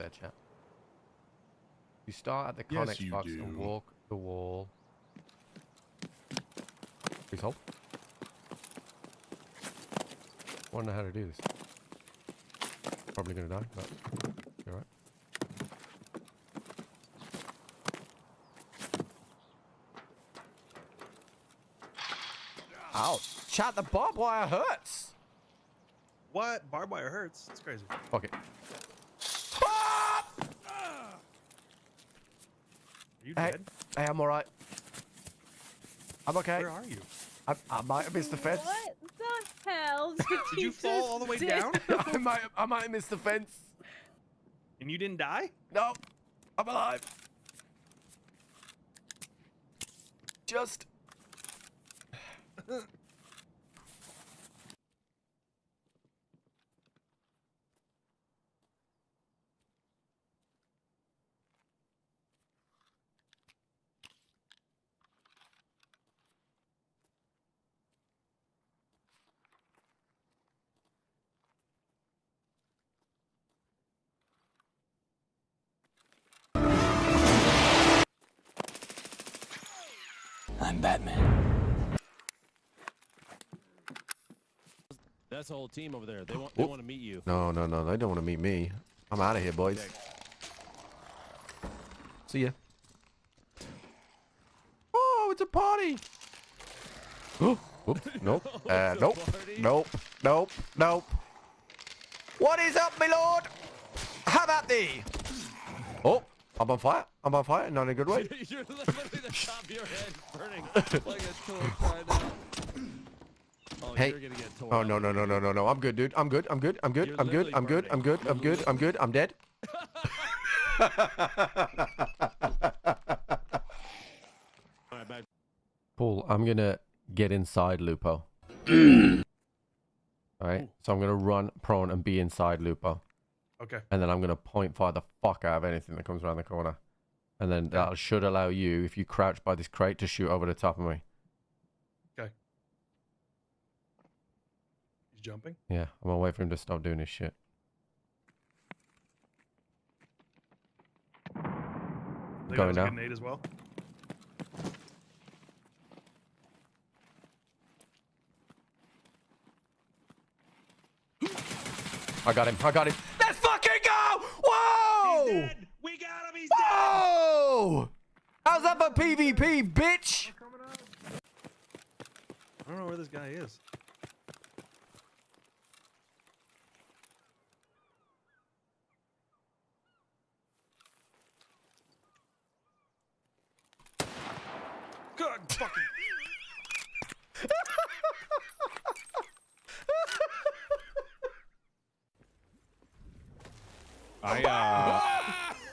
there, chat. You start at the Yes, Connex you box do. and walk the wall. Please hold. Wonder how to do this. Probably gonna die, but you're right. Ow! Chat, the barbed wire hurts. What? Barbed wire hurts. It's crazy. Okay. Are you Hey, dead? hey, I'm alright. I'm okay. Where are you? I might have missed the fence. What the hell did you fall all the way down? I might have missed the fence. And you didn't die? No, I'm alive. Just. I'm Batman. That's the whole team over there. They want to meet you. No, they don't want to meet me. I'm out of here, boys. Okay. See ya. Oh, it's a party. Oops, nope. Nope. What is up, my lord? How about thee? Oh, I'm on fire. Not in a good way. You're literally the top of your head burning like a torch right now. Oh, Hey. you're gonna get torn. Oh, no. I'm good, dude. I'm good. I'm dead. All right, back. Paul, I'm gonna get inside Lupo. Alright, so I'm gonna run prone and be inside Lupo. Okay. And then I'm gonna point fire the fuck out of anything that comes around the corner. And then that should allow you, if you crouch by this crate, to shoot over the top of me. Okay. He's jumping? Yeah, I'm gonna wait for him to stop doing his shit. Think that Going was a now. good nade as well. I got him. Let's fucking go! Whoa! He's dead! We got him! He's Whoa! How's that for PvP, bitch? I don't know where this guy is. Good fucking.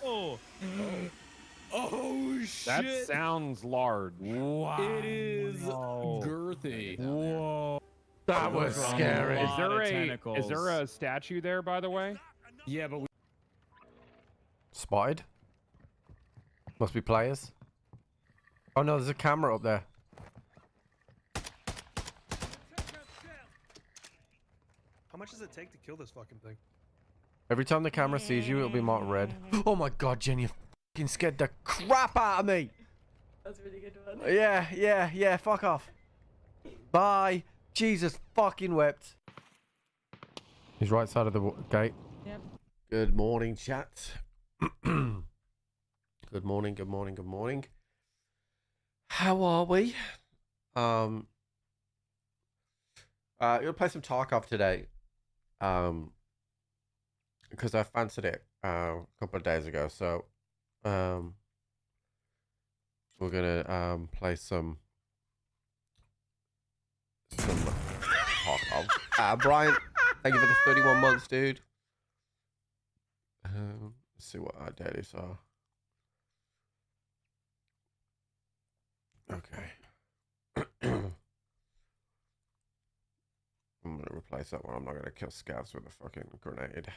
Oh. Oh shit! That sounds large. Wow. It is girthy. Whoa. That was scary. Is there a statue there, by the way? Yeah, but we Spotted? Must be players. Oh no, there's a camera up there. How much does it take to kill this fucking thing? Every time the camera sees you, it'll be marked red. Oh my god, Jen, you fucking scared the crap out of me. That's a really good one. Yeah, fuck off. Bye. Jesus fucking wept. He's right side of the gate. Yep. Good morning, chat. Good morning. How are we? You'll play some Tarkov today. Because I fancied it a couple of days ago, so we're gonna play some Tarkov. Brian, thank you for the 31 months, dude. Let's see what our dailies are. Okay. I'm gonna replace that one. I'm not gonna kill scavs with a fucking grenade.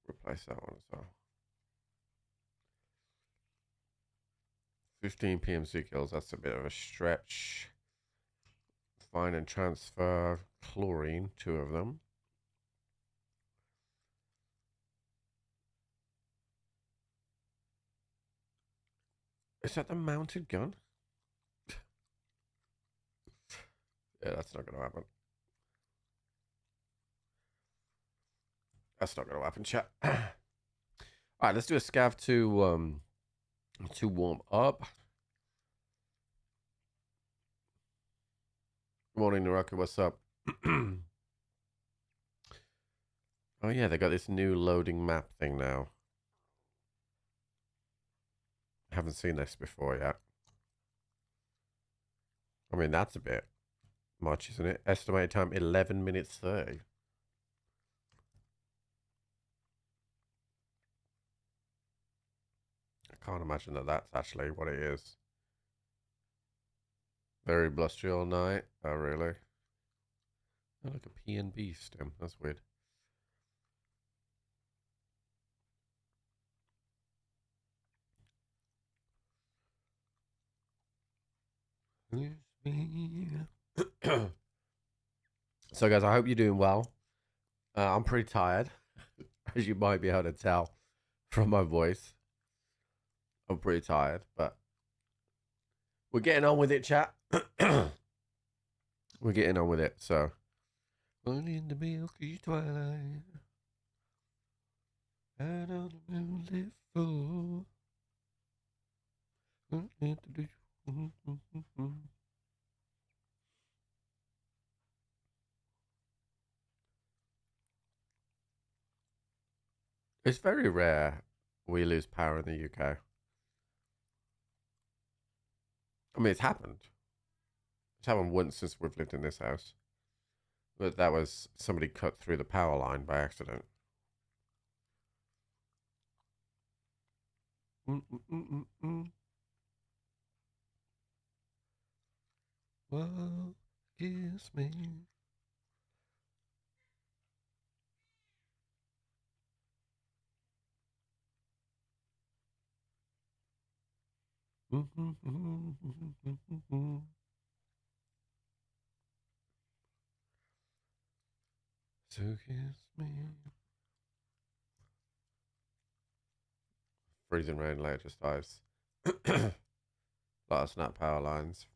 Replace that one as well. 15 PMC kills, that's a bit of a stretch. Find and transfer chlorine, 2 of them. Is that the mounted gun? Yeah, that's not gonna happen. That's not gonna happen, chat. Alright, let's do a scav to warm up. Morning, Naraka, what's up? Oh yeah, they got this new loading map thing now. Haven't seen this before yet. I mean, that's a bit much, isn't it? Estimated time 11 minutes 30. I can't imagine that that's actually what it is. Very blustery all night. Oh, really? Oh, look, a PNB stem. That's weird. So, guys, I hope you're doing well. I'm pretty tired, as you might be able to tell from my voice. I'm pretty tired, but we're getting on with it, chat. We're getting on with it, so. Only in the milky twilight, out on the moonlit floor. It's very rare we lose power in the UK. I mean, it's happened. It's happened once since we've lived in this house. But that was somebody cut through the power line by accident. Well, kiss me. So kiss me. Freezing rain later just dies. Lot of snap power lines.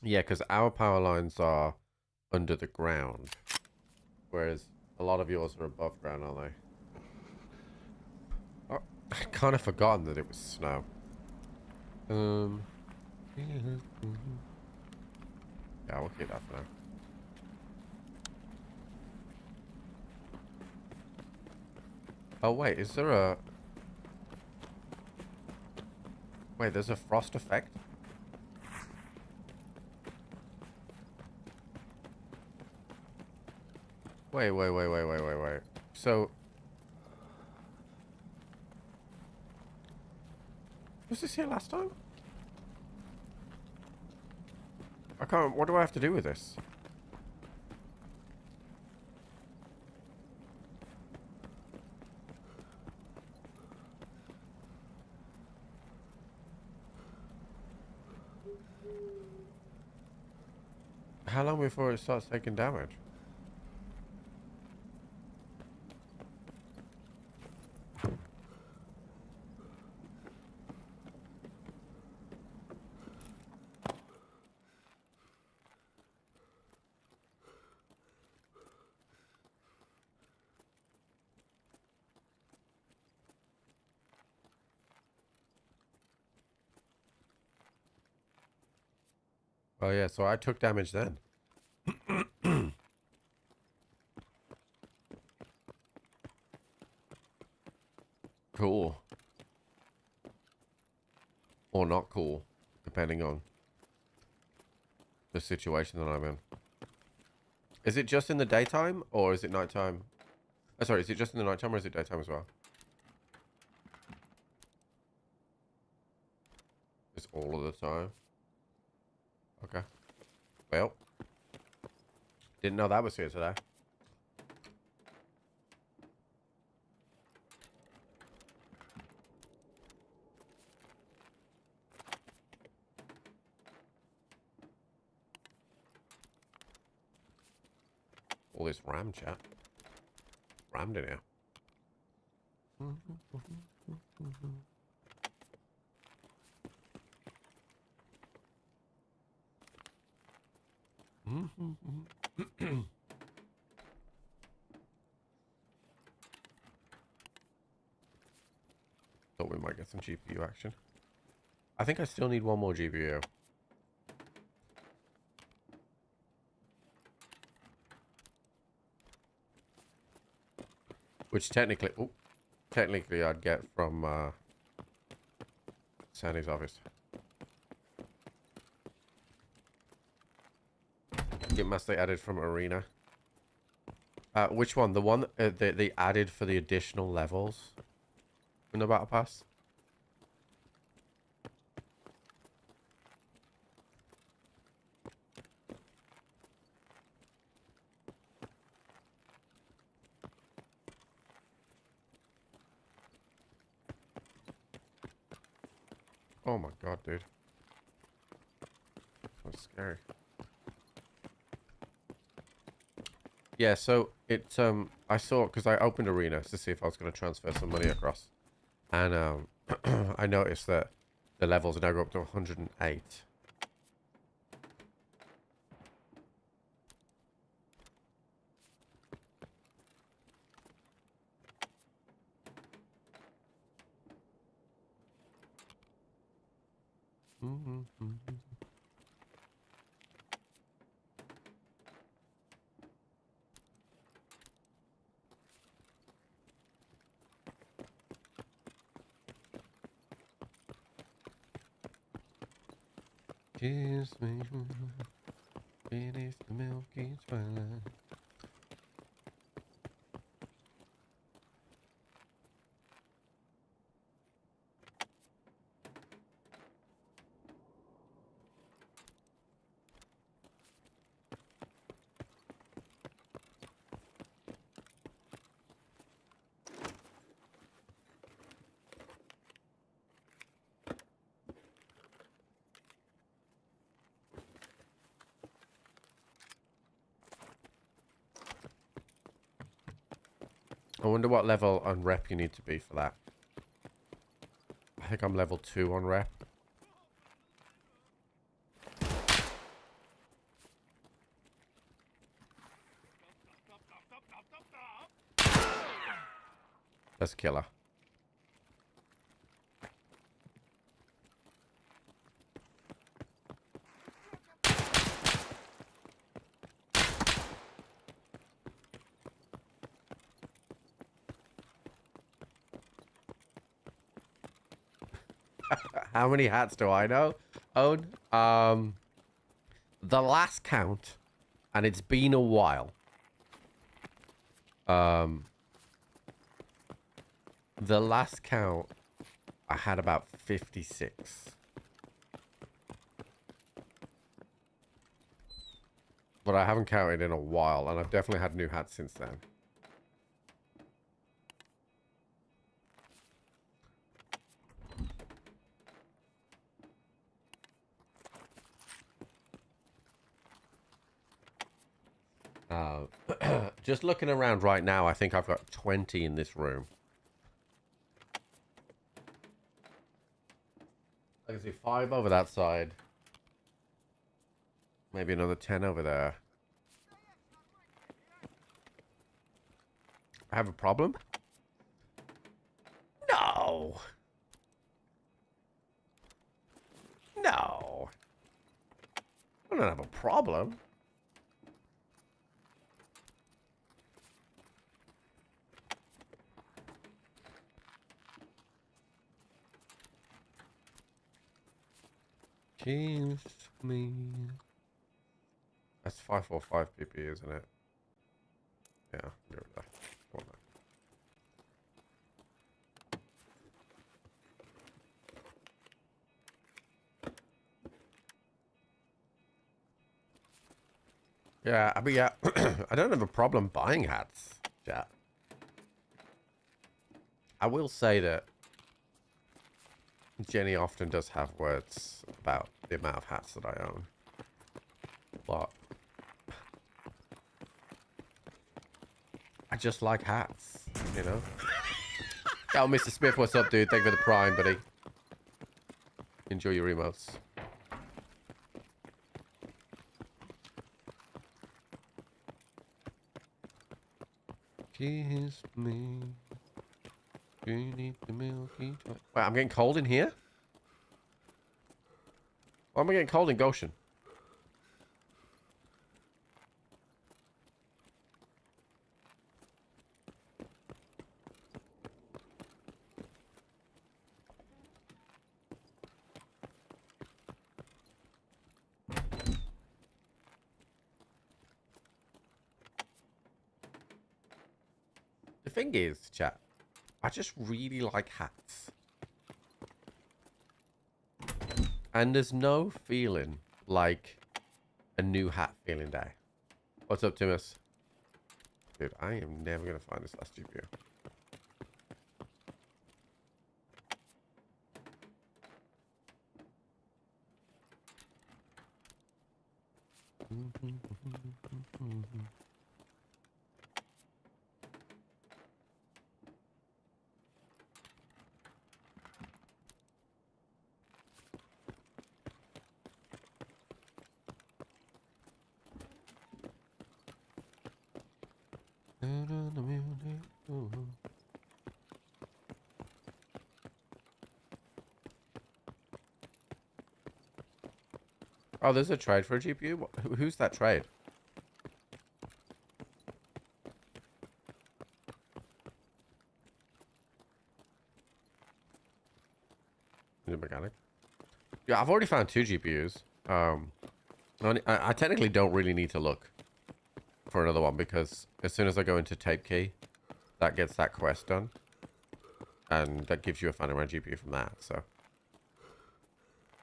Yeah, because our power lines are under the ground, whereas a lot of yours are above ground, aren't they? Oh, I kind of forgotten that it was snow. Yeah, we'll keep that for now. Oh wait, is there a... Wait, there's a frost effect? Wait. So... Was this here last time? I can't... What do I have to do with this? How long before it starts taking damage? Oh yeah, so I took damage then. Cool. Or not cool, depending on the situation that I'm in. Is it just in the daytime, or is it nighttime? Oh, sorry, is it just in the nighttime, or is it daytime as well? It's all of the time. Okay. Well. Didn't know that was here today. All this RAM chat. Rammed in here. Thought we might get some GPU action. I think I still need one more GPU. Which technically I'd get from Sandy's office. It must be added from Arena. Which one? The one they added for the additional levels in the Battle Pass? Oh my god, dude. That's scary. Yeah, so it I saw because I opened Arena to see if I was going to transfer some money across, and I noticed that the levels now go up to 108. Kiss me, it is the milky twilight. I wonder what level on rep you need to be for that. I think I'm level 2 on rep. That's killer. How many hats do I own? The last count, and it's been a while. The last count, I had about 56. But I haven't counted in a while, and I've definitely had new hats since then. Just looking around right now, I think I've got 20 in this room. I can see 5 over that side. Maybe another 10 over there. I have a problem? No. No. I don't have a problem. Kiss me. That's 545 PP, isn't it? Yeah, go with that. Go on then. Yeah, I mean, yeah, I don't have a problem buying hats, chat. I will say that Jenny often does have words about the amount of hats that I own. But I just like hats, you know? Oh, Mr. Smith, what's up, dude? Thank you for the prime, buddy. Enjoy your emotes. kiss me. You need the milky. Wait, I'm getting cold in here? Why am I getting cold in Goshen? The thing is, chat, I just really like hats. And there's no feeling like a new hat feeling day. What's up, Timus? Dude, I am never going to find this last GPU. Oh, there's a trade for a GPU? Who's that trade? The mechanic. Yeah, I've already found 2 GPUs. I technically don't really need to look for another one because as soon as I go into Tape Key, that gets that quest done. And that gives you a Phantom Red GPU from that, so.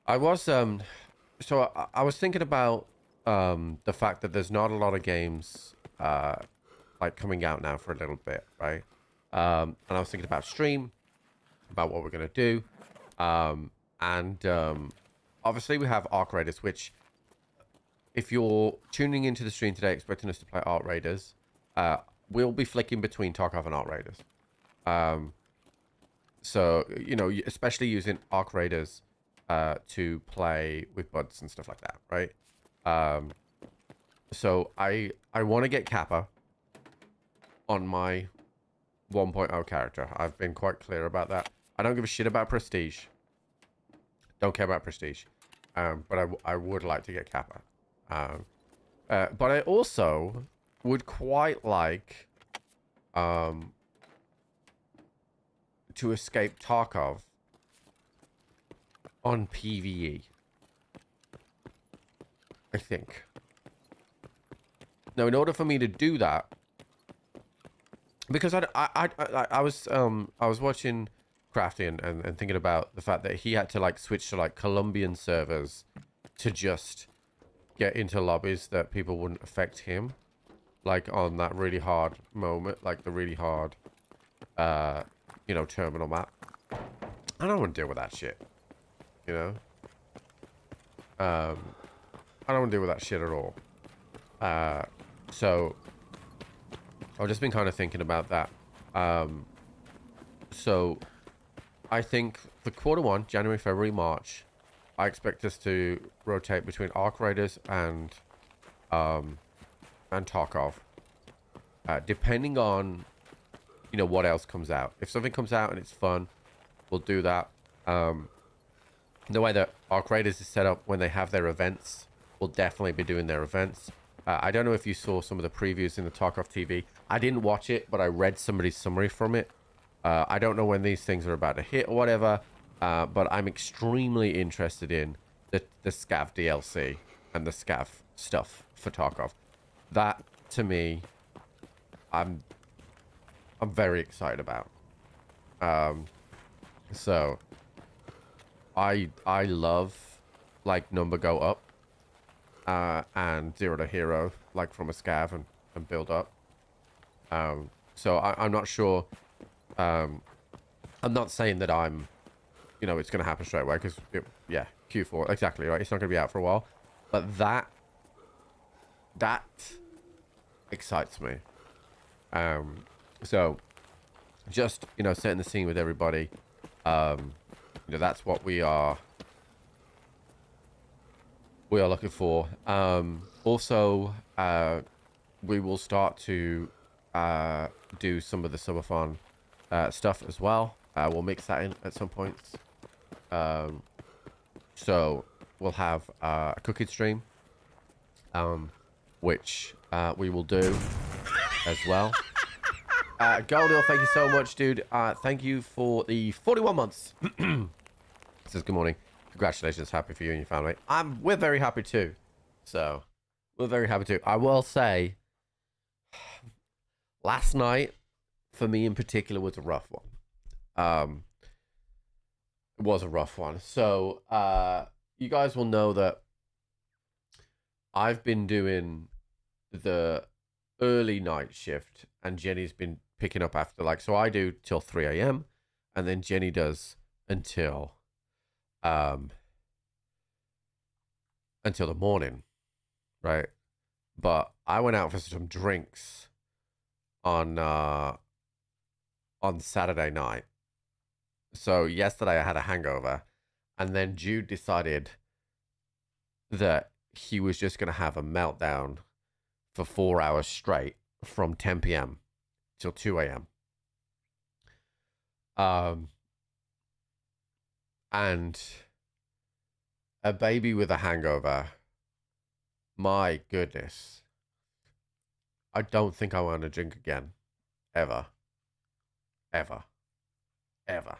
I was, I was thinking about the fact that there's not a lot of games like coming out now for a little bit, right? And I was thinking about stream, about what we're going to do. Obviously we have Arc Raiders, which if you're tuning into the stream today expecting us to play Arc Raiders, we'll be flicking between Tarkov and Arc Raiders. So, you know, especially using Arc Raiders to play with buds and stuff like that, right? So I want to get Kappa on my 1.0 character. I've been quite clear about that. I don't give a shit about Prestige. Don't care about Prestige. But I would like to get Kappa. But I also would quite like to escape Tarkov on PvE. I think. Now, in order for me to do that, because I was watching Crafty and thinking about the fact that he had to like switch to like Colombian servers to just get into lobbies that people wouldn't affect him, like on that really hard moment, like the really hard, you know, terminal map. I don't want to deal with that shit, you know. I don't want to deal with that shit at all. So I've just been kind of thinking about that. So I think for Q1, January, February, March, I expect us to rotate between Arc Raiders and Tarkov, depending on, you know, what else comes out. If something comes out and it's fun, we'll do that. The way that Arc Raiders is set up when they have their events, we'll definitely be doing their events. I don't know if you saw some of the previews in the Tarkov TV. I didn't watch it, but I read somebody's summary from it. I don't know when these things are about to hit or whatever, but I'm extremely interested in the Scav DLC and the Scav stuff for Tarkov. That, to me, I'm very excited about. So I love like number go up and zero to hero, like from a Scav and build up. So I'm not sure. I'm not saying that I'm, you know, it's going to happen straight away because, yeah, Q4, exactly, right? It's not going to be out for a while. But that excites me. So just, you know, setting the scene with everybody. You know, that's what we are looking for. Also, we will start to do some of the subathon stuff as well. We'll mix that in at some points. So we'll have a cooking stream, which we will do as well. Goldil, thank you so much, dude. Thank you for the 41 months. Says good morning. Congratulations. Happy for you and your family. We're very happy too. So we're very happy too. I will say, last night for me in particular was a rough one. It was a rough one. So you guys will know that I've been doing the early night shift, and Jenny's been picking up after, like, so I do till 3 a.m. and then Jenny does until the morning, right? But I went out for some drinks on Saturday night. So yesterday I had a hangover, and then Jude decided that he was just going to have a meltdown for 4 hours straight from 10 p.m. till 2 a.m. And a baby with a hangover, my goodness. I don't think I want to drink again. Ever. Ever. Ever.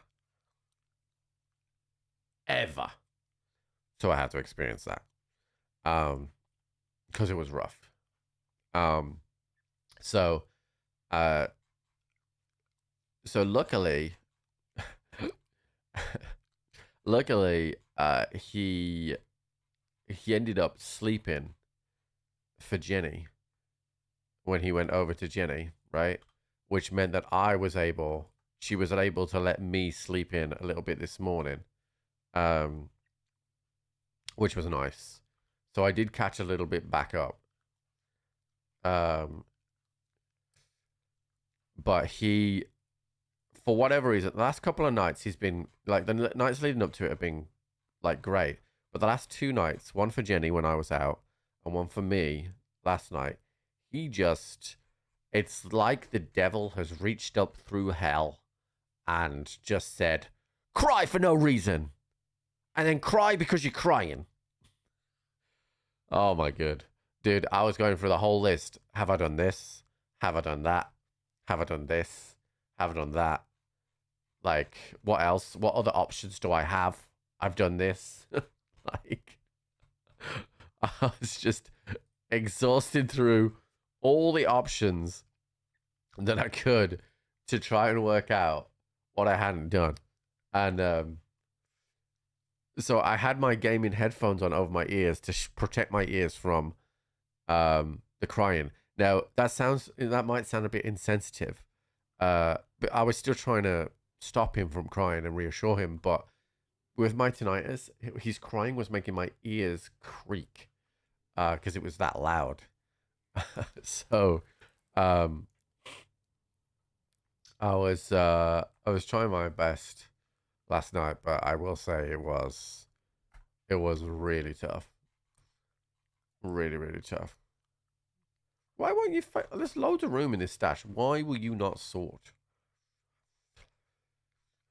Ever. So I had to experience that. Because it was rough. So luckily, he ended up sleeping for Jenny when he went over to Jenny, right? Which meant that she was able to let me sleep in a little bit this morning, which was nice. So I did catch a little bit back up. But he, for whatever reason, the last couple of nights he's been, like, the nights leading up to it have been, like, great. But the last 2 nights, one for Jenny when I was out, and one for me last night, it's like the devil has reached up through hell and just said, cry for no reason. And then cry because you're crying. Oh my god. Dude, I was going through the whole list. Have I done this? Have I done that? Have I done this? Have I done that? Like, what else? What other options do I have? I've done this. Like, I was just exhausted through all the options that I could to try and work out what I hadn't done. And so I had my gaming headphones on over my ears to protect my ears from the crying. Now, that might sound a bit insensitive, but I was still trying to stop him from crying and reassure him. But with my tinnitus, his crying was making my ears creak because it was that loud. So I was trying my best last night, but I will say it was really tough. Really, really tough. Why won't you fight? There's loads of room in this stash. Why will you not sort?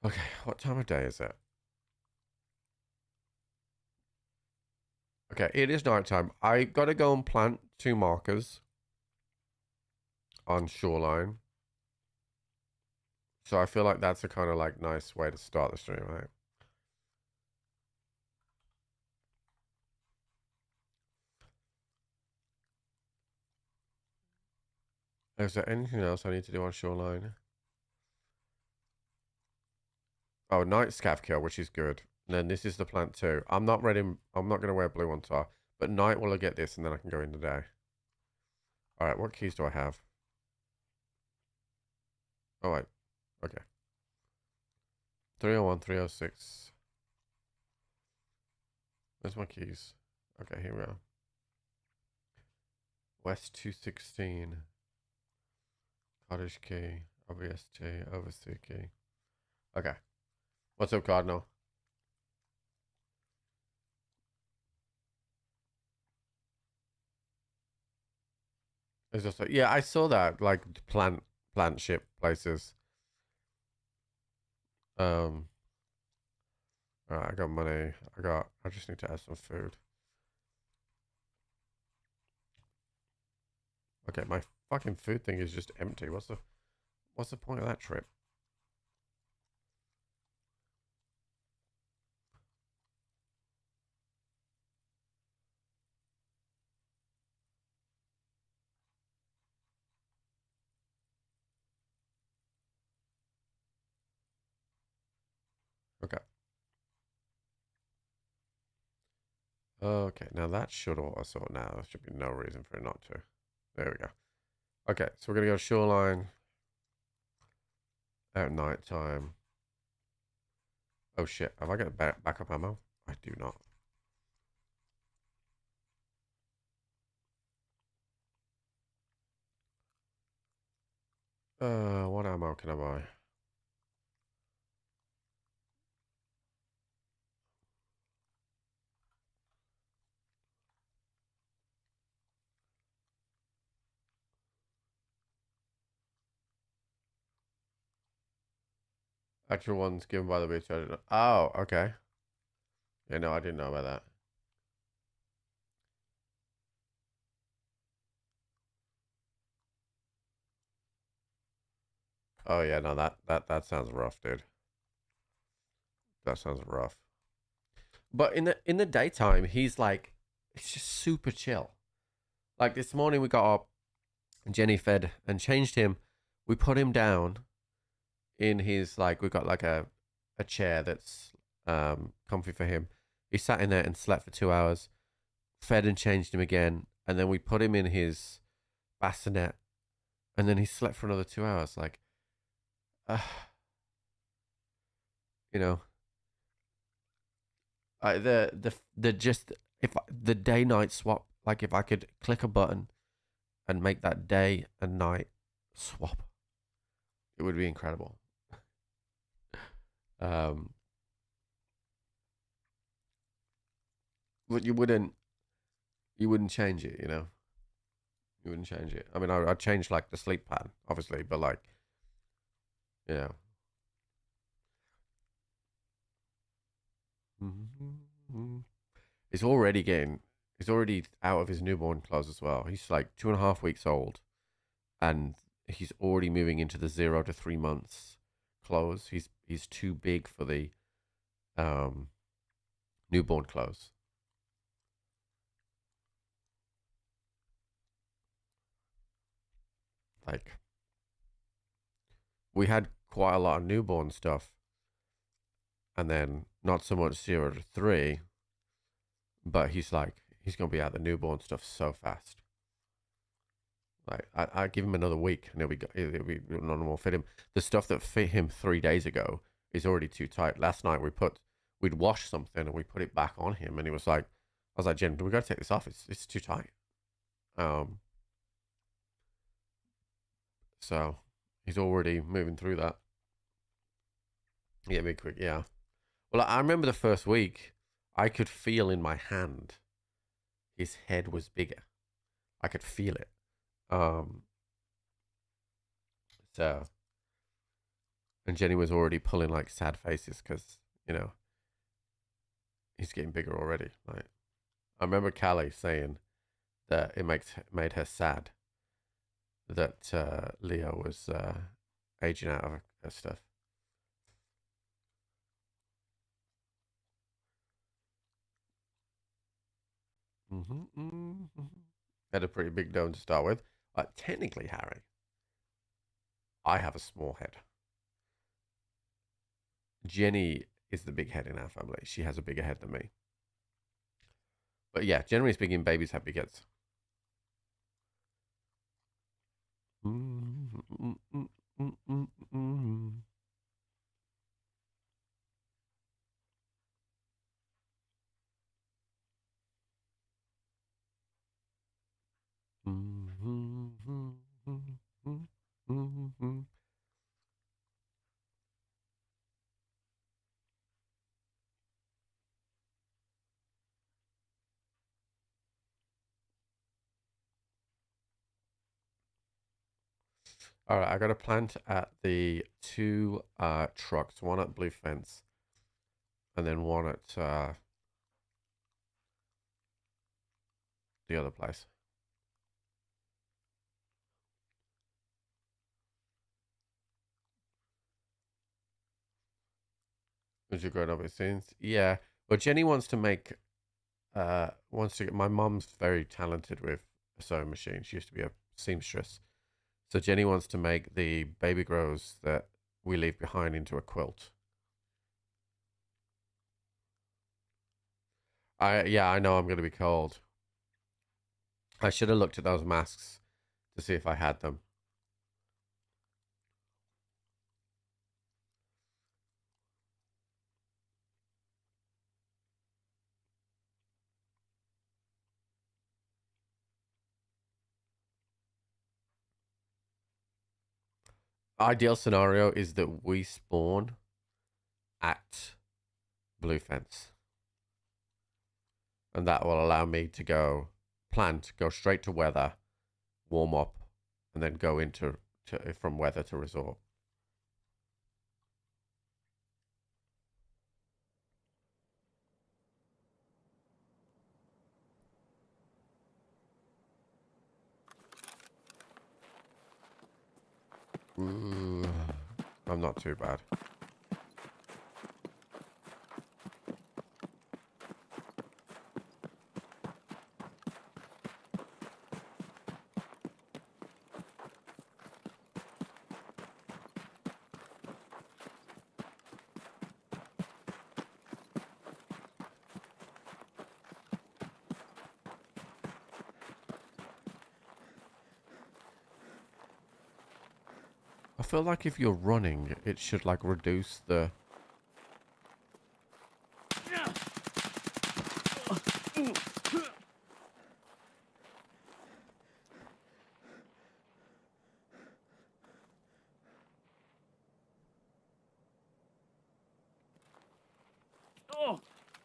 Okay, what time of day is it? Okay, it is nighttime. I gotta go and plant 2 markers on shoreline. So I feel like that's a kind of like nice way to start the stream, right? Is there anything else I need to do on shoreline? Oh, night scav kill, which is good. And then this is the plant too. I'm not going to wear blue on top. But night will I get this and then I can go in the day. Alright, what keys do I have? Oh, wait. Okay. 301, 306. Where's my keys? Okay, here we are. West 216. Cottage key. OBST. Overseas key. Okay. What's up, Cardinal? It's just like, yeah, I saw that, like, plant plant ship places. Alright, I got money. I just need to add some food. Okay, my fucking food thing is just empty. What's the point of that trip? Okay. Okay, now that should auto sort now. There should be no reason for it not to. There we go. Okay, so we're gonna go shoreline at night time. Oh shit, have I got backup ammo? I do not. What ammo can I buy? Actual ones given by the beach. I didn't know. Oh, okay. Yeah, no, I didn't know about that. Oh yeah, no, that sounds rough, dude. That sounds rough. But in the daytime, he's just super chill. Like this morning, we got up, Jenny fed and changed him. We put him down in his we got like a chair that's comfy for him. He sat in there and slept for 2 hours, fed and changed him again, and then we put him in his bassinet, and then he slept for another 2 hours. You know, the just if the day night swap, like if I could click a button and make that day and night swap, it would be incredible. But you wouldn't change it, you know. You wouldn't change it. I mean, I'd change like the sleep pattern, obviously, but like, you know. He's already out of his newborn clothes as well. He's like 2.5 weeks old, and he's already moving into the 0 to 3 months clothes. He's too big for the newborn clothes. Like, we had quite a lot of newborn stuff, and then not so much 0 to 3, but he's gonna be out the newborn stuff so fast. Like, I give him another week and it'll be normal fit him. The stuff that fit him 3 days ago is already too tight. Last night we'd washed something and we put it back on him, and he was like, I was like, Jen, we gotta take this off. It's too tight. So he's already moving through that. Yeah, quick. Yeah. Well, I remember the first week, I could feel in my hand his head was bigger. I could feel it. So, and Jenny was already pulling like sad faces because, you know, he's getting bigger already. Like, I remember Callie saying that it made her sad that Leo was aging out of her stuff. Had a pretty big dome to start with. Technically, Harry, I have a small head. Jenny is the big head in our family. She has a bigger head than me. But yeah, generally speaking, babies have big heads. All right, I got a plant at the 2 trucks, one at Blue Fence, and then one at the other place. As you're growing up with scenes, yeah. But Jenny wants to make, wants to get. My mom's very talented with a sewing machine. She used to be a seamstress. So Jenny wants to make the baby grows that we leave behind into a quilt. Yeah, I know I'm gonna be cold. I should have looked at those masks to see if I had them. Ideal scenario is that we spawn at Blue Fence. And that will allow me to go plant, go straight to weather, warm up, and then go into from weather to resort. Ooh, I'm not too bad. I feel like if you're running, it should like reduce the...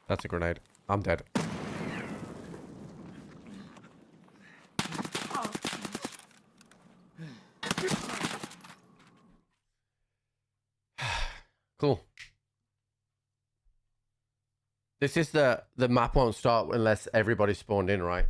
That's a grenade. I'm dead. Cool. This is the map won't start unless everybody spawned in, right?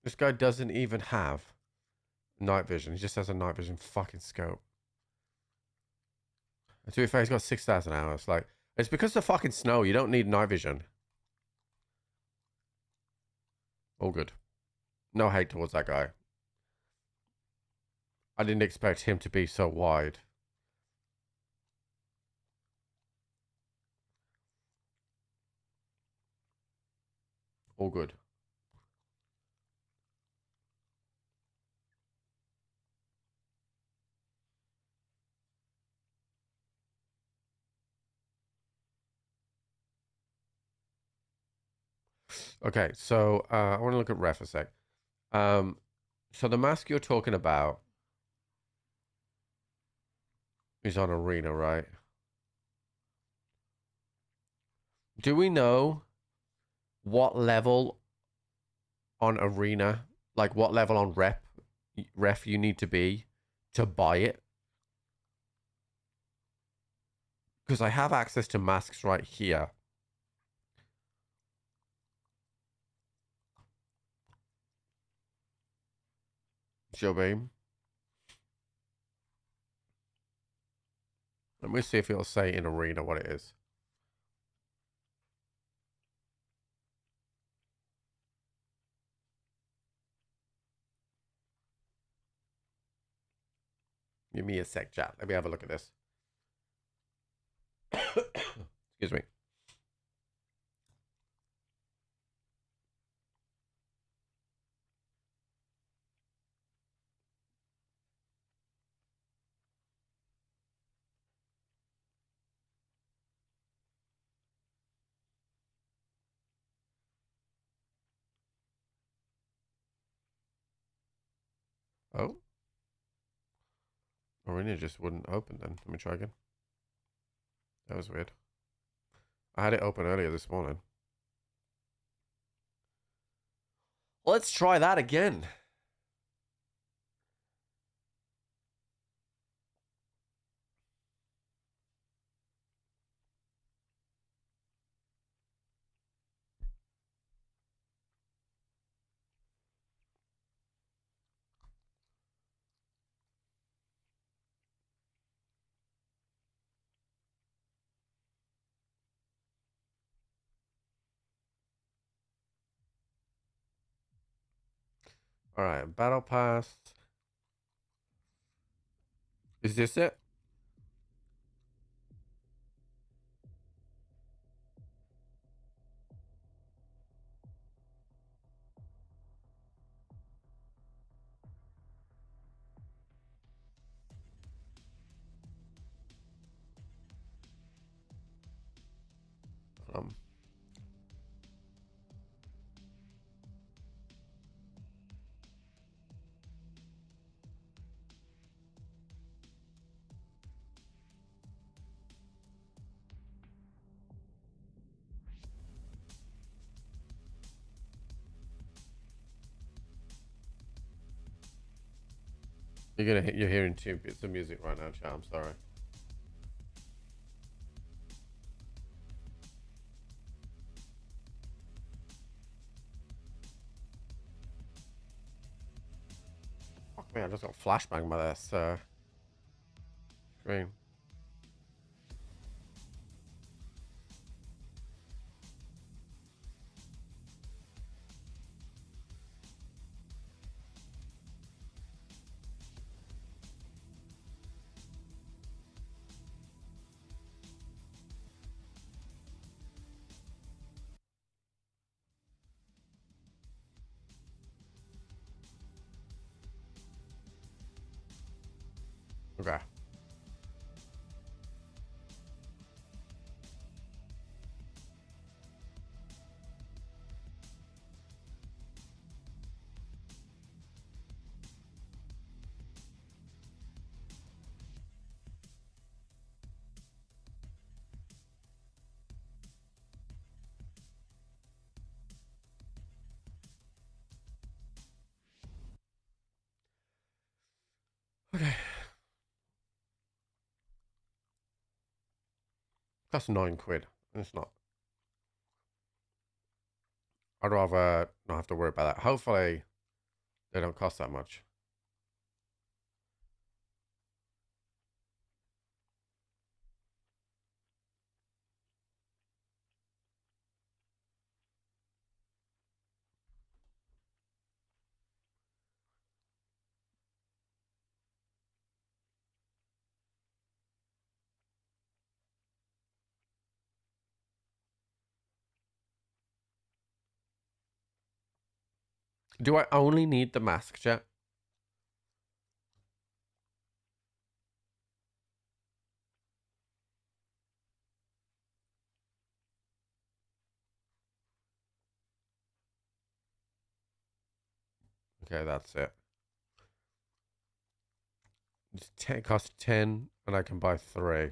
This guy doesn't even have night vision. He just has a night vision fucking scope. And to be fair, he's got 6,000 hours. Like, it's because of the fucking snow. You don't need night vision. All good. No hate towards that guy. I didn't expect him to be so wide. All good. Okay, so I want to look at ref a sec. So the mask you're talking about is on Arena, right? Do we know what level on Arena, like what level on ref you need to be to buy it? Because I have access to masks right here. Joe Beam. Let me see if it'll say in Arena what it is. Give me a sec, chat. Let me have a look at this. Excuse me. Oh. Arena just wouldn't open then. Let me try again. That was weird. I had it open earlier this morning. Let's try that again. All right, battle pass. Is this it? Um. You're hearing two bits of music right now, chat. I'm sorry. Fuck me, I just got flashbang by this screen. Okay. Okay. That's £9. It's not. I'd rather not have to worry about that. Hopefully, they don't cost that much. Do I only need the mask, chat? Okay, that's it. It costs 10, and I can buy 3.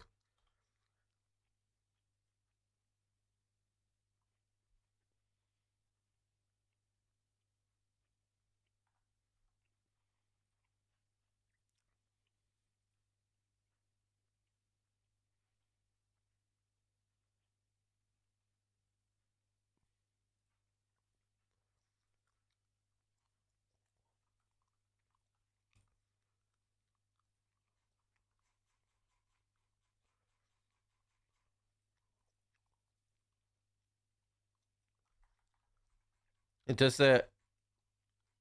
It does the.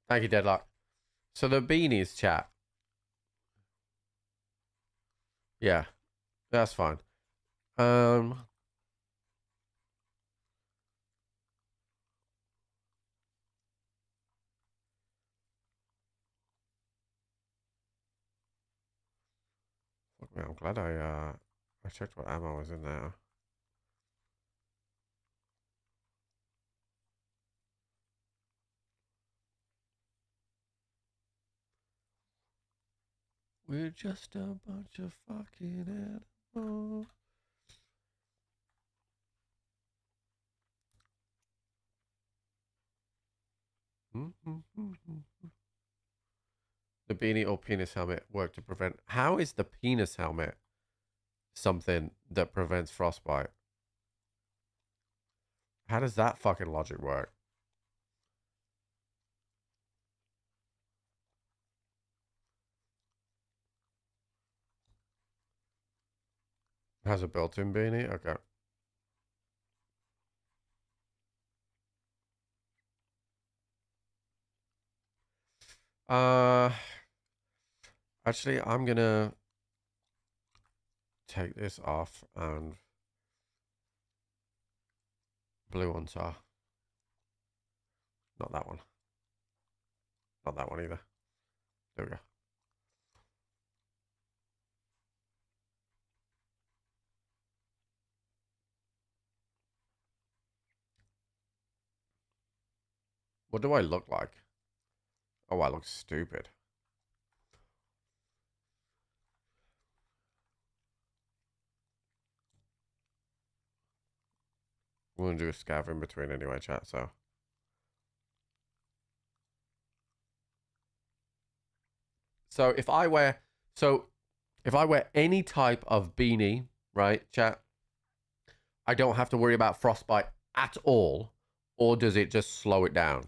Thank you, Deadlock. So the beanies, chat. Yeah, that's fine. Fuck me, I'm glad I checked what ammo was in there. We're just a bunch of fucking animals. The beanie or penis helmet work to prevent. How is the penis helmet something that prevents frostbite? How does that fucking logic work? Has a built-in beanie? Okay. Actually, I'm gonna take this off and blue on tar. Not that one. Not that one either. There we go. What do I look like? Oh, I look stupid. We're gonna do a scav in between anyway, chat, so. So if I wear any type of beanie, right, chat, I don't have to worry about frostbite at all, or does it just slow it down?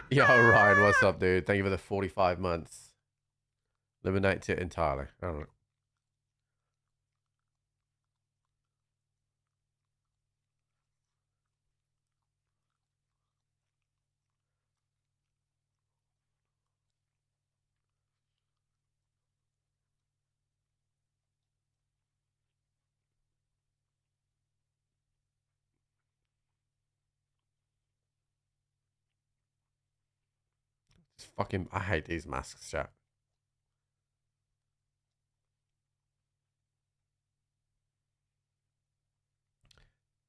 Yo, Ryan, what's up, dude? Thank you for the 45 months. Eliminate it entirely. I don't know. It's fucking, I hate these masks, chat.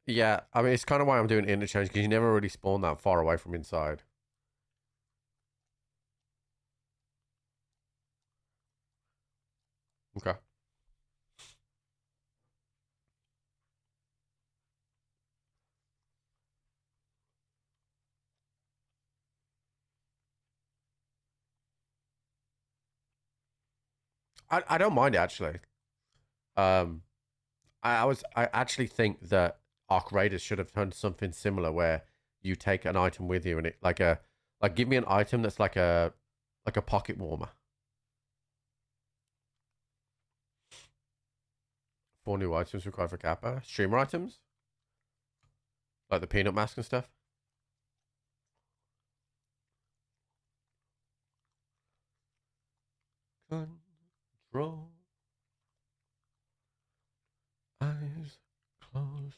Yeah, I mean, it's kind of why I'm doing interchange, because you never really spawn that far away from inside. Okay. I don't mind it, actually. I actually think that Arc Raiders should have done something similar where you take an item with you and it like give me an item that's like a pocket warmer. 4 new items required for Kappa. Streamer items? Like the peanut mask and stuff? Control. Eyes closed.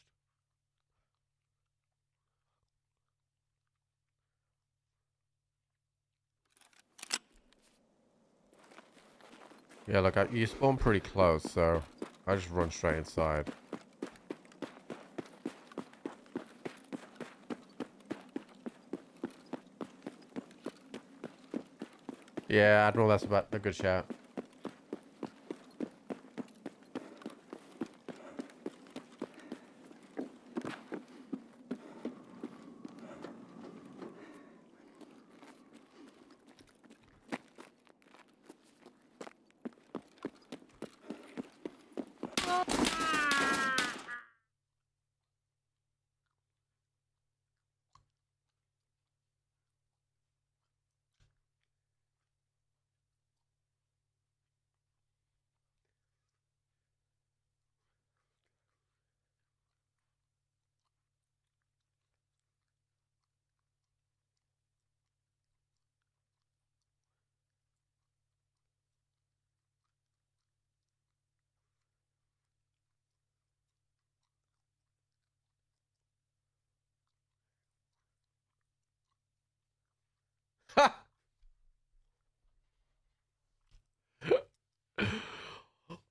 Yeah, look, you spawn pretty close, so I just run straight inside. Yeah, Admiral, that's about a good shout.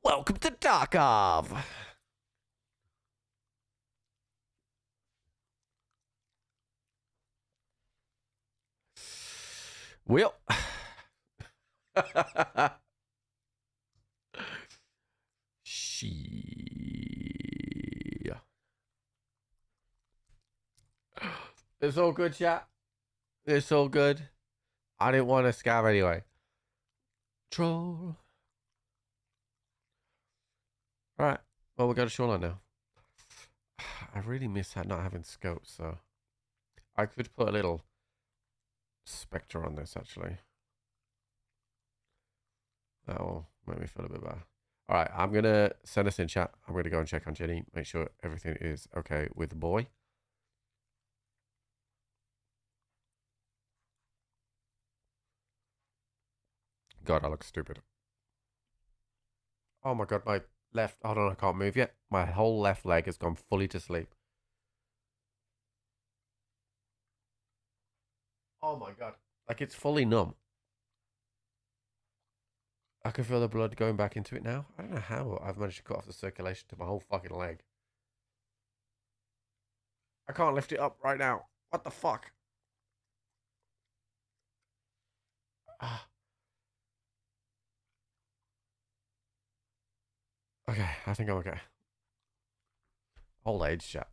Welcome to Tarkov. Well. She. It's all good, chat. It's all good. I didn't want to scab anyway. Troll. Alright. Well, we got a shoreline now. I really miss not having scopes, so I could put a little spectre on this actually. That will make me feel a bit better. Alright, I'm gonna send us in chat. I'm gonna go and check on Jenny, make sure everything is okay with the boy. God, I look stupid. Oh my god, my left, hold on, I can't move yet. My whole left leg has gone fully to sleep. Oh my god. Like it's fully numb. I can feel the blood going back into it now. I don't know how I've managed to cut off the circulation to my whole fucking leg. I can't lift it up right now. What the fuck? Ah. Okay, I think I'm okay. Old age, chat.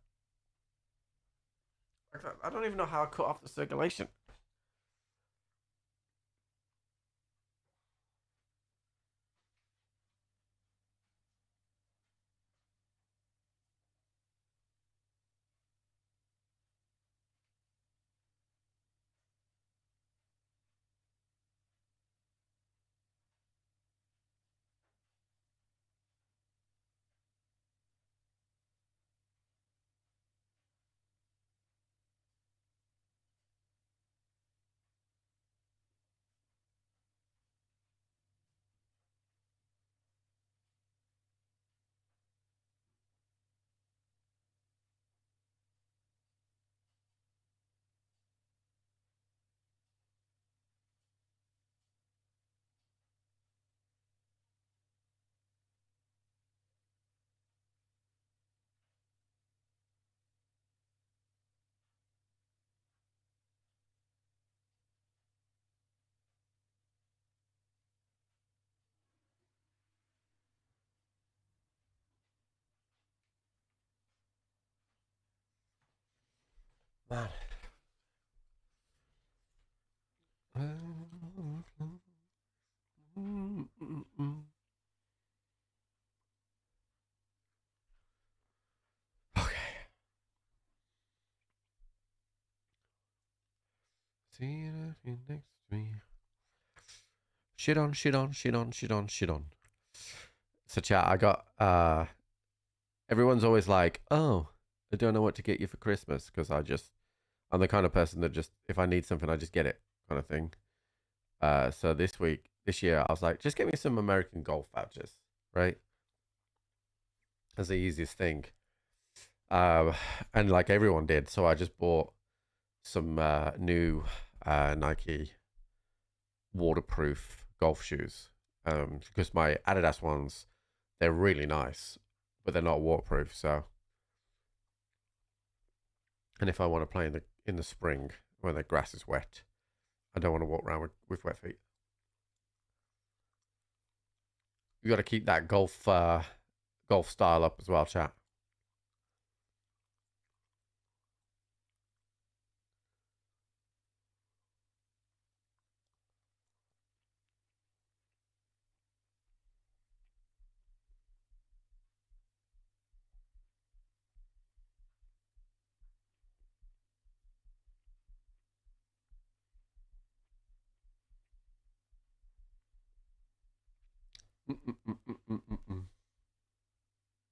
I don't even know how I cut off the circulation. Man. Okay. See you next to me. Shit on, shit on, shit on, shit on, shit on. So chat, I got everyone's always like, oh, I don't know what to get you for Christmas because I'm the kind of person that just if I need something I just get it kind of thing. So this year I was like, just get me some American Golf vouchers, right? That's the easiest thing. And like everyone did, so I just bought some new Nike waterproof golf shoes because my Adidas ones, they're really nice, but they're not waterproof. So, and if I want to play in the spring when the grass is wet, I don't want to walk around with wet feet. You got to keep that golf style up as well, chat.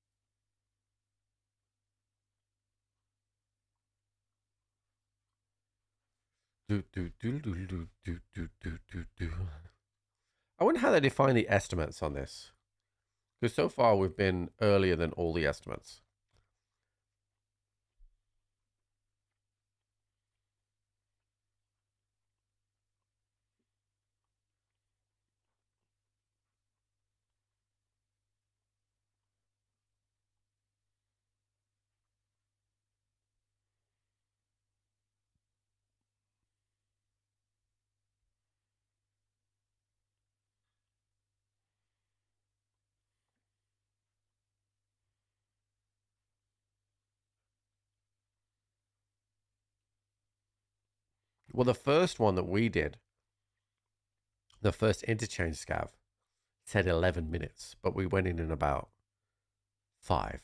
I wonder how they define the estimates on this. Because so far we've been earlier than all the estimates. Well, the first one that we did, the first interchange scav, said 11 minutes, but we went in about 5.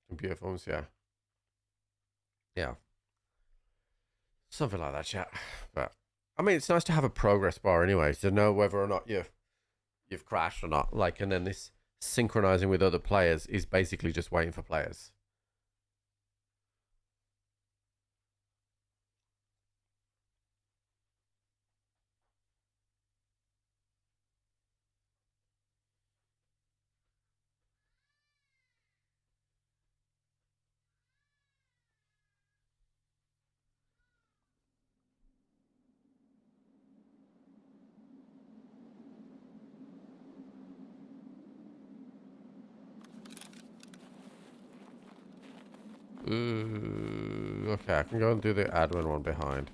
Computer phones, yeah. Yeah. Something like that, chat. But I mean, it's nice to have a progress bar anyway, to know whether or not you've crashed or not. Like, and then this synchronizing with other players is basically just waiting for players. Okay, I can go and do the admin one behind.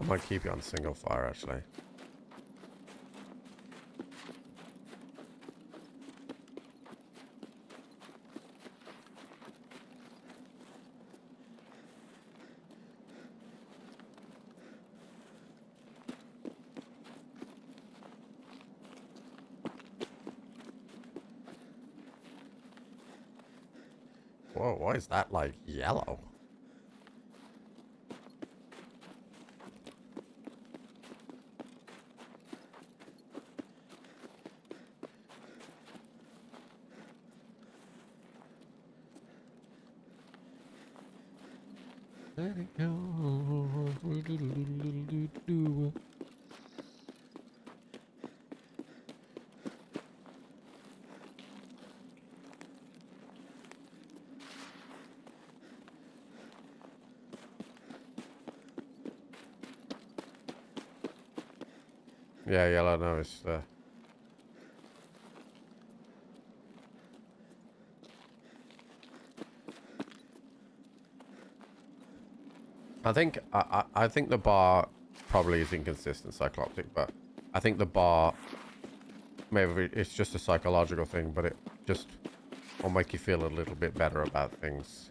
I might keep you on single fire, actually. Whoa, why is that, like, yellow? Let it go. Yeah, yellow, no, it's I think the bar probably is inconsistent cycloptic, but I think the bar maybe it's just a psychological thing, but it just will make you feel a little bit better about things.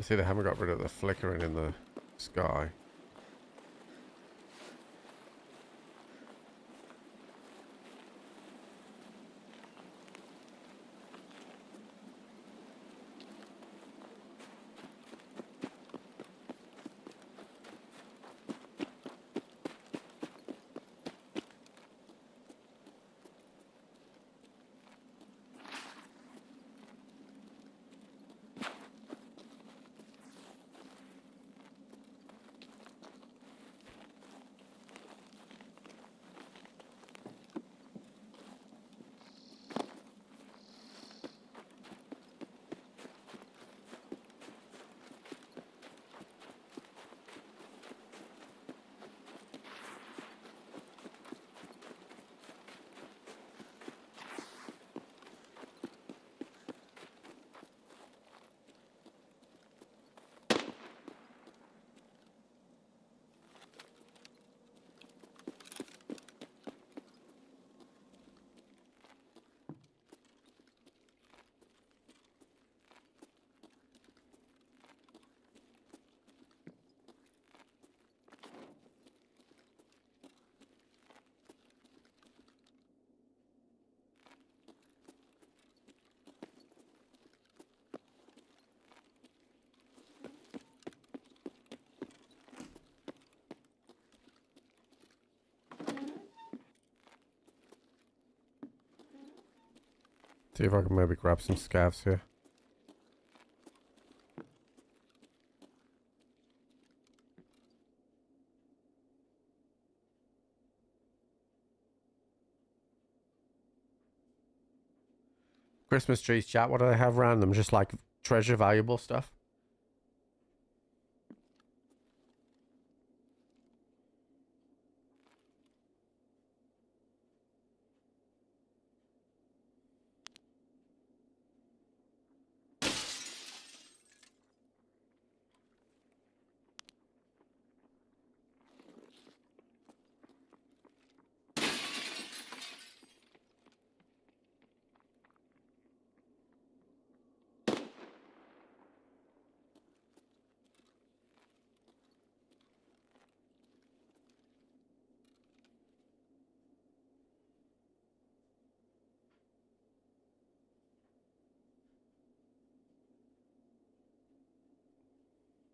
See, they haven't got rid of the flickering in the sky. See if I can maybe grab some scavs here. Christmas trees, chat. What do they have around them? Just like treasure, valuable stuff?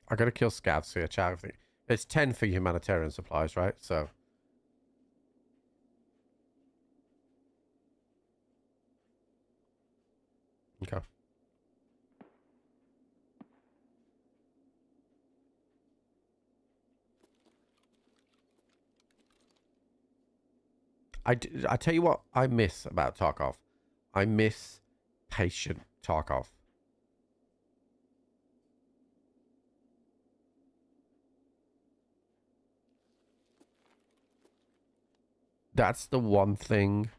I gotta kill scavs here, chat. I think it's 10 for humanitarian supplies, right? So. Okay. I tell you what I miss about Tarkov. I miss patient Tarkov. That's the one thing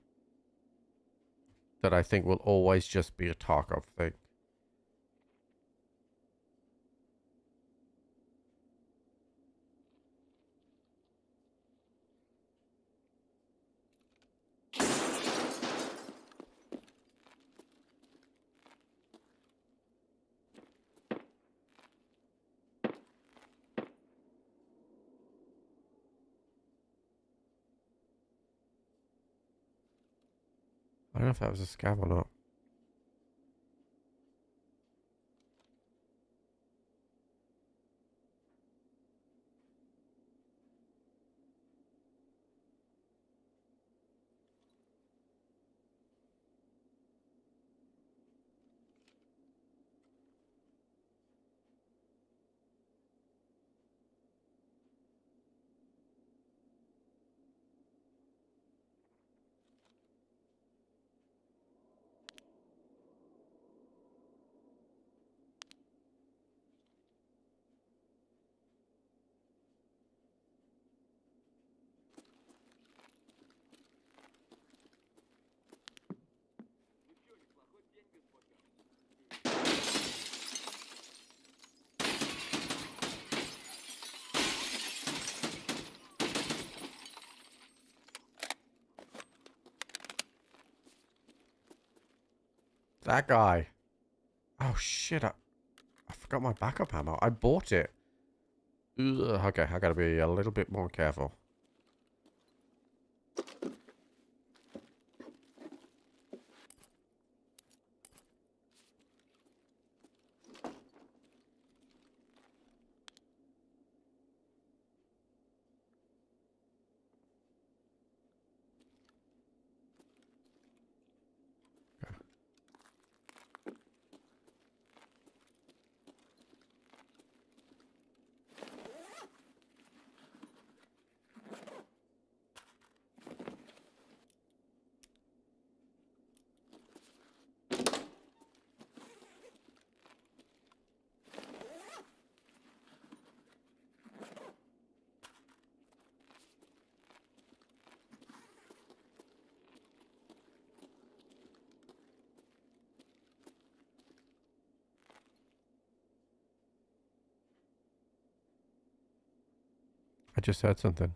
that I think will always just be a Tarkov thing. I don't know if that was a scav or not. That guy. Oh shit, I forgot my backup ammo. I bought it. Ugh, okay, I gotta be a little bit more careful. I just heard something.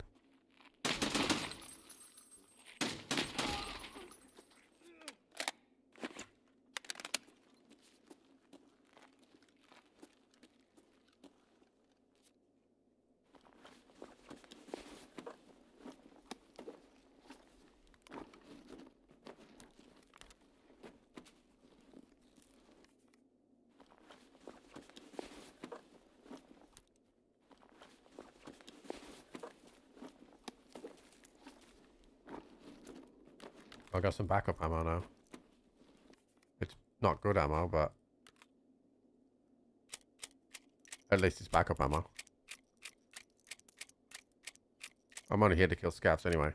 I got some backup ammo now. Not good ammo, but at least it's backup ammo. I'm only here to kill scavs anyway.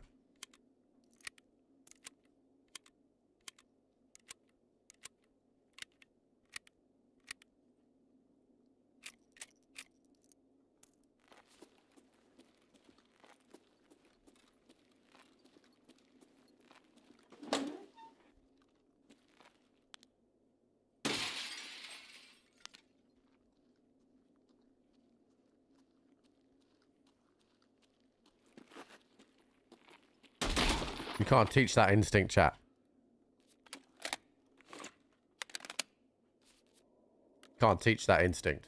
You can't teach that instinct, chat. Can't teach that instinct.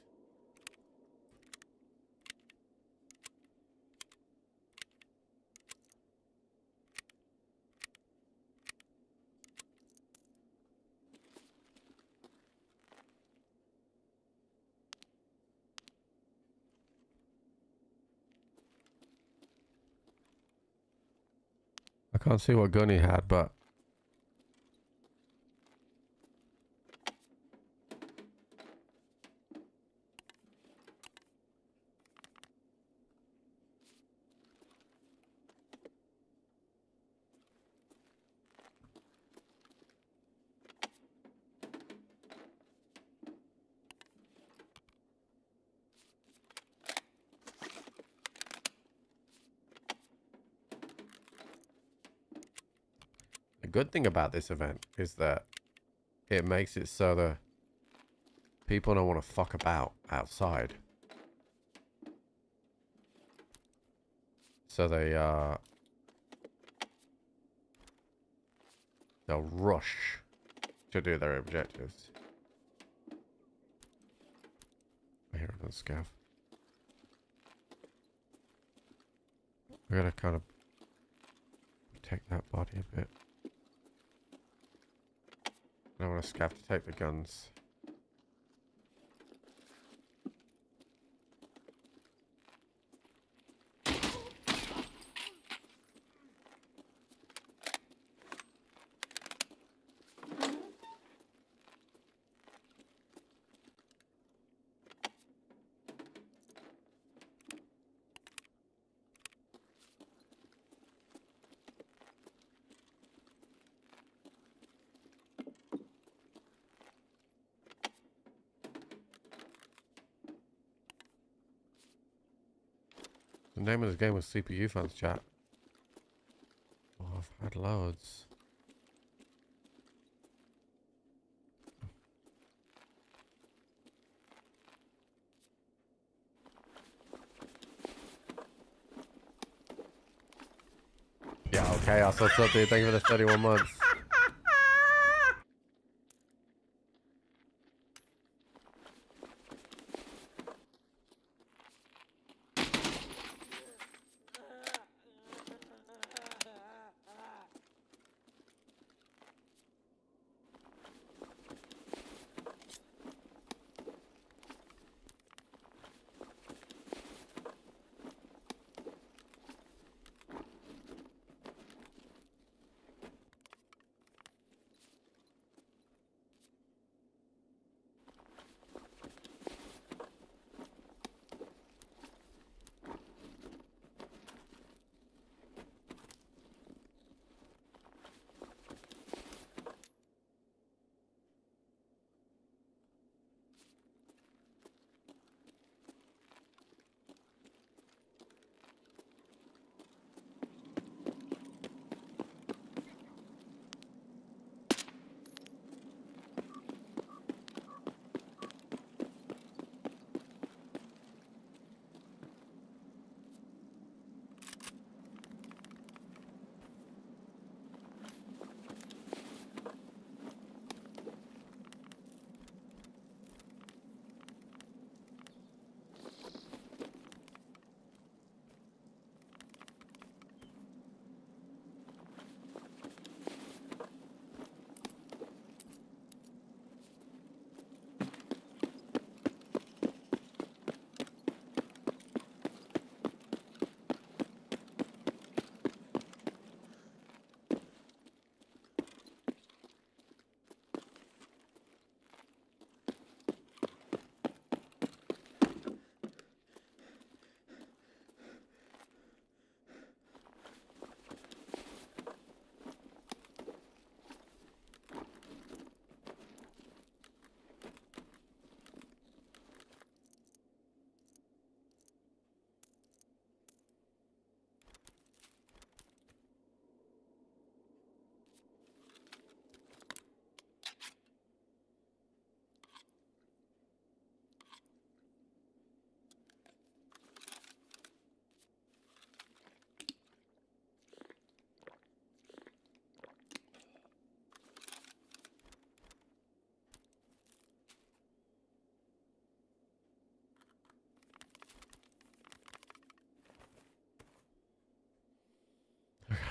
I can't see what gun he had, but the good thing about this event is that it makes it so that people don't want to fuck about outside. So they'll rush to do their objectives. I hear another scav. We gotta kind of protect that body a bit. I don't want a scav to take the guns. The name of this game was CPU Fans, chat. Oh, I've had loads. Yeah, okay, I saw something. Thank you for the 31 months.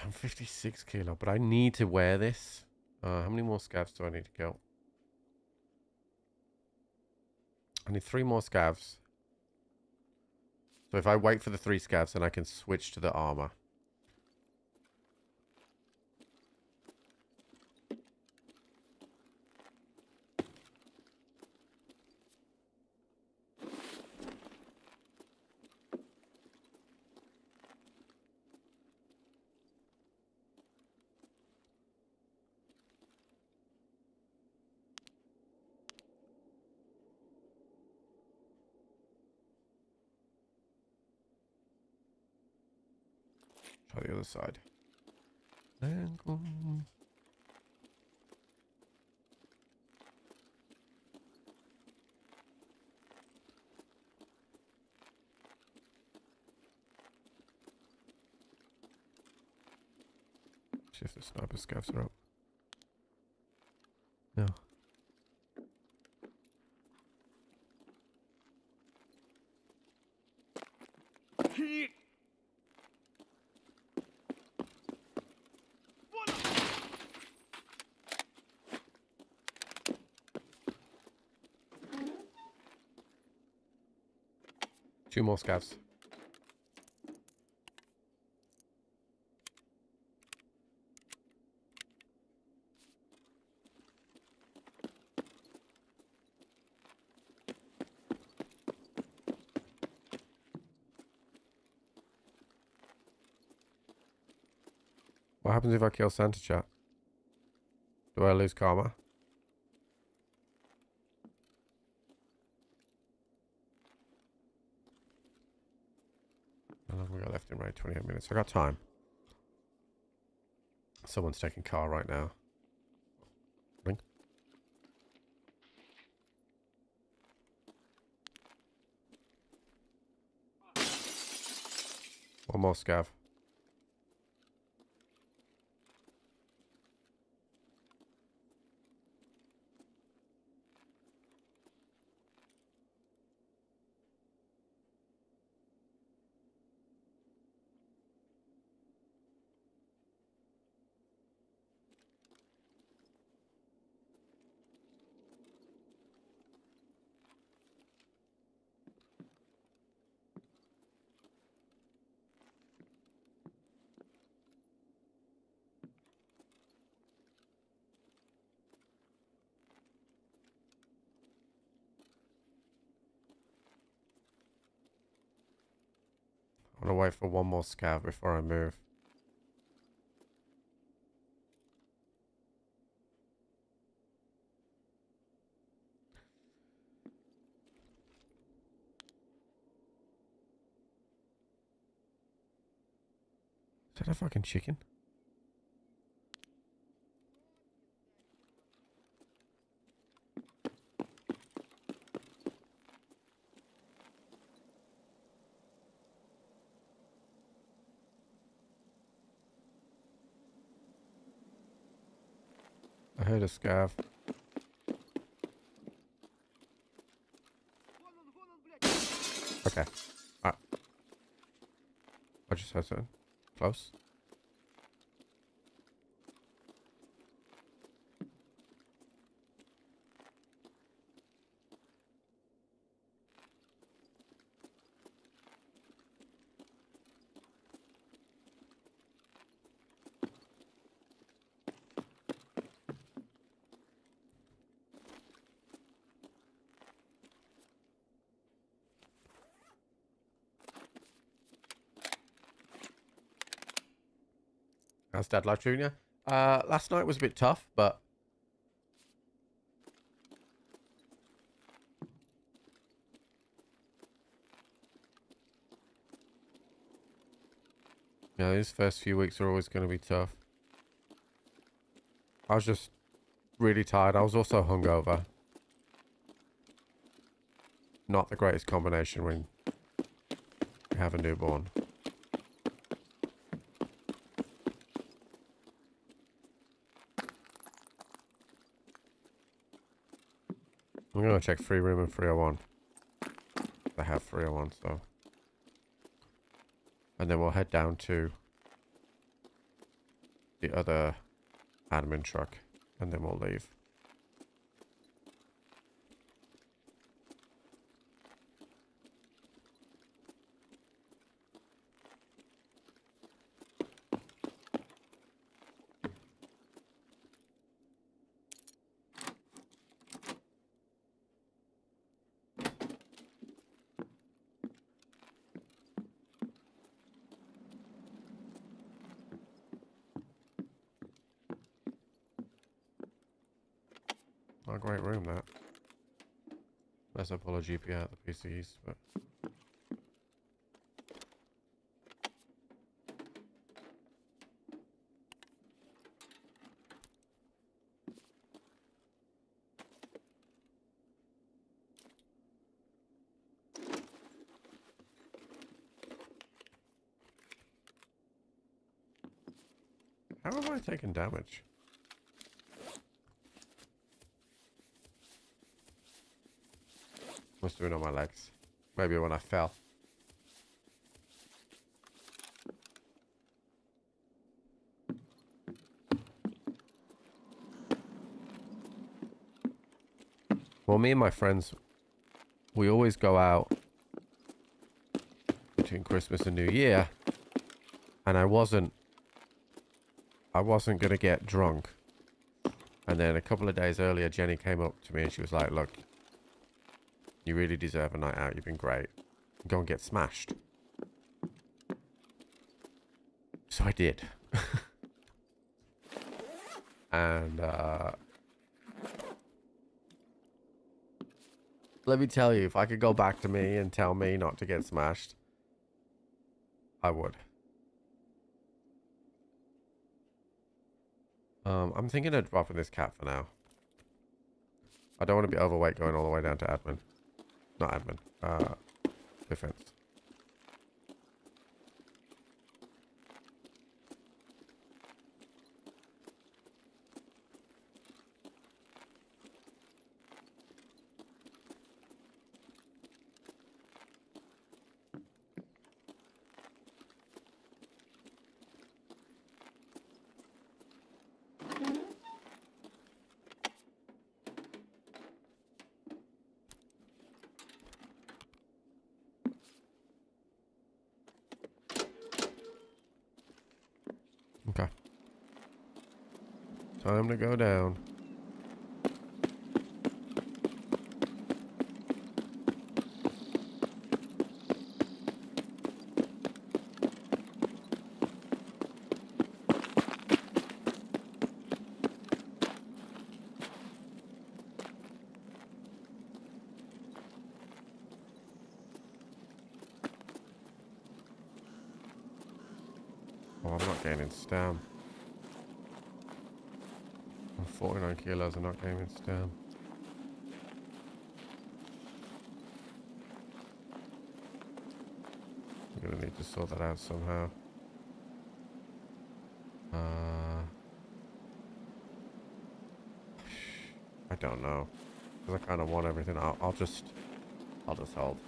I'm 56 kilo, but I need to wear this. How many more scavs do I need to kill? I need 3 more scavs. So if I wait for the 3 scavs, then I can switch to the armor. Try the other side. Angle. See if the sniper scavs are up. No. Two more scavs. What happens if I kill Santa Chat? Do I lose karma? How long we got left in raid? 28 minutes. I got time. Someone's taking car right now. Ring. One more scav. I'm gonna wait for one more scav before I move. Is that a fucking chicken? I heard a scav. Okay. Alright. I just heard something. Close. How's Dad Life Junior? Last night was a bit tough, but yeah, these first few weeks are always going to be tough. I was just really tired. I was also hungover. Not the greatest combination when you have a newborn. I'm going to check free room and 301. I have 301, so. And then we'll head down to the other admin truck, and then we'll leave. Not a great room, that. Unless I pull a GP out of the PCs, but... How am I taking damage? Must have been on my legs. Maybe when I fell. Well, me and my friends, we always go out between Christmas and New Year, and I wasn't gonna get drunk. And then a couple of days earlier, Jenny came up to me and she was like, look, you really deserve a night out. You've been great. Go and get smashed. So I did. And let me tell you, if I could go back to me and tell me not to get smashed, I would. I'm thinking of dropping this cat for now. I don't want to be overweight going all the way down to admin. Not admin. Defense. Okay. Time to go down. Oh, I'm not gaining stam. I'm 49 kilos, I'm not gaining stam. I'm gonna need to sort that out somehow. I don't know. Because I kind of want everything. I'll just hold.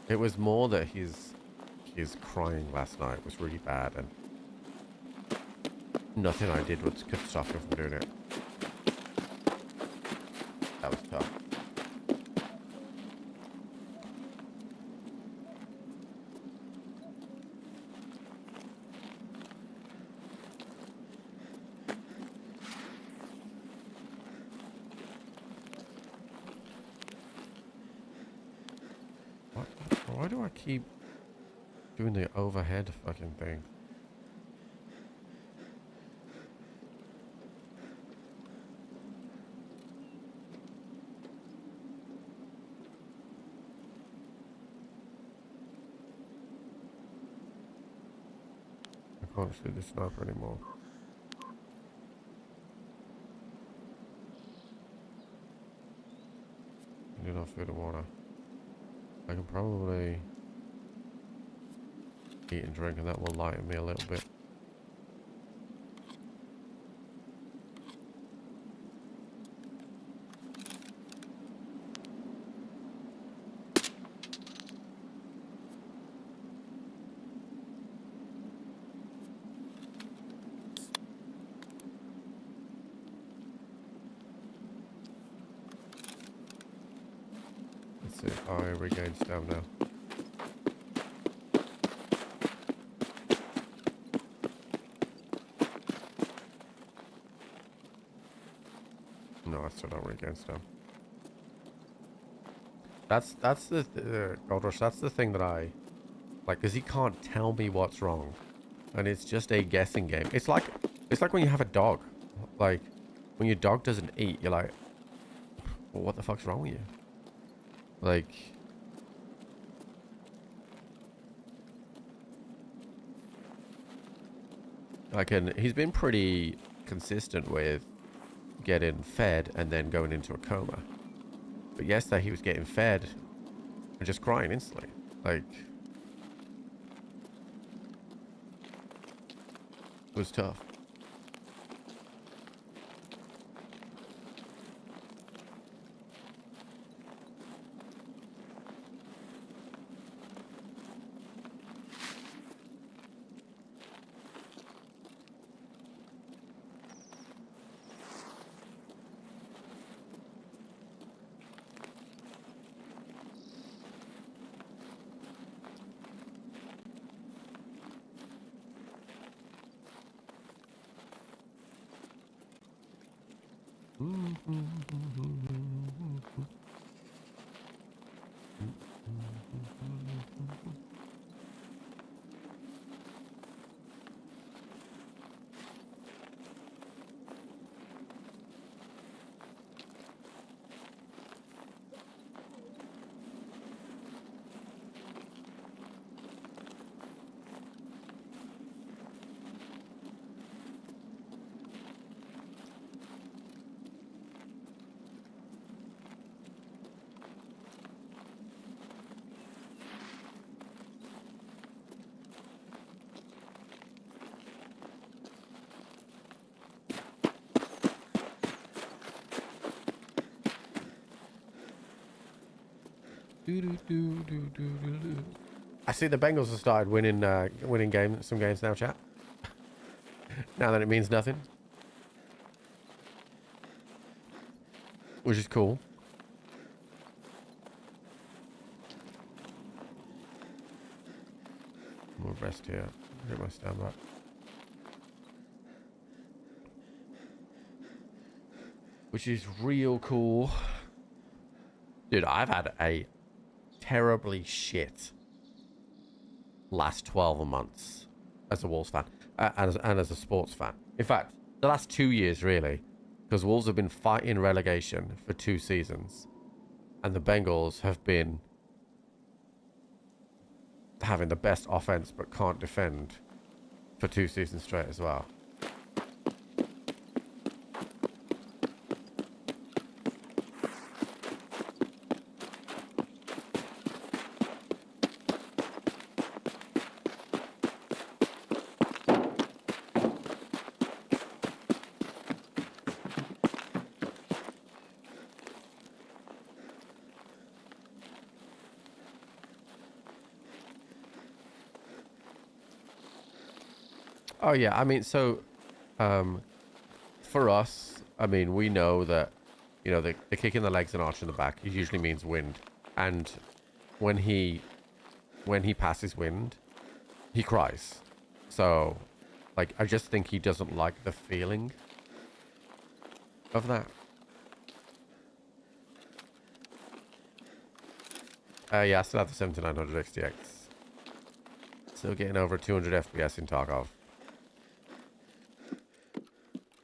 It was more that his crying last night was really bad, and nothing I did could stop him from doing it. That was tough. Why do I keep doing the overhead fucking thing? I can't shoot the sniper anymore. I need enough food and water. I can probably eat and drink, and that will lighten me a little bit. see. I regained stamina. No, I still don't regain stamina. That's the Gold Rush. That's the thing that I like, because he can't tell me what's wrong, and it's just a guessing game. It's like when you have a dog. Like when your dog doesn't eat, you're like, well, what the fuck's wrong with you? Like, he's been pretty consistent with getting fed and then going into a coma. But yesterday he was getting fed and just crying instantly. Like, it was tough. I see the Bengals have started winning some games now, chat. Now that it means nothing, which is cool. More rest here. Get my stand back. Which is real cool. Dude, I've had a terribly shit last 12 months as a Wolves fan and as a sports fan. In fact, the last 2 years really, because Wolves have been fighting relegation for 2 seasons and the Bengals have been having the best offense but can't defend for 2 seasons straight as well. Oh yeah, I mean, so for us, I mean, we know that, you know, the kick in the legs and arch in the back, it usually means wind. And when he passes wind, he cries. So, like, I just think he doesn't like the feeling of that. Yeah, I still have the 7900 XTX. Still getting over 200 FPS in Tarkov.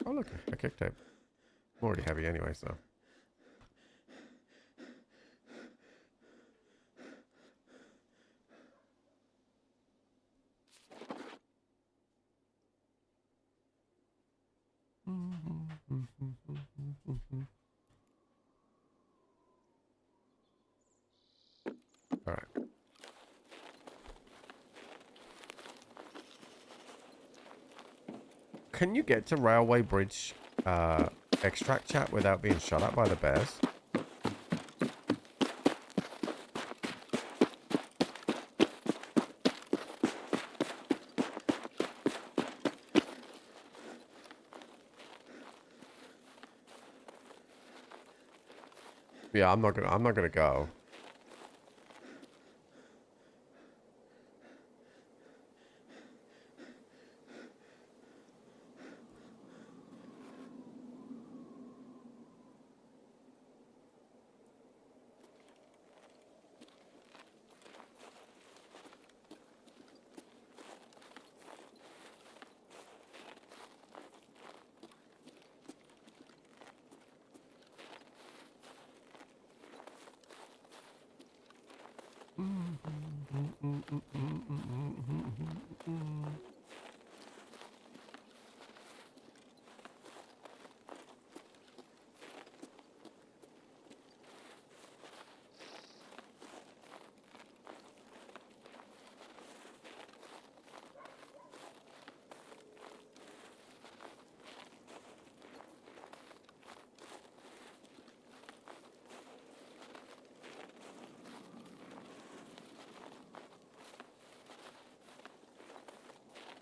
Oh look, a kick tape. I'm already heavy anyway, so. All right. Can you get to Railway Bridge extract chat without being shot at by the bears? Yeah, I'm not gonna go.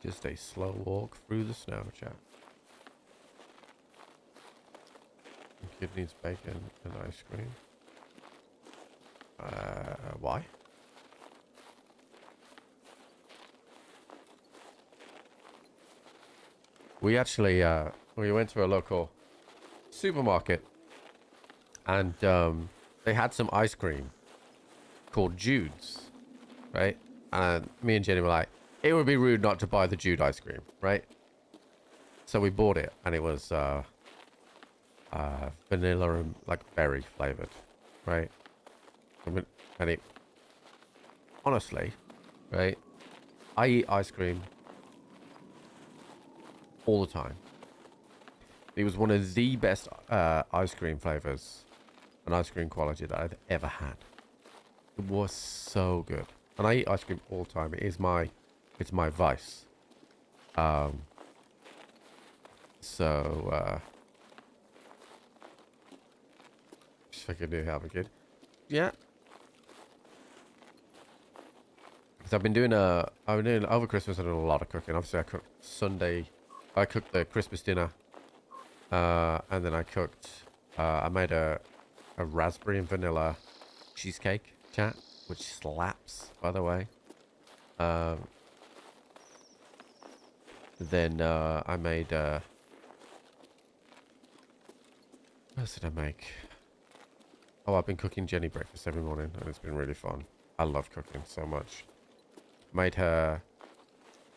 Just a slow walk through the snow, chat. The kid needs bacon and ice cream. Why? We actually, we went to a local supermarket and they had some ice cream called Jude's, right? And me and Jenny were like, it would be rude not to buy the Jude ice cream, right? So we bought it, and it was vanilla and like berry flavored, right? And it, honestly, right? I eat ice cream all the time. It was one of the best ice cream flavors and ice cream quality that I've ever had. It was so good, and I eat ice cream all the time. It's my vice. So just like I do have a kid. Yeah. Because I've been doing over Christmas. I did a lot of cooking. Obviously, I cooked Sunday. I cooked the Christmas dinner, and then I cooked. I made a raspberry and vanilla cheesecake, chat, which slaps, by the way. Then I made. What else did I make? Oh, I've been cooking Jenny breakfast every morning, and it's been really fun. I love cooking so much. Made her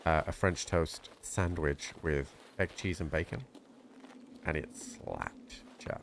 a French toast sandwich with egg, cheese, and bacon, and it slapped, chat.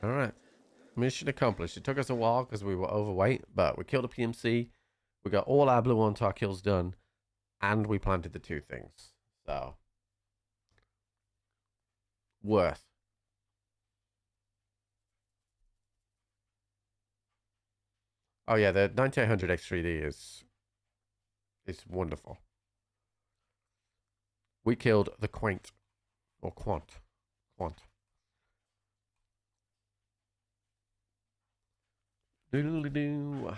All right. Mission accomplished. It took us a while because we were overweight, but we killed a PMC. We got all our blue on tar kills done, and we planted the 2 things. So, worth. Oh yeah, the 9800 X3D is wonderful. We killed the Quant. Doodle-doo.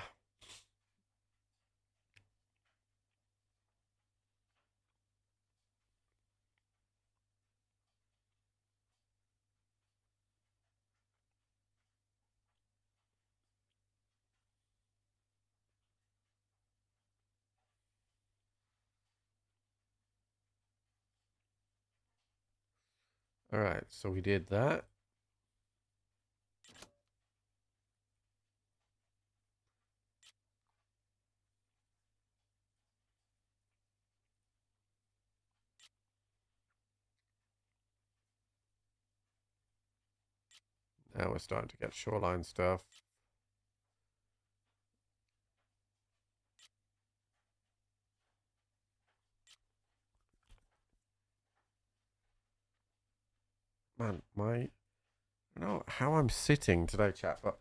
All right, so we did that. Now we're starting to get shoreline stuff. Man, I don't know how I'm sitting today, chat, but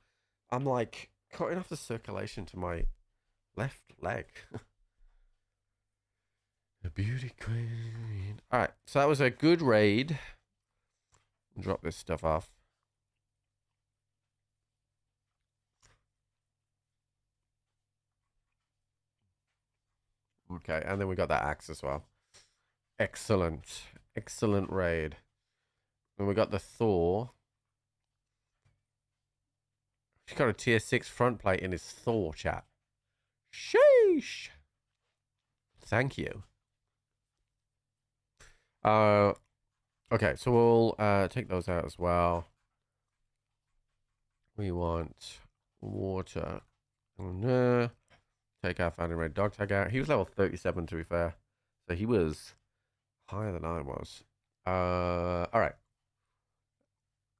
I'm like cutting off the circulation to my left leg. The beauty queen. All right, so that was a good raid. Drop this stuff off. Okay, and then we got that axe as well. Excellent. Excellent raid. And we got the Thor. He's got a tier 6 front plate in his Thor chat. Sheesh. Thank you. Okay, so we'll take those out as well. We want water. Take our Founding Red Dog tag out. He was level 37 to be fair. So he was higher than I was. Alright.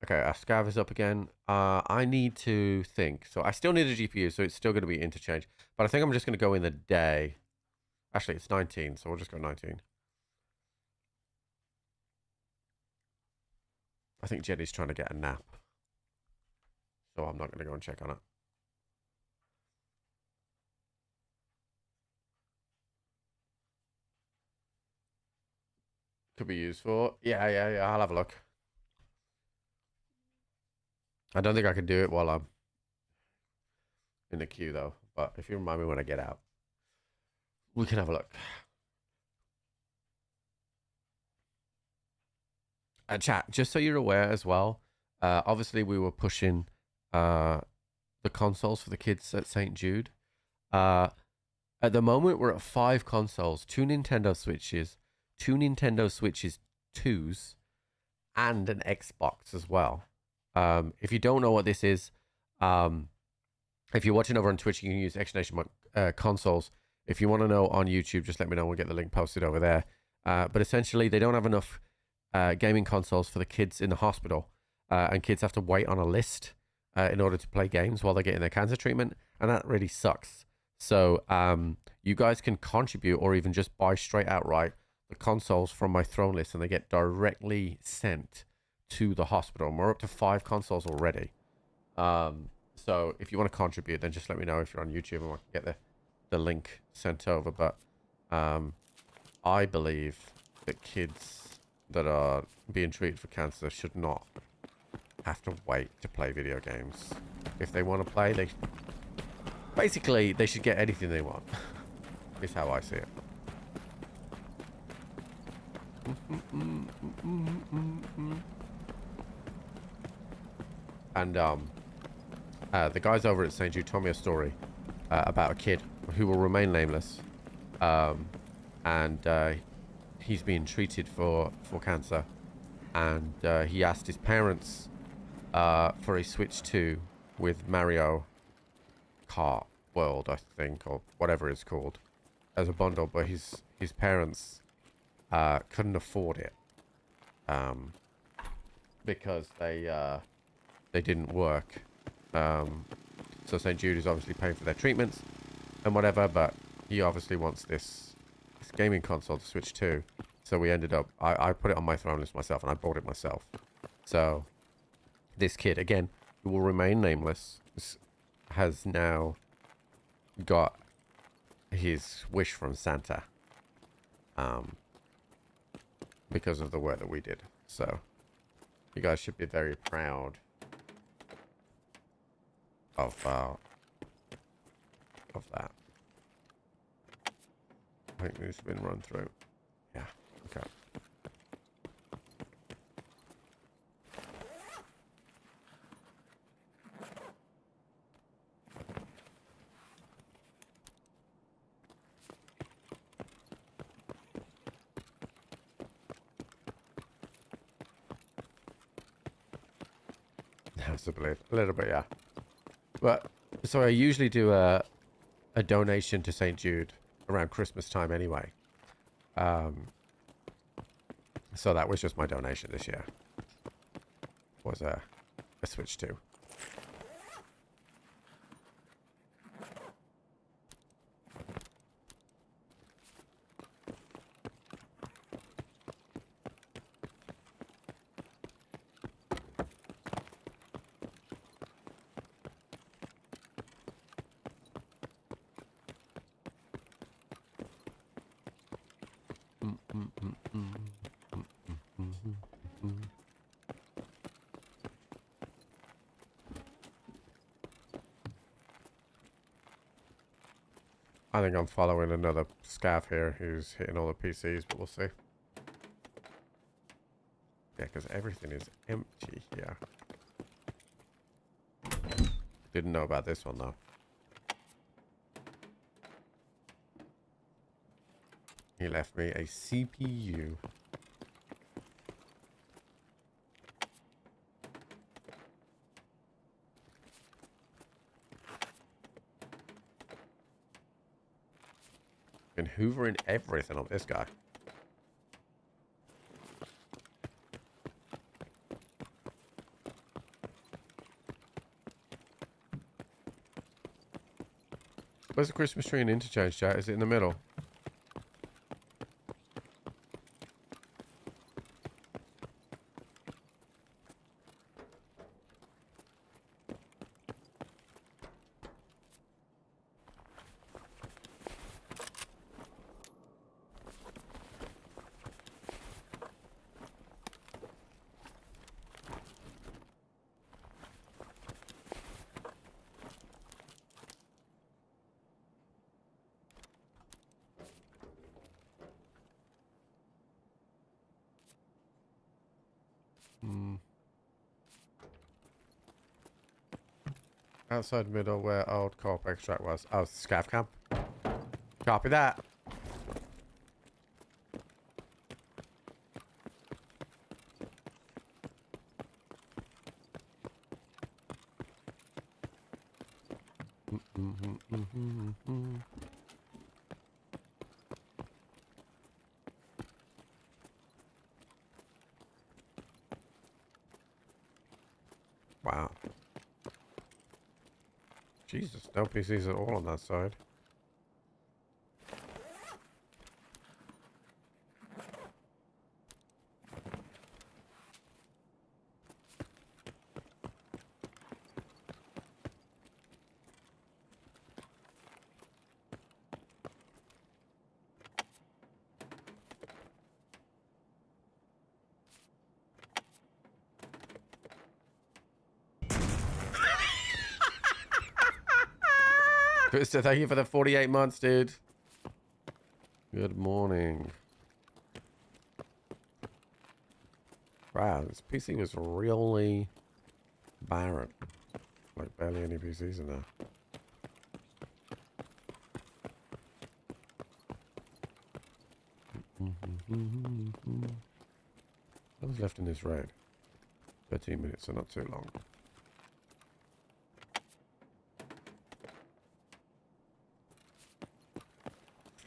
Okay, our scav is up again. I need to think. So I still need a GPU, so it's still going to be interchange. But I think I'm just going to go in the day. Actually, it's 19, so we'll just go 19. I think Jenny's trying to get a nap. So I'm not going to go and check on it. Could be useful. Yeah, I'll have a look. I don't think I can do it while I'm in the queue, though. But if you remind me when I get out, we can have a look. Chat, just so you're aware as well, obviously we were pushing the consoles for the kids at St. Jude. At the moment, we're at 5 consoles, 2 Nintendo Switches, 2 Nintendo Switches 2s, and an Xbox as well. If you don't know what this is, if you're watching over on Twitch, you can use exclamation consoles. If you want to know on YouTube, just let me know. We'll get the link posted over there. But essentially, they don't have enough gaming consoles for the kids in the hospital, and kids have to wait on a list in order to play games while they're getting their cancer treatment, and that really sucks. So you guys can contribute or even just buy straight outright the consoles from my throne list, and they get directly sent to the hospital. And we're up to 5 consoles already. So if you want to contribute, then just let me know if you're on YouTube, and I can get the link sent over. But I believe that kids that are being treated for cancer should not have to wait to play video games. If they want to play, they should get anything they want. Is how I see it. And the guys over at St. Jude told me a story about a kid who will remain nameless, and he's being treated for cancer, and he asked his parents for a Switch 2 with Mario Kart World, I think, or whatever it's called, as a bundle, but his parents couldn't afford it because they didn't work. So St. Jude is obviously paying for their treatments and whatever, but he obviously wants this gaming console to Switch 2. So we ended up, I put it on my throne list myself, and I bought it myself. So this kid, again, who will remain nameless, has now got his wish from Santa because of the work that we did. So you guys should be very proud of that. I think this has been run through. Yeah, okay. That's a belief. A little bit, yeah. But so I usually do a donation to St. Jude around Christmas time anyway. So that was just my donation this year. Was a Switch 2. I think I'm following another scav here who's hitting all the PCs, but we'll see. Yeah, because everything is empty here. Didn't know about this one though. He left me a CPU. Been hoovering everything on this guy. Where's the Christmas tree and interchange, chat? Is it in the middle? Outside middle where old co-op extract was. Oh, scav camp. Copy that. Wow. Jesus, no PCs at all on that side. Twister, thank you for the 48 months, dude. Good morning. Wow, this PC was really barren. Like barely any PCs in there. What was left in this raid? 13 minutes, so not too long.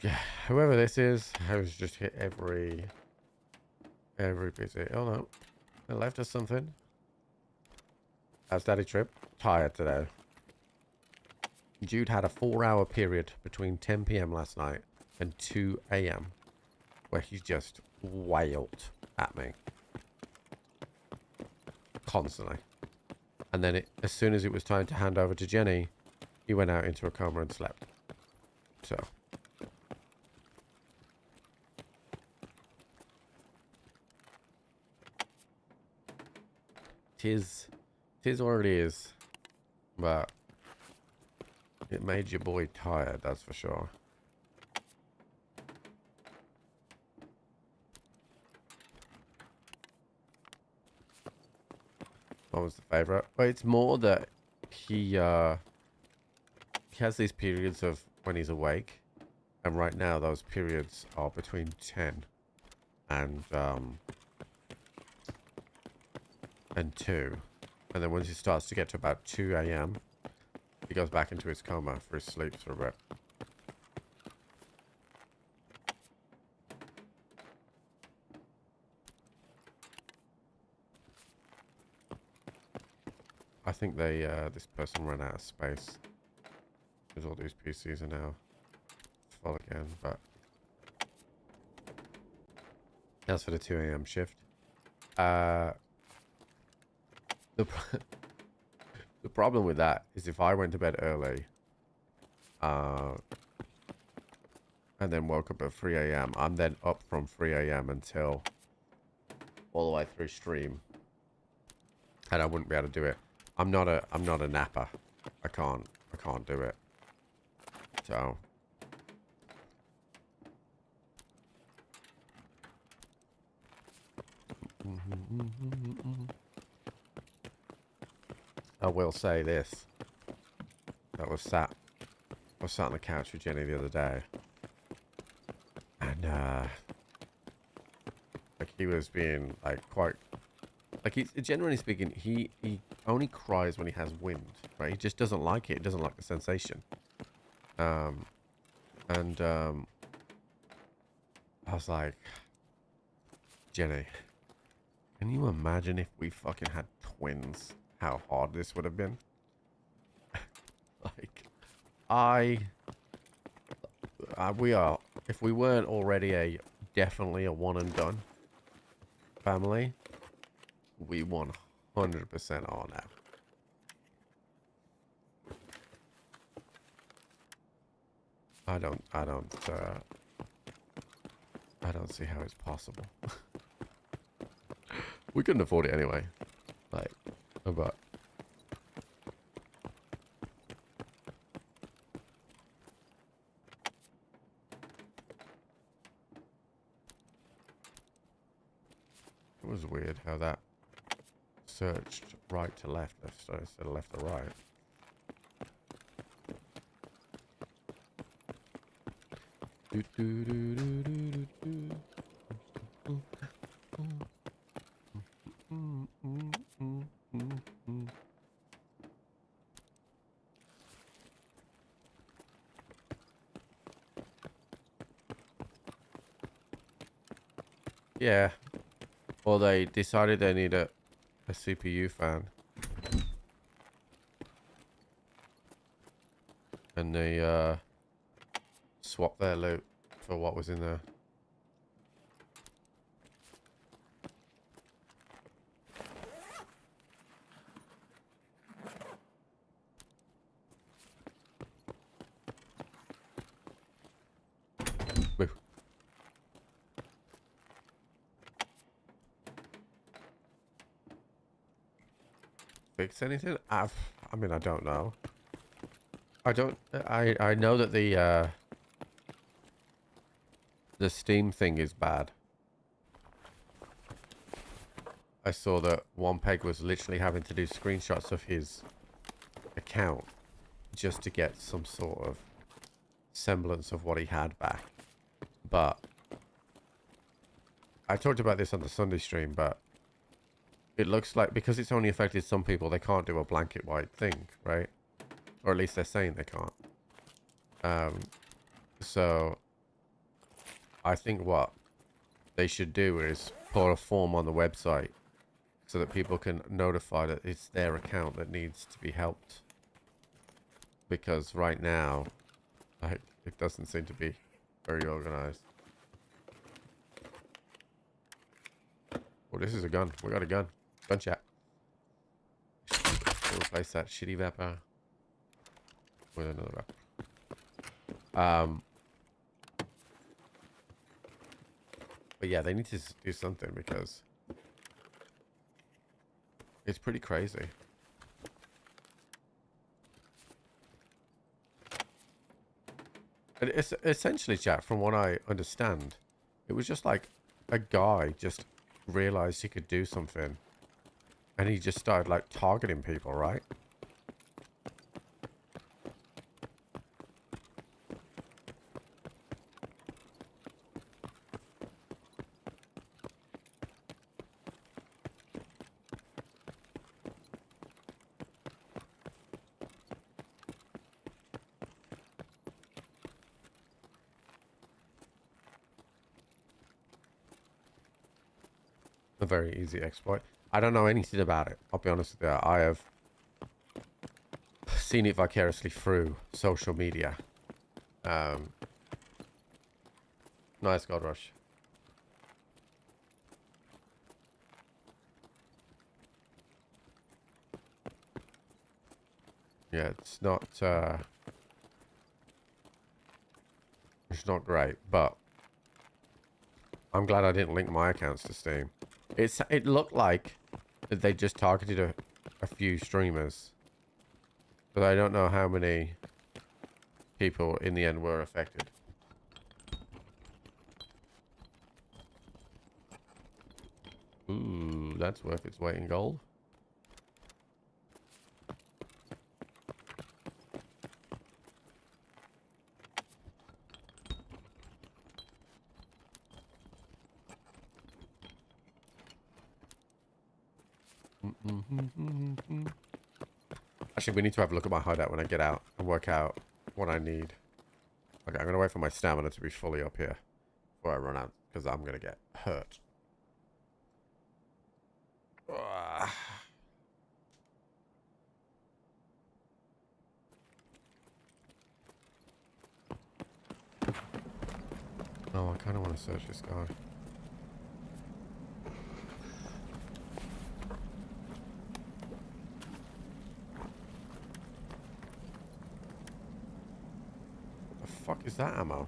Yeah, whoever this is has just hit every PC. Oh no, they left us something. How's Daddy Trip? Tired today. Jude had a 4-hour period between 10 PM last night and 2 AM where he just wailed at me constantly. And then as soon as it was time to hand over to Jenny, he went out into a coma and slept. So. Tis what it is, but it made your boy tired, that's for sure. What was the favorite? Well, it's more that he has these periods of when he's awake, and right now those periods are between 10 and 2, and then once he starts to get to about 2 AM, he goes back into his coma for his sleep for a bit. I think they this person ran out of space because all these PCs are now full again. But that's for the 2 AM shift. The problem with that is if I went to bed early, and then woke up at 3 a.m. I'm then up from 3 a.m. until all the way through stream, and I wouldn't be able to do it. I'm not a napper. I can't do it. So I will say this. I was sat on the couch with Jenny the other day, and like he was being like quite, like he's generally speaking, he only cries when he has wind, right? He just doesn't like it. He doesn't like the sensation. I was like, Jenny, can you imagine if we fucking had twins? How hard this would have been. Like, we are, if we weren't already definitely a one and done family, we 100% are now. I don't see how it's possible. We couldn't afford it anyway. Like, but it was weird how that searched right to left instead of left to right. Yeah. Well, they decided they need a CPU fan. And they swapped their loot for what was in there. Woo. Fix anything? I mean, I don't know. I know that the Steam thing is bad. I saw that One-Peg was literally having to do screenshots of his account just to get some sort of semblance of what he had back. But I talked about this on the Sunday stream, but it looks like because it's only affected some people, they can't do a blanket white thing, right? Or at least they're saying they can't. So I think what they should do is put a form on the website so that people can notify that it's their account that needs to be helped. Because right now, it doesn't seem to be very organized. Well, this is a gun. We got a gun. Gun chat. We'll replace that shitty Vapor with another Vapor. But yeah, they need to do something because it's pretty crazy. And it's essentially, chat, from what I understand, it was just like a guy just realized he could do something and he just started like targeting people, right? A very easy exploit. I don't know anything about it. I'll be honest with you. I have seen it vicariously through social media. Nice God Rush. Yeah, it's It's not great, but I'm glad I didn't link my accounts to Steam. It looked like they just targeted a few streamers, but I don't know how many people in the end were affected. Ooh, that's worth its weight in gold. Actually, we need to have a look at my hideout when I get out and work out what I need. Okay, I'm going to wait for my stamina to be fully up here before I run out, because I'm going to get hurt. Ugh. Oh, I kind of want to search this guy. What the fuck is that ammo?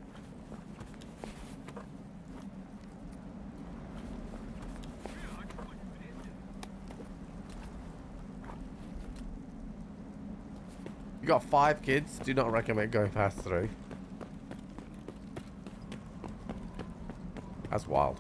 You got 5 kids? Do not recommend going past 3. That's wild.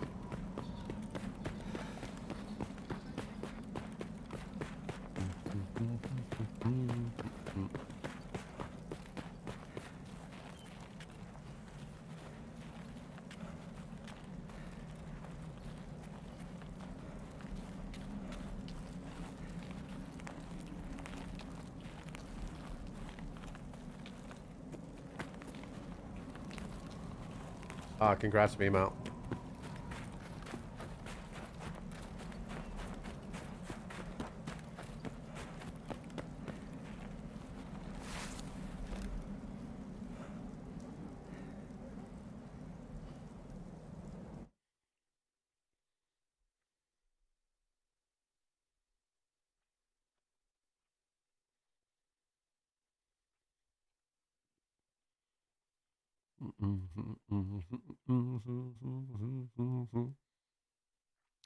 Congrats, Mimo.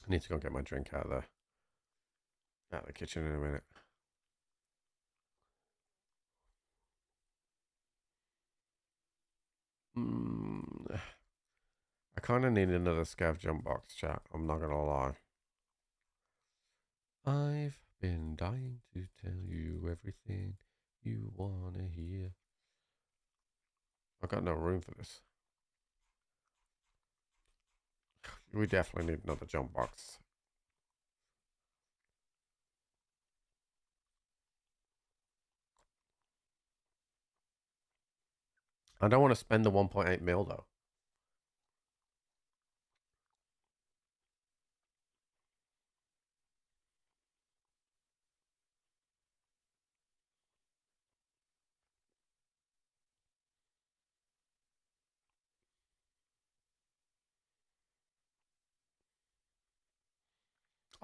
I need to go get my drink out of the kitchen in a minute. I kind of need another scav jump box, chat. I'm not gonna lie. I've been dying to tell you everything you wanna hear. I've got no room for this. We definitely need another jump box. I don't want to spend the 1.8 mil though.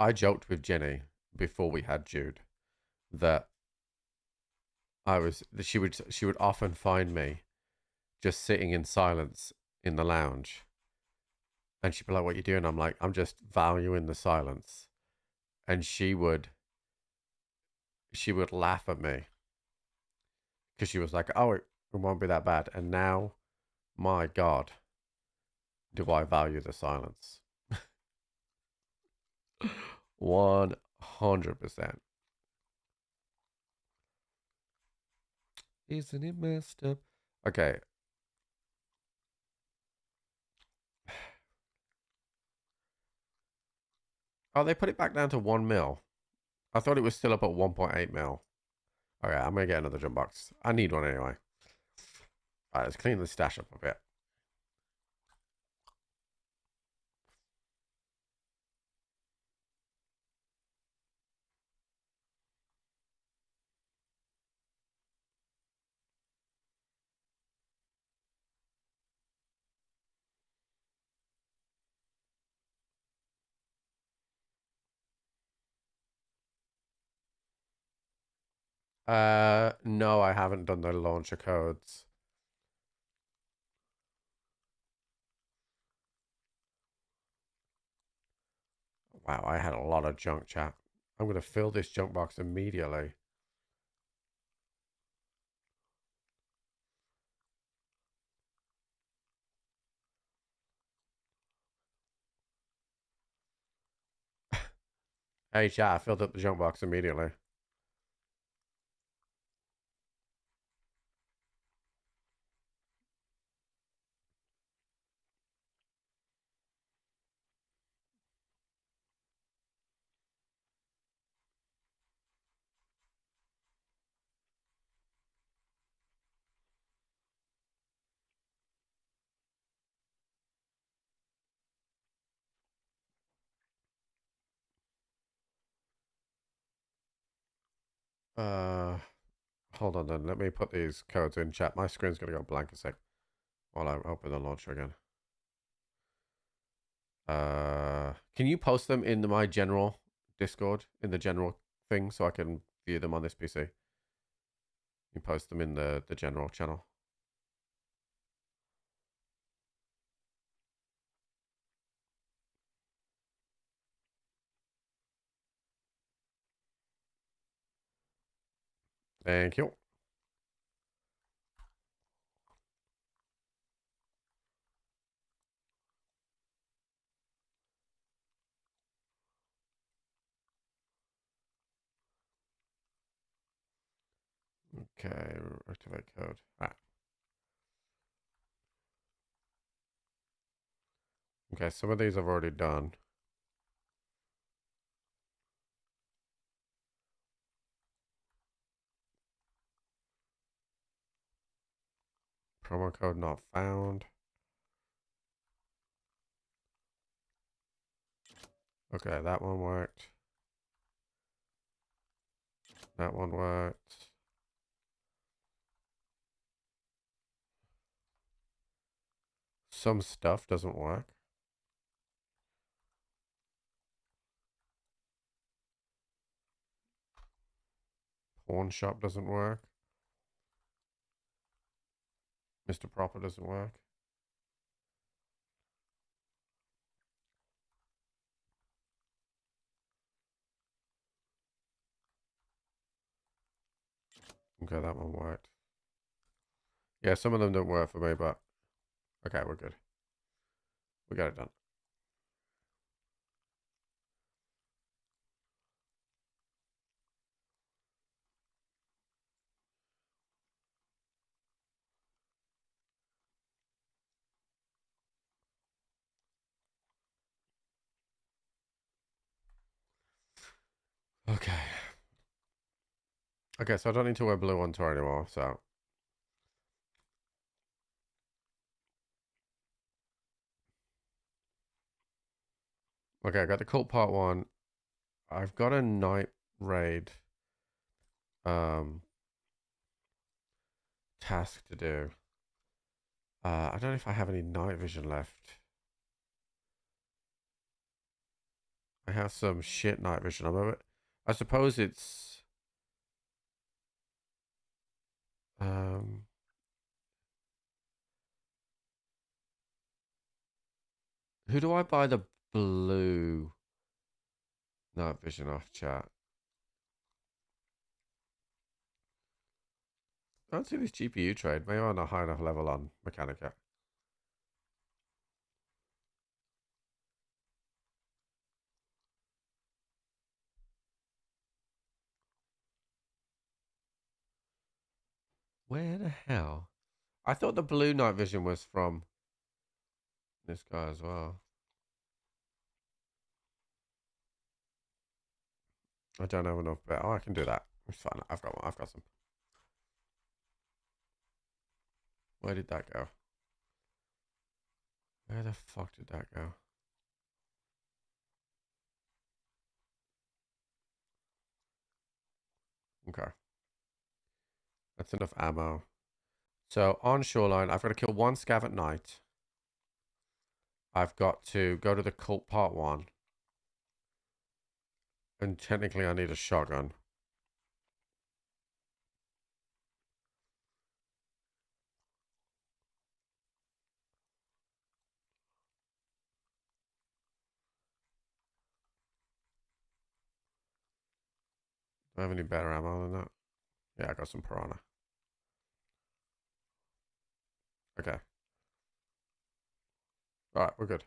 I joked with Jenny before we had Jude that she would often find me just sitting in silence in the lounge, and she'd be like, "What you doing?" I'm like, "I'm just valuing the silence," and she would laugh at me because she was like, "Oh, it won't be that bad," and now, my God, do I value the silence? 100%. Isn't it messed up? Okay. Oh, they put it back down to 1 mil. I thought it was still up at 1.8 mil. Okay, I'm gonna get another jump box. I need one anyway. Alright, let's clean the stash up a bit. No, I haven't done the launcher codes. Wow, I had a lot of junk, chat. I'm going to fill this junk box immediately. Hey, chat, I filled up the junk box immediately. Hold on then. Let me put these codes in chat. My screen's going to go blank a sec while I open the launcher again. Can you post them in my general Discord, in the general thing, so I can view them on this PC? You post them in the general channel. Thank you. Okay, activate code. Ah. Okay, some of these I've already done. Promo code not found. Okay, that one worked. That one worked. Some stuff doesn't work. Pawn shop doesn't work. Mr. Proper doesn't work. Okay, that one worked. Yeah, some of them don't work for me, but okay, we're good. We got it done. Okay. Okay, so I don't need to wear blue on tour anymore, so. Okay, I got the cult part 1. I've got a night raid task to do. I don't know if I have any night vision left. I have some shit night vision. I suppose it's who do I buy the blue night vision off, chat? I don't see this GPU trade. Maybe I'm not high enough level on Mechanica. Where the hell? I thought the blue night vision was from this guy as well. I don't have enough, but oh, I can do that. It's fine. I've got one. I've got some. Where did that go? Where the fuck did that go? Okay. That's enough ammo. So on Shoreline, I've got to kill 1 scav at night. I've got to go to the cult part 1. And technically I need a shotgun. I have any better ammo than that? Yeah, I got some piranha. Okay. Alright, we're good.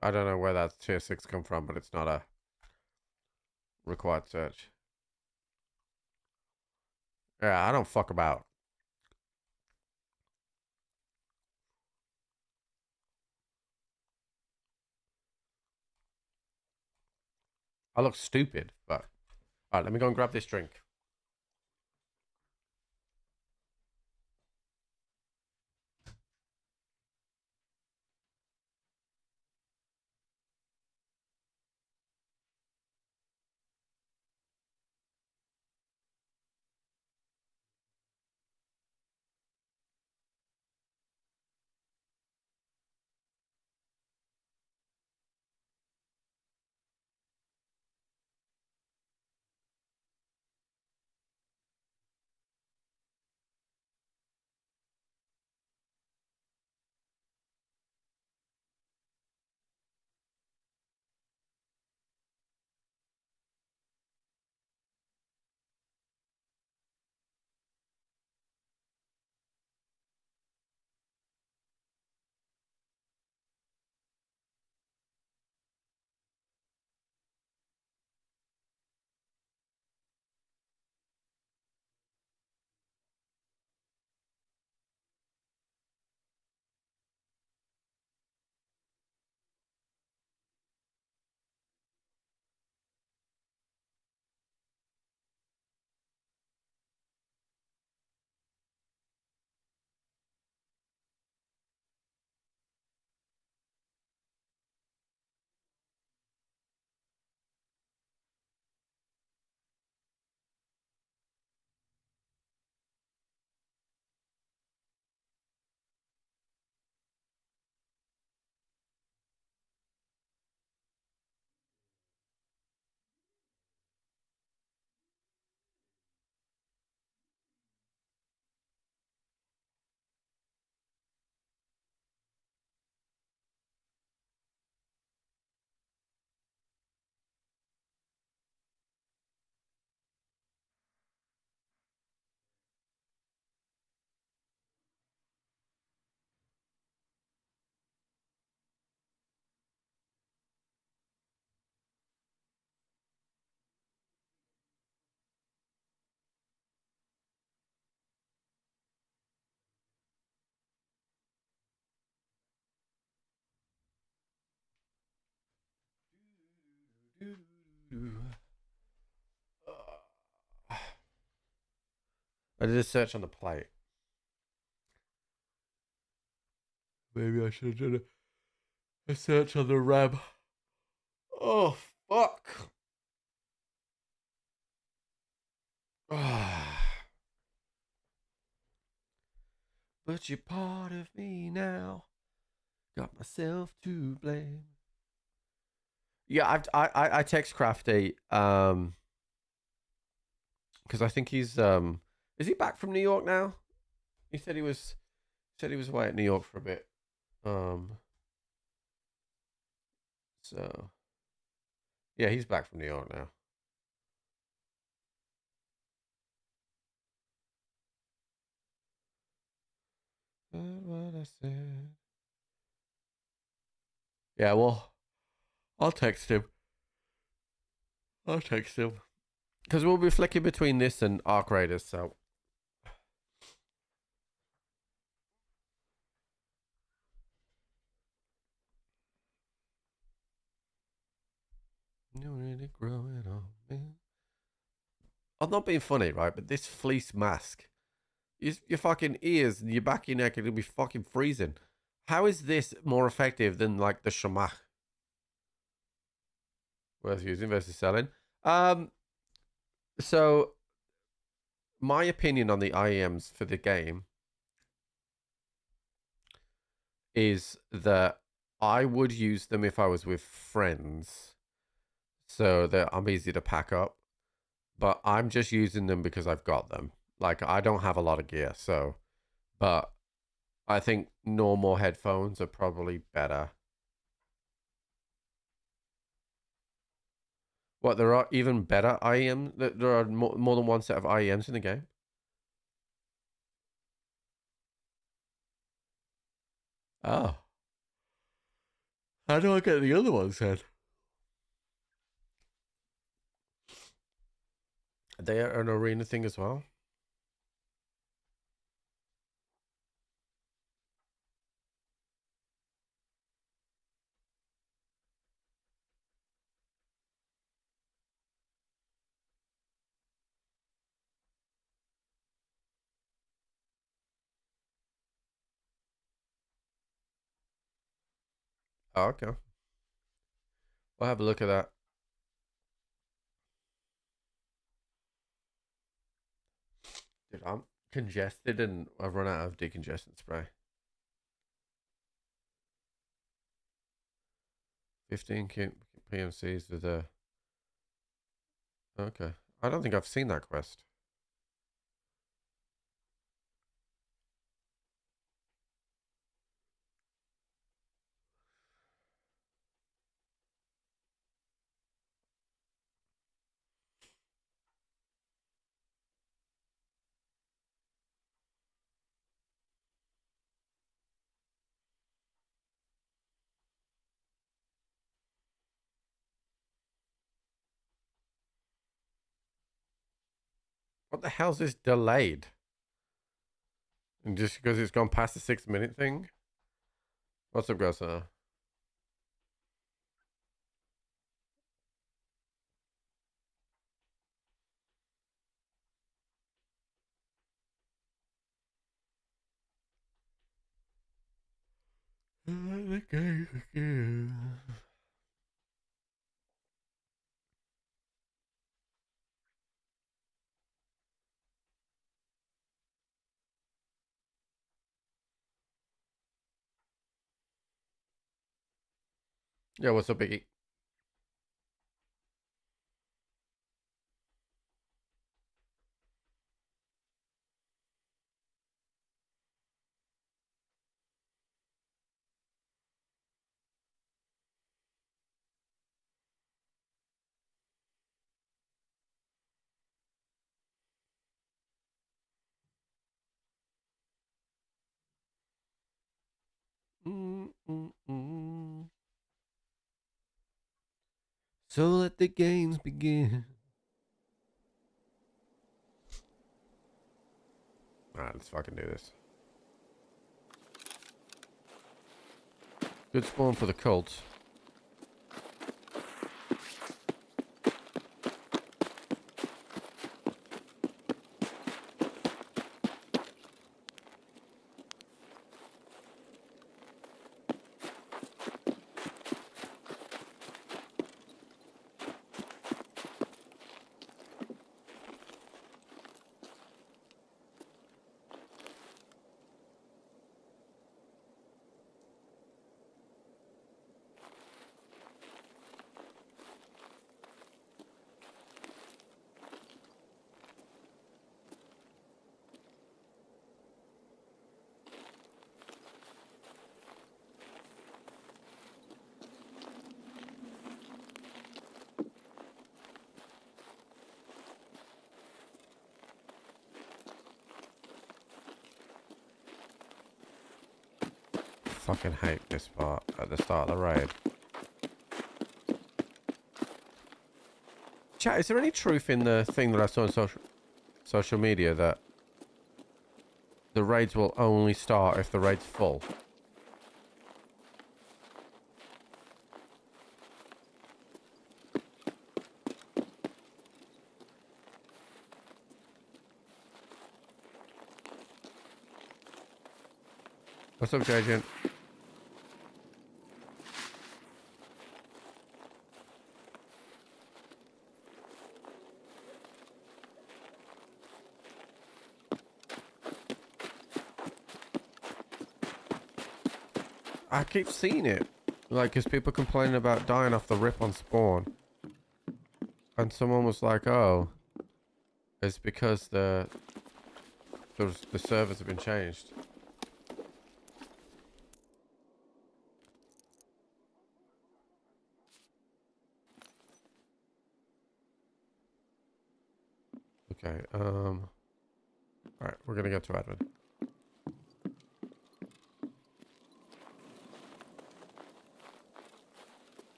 I don't know where that tier 6 come from, but it's not a required search. Yeah, I don't fuck about. I look stupid, but... Alright, let me go and grab this drink. I did a search on the plate. Maybe I should have done a search on the RAM. Oh, fuck. But you're part of me now. Got myself to blame. Yeah, I text Crafty because I think he's is he back from New York now? He said he was away at New York for a bit. So yeah, he's back from New York now. What I said. Yeah, well, I'll text him. Because we'll be flicking between this and Arc Raiders, so. You're really growing on me. I'm not being funny, right? But this fleece mask, your fucking ears and your back of your neck are gonna be fucking freezing. How is this more effective than like the Shamach? Worth using versus selling. So my opinion on the IEMs for the game is that I would use them if I was with friends, so that I'm easy to pack up. But I'm just using them because I've got them. Like, I don't have a lot of gear, so. But I think normal headphones are probably better. What, there are even better IEMs? There are more than one set of IEMs in the game? Oh. How do I get the other ones then? Are they an arena thing as well? Oh, okay. We'll have a look at that. Dude, I'm congested and I've run out of decongestant spray. 15 PMCs with a... Okay. I don't think I've seen that quest. What the hell's this delayed? And just because it's gone past the 6-minute thing? What's up, guys? Yeah, what's up, Biggie? So let the games begin. Alright, let's fucking do this. Good spawn for the Colts. Fucking hate this part at the start of the raid. Chat, is there any truth in the thing that I saw on social media that the raids will only start if the raid's full? What's up, Agent? I keep seeing it. Like, because people complaining about dying off the rip on spawn. And someone was like, oh, it's because the servers have been changed. Okay. Alright, we're gonna get to admin.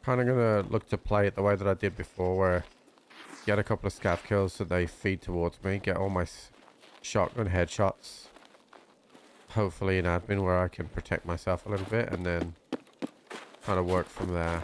Kind of gonna look to play it the way that I did before, where get a couple of scav kills so they feed towards me, get all my shotgun headshots, hopefully in admin where I can protect myself a little bit, and then kind of work from there.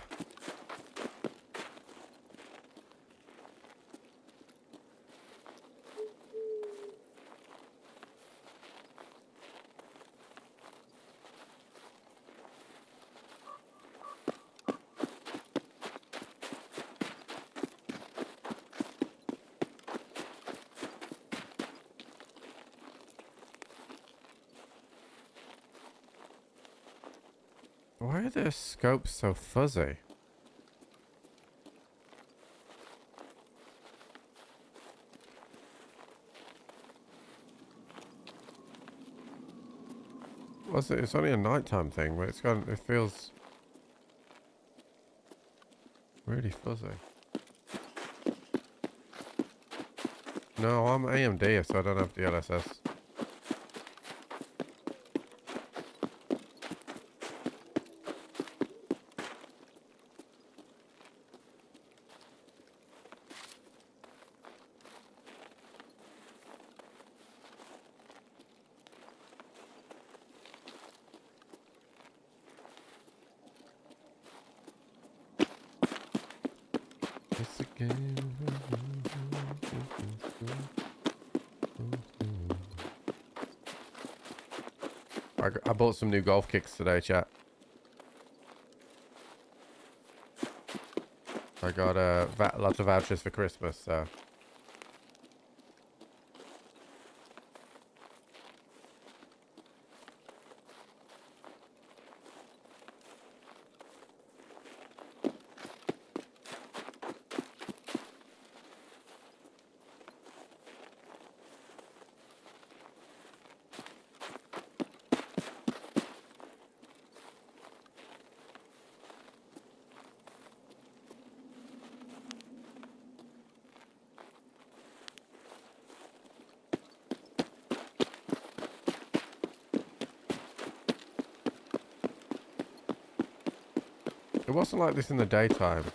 Why are their scopes so fuzzy? What's it? It's only a nighttime thing, but it feels really fuzzy. No, I'm AMD, so I don't have DLSS. It's a game. I bought some new golf kicks today, chat. I got lots of vouchers for Christmas, so. It wasn't like this in the daytime.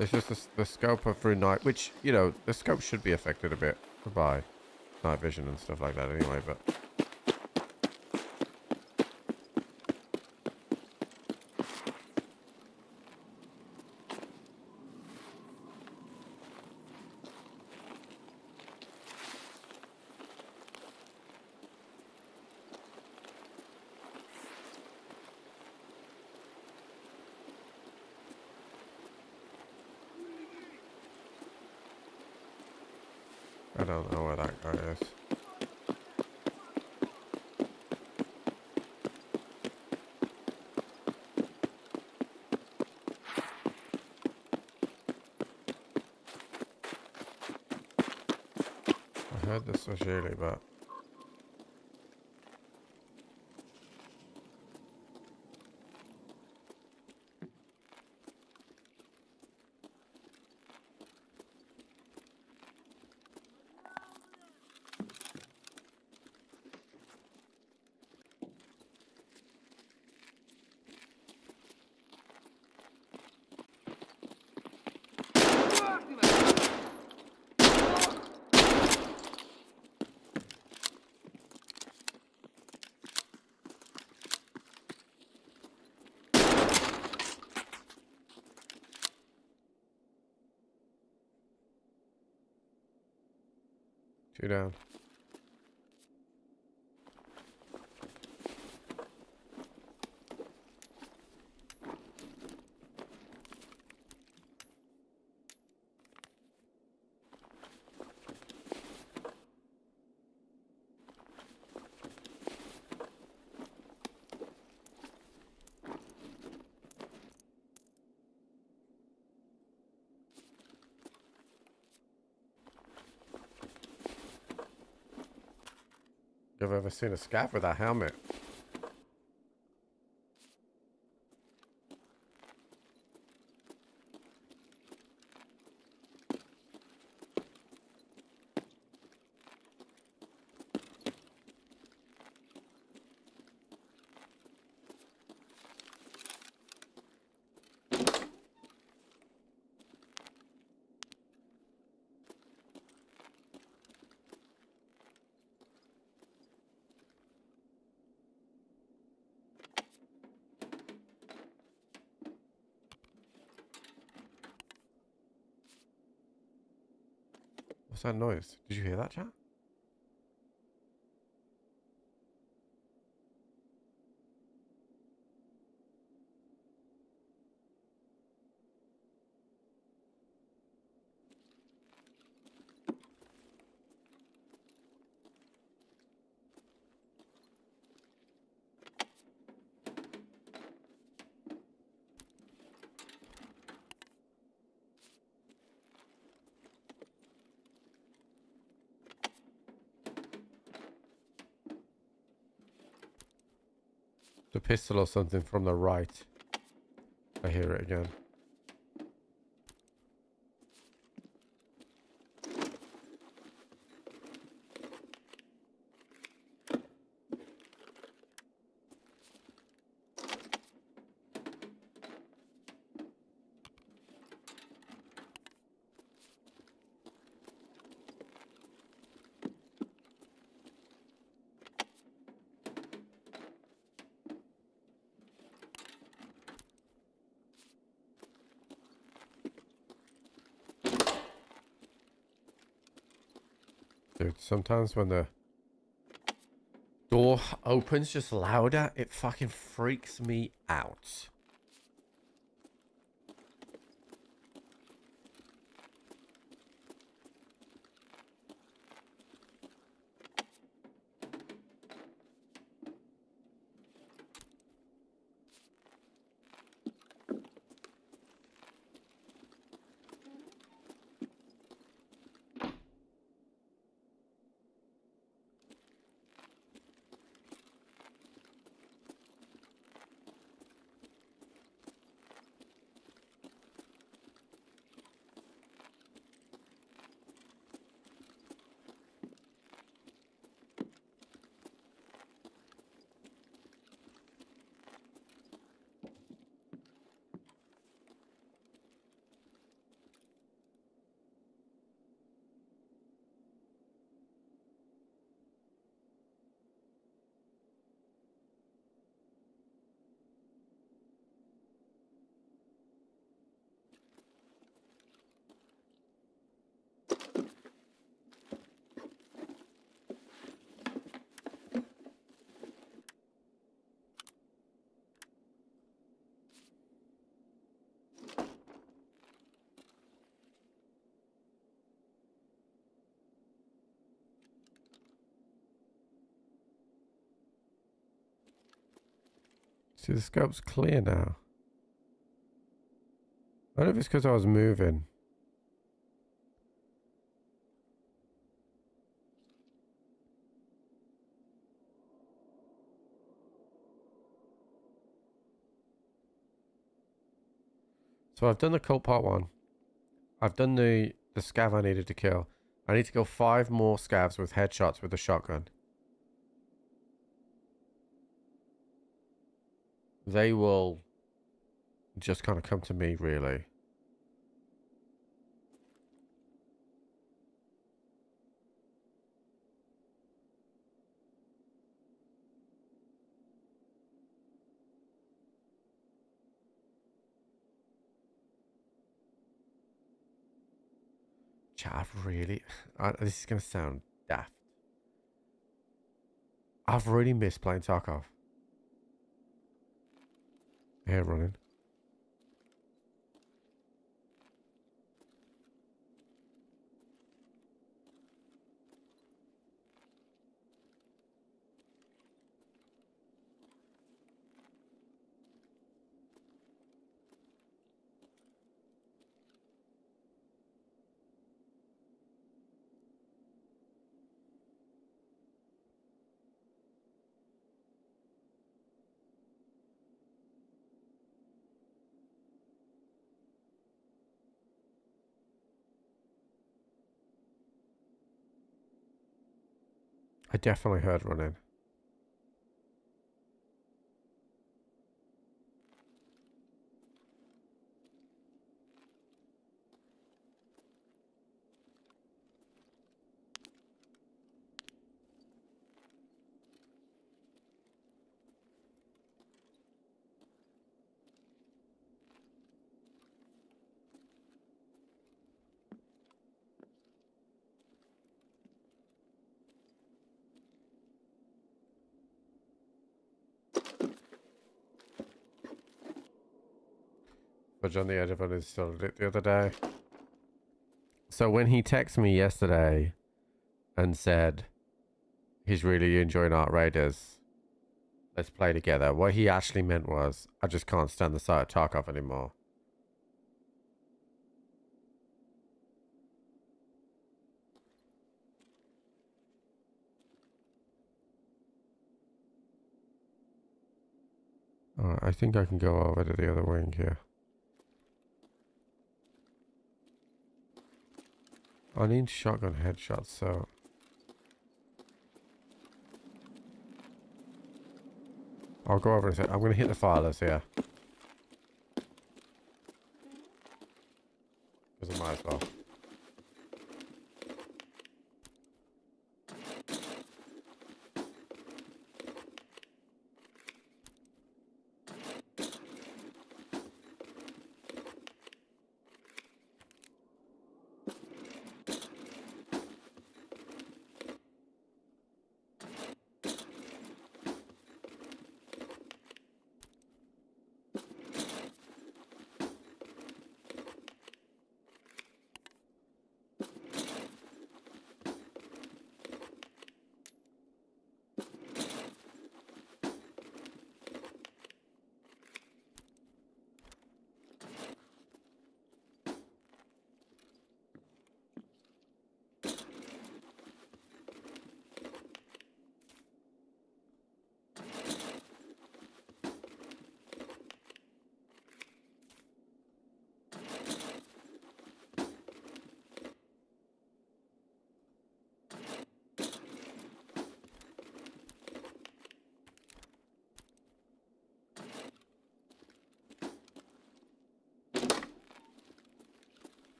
It's just the scope of through night, which, you know, the scope should be affected a bit by night vision and stuff like that anyway, but... I don't know where that guy is. I heard this was really, but... Two down. You've ever seen a scav with a helmet? What's that noise? Did you hear that, chat? The pistol or something from the right. I hear it again. Dude, sometimes when the door opens just louder, it fucking freaks me out. See, the scope's clear now. I don't know if it's because I was moving. So I've done the cult part 1. I've done the scav I needed to kill. I need to kill 5 more scavs with headshots with the shotgun. They will just kind of come to me, really. Chat, I've really... this is going to sound daft. I've really missed playing Tarkov. Here, running. I definitely heard running. But on the edge of uninstalled it the other day. So when he texted me yesterday and said he's really enjoying Art Raiders, let's play together, what he actually meant was, I just can't stand the sight of Tarkov anymore. Alright, I think I can go over to the other wing here. I need shotgun headshots, so... I'll go over and say, I'm going to hit the filers here. Because I might as well.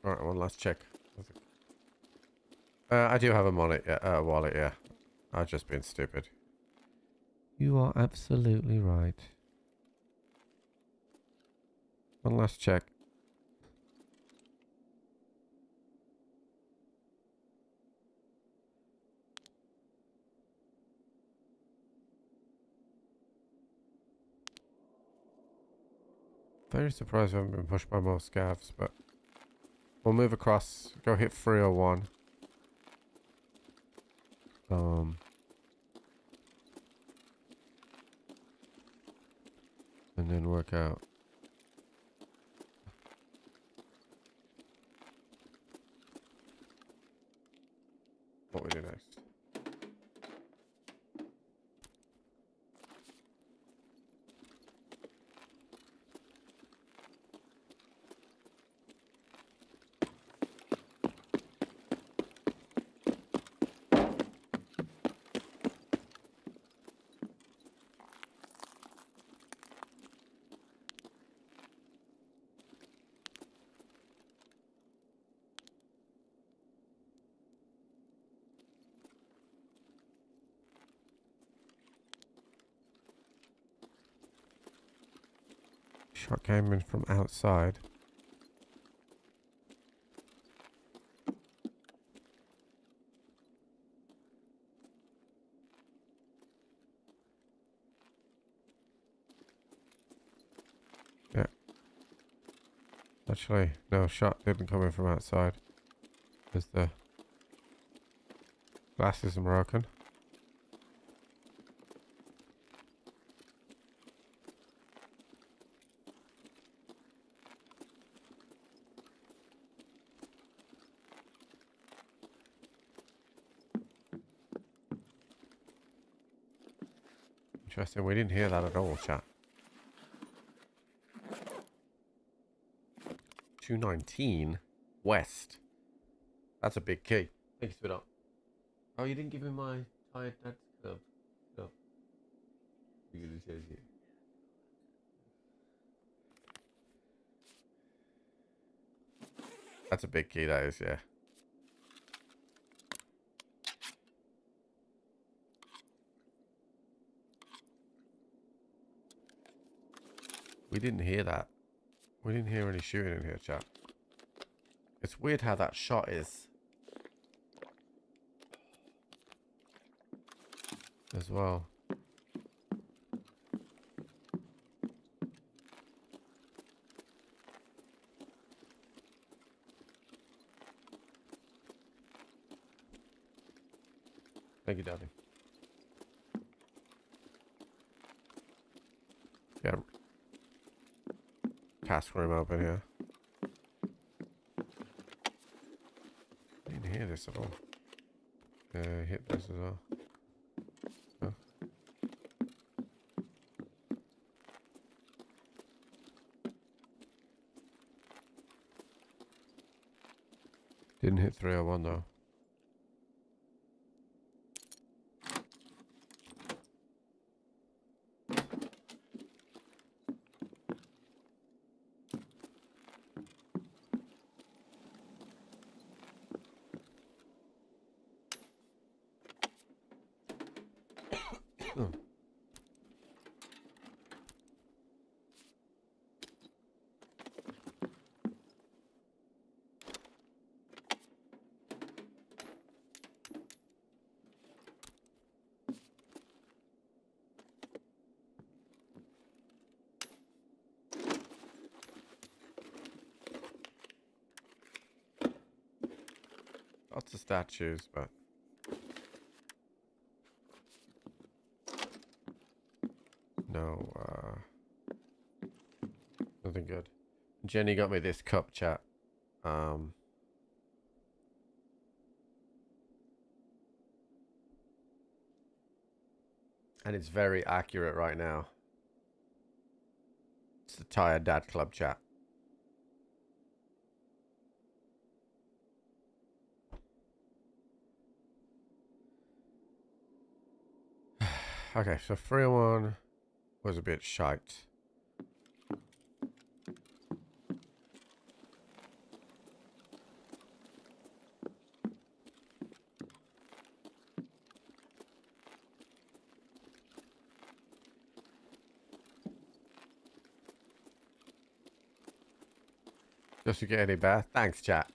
Alright, one last check. I do have a wallet, yeah. I've just been stupid. You are absolutely right. One last check. Very surprised I haven't been pushed by more scavs, but we'll move across, go hit 301. And then work out what we do next. Shot came in from outside. Yeah. Actually, no, shot didn't come in from outside. Because the glass isn't broken. Interesting, we didn't hear that at all, chat. 219 west. That's a big key. Thank you, sweetheart. Oh, you didn't give me my Tired Dad's Club. Club. You're gonna change it. That's a big key, that is, yeah. We didn't hear that. We didn't hear any shooting in here, chat. It's weird how that shot is. As well. Thank you, Daddy. Yeah. Task room open here. Didn't hear this at all. Hit this as well. Oh. Didn't hit 301 though. Lots of statues, but no, nothing good. Jenny got me this cup, chat. And it's very accurate right now. It's the Tired Dad Club, chat. Okay, so 301 was a bit shite. Just to get any better. Thanks, chat.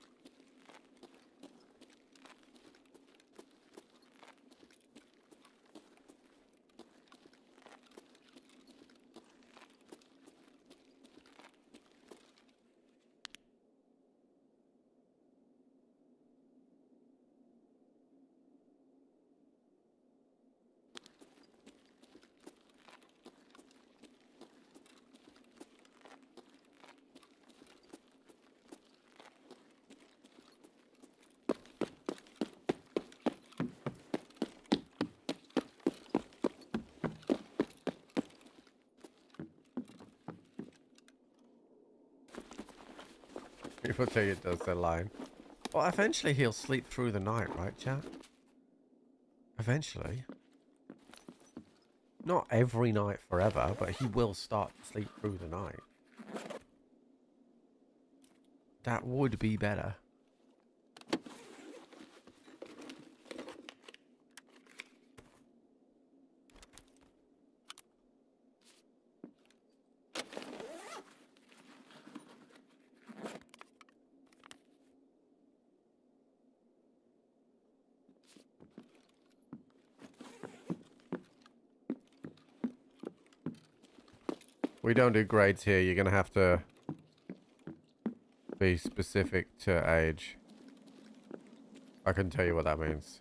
People tell you it does, they're lying. Well, eventually he'll sleep through the night, right, chat? Eventually. Not every night forever, but he will start to sleep through the night. That would be better. We don't do grades here. You're going to have to be specific to age. I can tell you what that means.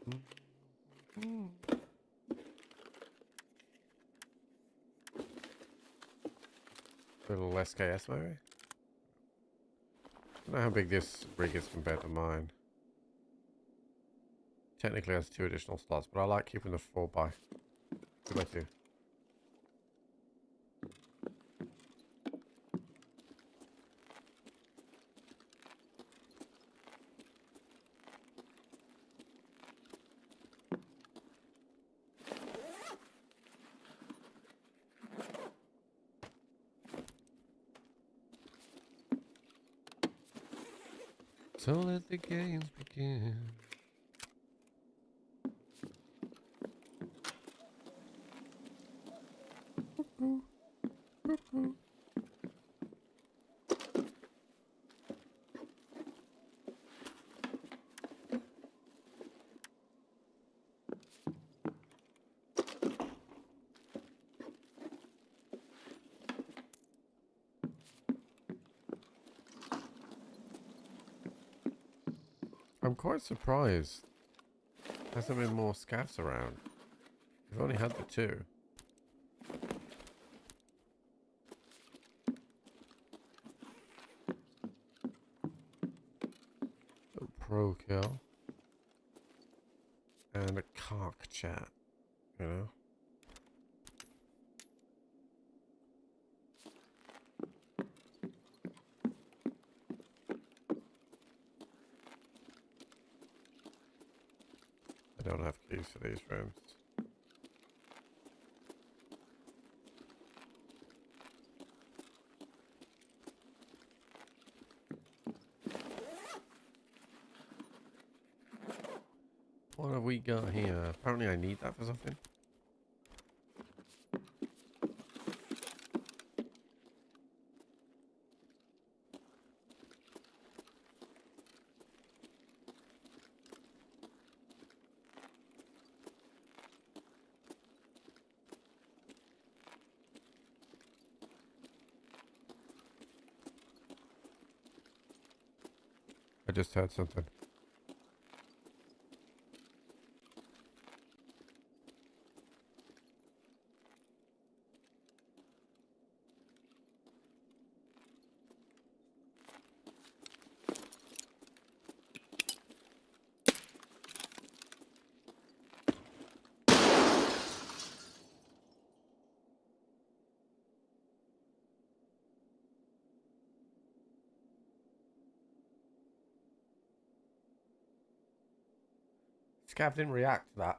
A little SKS maybe? I don't know how big this rig is compared to mine. Technically has 2 additional slots, but I like keeping the 2x2. So let the games begin. I'm quite surprised there hasn't been more scavs around. We've only had the 2. A pro kill. And a cock chat, you know? I don't have keys for these rooms. What have we got here? Apparently I need that for something. I just heard something. Scav didn't react to that.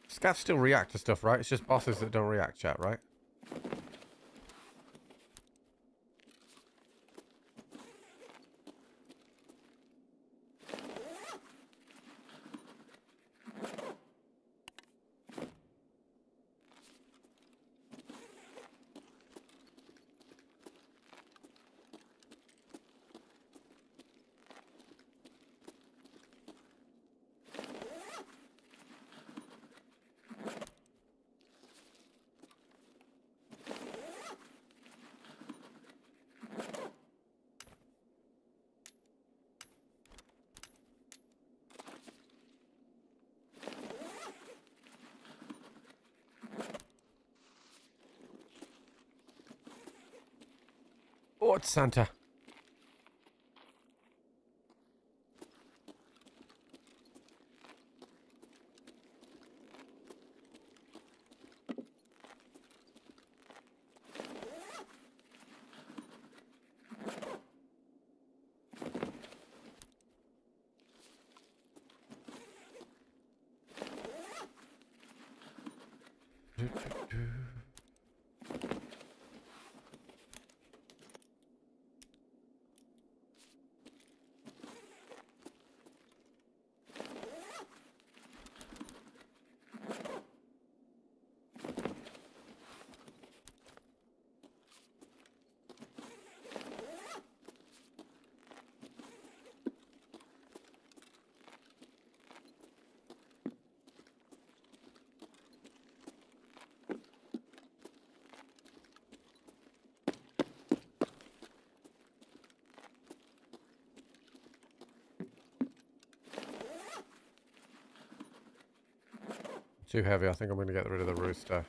Scavs still react to stuff, right? It's just bosses that don't react, chat, right? Oh, it's Santa. Too heavy. I think I'm going to get rid of the rooster.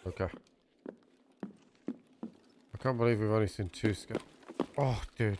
Okay. I can't believe we've only seen 2 scavs. Oh, dude.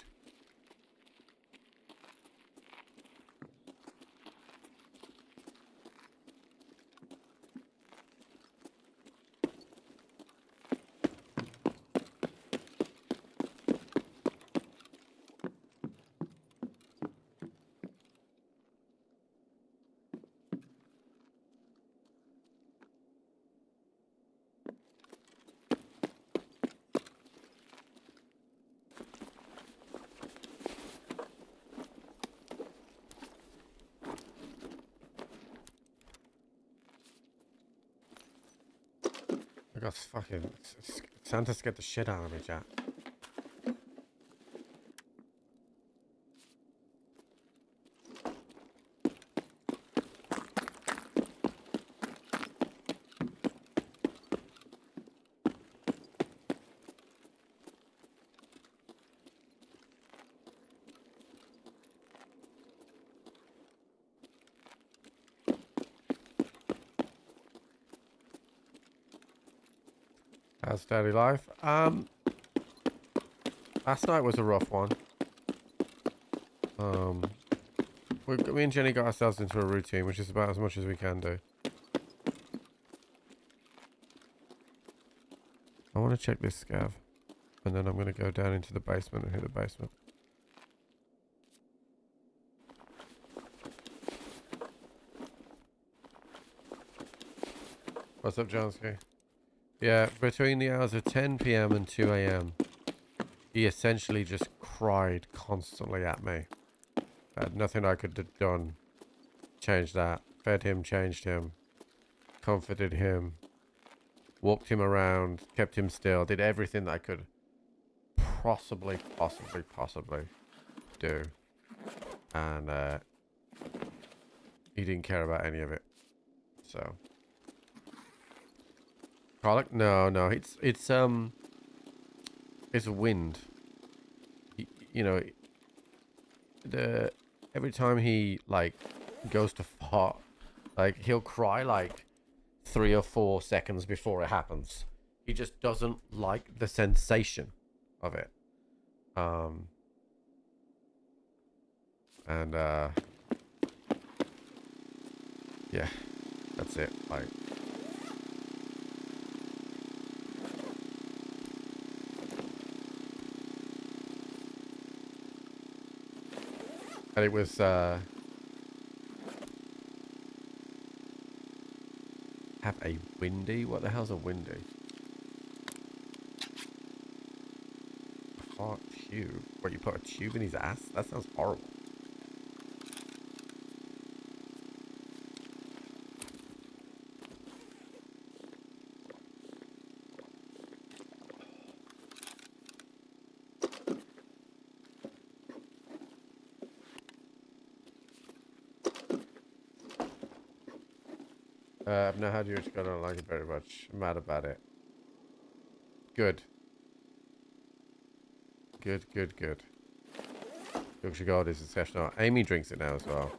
I got fucking... Santa scared the shit out of me, chat. How's daily life? Last night was a rough one. Me and Jenny got ourselves into a routine, which is about as much as we can do. I want to check this scav, and then I'm going to go down into the basement and hit the basement. What's up, Johnsky? Yeah, between the hours of 10 p.m. and 2 a.m., he essentially just cried constantly at me. I had nothing I could have done. Changed that. Fed him, changed him, comforted him, walked him around, kept him still, did everything that I could possibly do. And he didn't care about any of it. So... Colic? No. It's wind. You know, every time he like goes to fart, like he'll cry like 3 or 4 seconds before it happens. He just doesn't like the sensation of it. Yeah, that's it. Like. And it was, have a windy? What the hell's a windy? A fart tube? What, you put a tube in his ass? That sounds horrible. I've not had yours, I don't like it very much. I'm mad about it. Good. Good. Yorkshire Gold is exceptional. Amy drinks it now as well.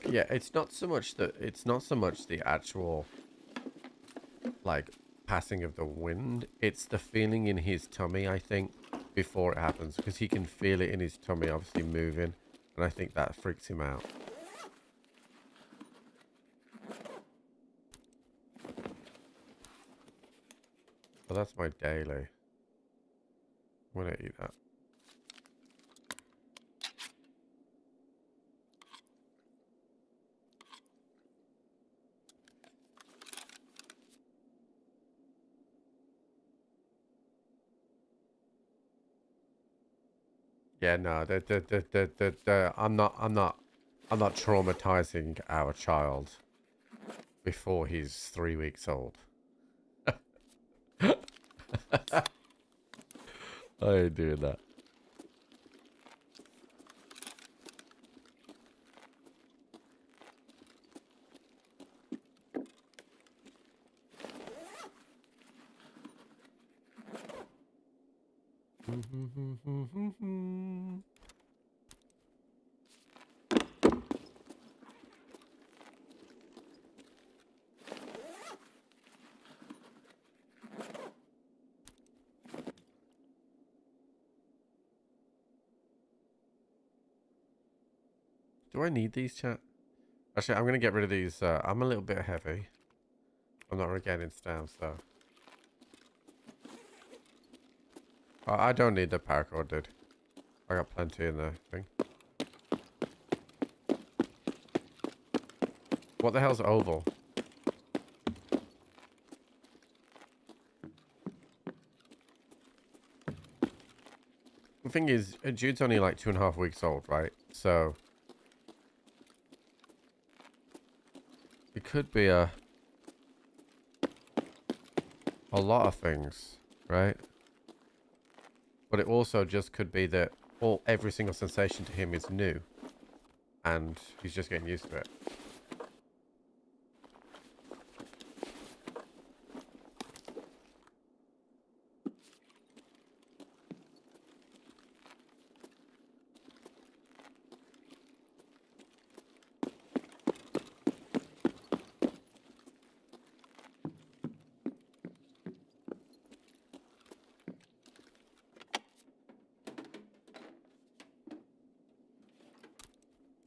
Yeah, it's not so much the actual like passing of the wind, it's the feeling in his tummy, I think, before it happens, because he can feel it in his tummy obviously moving, and I think that freaks him out. Well, that's my daily. I'm gonna eat that. Yeah, no, I'm not traumatizing our child before he's 3 weeks old. I ain't doing that. Do I need these, chat? Actually, I'm going to get rid of these. I'm a little bit heavy. I'm not really getting down, so. I don't need the paracord, dude. I got plenty in the thing. What the hell's oval? The thing is, Jude's only like 2.5 weeks old, right? So it could be a lot of things, right? But it also just could be that every single sensation to him is new, and he's just getting used to it.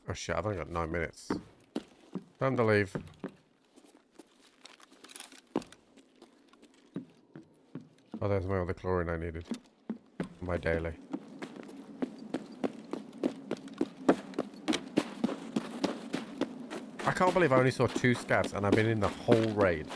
Oh shit, I've only got 9 minutes. Time to leave. Oh, there's my other chlorine I needed. My daily. I can't believe I only saw 2 scavs and I've been in the whole raid.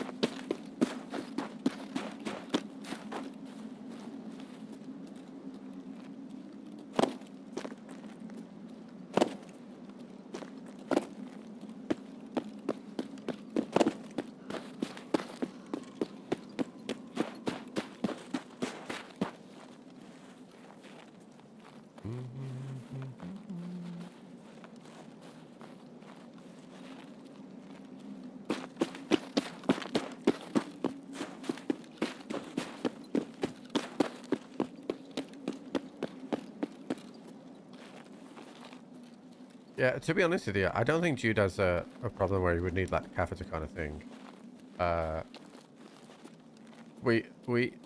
Yeah, to be honest with you, I don't think Jude has a problem where he would need like a catheter kind of thing.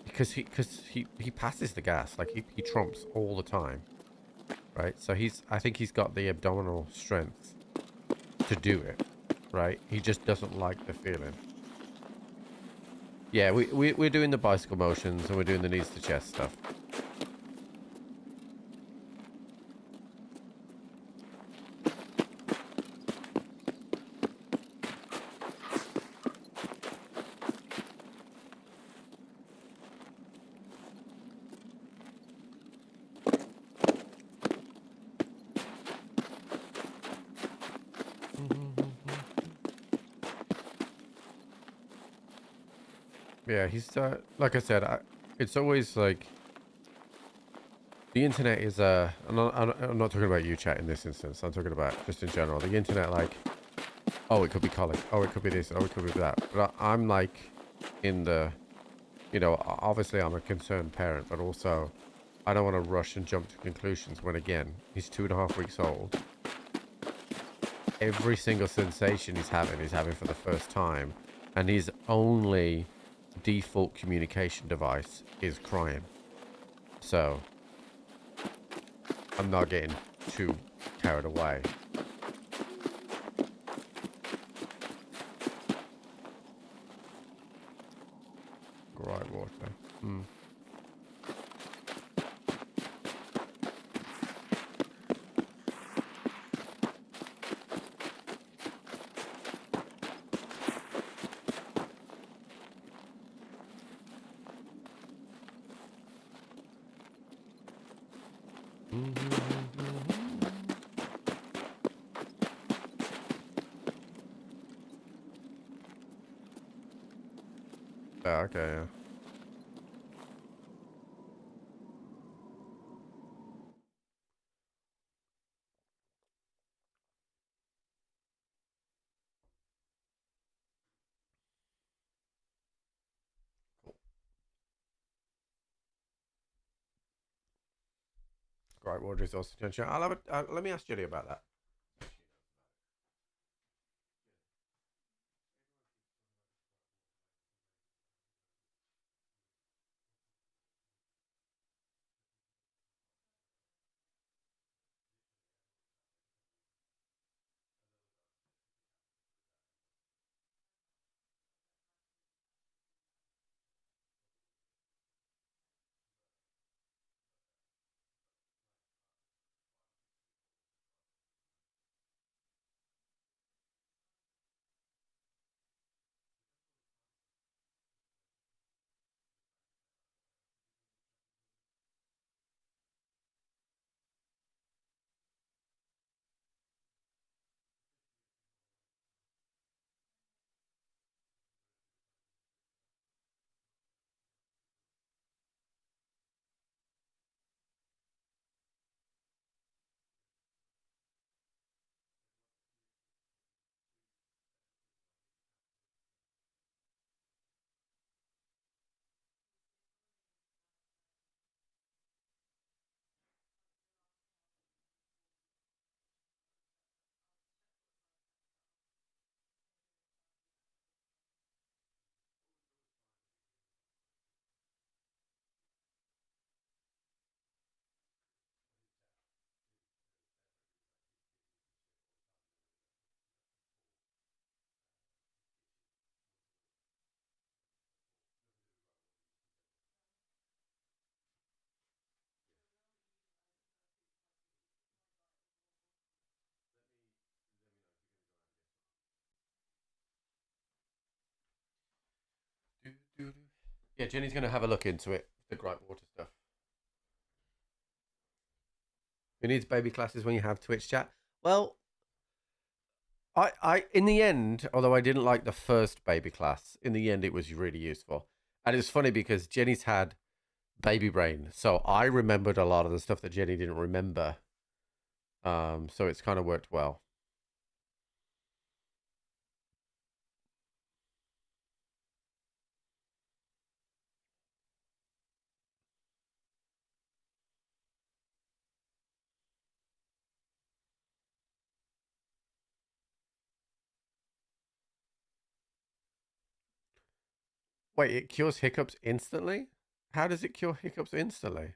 Because he passes the gas, like he trumps all the time, right? So I think he's got the abdominal strength to do it, right? He just doesn't like the feeling. Yeah, we're doing the bicycle motions and we're doing the knees to chest stuff. Yeah, he's like I said, it's always like the internet is I'm not talking about you, chat, in this instance. I'm talking about just in general. The internet, like, oh, it could be colic, oh, it could be this, oh, it could be that. But I'm like in the, you know, obviously I'm a concerned parent, but also I don't want to rush and jump to conclusions when, again, he's 2.5 weeks old. Every single sensation he's having for the first time, and his only default communication device is crying. So I'm not getting too carried away. Right, water. Okay, yeah. gripe water is also tension. I'll have a, let me ask Jenny about that. Yeah, Jenny's going to have a look into it, the gripe water stuff. Who needs baby classes when you have Twitch chat? Well, in the end, although I didn't like the first baby class, in the end it was really useful. And it's funny because Jenny's had baby brain, so I remembered a lot of the stuff that Jenny didn't remember. So it's kind of worked well. Wait, it cures hiccups instantly? How does it cure hiccups instantly?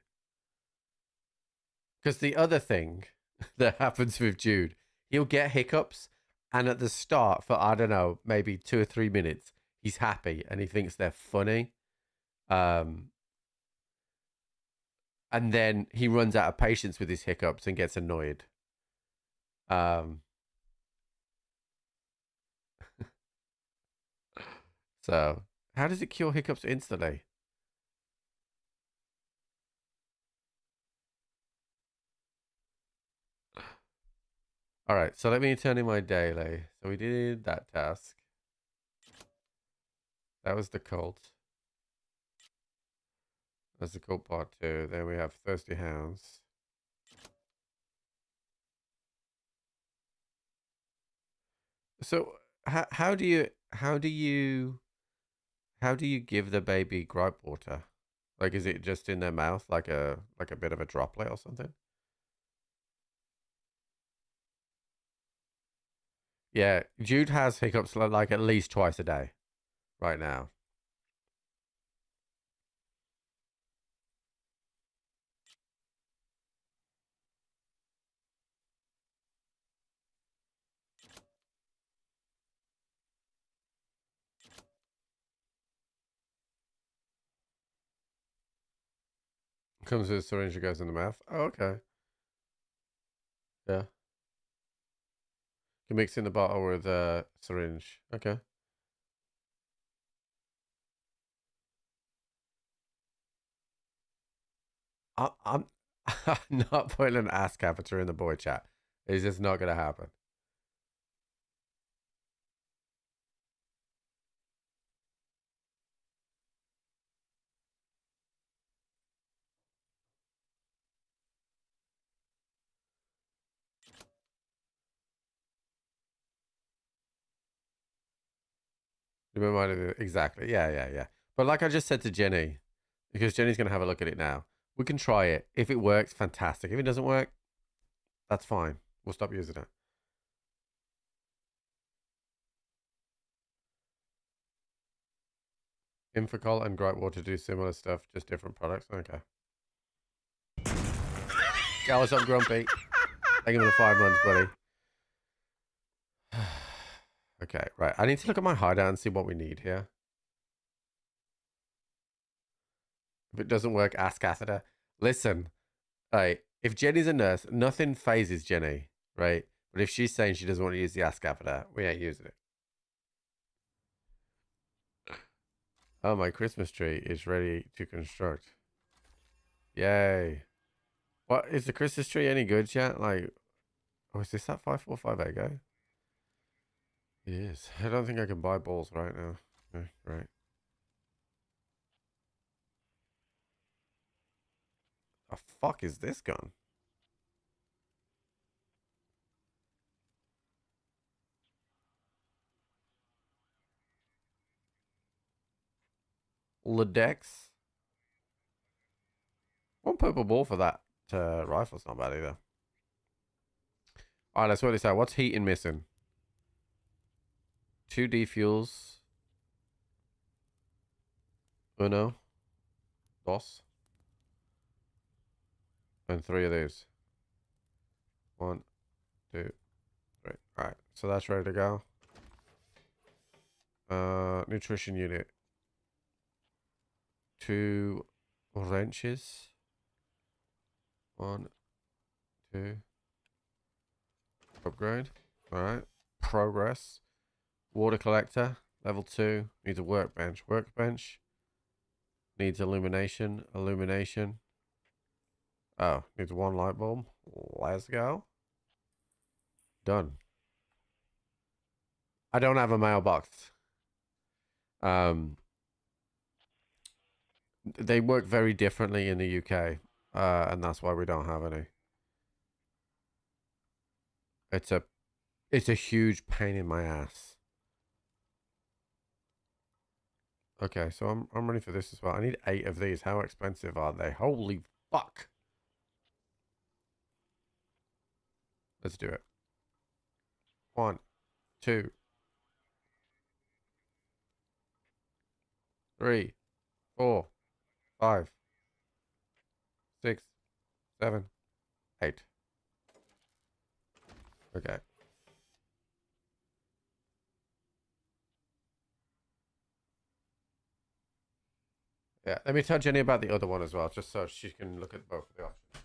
Because the other thing that happens with Jude, he'll get hiccups, and at the start, for I don't know, maybe 2 or 3 minutes, he's happy and he thinks they're funny. And then he runs out of patience with his hiccups and gets annoyed. So, how does it cure hiccups instantly? All right, so let me turn in my daily. So we did that task. That was the cult. That's the cult part 2. Then we have Thirsty Hounds. So how do you give the baby gripe water? Like, is it just in their mouth, like a bit of a droplet or something? Yeah, Jude has hiccups like at least twice a day right now. Comes with a syringe that goes in the mouth. Oh, okay. Yeah. You mix in the bottle with a syringe. Okay. I'm not putting an ass catheter in the boy chat. It's just not gonna happen. You reminded me exactly. Yeah. But like I just said to Jenny, because Jenny's gonna have a look at it now. We can try it. If it works, fantastic. If it doesn't work, that's fine. We'll stop using it. Infocol and Greatwater do similar stuff, just different products. Okay. Yeah, what's up, Grumpy? Thank you for the 5 months, buddy. Okay, right. I need to look at my hideout and see what we need here. If it doesn't work, ask Catheter. Listen, right, if Jenny's a nurse, nothing phases Jenny, right? But if she's saying she doesn't want to use the ask catheter, we ain't using it. Oh, my Christmas tree is ready to construct. Yay. What, is the Christmas tree any good yet? Like, oh, is this that 545 Ego? It is. I don't think I can buy balls right now. Right. The fuck is this gun? Ladex. One purple ball for that rifle's not bad either. Alright, let's work this out. What's heating missing? 2 defuels. Uno. Dos. And 3 of these. 1, 2, 3. Alright, so that's ready to go. Nutrition unit. 2 wrenches. 1, 2. Upgrade. Alright. Progress. Water collector. Level 2. Needs a workbench. Workbench. Needs illumination. Illumination. Oh, needs 1 light bulb. Let's go. Done. I don't have a mailbox. They work very differently in the UK, and that's why we don't have any. It's a huge pain in my ass. Okay, so I'm ready for this as well. I need 8 of these. How expensive are they? Holy fuck. Let's do it. 1, 2, 3, 4, 5, 6, 7, 8. Okay. Yeah, let me tell Jenny about the other one as well, just so she can look at both of the options.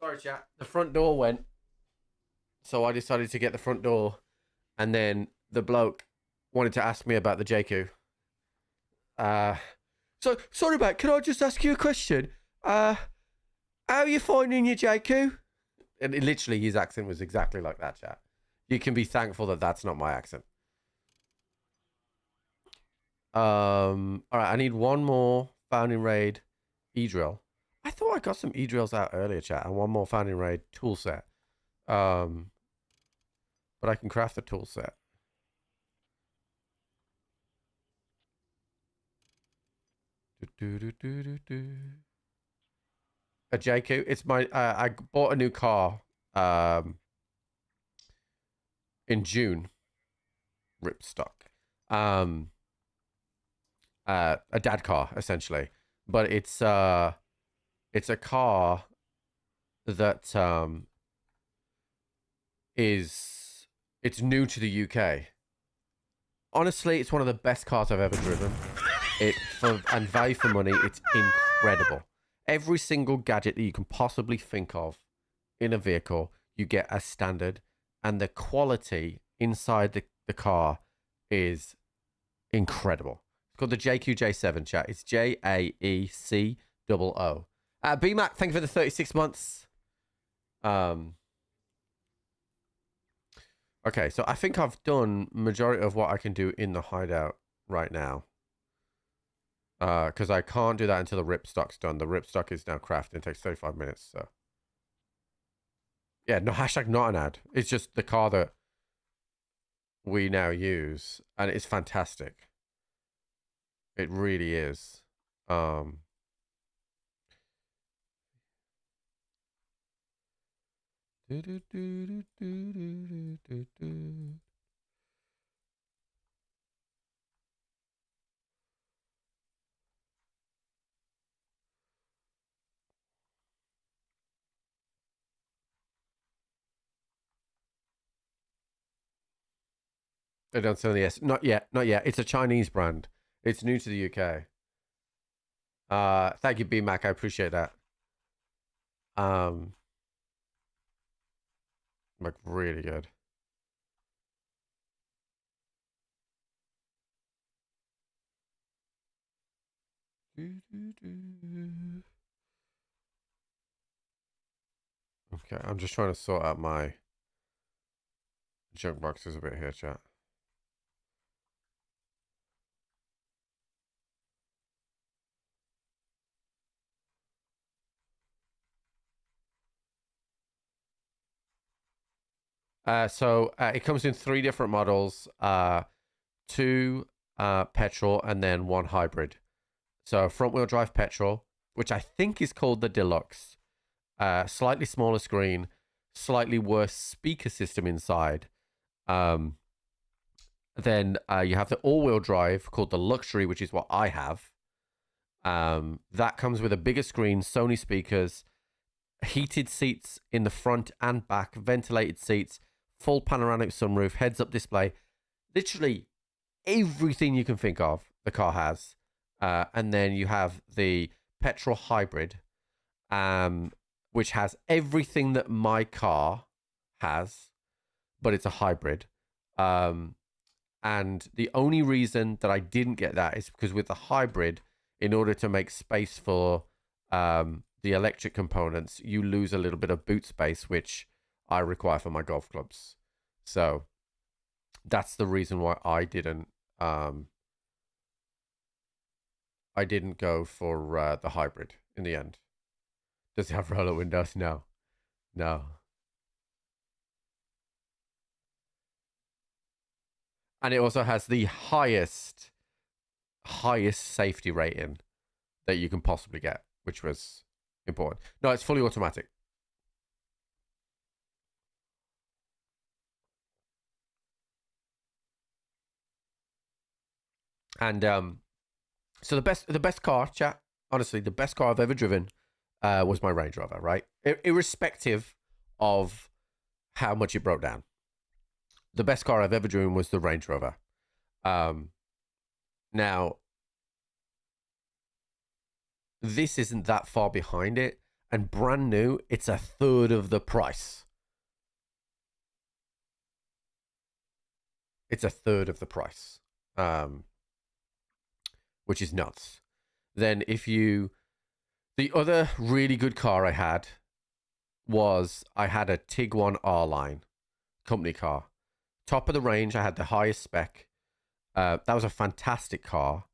Sorry, chat. The front door went, so I decided to get the front door, and then the bloke wanted to ask me about the JQ. So sorry, mate. Can I just ask you a question? How are you finding your JQ? And literally, his accent was exactly like that, chat. You can be thankful that that's not my accent. All right, I need one more Founding Raid E-drill. I thought I got some E-drills out earlier, chat, and one more Founding Raid tool set. But I can craft the tool set. A JQ. It's my. I bought a new car. In June. Rip stock. A dad car essentially, but it's a car that it's new to the UK. Honestly, it's one of the best cars I've ever driven. And value for money, it's incredible. Every single gadget that you can possibly think of in a vehicle, you get as standard, and the quality inside the car is incredible. It's called the JQ J7, chat. It's JAECOO. BMAC, thank you for the 36 months. Okay, so I think I've done majority of what I can do in the hideout right now. Because I can't do that until the ripstock's done. The ripstock is now crafted. It takes 35 minutes, so. Yeah, no, hashtag not an ad. It's just the car that we now use, and it's fantastic. It really is. They don't sell the S. Not yet. Not yet. It's a Chinese brand. It's new to the UK. Thank you, BMAC. I appreciate that. Like really good. Okay, I'm just trying to sort out my junk boxes a bit here, chat. So it comes in 3 different models, 2 petrol and then 1 hybrid. So front wheel drive petrol, which I think is called the Deluxe, slightly smaller screen, slightly worse speaker system inside. Then you have the all-wheel drive called the Luxury, which is what I have. That comes with a bigger screen, Sony speakers, heated seats in the front and back, ventilated seats, full panoramic sunroof, heads-up display. Literally everything you can think of, the car has. And then you have the petrol hybrid, which has everything that my car has, but it's a hybrid. And the only reason that I didn't get that is because with the hybrid, in order to make space for the electric components, you lose a little bit of boot space, which I require for my golf clubs. So that's the reason why I didn't go for the hybrid in the end. Does it have roller windows? No. And it also has the highest safety rating that you can possibly get, which was important. No, it's fully automatic. And so the best car, chat, honestly, the best car I've ever driven was my Range Rover, right? Irrespective of how much it broke down. The best car I've ever driven was the Range Rover. Now, this isn't that far behind it. and brand new, it's a third of the price. It's a third of the price, which is nuts. Then if you, the other really good car I had was I had a Tiguan R-Line company car. Top of the range, I had the highest spec. That was a fantastic car.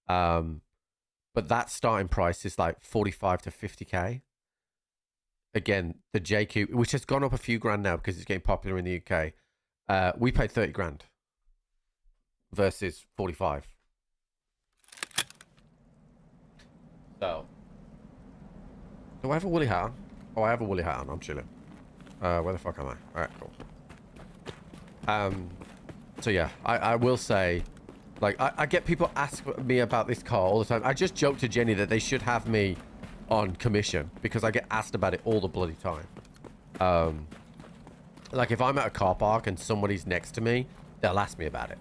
But that starting price is like 45 to 50k. Again, the JQ, which has gone up a few grand now because it's getting popular in the UK. We paid 30 grand versus 45. So, do I have a woolly hat on? Oh, I have a woolly hat on. I'm chilling. Where the fuck am I? All right, cool. So yeah, I will say, like, I get people ask me about this car all the time. I just joked to Jenny that they should have me on commission because I get asked about it all the bloody time. Like if I'm at a car park and somebody's next to me, they'll ask me about it.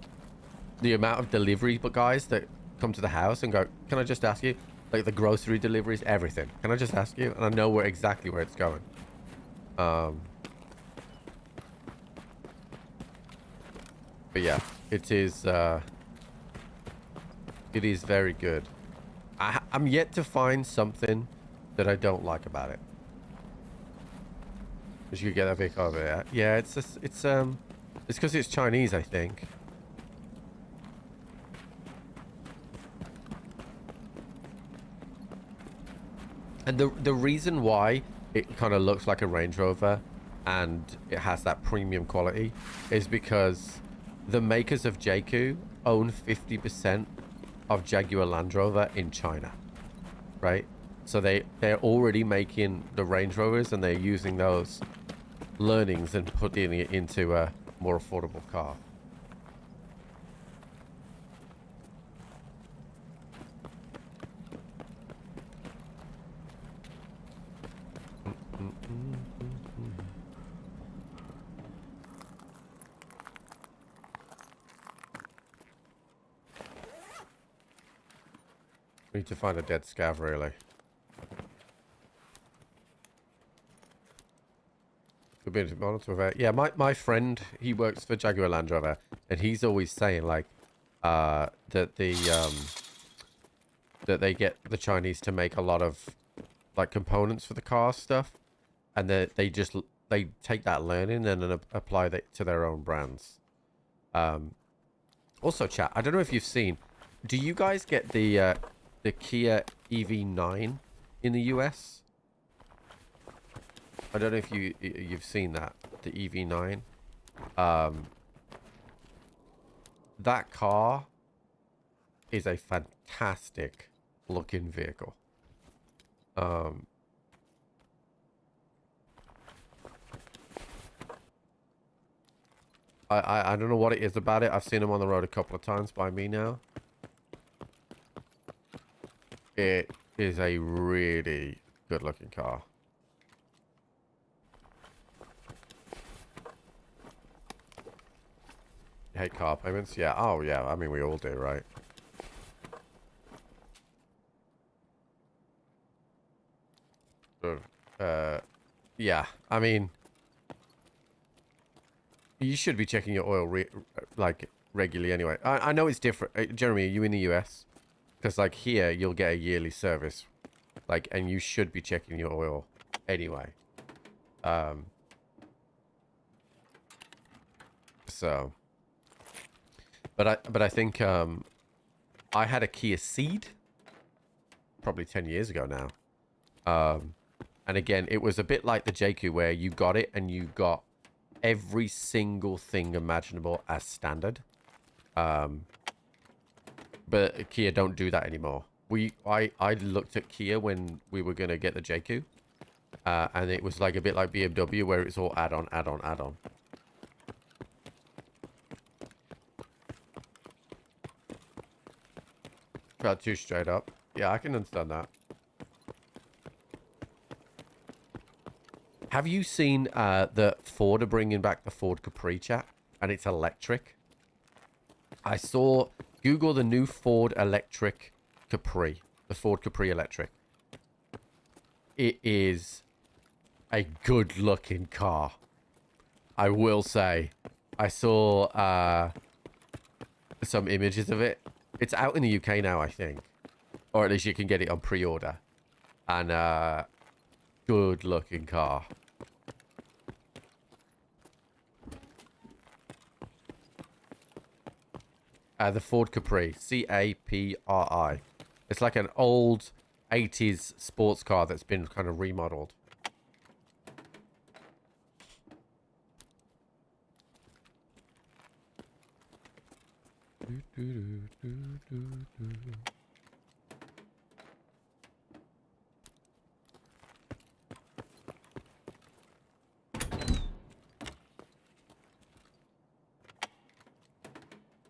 The amount of delivery guys that come to the house and go, can I just ask you? Like the grocery deliveries, everything. Can I just ask you? And I know exactly where it's going. But yeah, it is very good. I'm yet to find something that I don't like about it. Because you could get that vehicle over there. Yeah, it's because it's Chinese, I think. And the reason why it kind of looks like a Range Rover and it has that premium quality is because the makers of JQ own 50% of Jaguar Land Rover in China, right? So they're already making the Range Rovers and they're using those learnings and putting it into a more affordable car. Need to find a dead scav, really. Could be honest with it. Yeah, my friend, he works for Jaguar Land Rover, and he's always saying like that that they get the Chinese to make a lot of like components for the car stuff, and they take that learning and then apply that to their own brands. Also, chat, I don't know if you've seen. Do you guys get the Kia EV9 in the US? I don't know if you've seen that, the EV9. That car is a fantastic looking vehicle. I don't know what it is about it. I've seen them on the road a couple of times by me now. It is a really good looking car. You hate car payments? Yeah. Oh, yeah. I mean, we all do, right? Yeah. I mean, you should be checking your oil like regularly anyway. I know it's different. Jeremy, are you in the US? Because like here, you'll get a yearly service, like, and you should be checking your oil anyway. So, but I think I had a Kia Ceed probably 10 years ago now. And again, it was a bit like the JQ where you got it and you got every single thing imaginable as standard. But Kia don't do that anymore. I looked at Kia when we were going to get the JQ. And it was like a bit like BMW where it's all add-on, add-on, add-on. Felt too straight up. Yeah, I can understand that. Have you seen that Ford are bringing back the Ford Capri, chat? And it's electric. I saw... Google the new Ford electric Capri. The Ford Capri electric. it is a good looking car. I will say. I saw some images of it. It's out in the UK now, I think. Or at least you can get it on pre-order. And good looking car. The Ford Capri. C-A-P-R-I. It's like an old 80s sports car that's been kind of remodeled.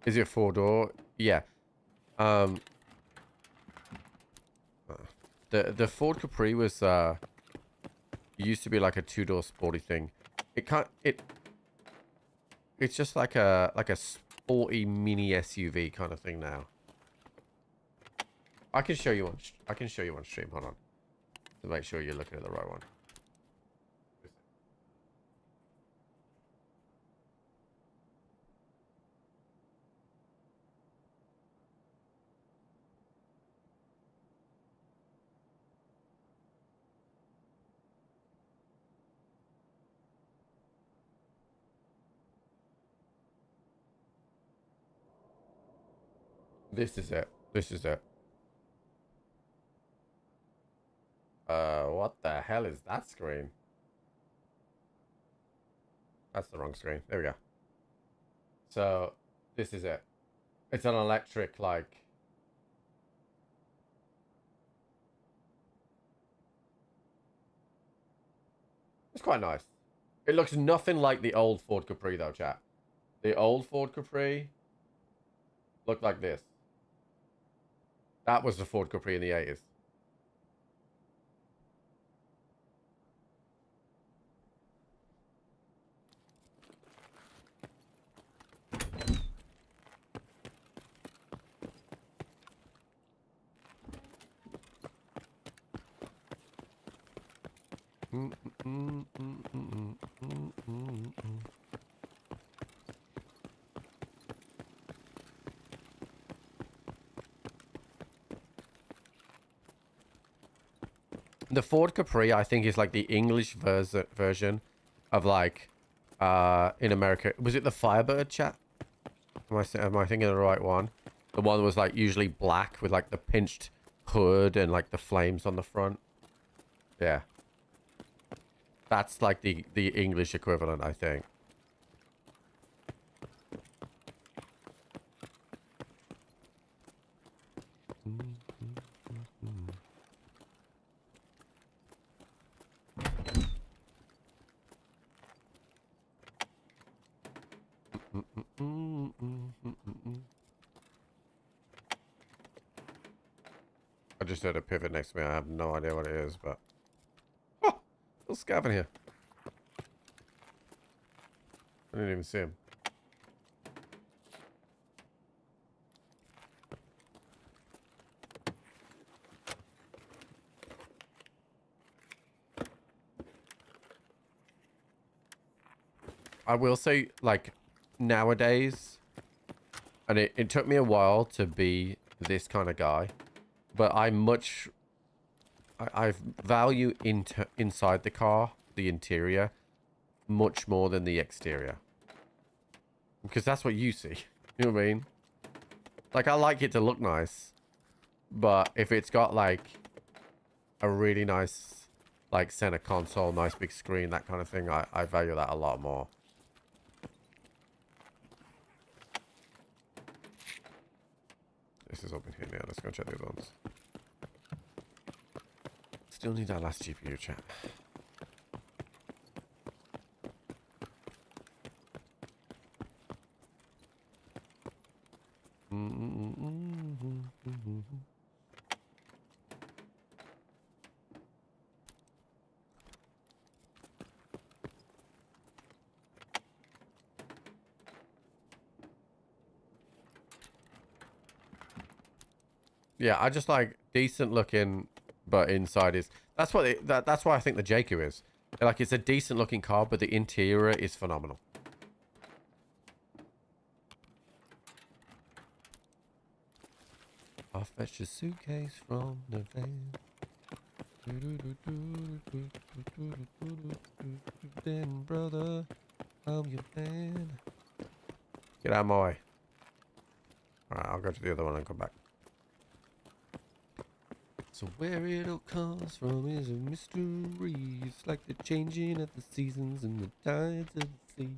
Is it 4-door? Yeah. The Ford Capri was used to be like a 2-door sporty thing. It's just like a sporty mini SUV kind of thing now. I can show you on stream. Hold on, to make sure you're looking at the right one. This is it. This is it. What the hell is that screen? That's the wrong screen. There we go. So, this is it. It's an electric, like... It's quite nice. It looks nothing like the old Ford Capri, though, chat. The old Ford Capri looked like this. That was the Ford Capri in the 80s. The Ford Capri, I think, is like the English version of like in America. Was it the Firebird, chat? Am I thinking of the right one? The one that was like usually black with like the pinched hood and like the flames on the front. Yeah. That's like the English equivalent, I think. I just heard a pivot next to me. I have no idea what it is, but... Oh! Little scav in here. I didn't even see him. I will say, like, nowadays, and it took me a while to be this kind of guy, but I value inside the car, the interior, much more than the exterior. Because that's what you see. You know what I mean? Like, I like it to look nice, but if it's got, like, a really nice, like, center console, nice big screen, that kind of thing, I value that a lot more. This is open here now. Let's go check the other ones. Still need that last GPU, chat. Yeah, I just like decent looking, but inside is... That's what that's why I think the JQ is. Like, it's a decent looking car, but the interior is phenomenal. I'll fetch a suitcase from the van. Then, brother, I'm your fan. Get out of my way. Alright, I'll go to the other one and come back. So where it all comes from is a mystery. It's like the changing of the seasons and the tides of the sea.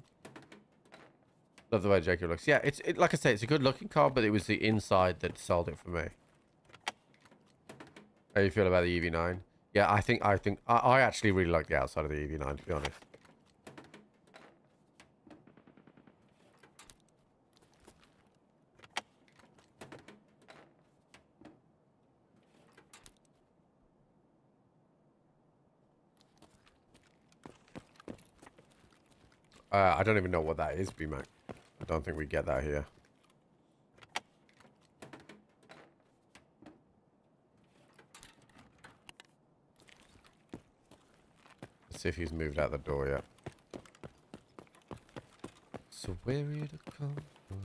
Love the way Jacob looks. Yeah, it's like I say, it's a good looking car, but it was the inside that sold it for me. How you feel about the EV9? Yeah, I actually really like the outside of the EV9, to be honest. I don't even know what that is, BMAC. I don't think we get that here. Let's see if he's moved out the door yet. So where it come from?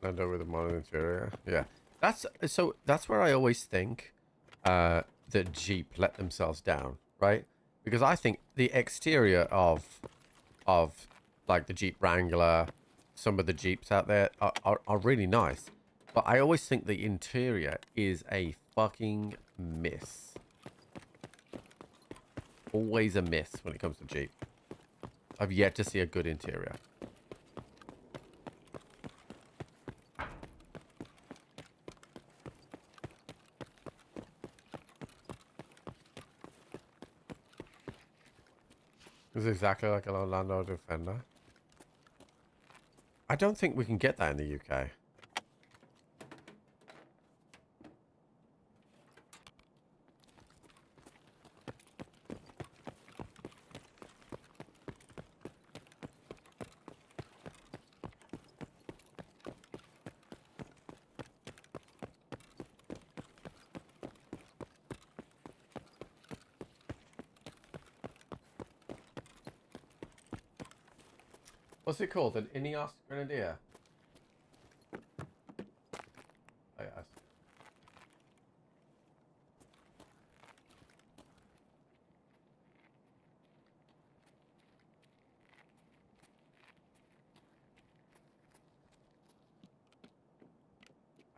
Land over the modern interior. Yeah, that's where I always think that Jeep let themselves down, right? Because I think the exterior of like the Jeep Wrangler, some of the Jeeps out there are really nice, but I always think the interior is a fucking miss. Always a miss when it comes to Jeep. I've yet to see a good interior. It's exactly like a Land Rover Defender. I don't think we can get that in the UK. What's it called? An Ineos Grenadier? Oh, yes.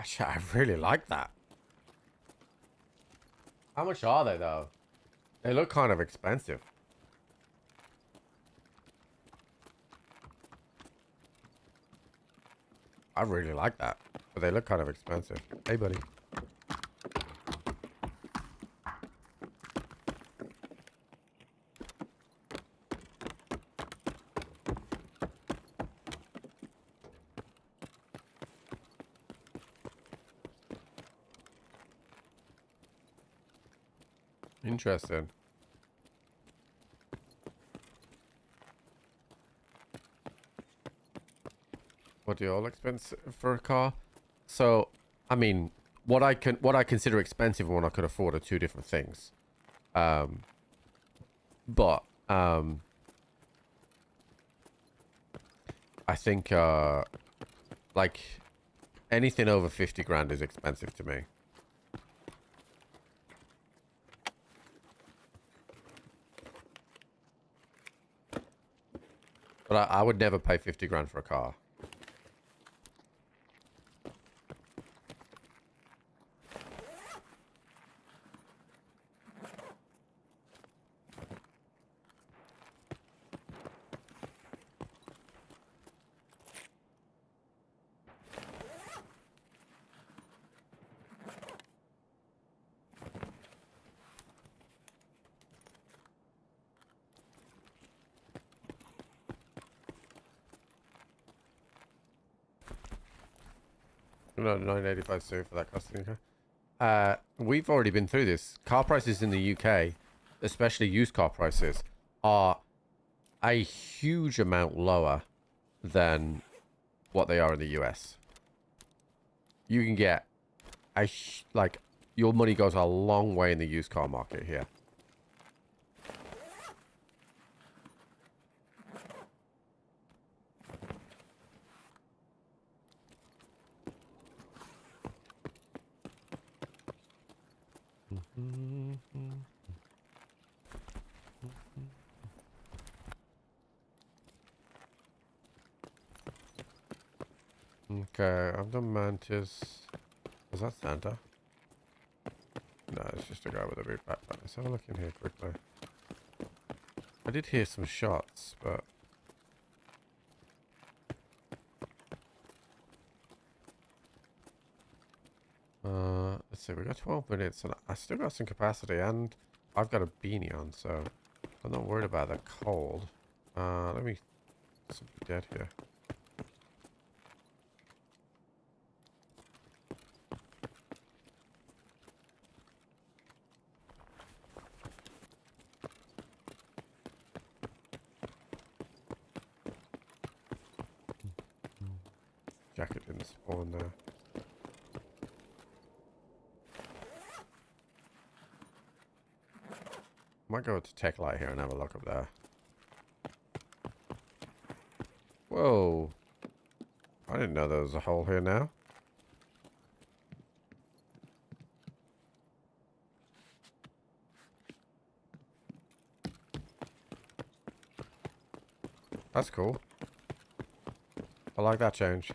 Actually, I really like that. How much are they, though? They look kind of expensive. I really like that, but they look kind of expensive. Hey, buddy. Interesting. What do you all expense for a car? So, I mean, what I consider expensive and what I could afford are two different things. I think like anything over 50 grand is expensive to me. But I would never pay 50 grand for a car. No, 985 for that costing car. We've already been through this. Car prices in the UK especially used car prices, are a huge amount lower than what they are in the US. You can get like your money goes a long way in the used car market here. Okay, I've done Mantis. Is that Santa? No, it's just a guy with a big backpack. Let's have a look in here quickly. I did hear some shots, but... let's see, we got 12 minutes and I still got some capacity and I've got a beanie on, so I'm not worried about the cold. Let me... Something dead here. Jacket didn't spawn there. Might go to Tech Light here and have a look up there. Whoa. I didn't know there was a hole here now. That's cool. I like that change.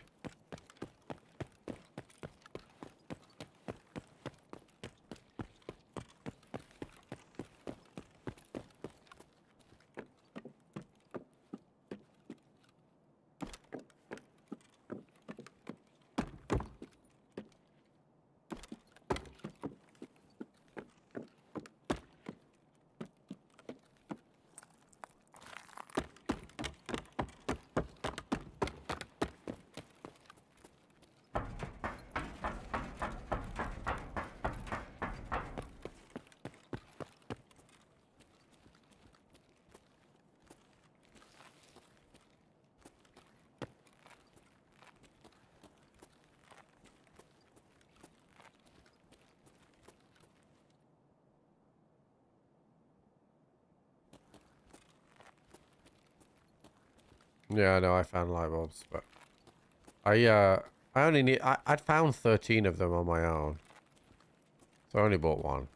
Yeah, I know I found light bulbs, but I only need I'd found 13 of them on my own. So I only bought one.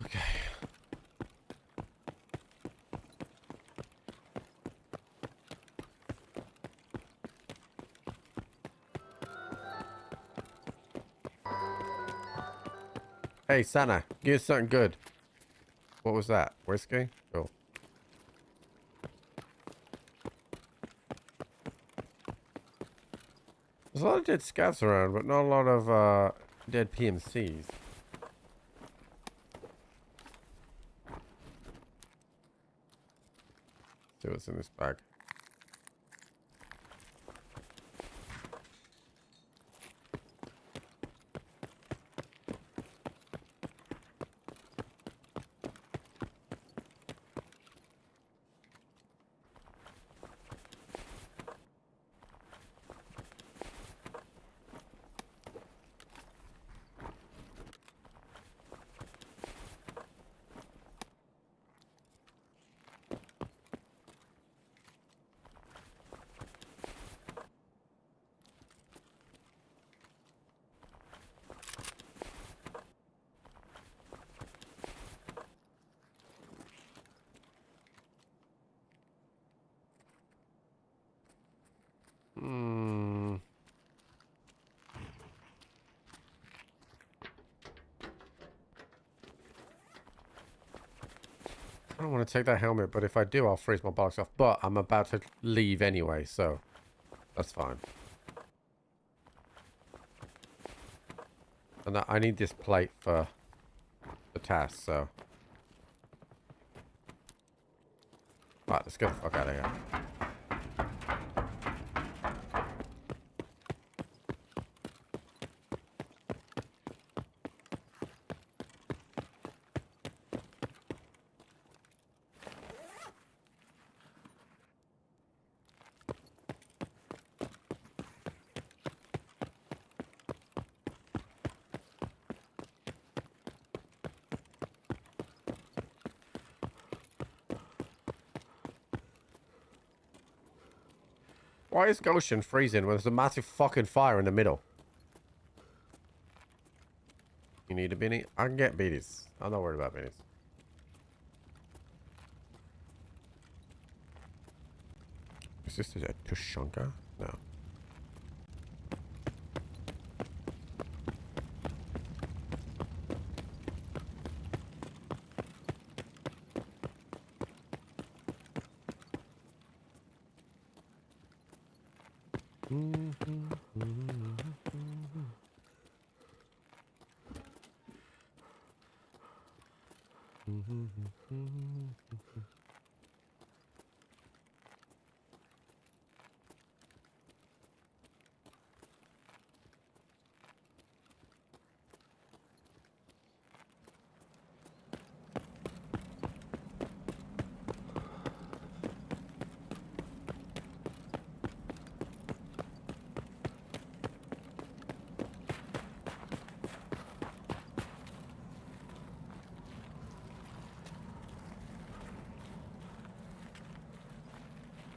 Okay. Hey, Santa, give us something good. What was that? Whiskey? Cool. There's a lot of dead scavs around, but not a lot of dead PMCs. See what's in this bag. I don't want to take that helmet, but if I do, I'll freeze my bollocks off. But I'm about to leave anyway, so that's fine. And I need this plate for the task, so. Right, let's get the fuck out of here. Why is Goshen freezing when there's a massive fucking fire in the middle? You need a beanie? I can get beanies. I'm not worried about beanies. Is this a Tushonka? No.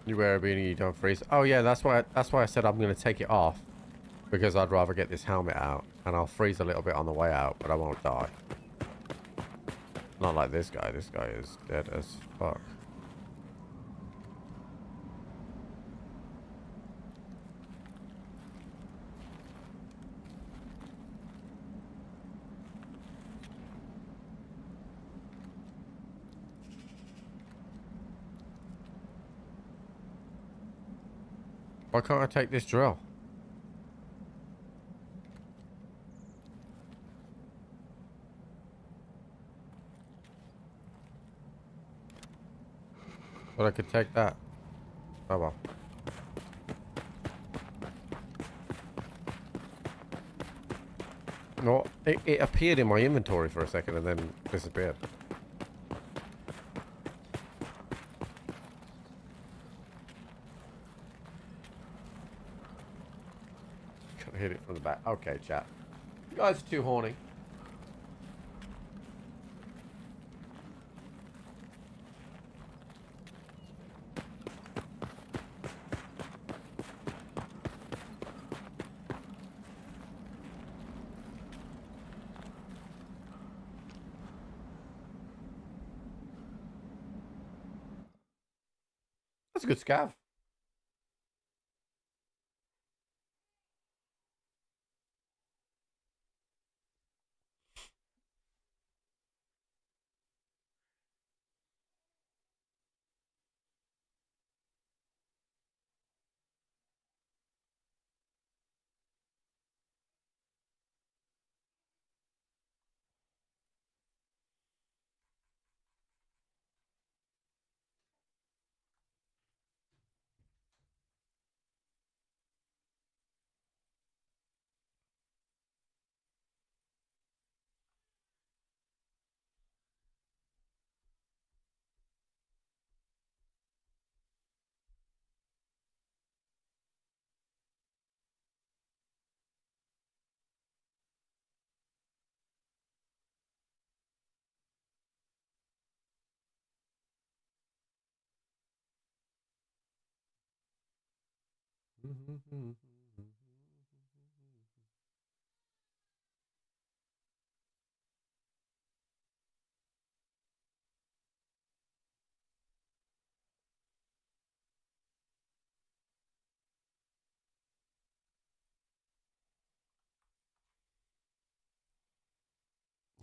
You wear a beanie, you don't freeze. Oh yeah, that's why I said I'm gonna take it off. Because I'd rather get this helmet out. And I'll freeze a little bit on the way out, but I won't die. Not like this guy. This guy is dead as fuck. Why can't I take this drill? But I could take that. Oh well. No, it appeared in my inventory for a second and then disappeared. Gotta hit it from the back. Okay, chat. You guys are too horny. That's a good scav.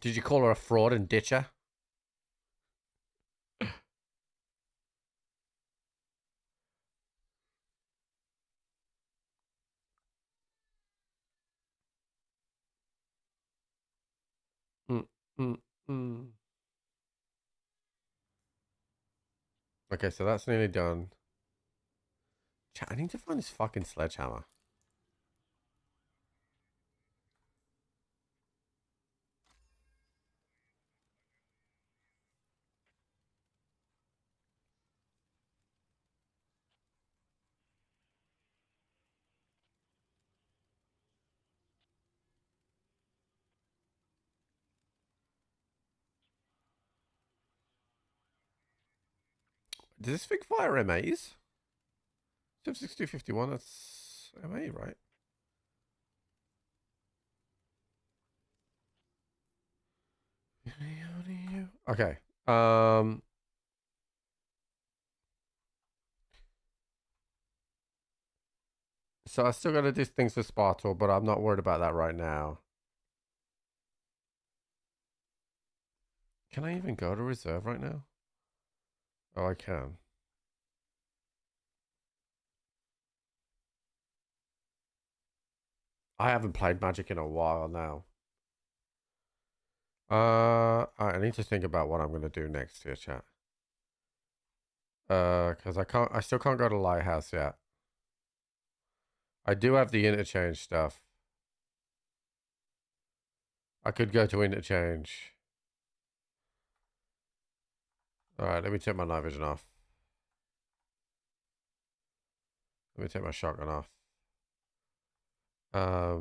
Did you call her a fraud and ditch her? Mm, mm, mm. Okay, so that's nearly done. Chat, I need to find this fucking sledgehammer. Does this thing fire MAs? Civ 6251, that's MA, right? Okay. So I still got to do things for Spartal, but I'm not worried about that right now. Can I even go to reserve right now? Oh, I can. I haven't played Magic in a while now. I need to think about what I'm gonna do next here, chat. Because I still can't go to Lighthouse yet. I do have the interchange stuff. I could go to interchange. Alright, let me take my night vision off. Let me take my shotgun off. I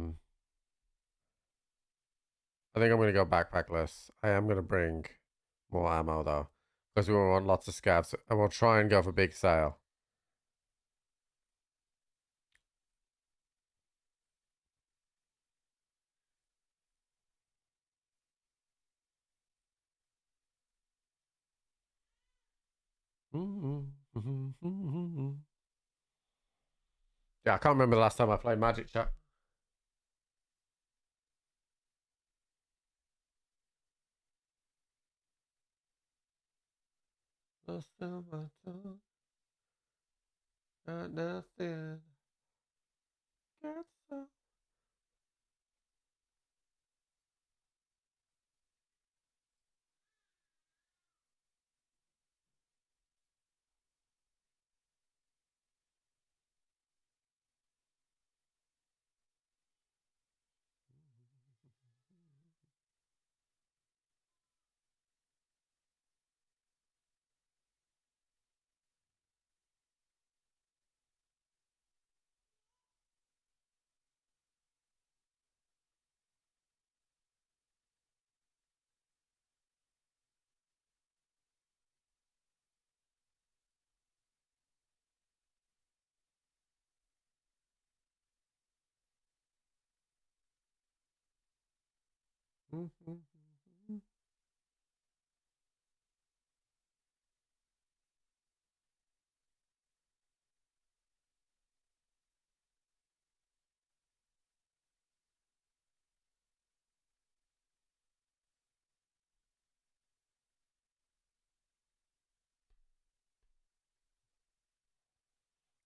think I'm going to go backpackless. I am going to bring more ammo though, because we want lots of scavs, and we'll try and go for big sale. Yeah, I can't remember the last time I played Magic, chat. Nothing.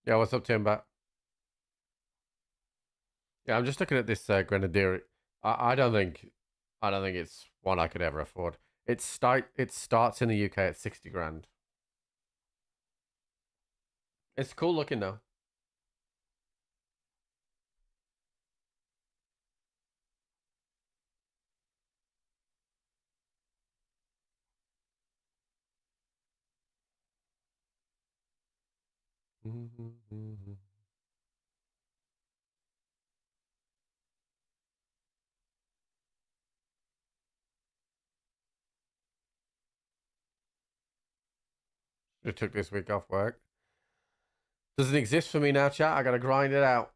Yeah, what's up, Timber? Yeah, I'm just looking at this Grenadier. I don't think it's one I could ever afford. It starts in the UK at 60 grand. It's cool looking though. I took this week off work. Doesn't exist for me now, chat. I gotta grind it out.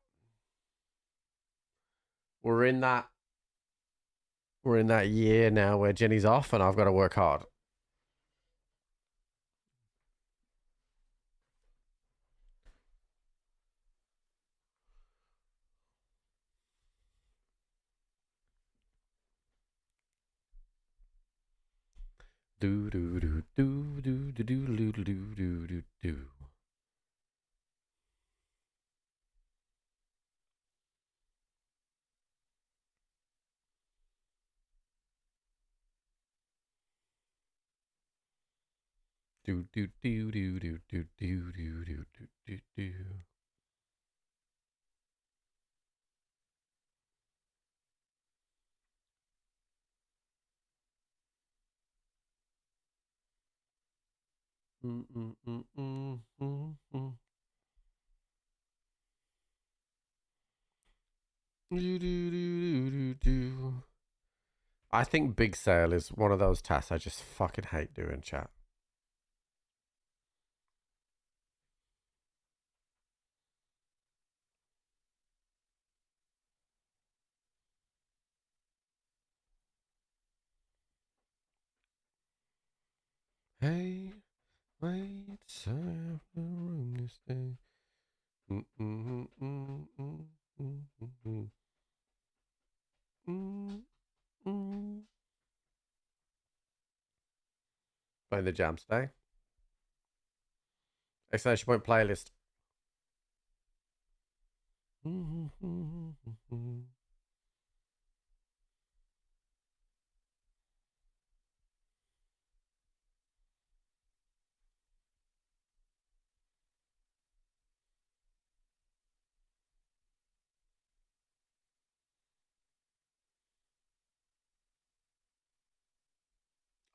We're in that year now where Jenny's off and I've got to work hard. Do do do do do do do do do do do do. Do do do do do do do do do do do. I think big sale is one of those tasks I just fucking hate doing, chat. Hey, wait, so room this day. Playing the jams today. Exclamation point playlist.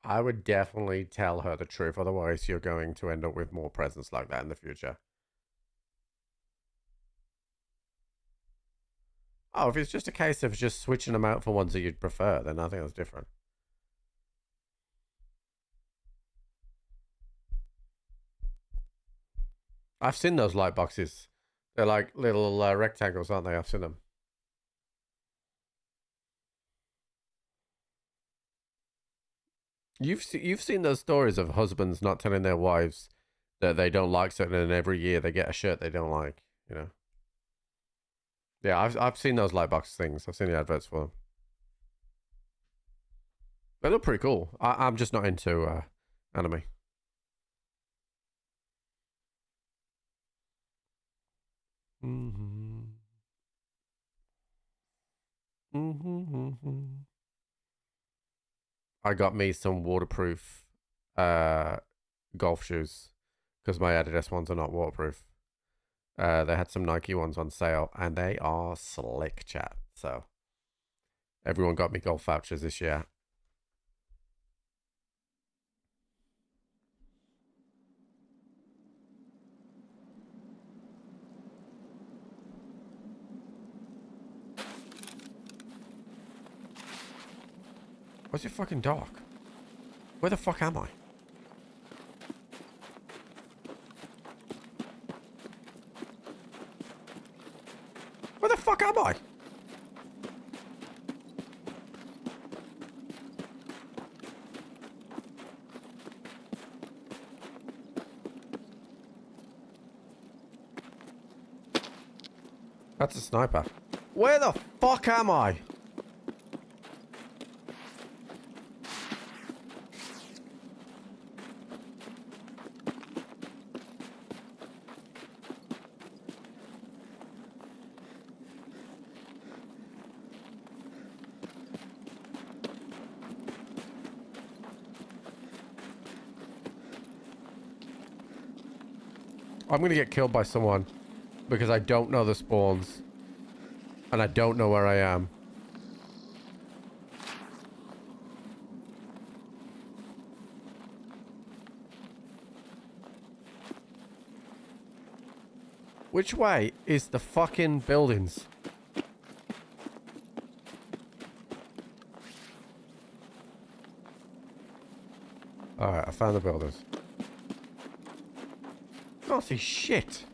I would definitely tell her the truth, otherwise you're going to end up with more presents like that in the future. Oh, if it's just a case of just switching them out for ones that you'd prefer, then I think that's different. I've seen those light boxes. They're like little rectangles, aren't they? I've seen them. You've seen those stories of husbands not telling their wives that they don't like something, and every year they get a shirt they don't like. You know. Yeah, I've seen those light box things. I've seen the adverts for them. They look pretty cool. I'm just not into anime. I got me some waterproof golf shoes because my Adidas ones are not waterproof. They had some Nike ones on sale and they are slick, chat. So everyone got me golf vouchers this year. Where's it fucking dark? Where the fuck am I? Where the fuck am I? That's a sniper. Where the fuck am I? I'm gonna get killed by someone because I don't know the spawns and I don't know where I am. Which way is the fucking buildings? Alright, I found the buildings. Can't see shit.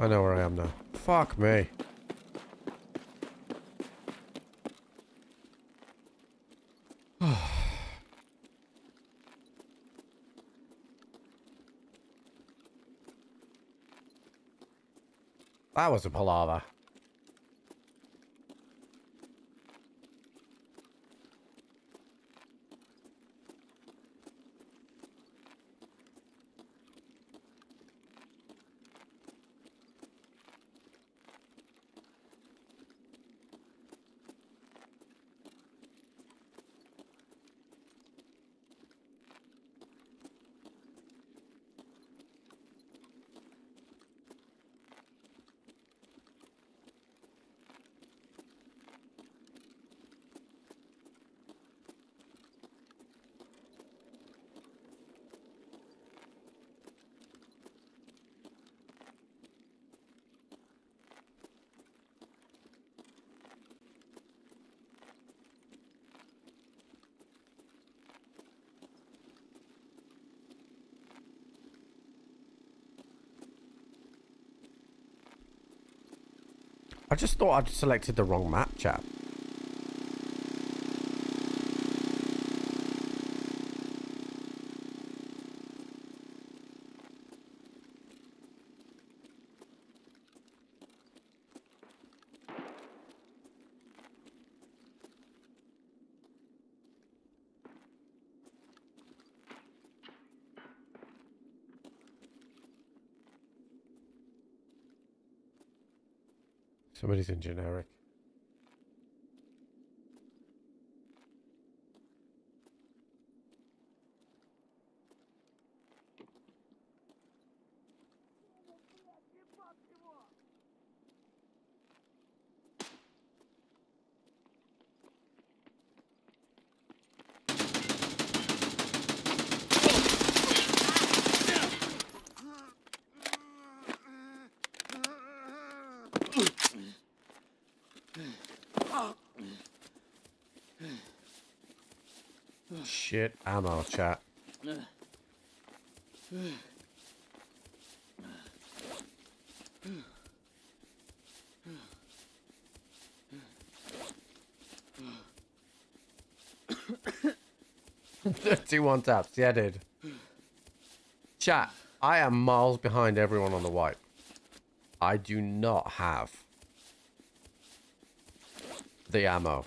I know where I am now. Fuck me. That was a palaver. I just thought I'd selected the wrong map, chat. Somebody's in generic. Shit, ammo, chat. Two taps. Yeah, dude. Chat, I am miles behind everyone on the wipe. I do not have the ammo.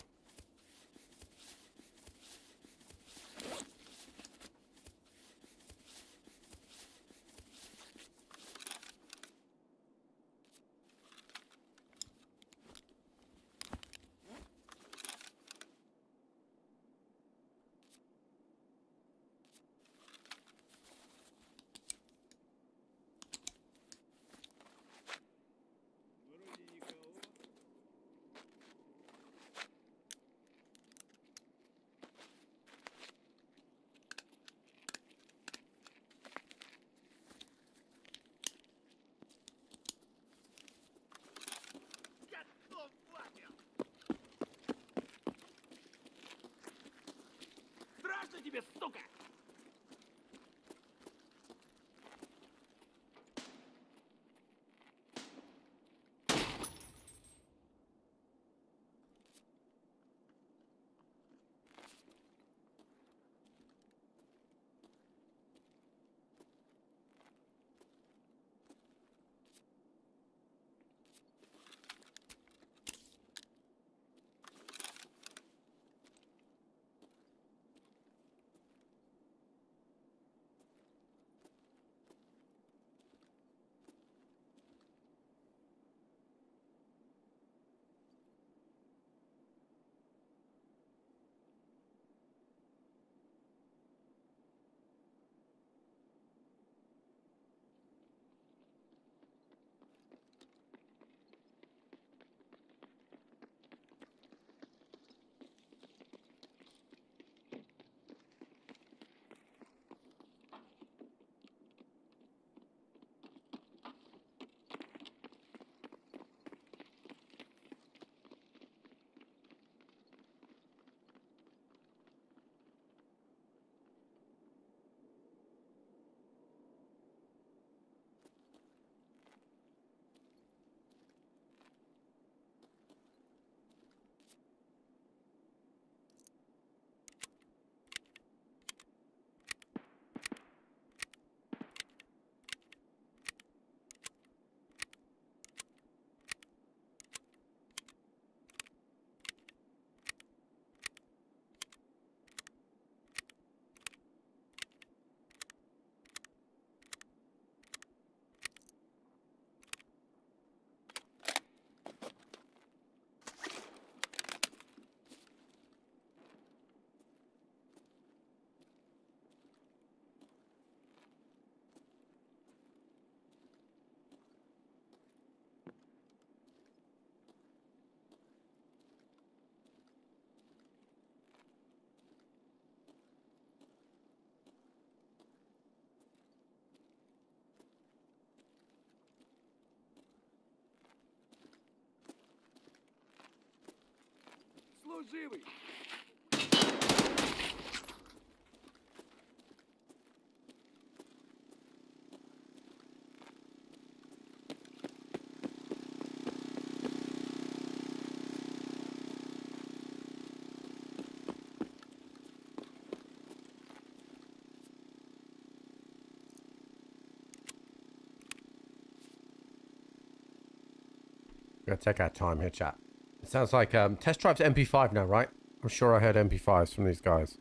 Служивый! We're gonna take our time here, chat. It sounds like test drive's MP5 now, right? I'm sure I heard MP5s from these guys.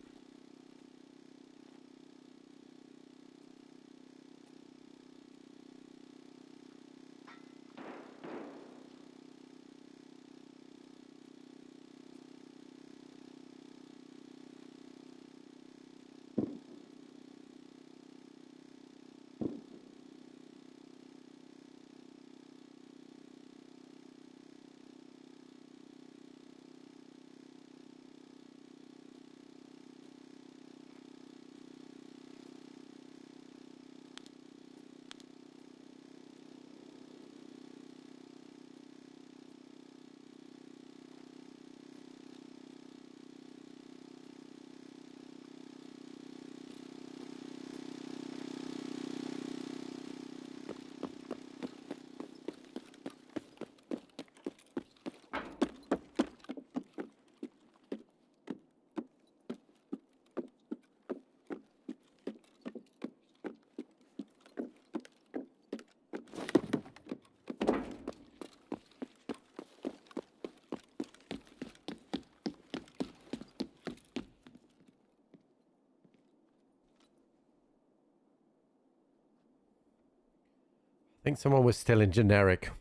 I think someone was still in generic.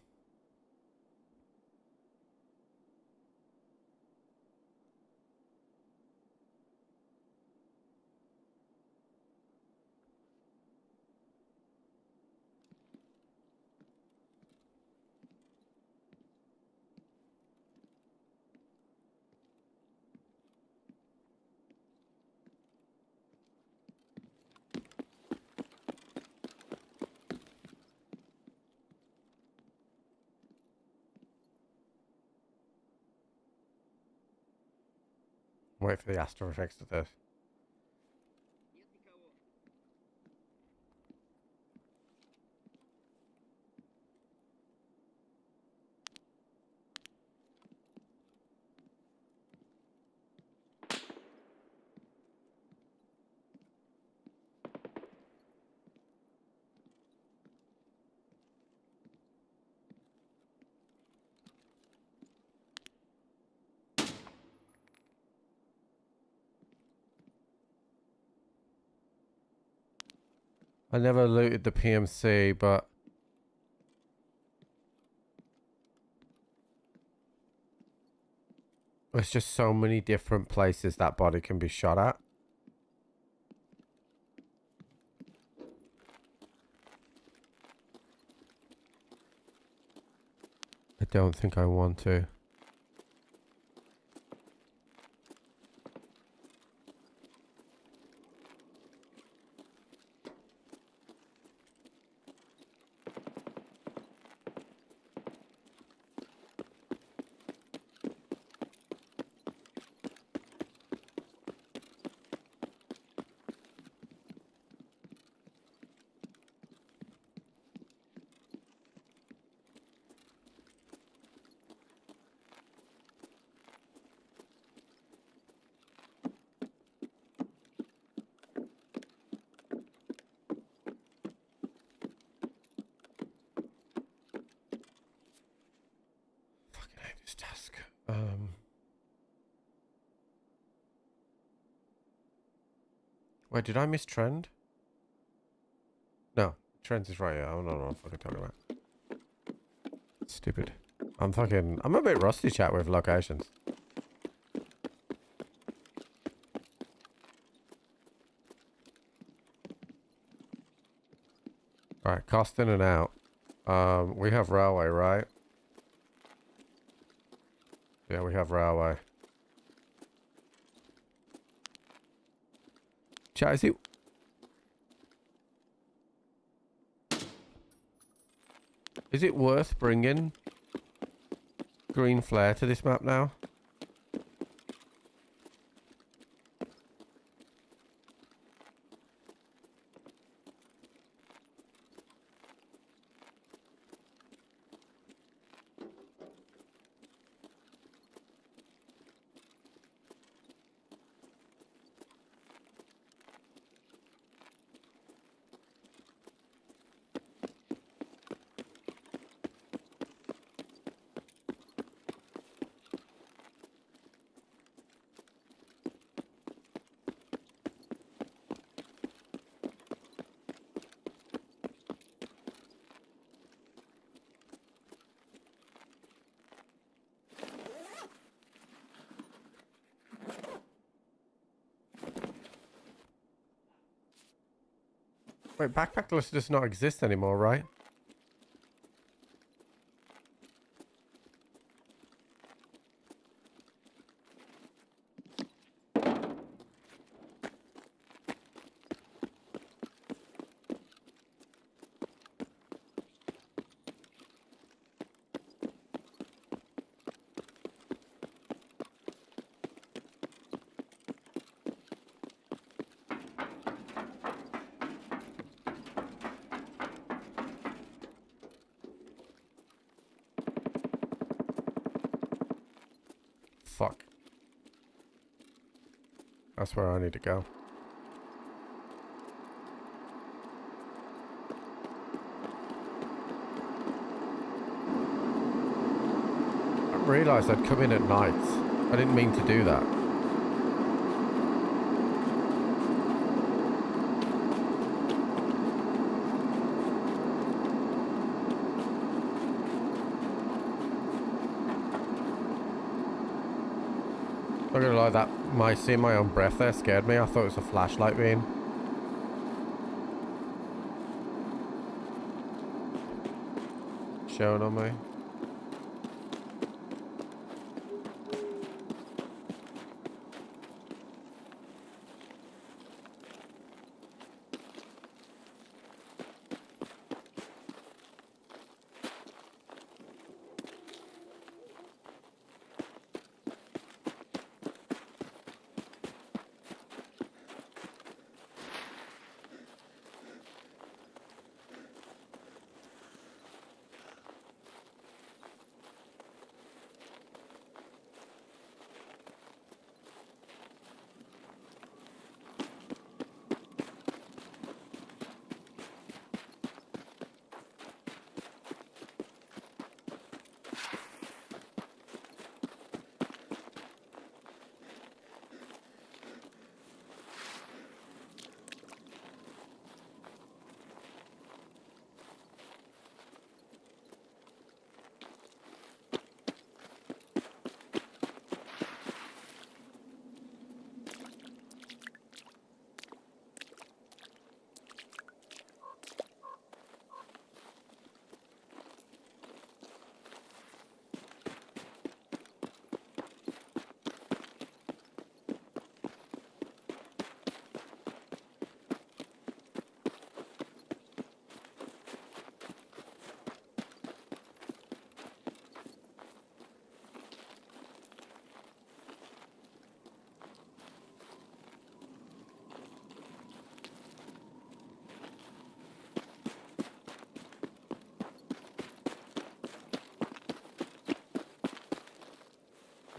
Wait for the Astro effects to this. I never looted the PMC, but there's just so many different places that body can be shot at. I don't think I want to. Task. Wait, did I miss Trend? No, Trend is right here. I don't know what I'm fucking talking about. Stupid. I'm a bit rusty, chat, with locations. Alright, cost in and out. We have railway, right? Yeah, we have railway. Chat, is it worth bringing green flare to this map now? Wait, backpackless does not exist anymore, right? Fuck. That's where I need to go. I realised I'd come in at night. I didn't mean to do that. Not gonna lie, seeing my own breath there scared me. I thought it was a flashlight beam. Showing on me.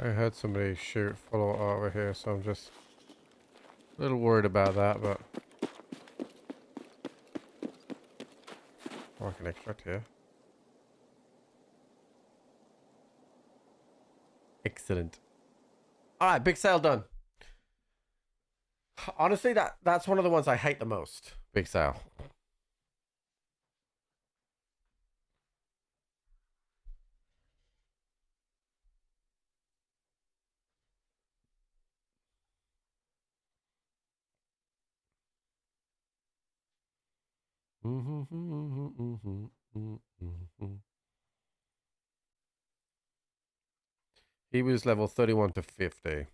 I heard somebody shoot full auto over here, so I'm just a little worried about that, but... Oh, I can extract here. Excellent. Alright, big sale done. Honestly, that's one of the ones I hate the most. Big sale. He was level 31 to 50.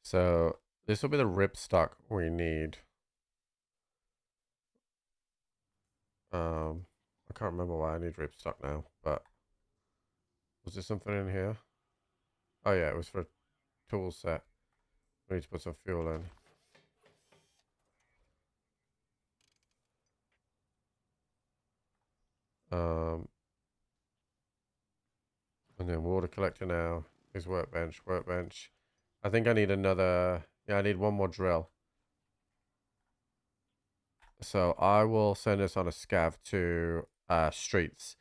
So this will be the ripstock we need. I can't remember why I need ripstock now, but was there something in here? Oh yeah, it was for a tool set. We need to put some fuel in. And then water collector now is workbench, workbench. I think I need another, yeah, I need one more drill. So I will send this on a scav to streets.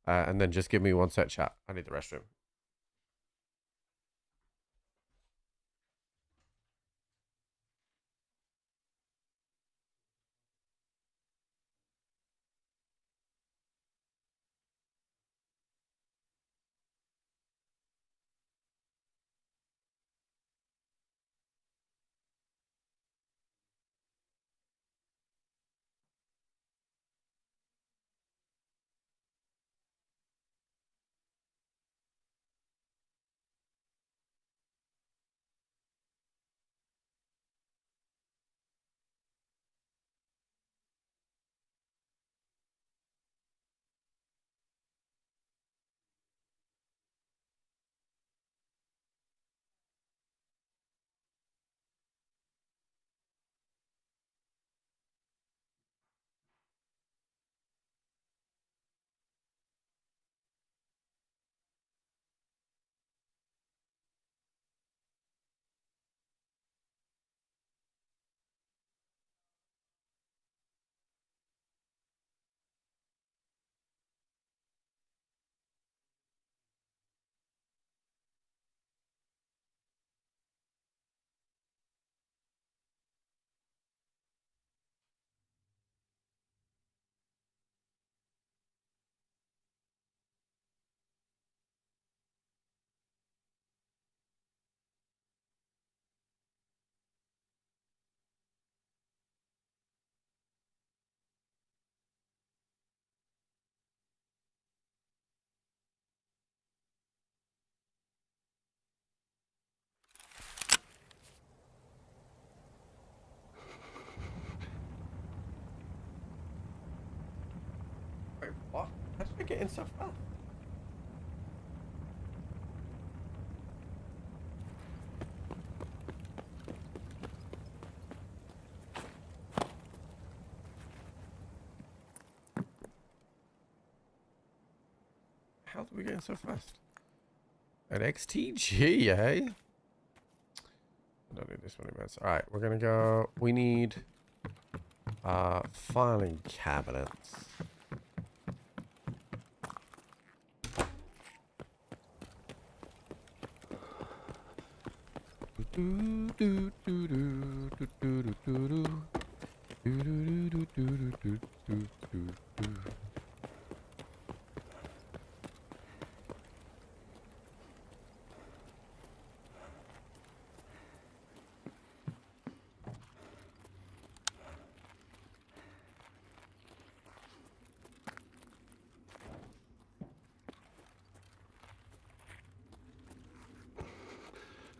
And then just give me 1 sec, chat. I need the restroom. Wait, what? How did I get in so fast? How did we get in so fast? An XTG, eh? I don't need this many beds. Alright, we're gonna go. We need filing cabinets.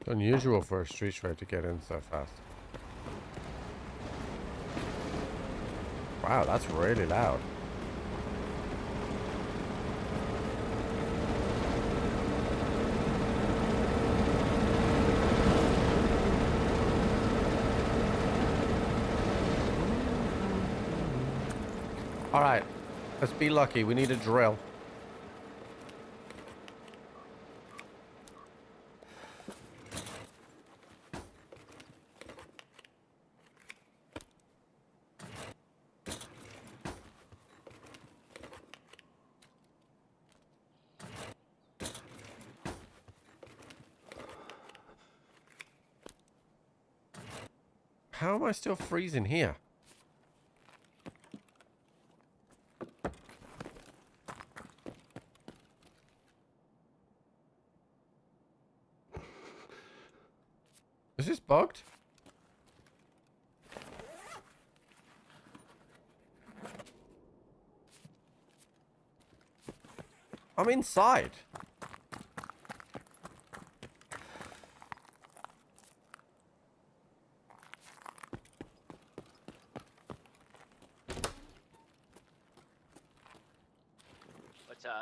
Unusual for a street trade to get in so fast. Wow, that's really loud. All right, let's be lucky. We need a drill. How am I still freezing here? Is this bugged? I'm inside.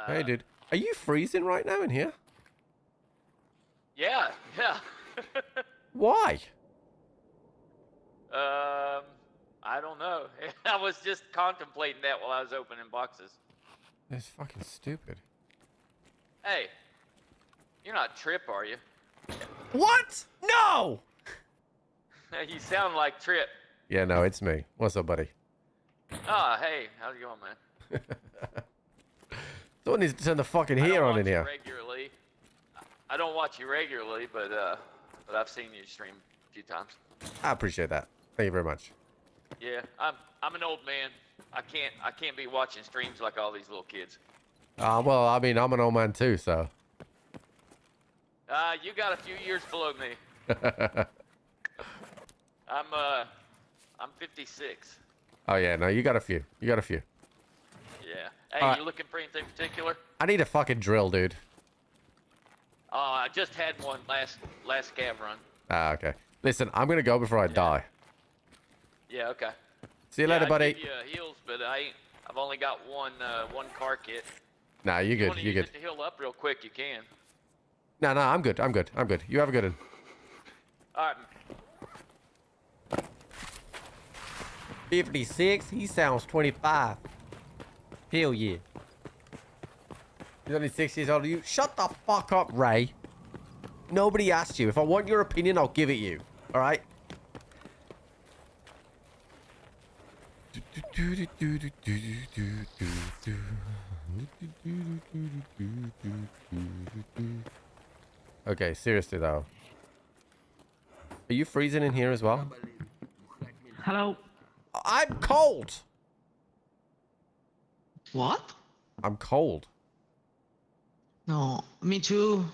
Hey, dude. Are you freezing right now in here? Yeah. Why? I don't know. I was just contemplating that while I was opening boxes. That's fucking stupid. Hey, You're not Trip, are you? What? No! You sound like Trip. Yeah, no, it's me. What's up, buddy? Oh, hey, how's it going, man? Someone needs to turn the fucking I heater don't on watch in you here. regularly. I don't watch you regularly, but I've seen you stream a few times. I appreciate that. Thank you very much. Yeah, I'm an old man. I can't be watching streams like all these little kids. Well, I mean, I'm an old man too, so. You got a few years below me. I'm 56. Oh yeah, no, you got a few. You got a few. Yeah. Hey, Alright. you looking for anything particular? I need a fucking drill, dude. I just had one last scav run. Okay. Listen, I'm gonna go before I die. Yeah, okay. See you later, I'd buddy. give you heals, but I've only got one car kit. Nah, you If you good. want to You use good. it to heal up real quick, you can. No, I'm good. I'm good. I'm good. You have a good one. All right. 56? He sounds 25. Hell yeah. He's only 6 years older than you. Shut the fuck up, Ray. Nobody asked you. If I want your opinion, I'll give it you. Alright? Okay, seriously though. Are you freezing in here as well? Hello. I'm cold! What? I'm cold. No, me too.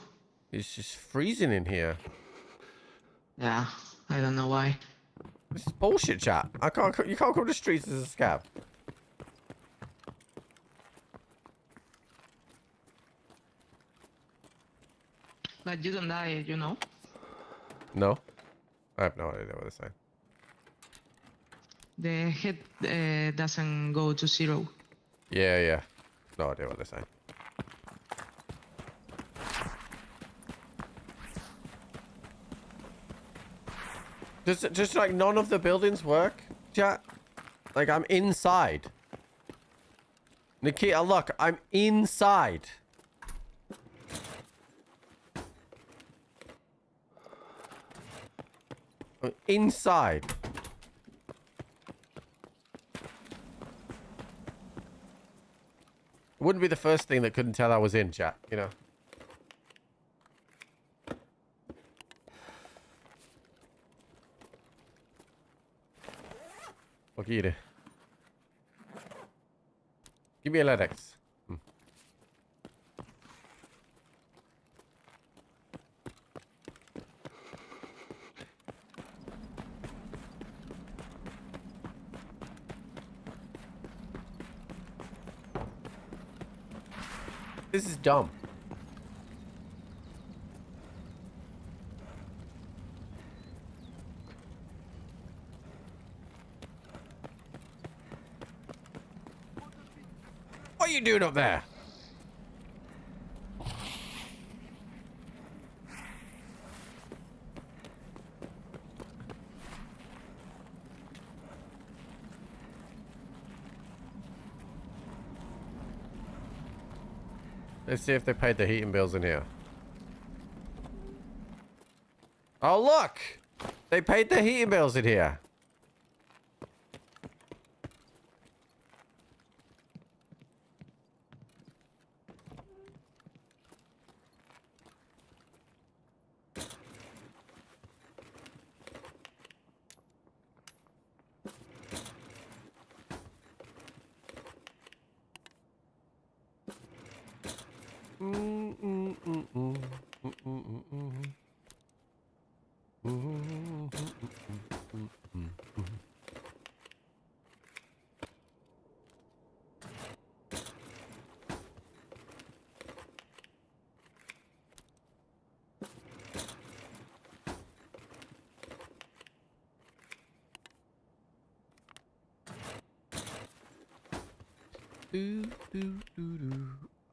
It's just freezing in here. Yeah, I don't know why. This is bullshit, chat. You can't go to the streets as a scab. But you don't die, you know? No? I have no idea what they're saying. The hit doesn't go to 0. Yeah. No idea what they're saying. Just like none of the buildings work, chat? Like I'm inside. Nikita, look, I'm inside. I'm inside. It wouldn't be the first thing that couldn't tell I was in, chat, you know? What can you do? Give me a LEDX. This is dumb. What are you doing up there? Let's see if they paid the heating bills in here. Oh, look! They paid the heating bills in here.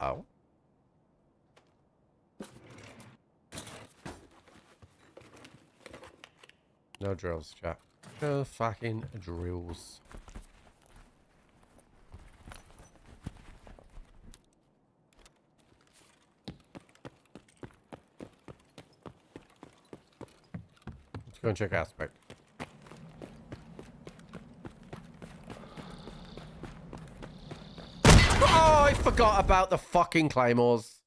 Oh. No drills, chat. No fucking drills. go and check Aspect. Oh, I forgot about the fucking claymores.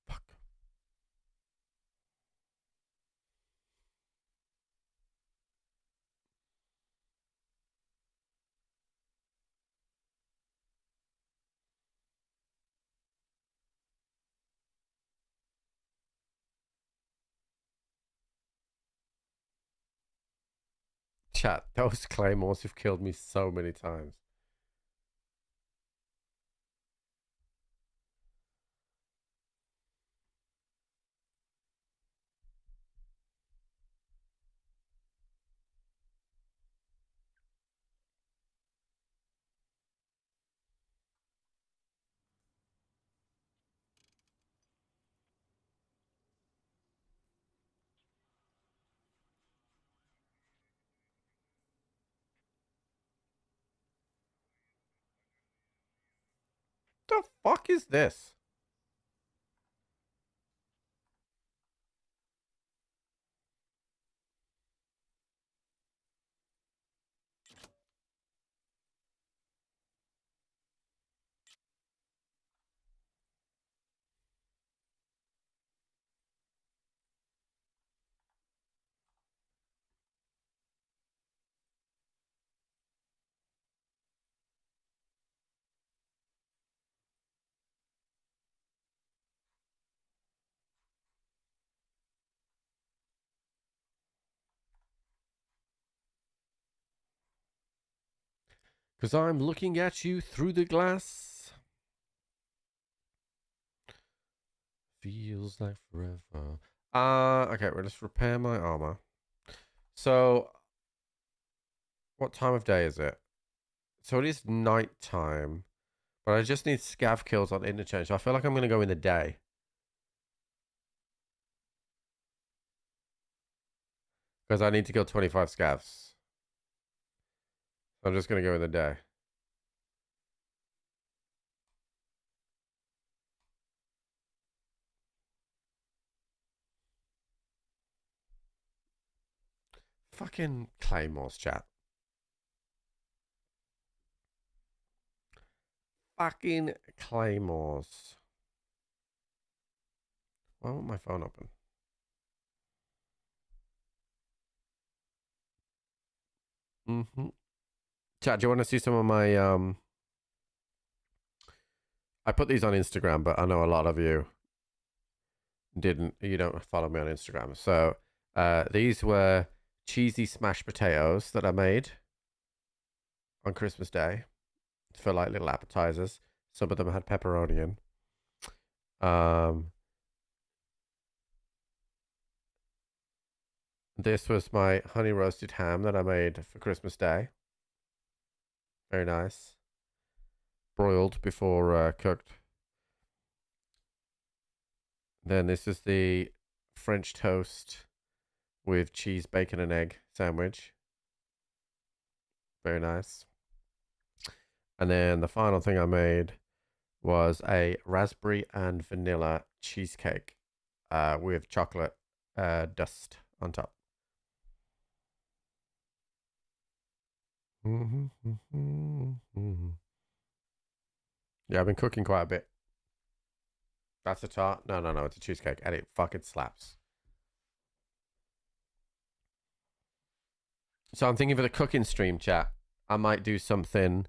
Fuck. Chat, those claymores have killed me so many times. The fuck is this? Because I'm looking at you through the glass. Feels like forever. Okay, well, let's repair my armor. So, what time of day is it? So it is night time, but I just need scav kills on interchange. So I feel like I'm going to go in the day. Because I need to kill 25 scavs. I'm just going to go in the day. Fucking claymores, chat. Fucking claymores. Why won't my phone open? Chat, do you want to see some of my I put these on Instagram, but I know a lot of you you don't follow me on Instagram. So these were cheesy smashed potatoes that I made on Christmas Day for like little appetizers. Some of them had pepperoni in. This was my honey roasted ham that I made for Christmas Day. Very nice. Broiled before cooked. Then this is the French toast with cheese, bacon, and egg sandwich. Very nice. And then the final thing I made was a raspberry and vanilla cheesecake with chocolate dust on top. Yeah, I've been cooking quite a bit. That's a tart? No, it's a cheesecake. And it fucking slaps. So I'm thinking for the cooking stream, chat, I might do something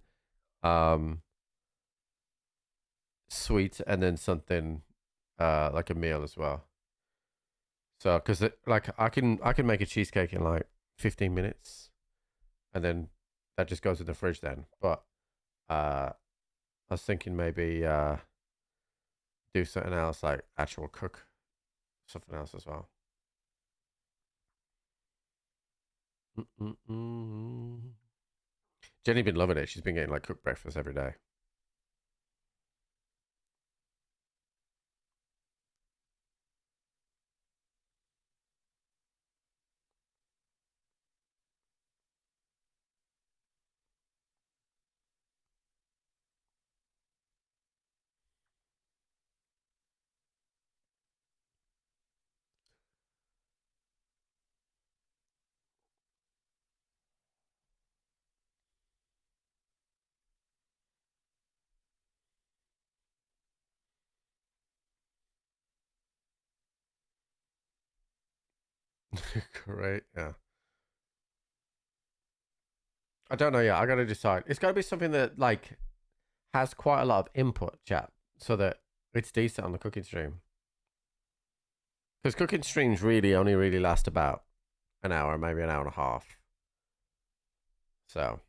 sweet and then something like a meal as well. So, because like I can make a cheesecake in like 15 minutes, and then that just goes in the fridge then. But I I was thinking maybe do something else, like actual cook something else as well. Jenny been loving it. She's been getting like cooked breakfast every day. Great, yeah. I don't know yet. I gotta decide. It's gotta be something that like has quite a lot of input, chat, so that it's decent on the cooking stream. Because cooking streams only really last about an hour, maybe an hour and a half. So.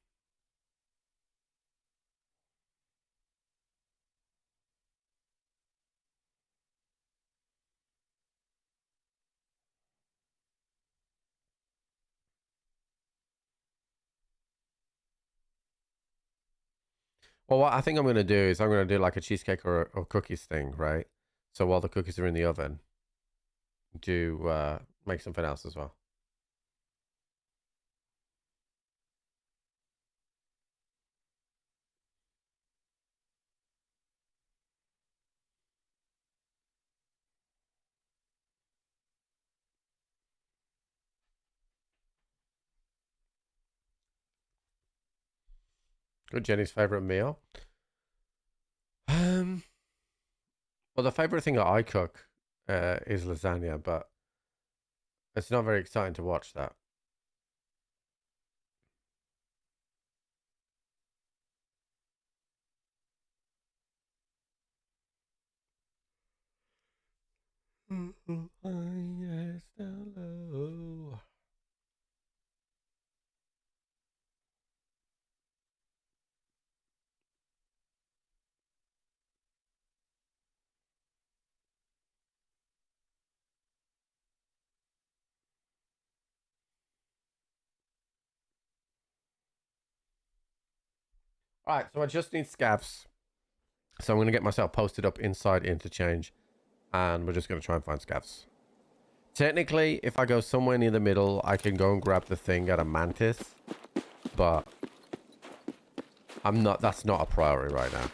Well, what I think I'm going to do is I'm going to do like a cheesecake or cookies thing, right? So while the cookies are in the oven, do make something else as well. Good. Jenny's favorite meal. Well, the favorite thing that I cook is lasagna, but it's not very exciting to watch that. All right, so I just need scabs. So I'm going to get myself posted up inside Interchange, and we're just going to try and find scabs. Technically, if I go somewhere near the middle, I can go and grab the thing at a Mantis, but that's not a priority right now.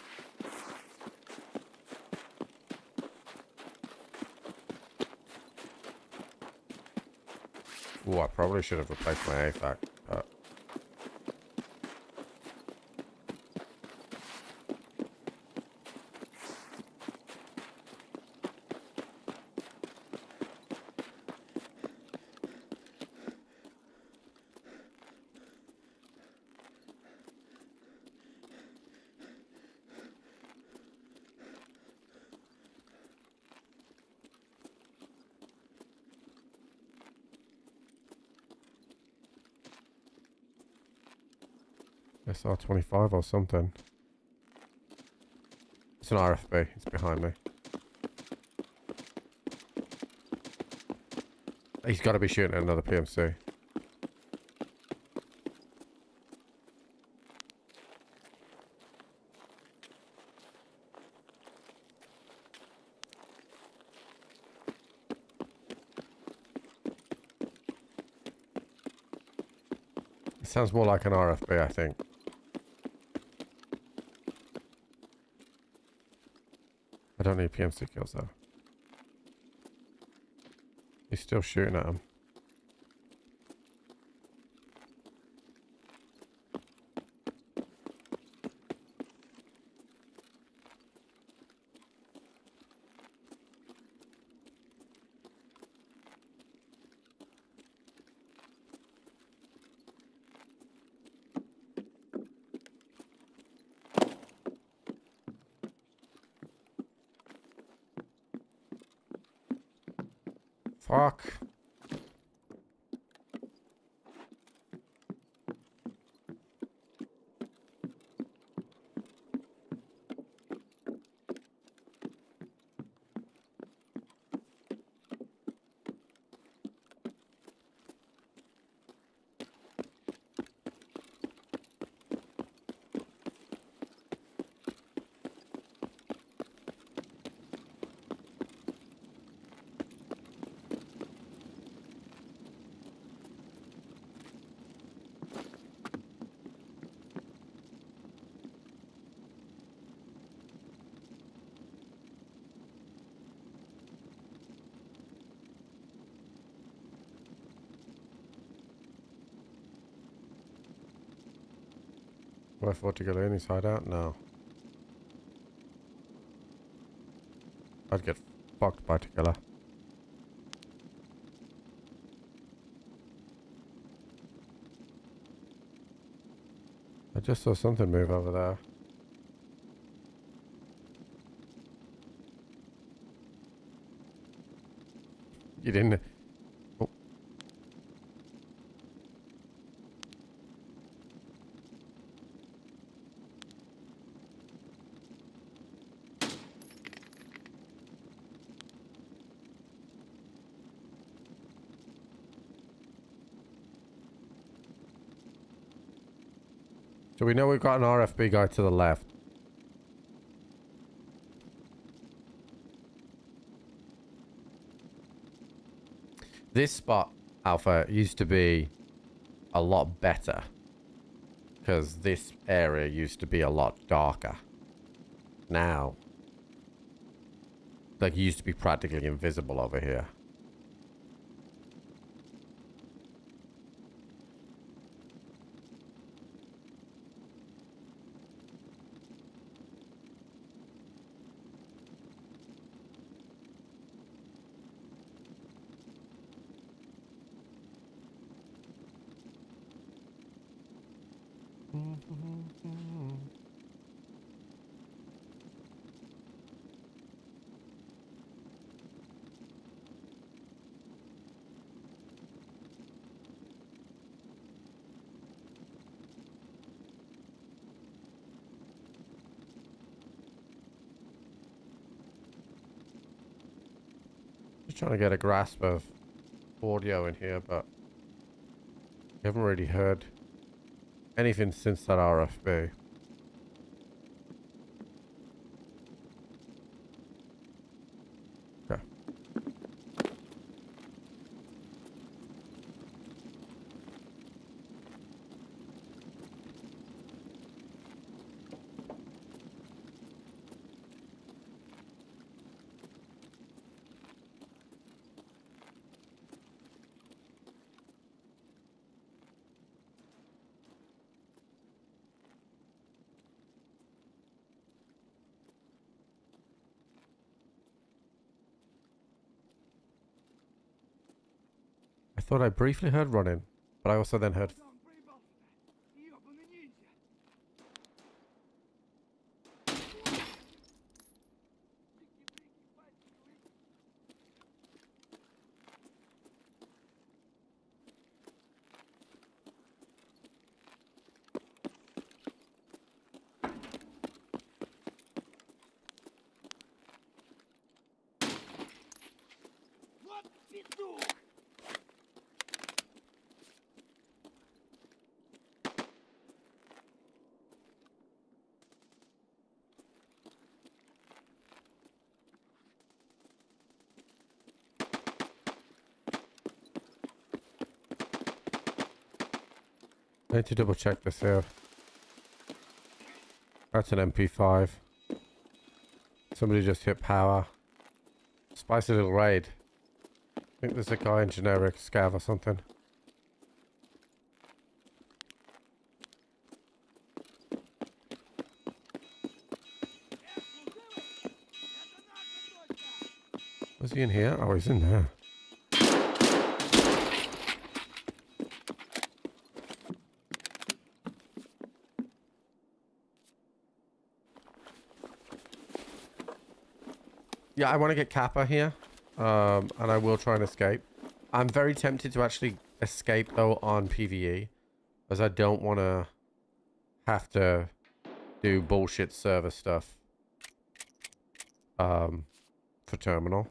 Ooh, I probably should have replaced my AFAC, but... SR25 or something. It's an RFB. It's behind me. He's got to be shooting at another PMC. It sounds more like an RFB, I think. I don't need PMC kills though. He's still shooting at him. Fuck. Do I afford to go to any side out? No. I'd get fucked by Tequila. I just saw something move over there. You didn't... Oh. So we know we've got an RFB guy to the left. This spot, Alpha, used to be a lot better. Because this area used to be a lot darker. Now, like, it used to be practically invisible over here. Just trying to get a grasp of audio in here, but I haven't really heard anything since that RFB. Okay. I thought I briefly heard running, but I also then heard... Сам проебался. Ёбаный ниндзя. Брики-брики, пальчики, лыки. Вот петух! I need to double check this here. That's an MP5. Somebody just hit power. Spicy little raid. I think there's a guy in generic scav or something. Was he in here? Oh, he's in there. Yeah, I want to get Kappa here. And I will try and escape. I'm very tempted to actually escape, though, on PvE. As I don't want to have to do bullshit server stuff. For Terminal.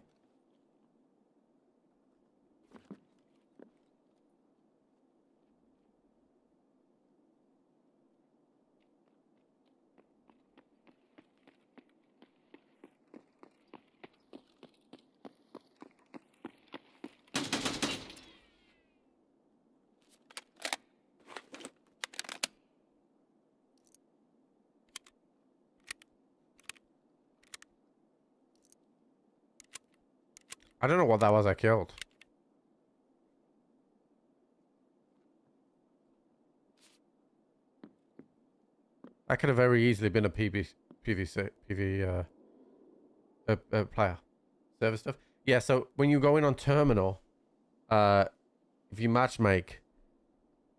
I don't know what that was I killed. I could have very easily been a player. Server stuff. Yeah, so when you go in on terminal, if you matchmake,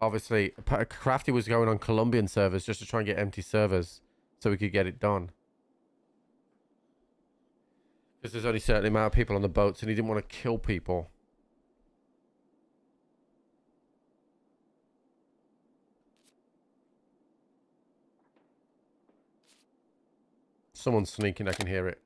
obviously, Crafty was going on Colombian servers just to try and get empty servers so we could get it done. Because there's only a certain amount of people on the boats and he didn't want to kill people. Someone's sneaking, I can hear it.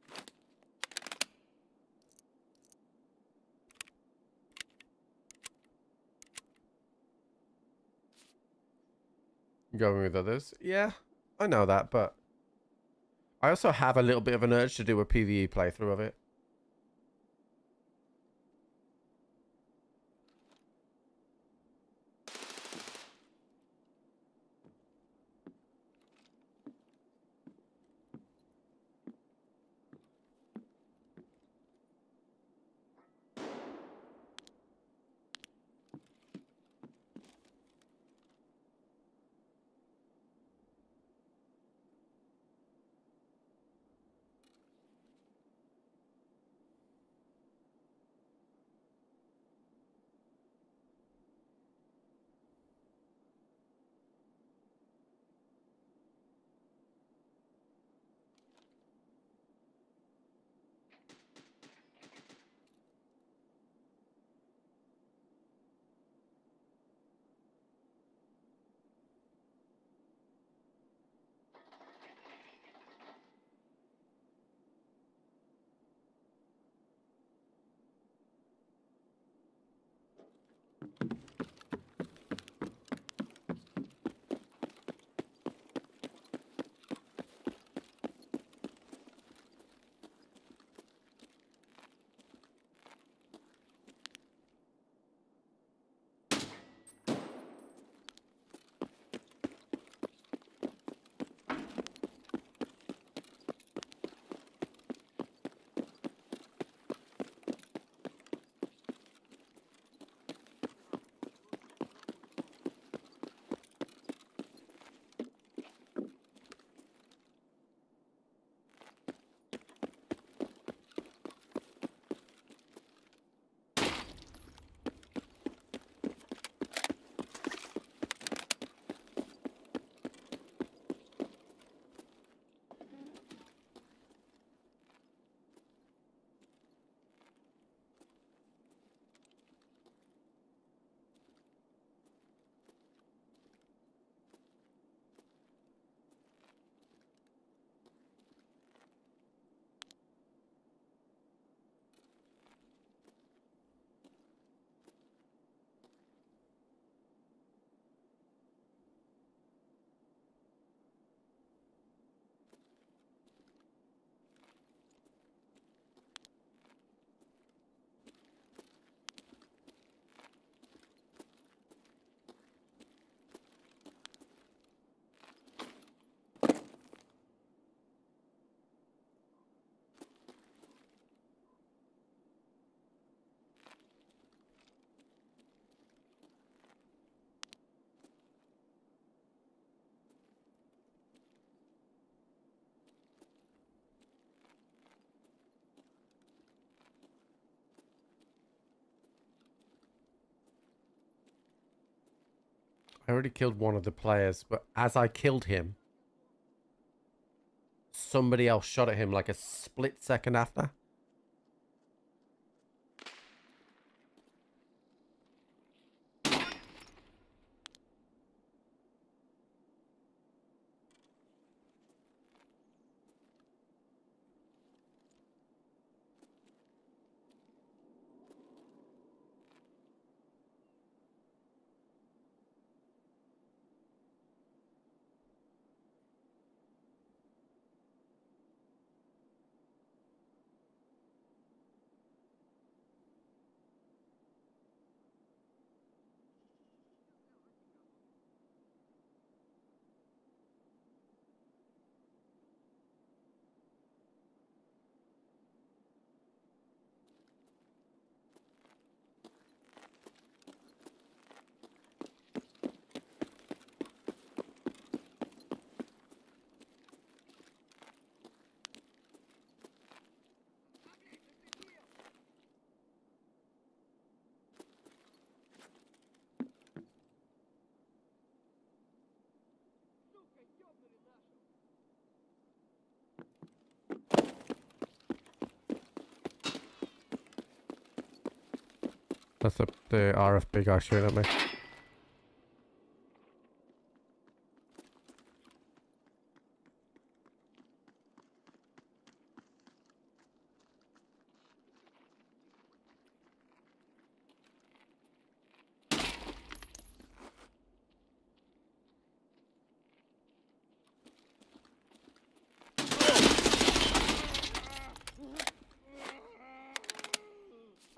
Going with others. Yeah, I know that, but I also have a little bit of an urge to do a PvE playthrough of it. I already killed one of the players, but as I killed him, somebody else shot at him like a split second after. That's the RFB guy shooting at me.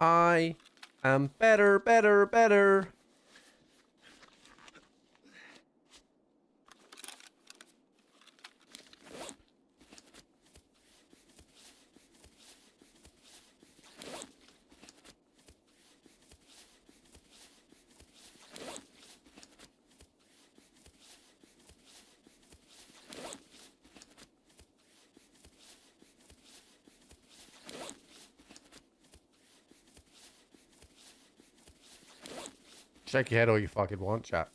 I am better, better, better. Shake your head all you fucking want, chat.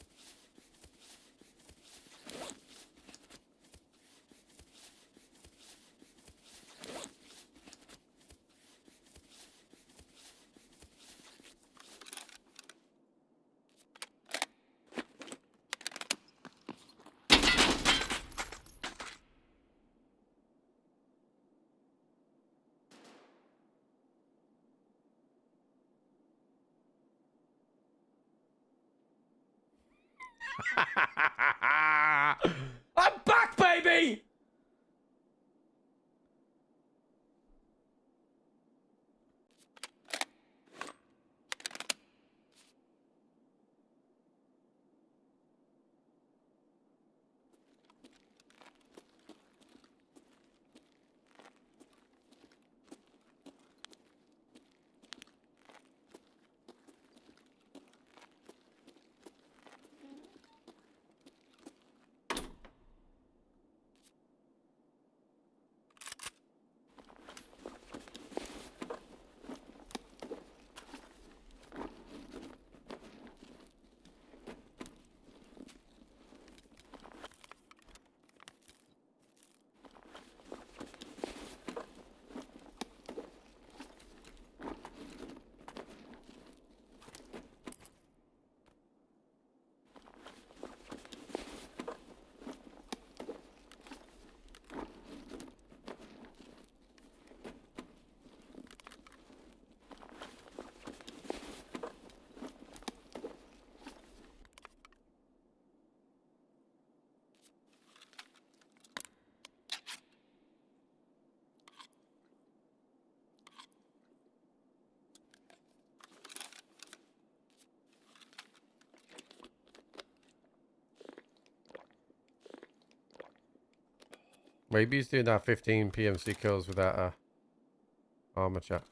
I'm back, baby! Maybe he's doing that 15 PMC kills without armor, chat.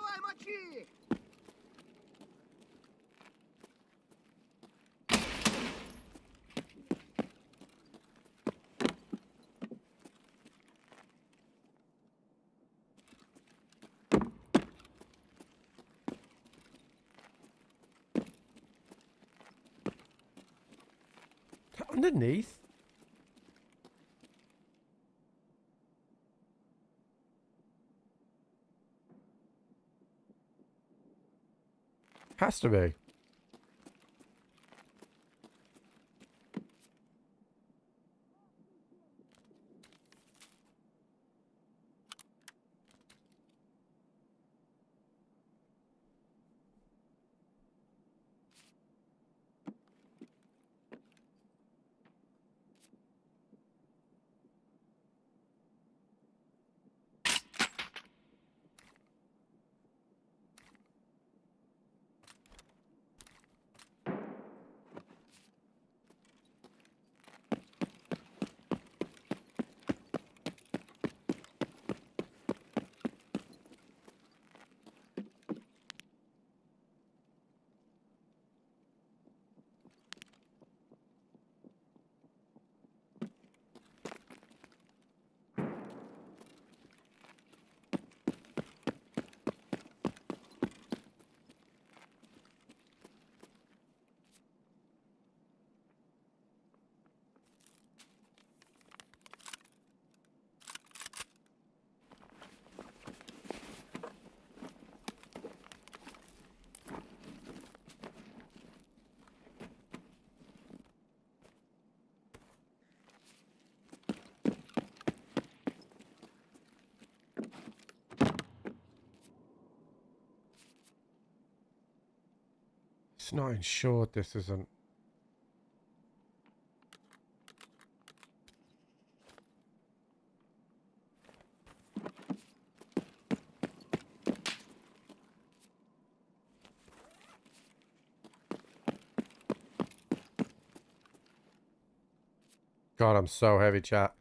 Давай, мочи! Underneath? Has to be. It's not insured, this isn't. God, I'm so heavy, chat.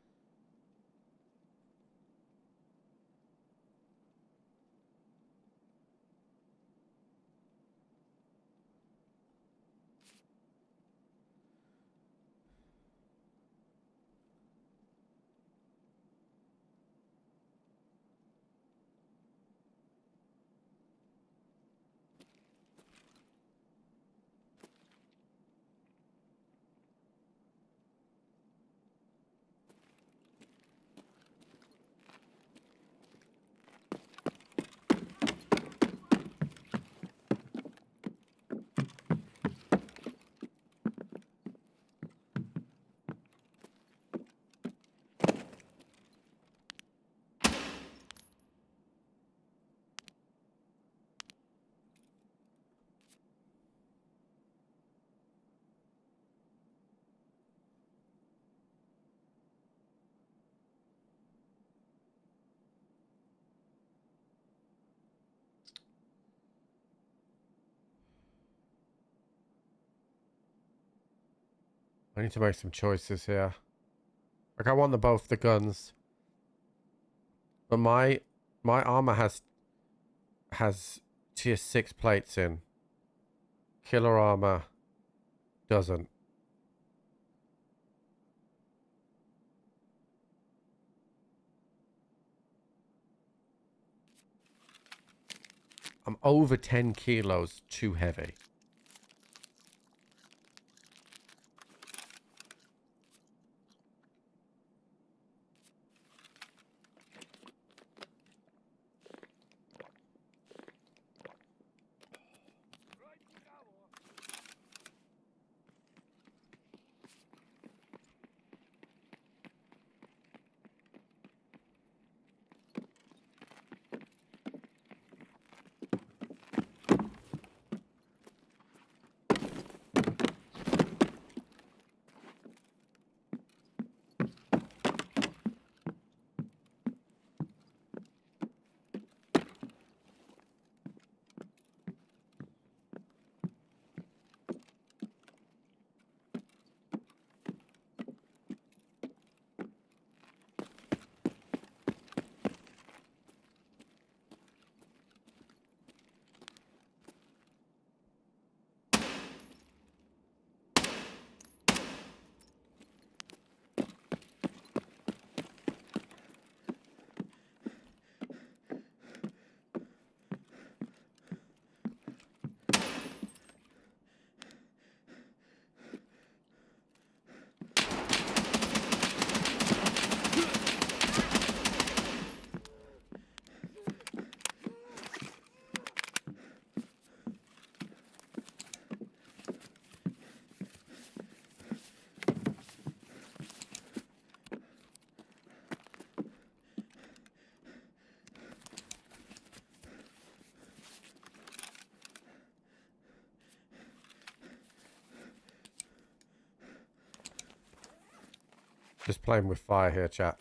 I need to make some choices here. Like, I want both the guns. But my armor has tier 6 plates in. Killer armor doesn't. I'm over 10 kilos too heavy. Just playing with fire here, chat.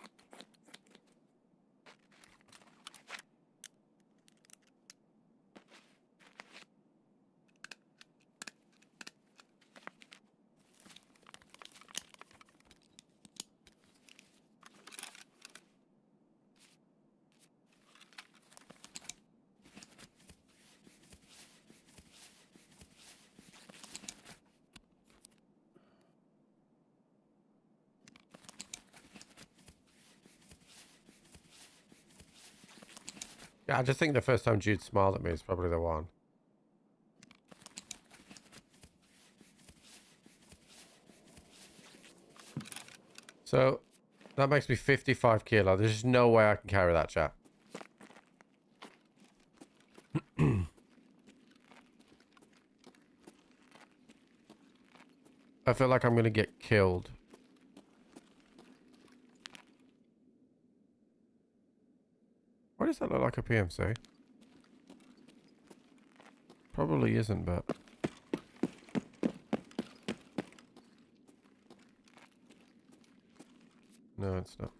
Yeah, I just think the first time Jude smiled at me is probably the one. So, that makes me 55 kilo. There's just no way I can carry that, chat. I feel like I'm going to get killed. Why does that look like a PMC? Probably isn't, but... No, it's not.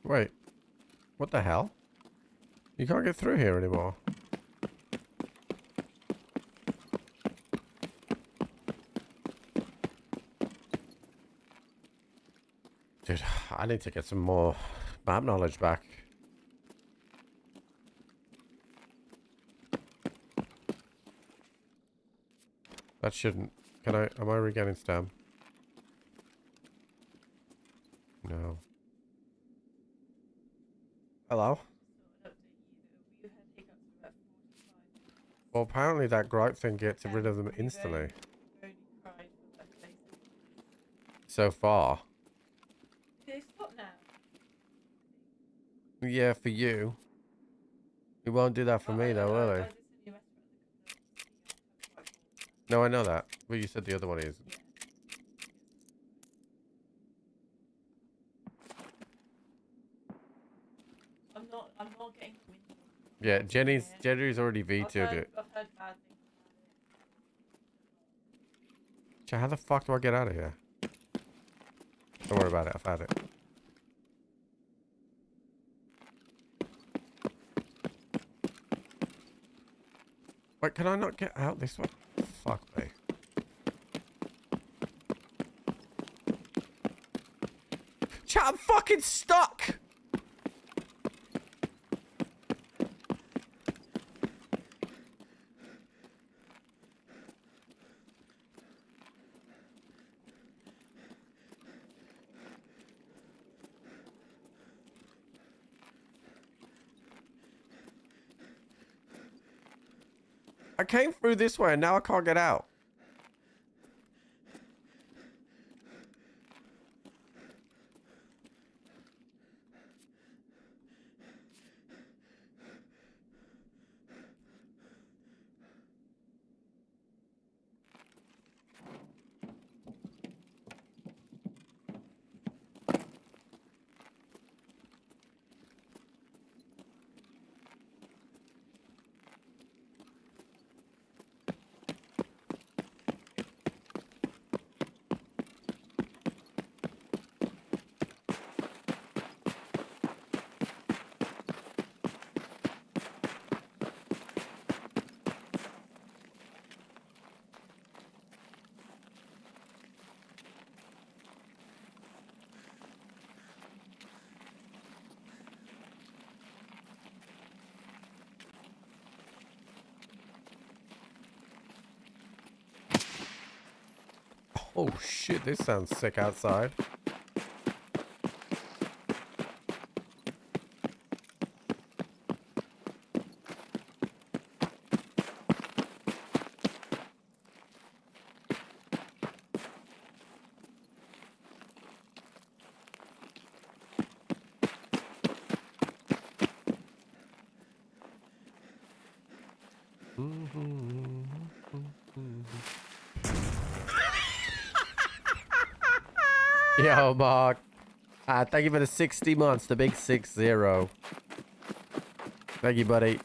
Wait. What the hell? You can't get through here anymore. Dude, I need to get some more map knowledge back. That shouldn't... Can I... Am I regaining stam? No. Hello? Well, apparently that gripe thing gets rid of them instantly. So far. They stop now. Yeah, for you. It won't do that for me though, will they? No, I know that. But you said the other one is. I'm not getting wind. Yeah, Jenny's already vetoed it. I've heard bad things So how the fuck do I get out of here? Don't worry about it, I've had it. Wait, can I not get out this way? Fuck me. Chat, I'm fucking stuck! I came through this way and now I can't get out. Oh shit, this sounds sick outside. Yo, Mark. Thank you for the 60 months, the big 6-0. Thank you, buddy.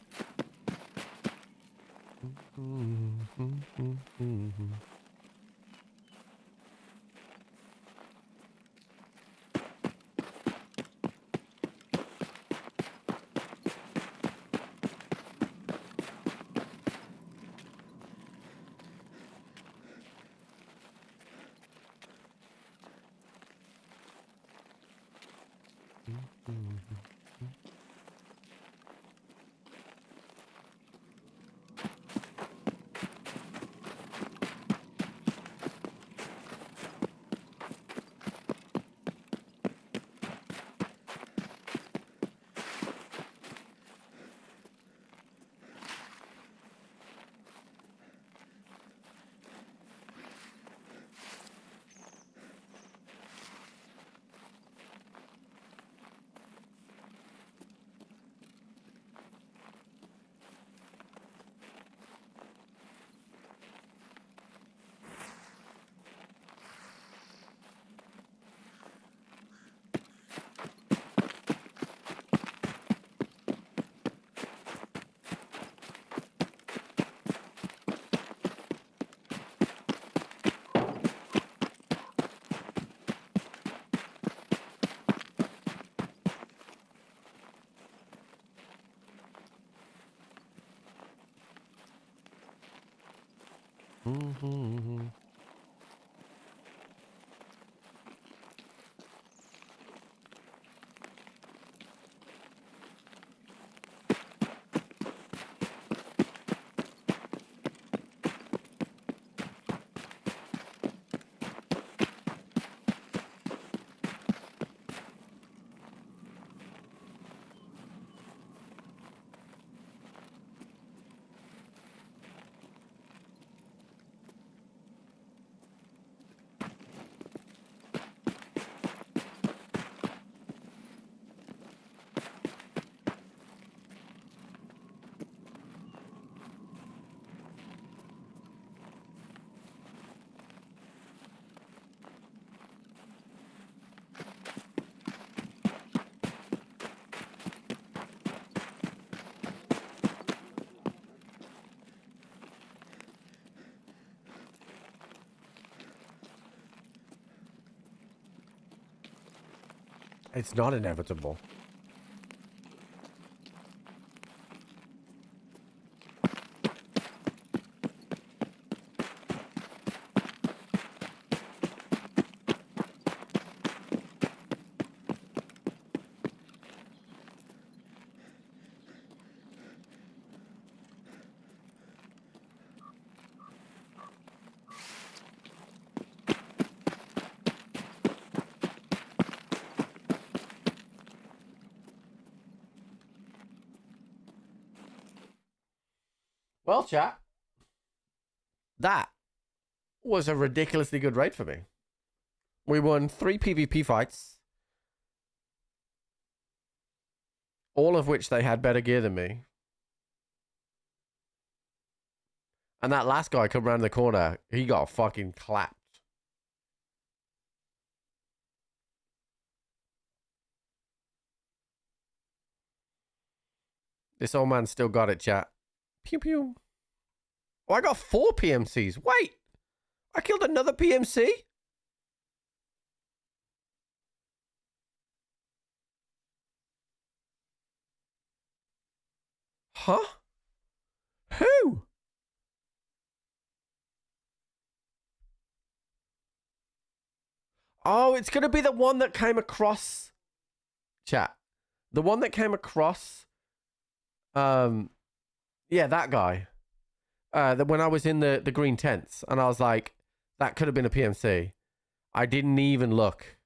It's not inevitable. Well, chat, that was a ridiculously good raid for me. We won 3 PvP fights, all of which they had better gear than me. And that last guy come around the corner, he got fucking clapped. This old man still got it, chat. Pew pew. Oh, I got 4 PMCs. Wait, I killed another PMC? Huh? Who? Oh, it's going to be the one that came across. Chat. The one that came across. Yeah, that guy. When I was in the green tents, and I was like, That could have been a PMC. I didn't even look.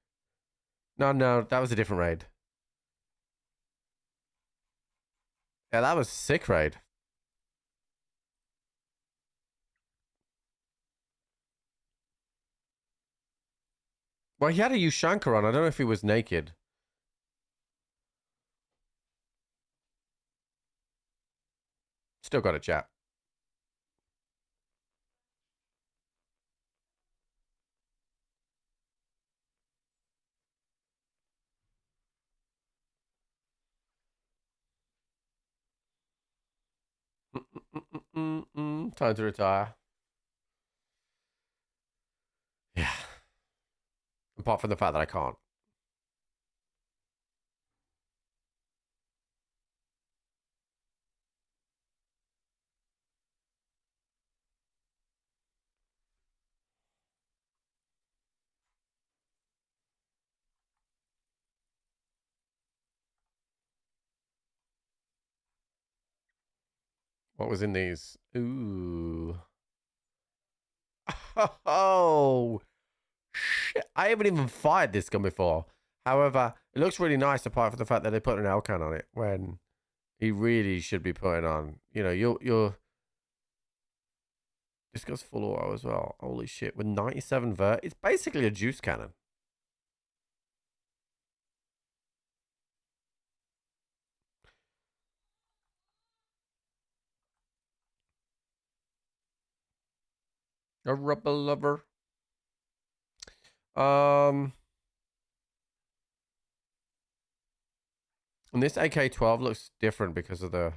No, that was a different raid. Yeah, that was sick raid. Well, he had a Ushanka on. I don't know if he was naked. Still got a chat. Time to retire. Yeah. Apart from the fact that I can't. What was in these? Ooh. Oh, shit. I haven't even fired this gun before. However, it looks really nice apart from the fact that they put an Elcan on it when he really should be putting on, you know, you're this goes full auto as well. Holy shit. With 97 vert, it's basically a juice cannon. A rubber lover. And this AK-12 looks different because of the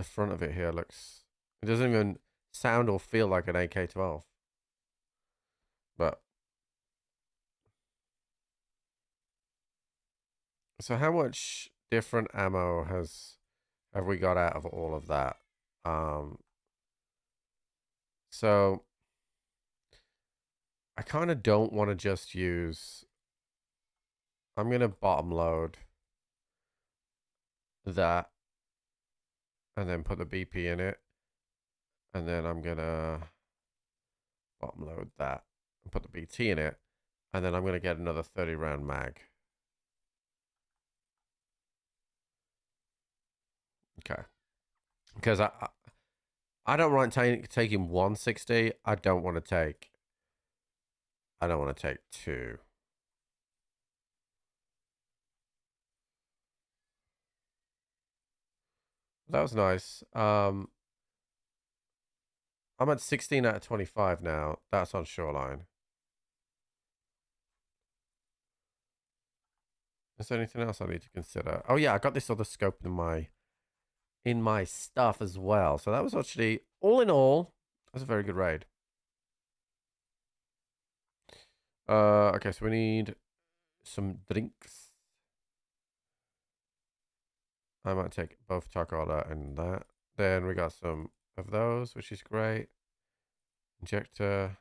front of it here looks, it doesn't even sound or feel like an AK-12. But so how much different ammo have we got out of all of that? So I kind of don't want to just use, I'm going to bottom load that and then put the BP in it. And then I'm going to bottom load that and put the BT in it. And then I'm going to get another 30 round mag. Okay. Because I don't mind taking 160. I don't want to take two. That was nice. I'm at 16 out of 25 now. That's on Shoreline. Is there anything else I need to consider? Oh yeah, I got this other scope in my stuff as well. So that was actually, all in all, that was a very good raid. Okay, so we need some drinks. I might take both Tacola and that. Then we got some of those, which is great. Injector.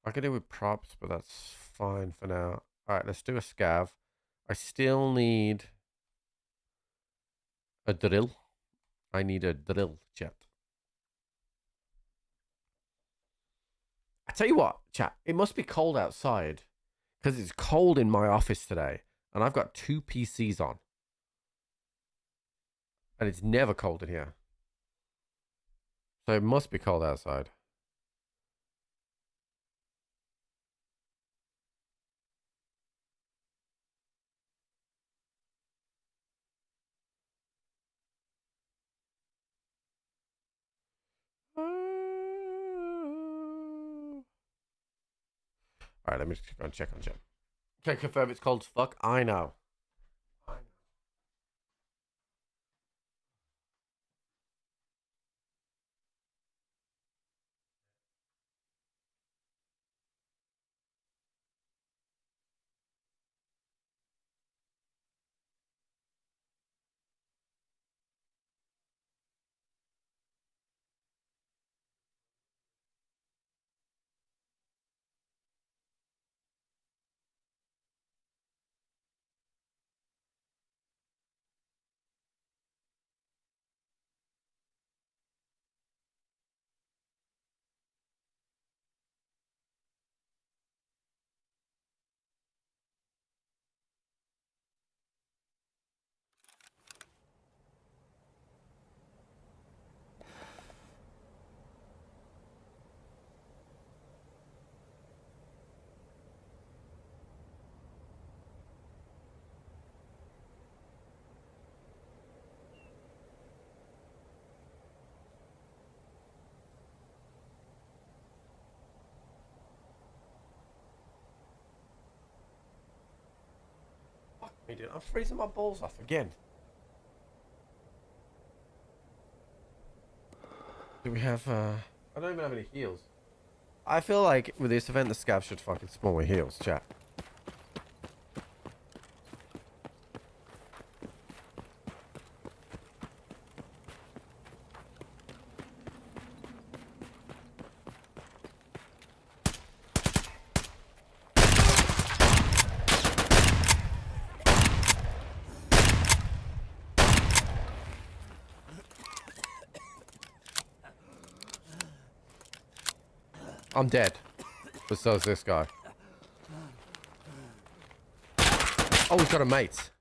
I could do with props, but that's fine for now. All right, let's do a scav. I still need a drill. I need a drill, chat. I tell you what, chat, it must be cold outside because it's cold in my office today and I've got 2 PCs on. And it's never cold in here. So it must be cold outside. All right, let me just go and check on chat. Can confirm it's cold as fuck. I know. I'm freezing my balls off again. Do we have, I don't even have any heals. I feel like with this event, the scavs should fucking spawn with heals, chat. I'm dead. But so is this guy. Oh, he's got a mate.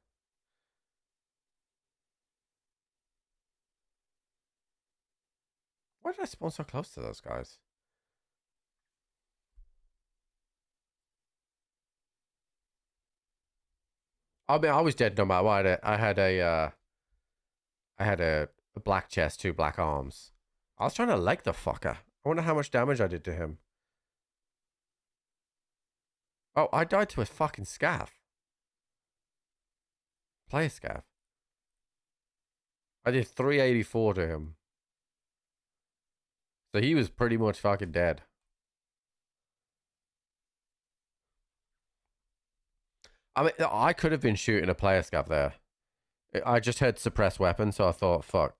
Why did I spawn so close to those guys? I mean, I was dead no matter what. I had a black chest, 2 black arms. I was trying to leg the fucker. I wonder how much damage I did to him. Oh, I died to a fucking scav. Play a scav. I did 384 to him. So he was pretty much fucking dead. I mean, I could have been shooting a player scav there. I just had suppressed weapon, so I thought, fuck.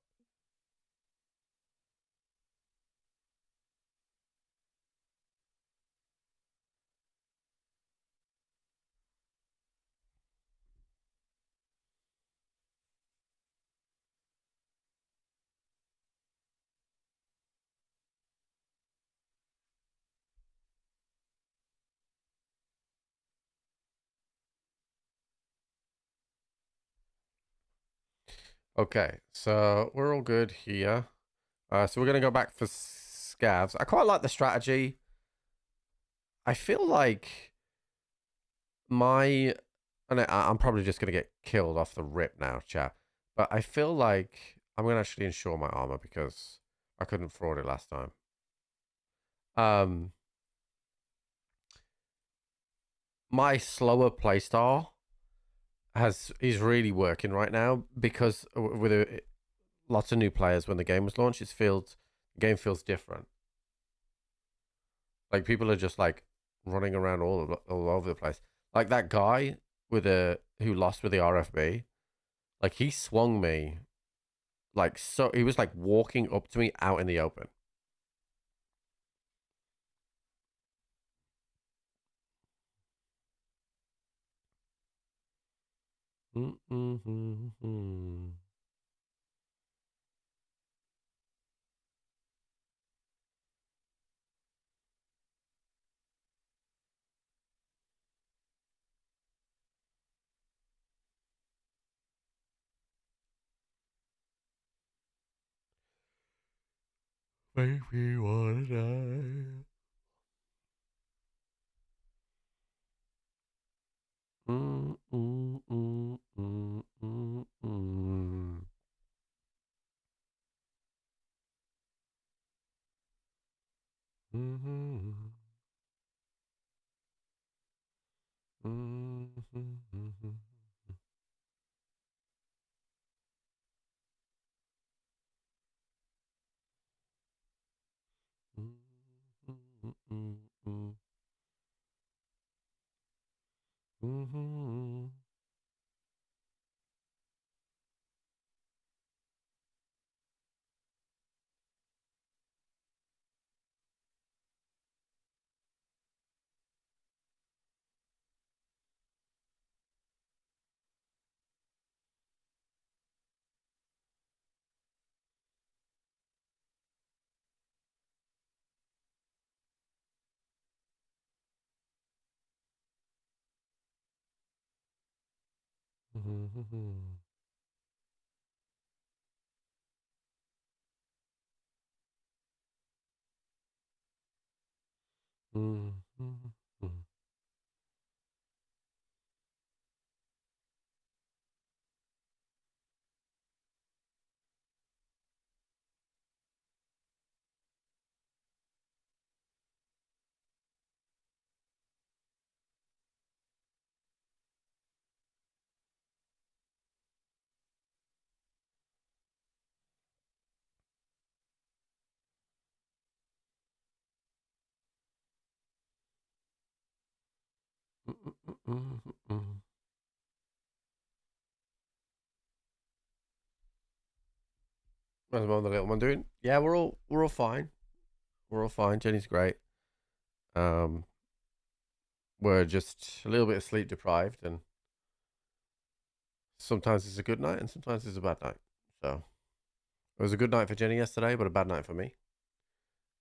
Okay, so we're all good here. So we're going to go back for scavs. I quite like the strategy. I feel like and I'm probably just going to get killed off the rip now, chat. But I feel like I'm going to actually insure my armor because I couldn't fraud it last time. My slower playstyle is really working right now because with lots of new players when the game was launched, the game feels different. Like people are just like running around all over the place. Like that guy who lost with the RFB, like he swung me, like so he was like walking up to me out in the open. Make me wanna die. How's mom and the little one doing? Yeah, we're all fine. We're all fine. Jenny's great. We're just a little bit sleep deprived, and sometimes it's a good night and sometimes it's a bad night. So it was a good night for Jenny yesterday, but a bad night for me.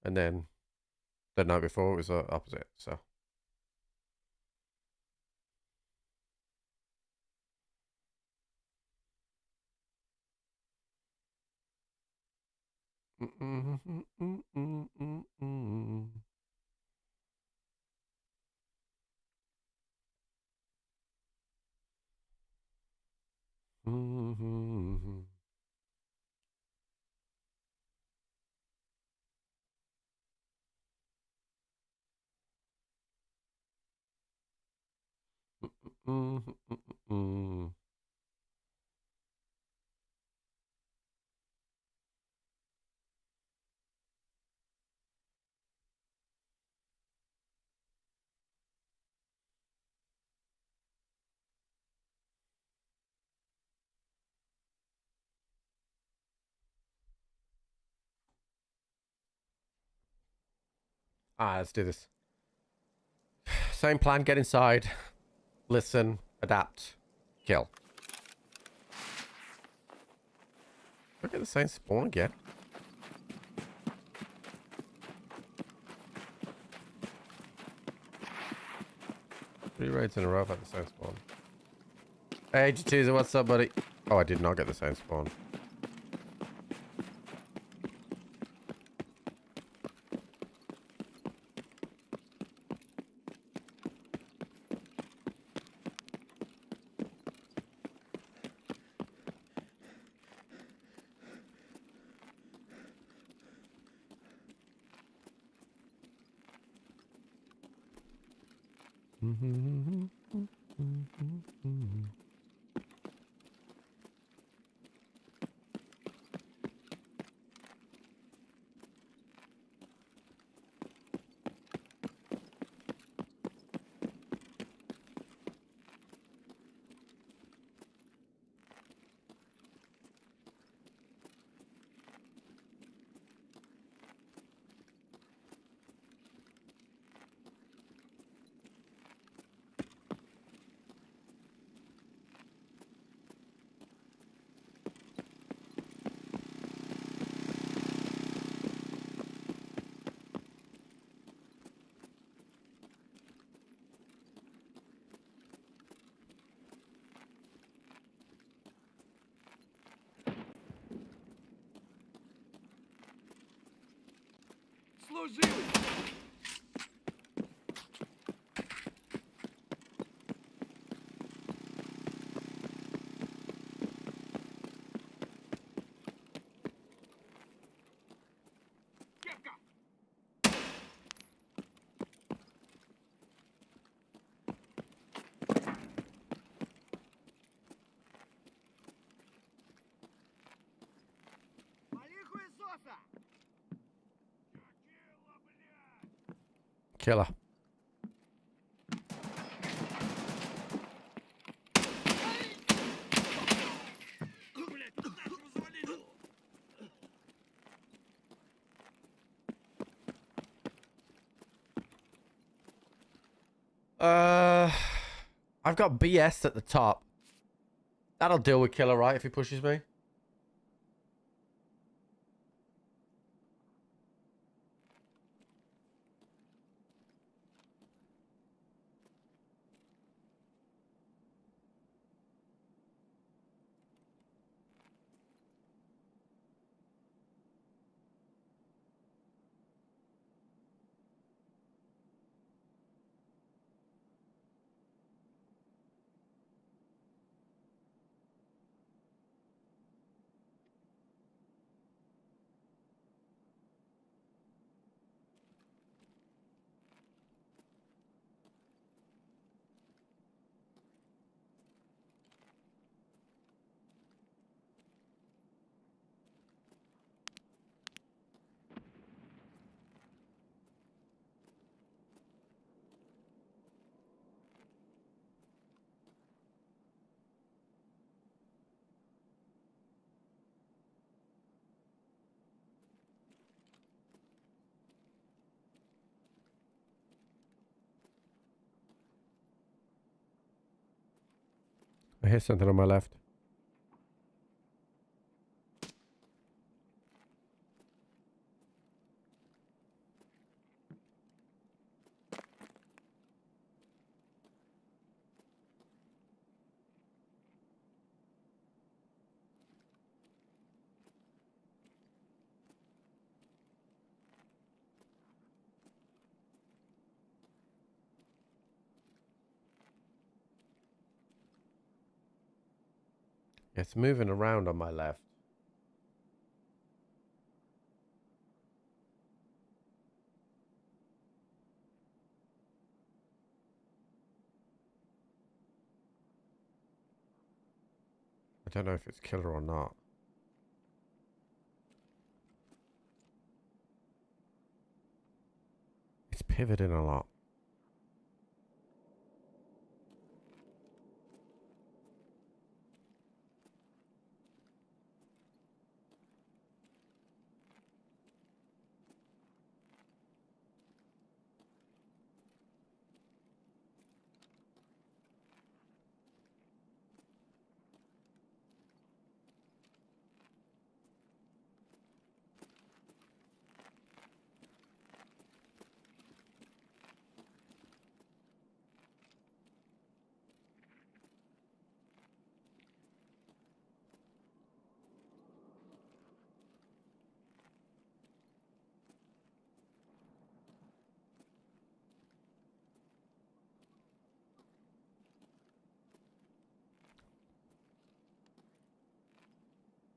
And then the night before it was opposite. So let's do this. Same plan, get inside, listen, adapt, kill. Look at the same spawn again. 3 raids in a row at the same spawn. Hey, G2, what's up, buddy? Oh, I did not get the same spawn. Служивый! Кепка! Малиху и Соса! Killer. I've got BS at the top. That'll deal with Killer, right, if he pushes me? I hear something on my left. It's moving around on my left. I don't know if it's killer or not. It's pivoting a lot.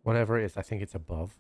Whatever it is, I think it's above.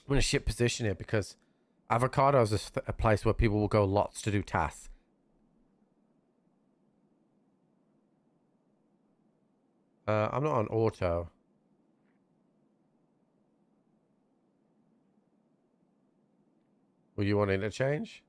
I'm in a shit position here because Avocado is a place where people will go lots to do tasks. I'm not on auto. Will you want interchange?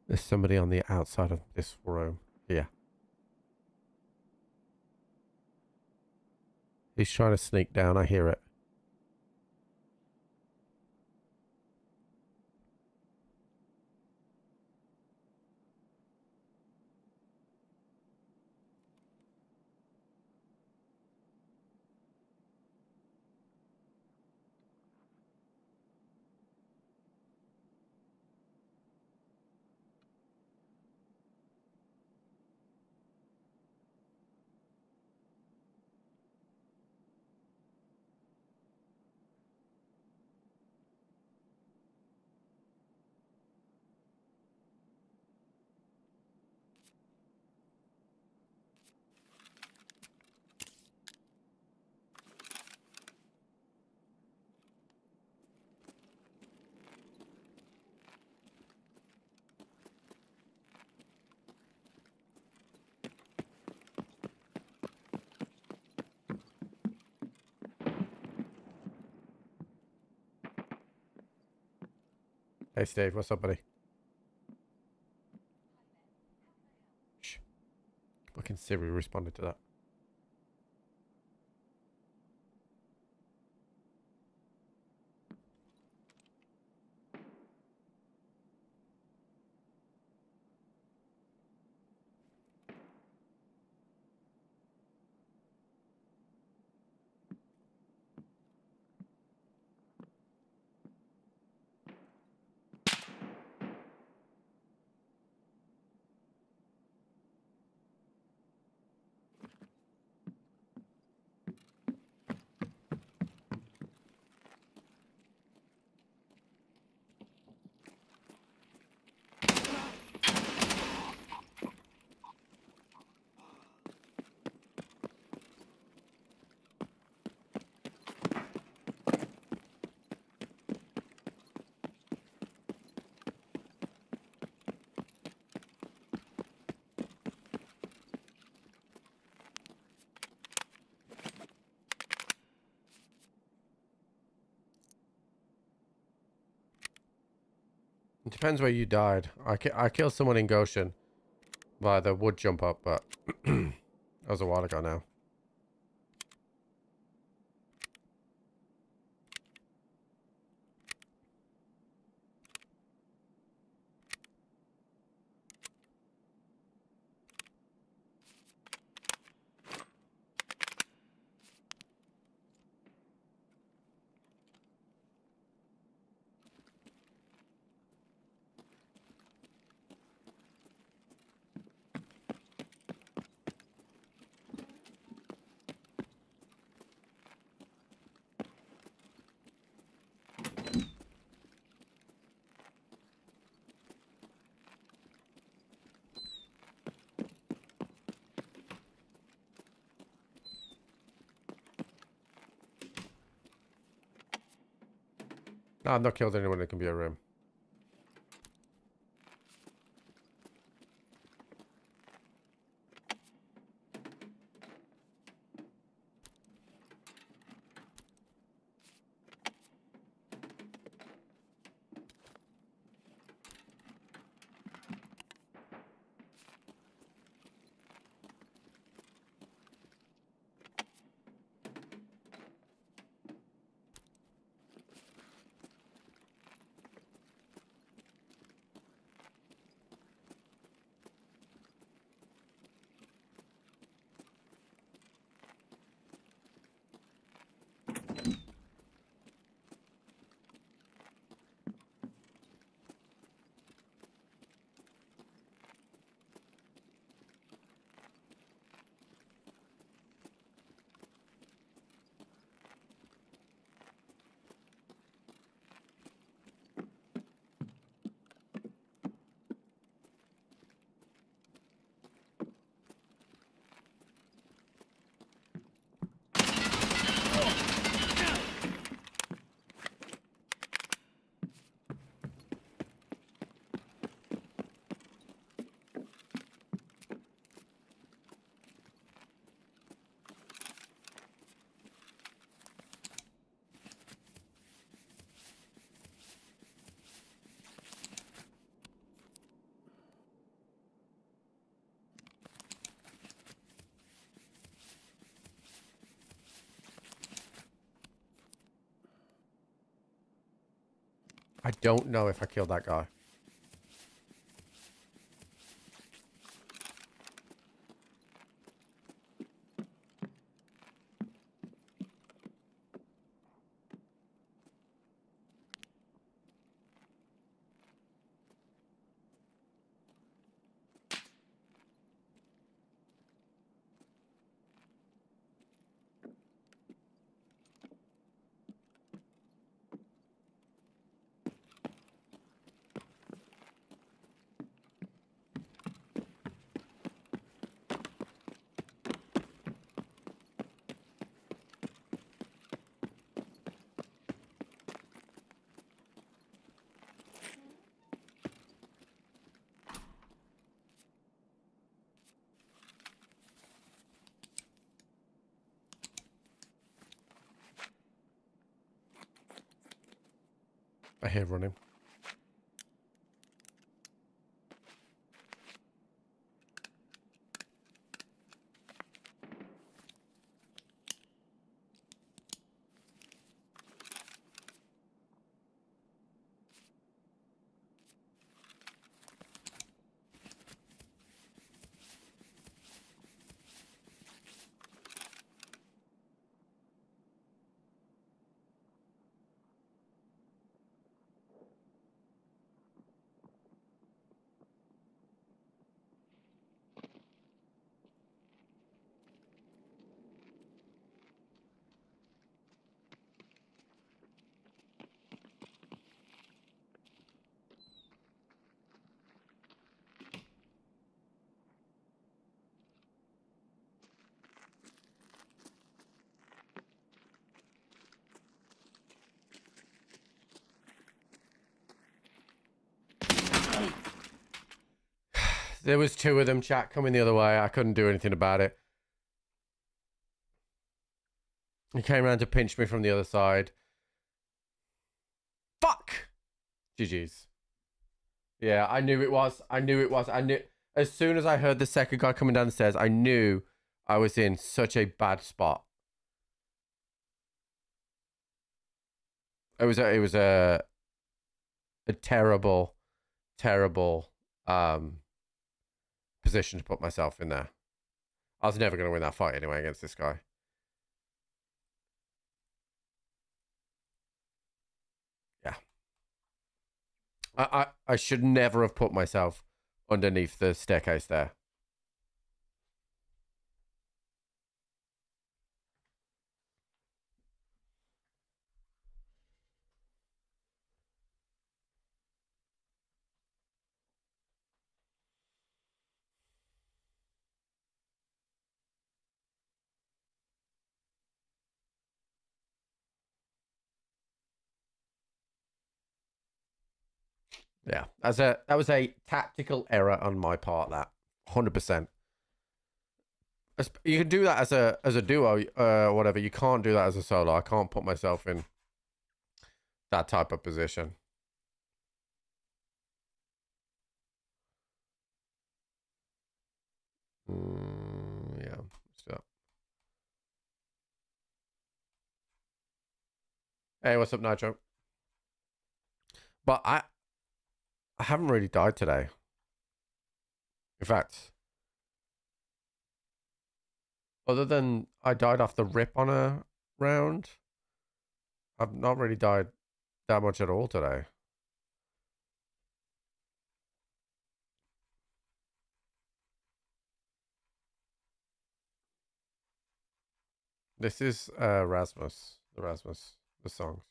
There's somebody on the outside of this room. Here. He's trying to sneak down. I hear it. Hey Steve, what's up, buddy? Shh. Fucking Siri responded to that. It depends where you died. I killed someone in Goshen by the wood jump up, but that was a while ago now. No, I've not killed anyone in the computer room. I don't know if I killed that guy. I hear running. There was two of them, chat, coming the other way. I couldn't do anything about it. He came around to pinch me from the other side. Fuck! GG's. Yeah, I knew it was. I knew it was. I knew as soon as I heard the second guy coming down the stairs, I knew I was in such a bad spot. It was a terrible, terrible position to put myself in there. I was never going to win that fight anyway against this guy. Yeah. I should never have put myself underneath the staircase there. Yeah, that was a tactical error on my part. That 100%. You can do that as a duo, whatever. You can't do that as a solo. I can't put myself in that type of position. Yeah. So. Hey, what's up, Nitro? But I haven't really died today. In fact, other than I died off the rip on a round, I've not really died that much at all today. This is Rasmus, the songs.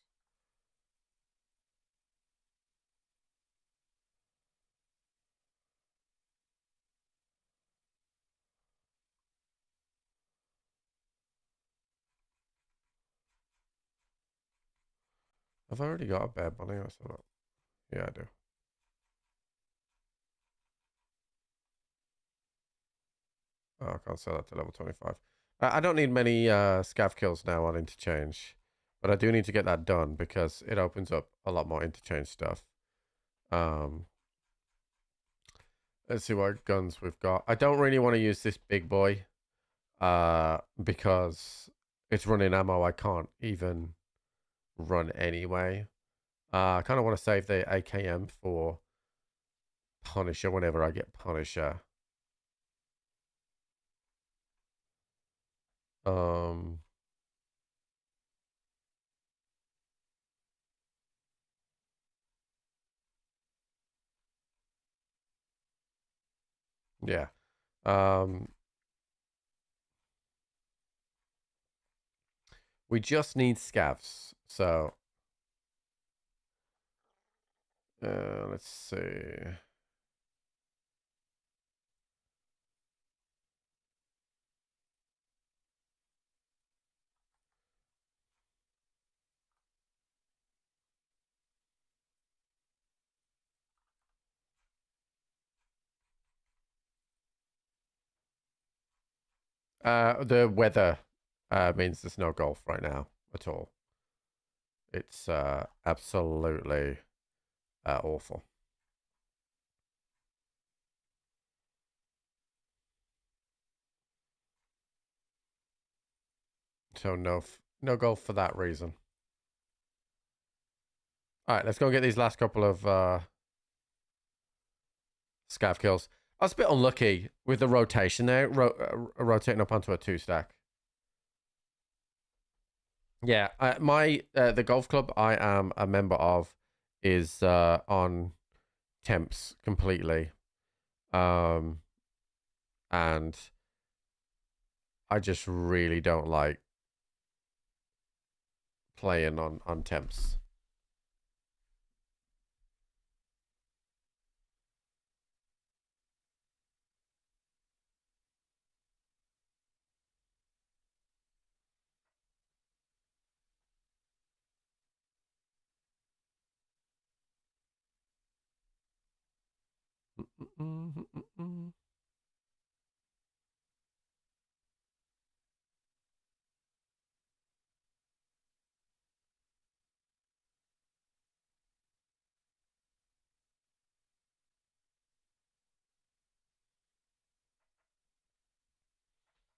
Have I already got a bad bunny or something? Yeah, I do. Oh, I can't sell that to level 25. I don't need many scav kills now on interchange, but I do need to get that done because it opens up a lot more interchange stuff. Let's see what guns we've got. I don't really want to use this big boy because it's running ammo I can't even run anyway. I kind of want to save the AKM for Punisher whenever I get Punisher. Yeah. We just need scavs. So let's see. The weather means there's no golf right now at all. It's absolutely awful. So no golf for that reason. All right, let's go get these last couple of scav kills. I was a bit unlucky with the rotation there, rotating up onto a 2-stack. Yeah, the golf club I am a member of is on temps completely, and I just really don't like playing on temps.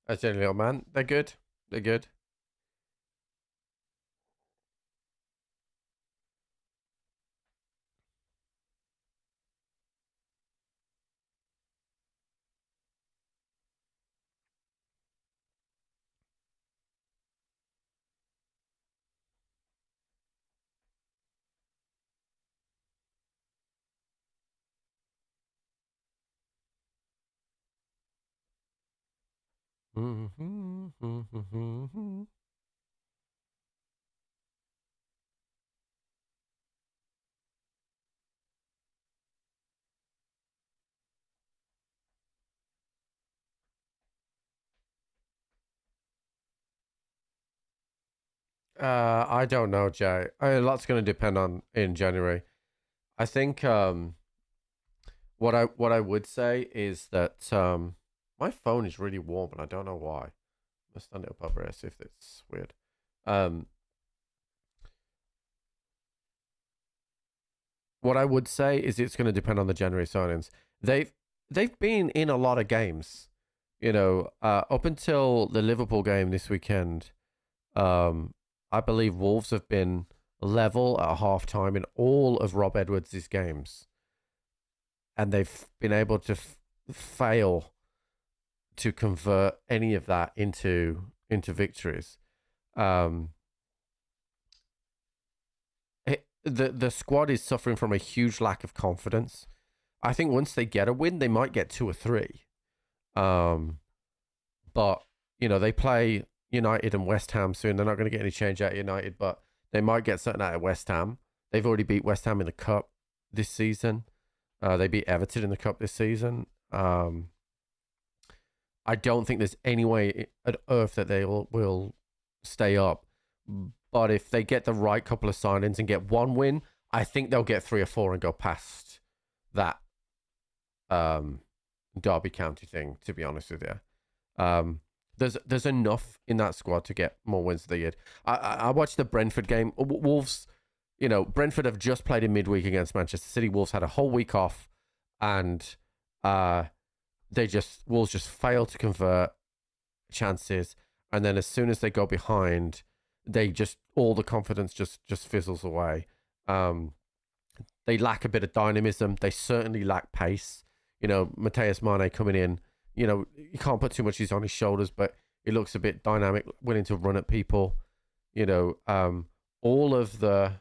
That's a little man. They're good. They're good. I don't know, Jay. A lot's going to depend on in January. I think what I would say is that my phone is really warm and I don't know why. Let's stand it up over here, see if it's weird. What I would say is it's going to depend on the January signings. They've been in a lot of games, you know, up until the Liverpool game this weekend. I believe Wolves have been level at halftime in all of Rob Edwards' games, and they've been able to fail to convert any of that into victories. The squad is suffering from a huge lack of confidence. I think once they get a win, they might get 2 or 3. But you know, they play United and West Ham soon. They're not going to get any change out of United, but they might get something out of West Ham. They've already beat West Ham in the Cup this season. They beat Everton in the Cup this season. I don't think there's any way on earth that they will stay up. But if they get the right couple of signings and get 1 win, I think they'll get 3 or 4 and go past that Derby County thing, to be honest with you. There's enough in that squad to get more wins of the year. I watched the Brentford game. Wolves, you know, Brentford have just played in midweek against Manchester City. Wolves had a whole week off, and Wolves just failed to convert chances. And then as soon as they go behind, all the confidence just fizzles away. They lack a bit of dynamism. They certainly lack pace. You know, Matheus Mane coming in, you know, you can't put too much on his shoulders, but he looks a bit dynamic, willing to run at people. You know, all of the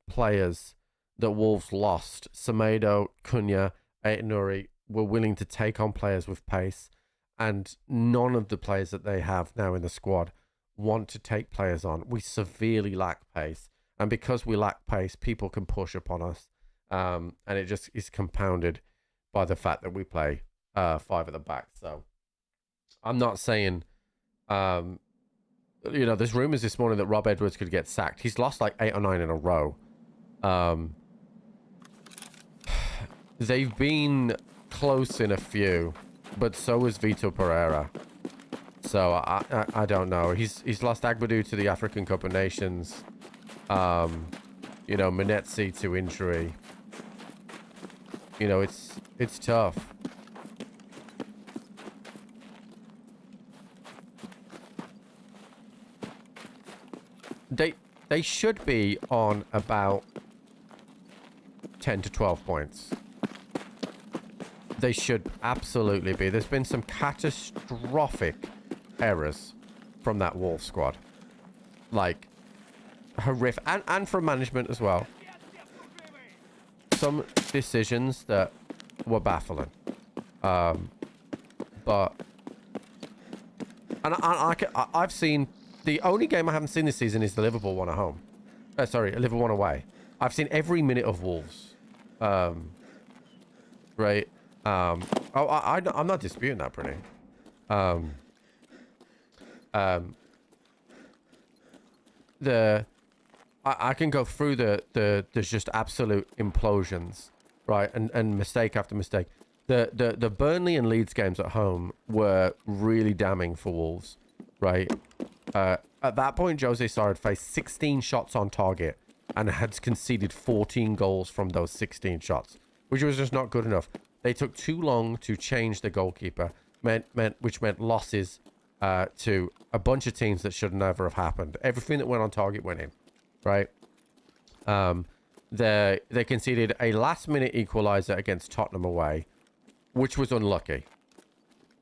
players that Wolves lost, Semedo, Cunha, Aït-Nouri, were willing to take on players with pace, and none of the players that they have now in the squad want to take players on. We severely lack pace, and because we lack pace, people can push upon us, and it just is compounded by the fact that we play 5 at the back. So I'm not saying, you know, there's rumors this morning that Rob Edwards could get sacked. He's lost like 8 or 9 in a row. They've been close in a few, but so is Vitor Pereira. So I don't know. He's lost Agbadou to the African Cup of Nations. You know, Manetzi to injury. You know, it's tough. They should be on about 10 to 12 points. They should absolutely be. There's been some catastrophic errors from that Wolves squad. Like, horrific. And from management as well. Some decisions that were baffling. But... And I've seen... The only game I haven't seen this season is the Liverpool one at home. Liverpool one away. I've seen every minute of Wolves. Right? I'm not disputing that, Brittany. I can go through there's just absolute implosions, right? And mistake after mistake. The Burnley and Leeds games at home were really damning for Wolves, right? At that point, Jose Sarr had faced 16 shots on target and had conceded 14 goals from those 16 shots, which was just not good enough. they took too long to change the goalkeeper, which meant losses to a bunch of teams that should never have happened. Everything that went on target went in, right? They conceded a last-minute equalizer against Tottenham away, which was unlucky,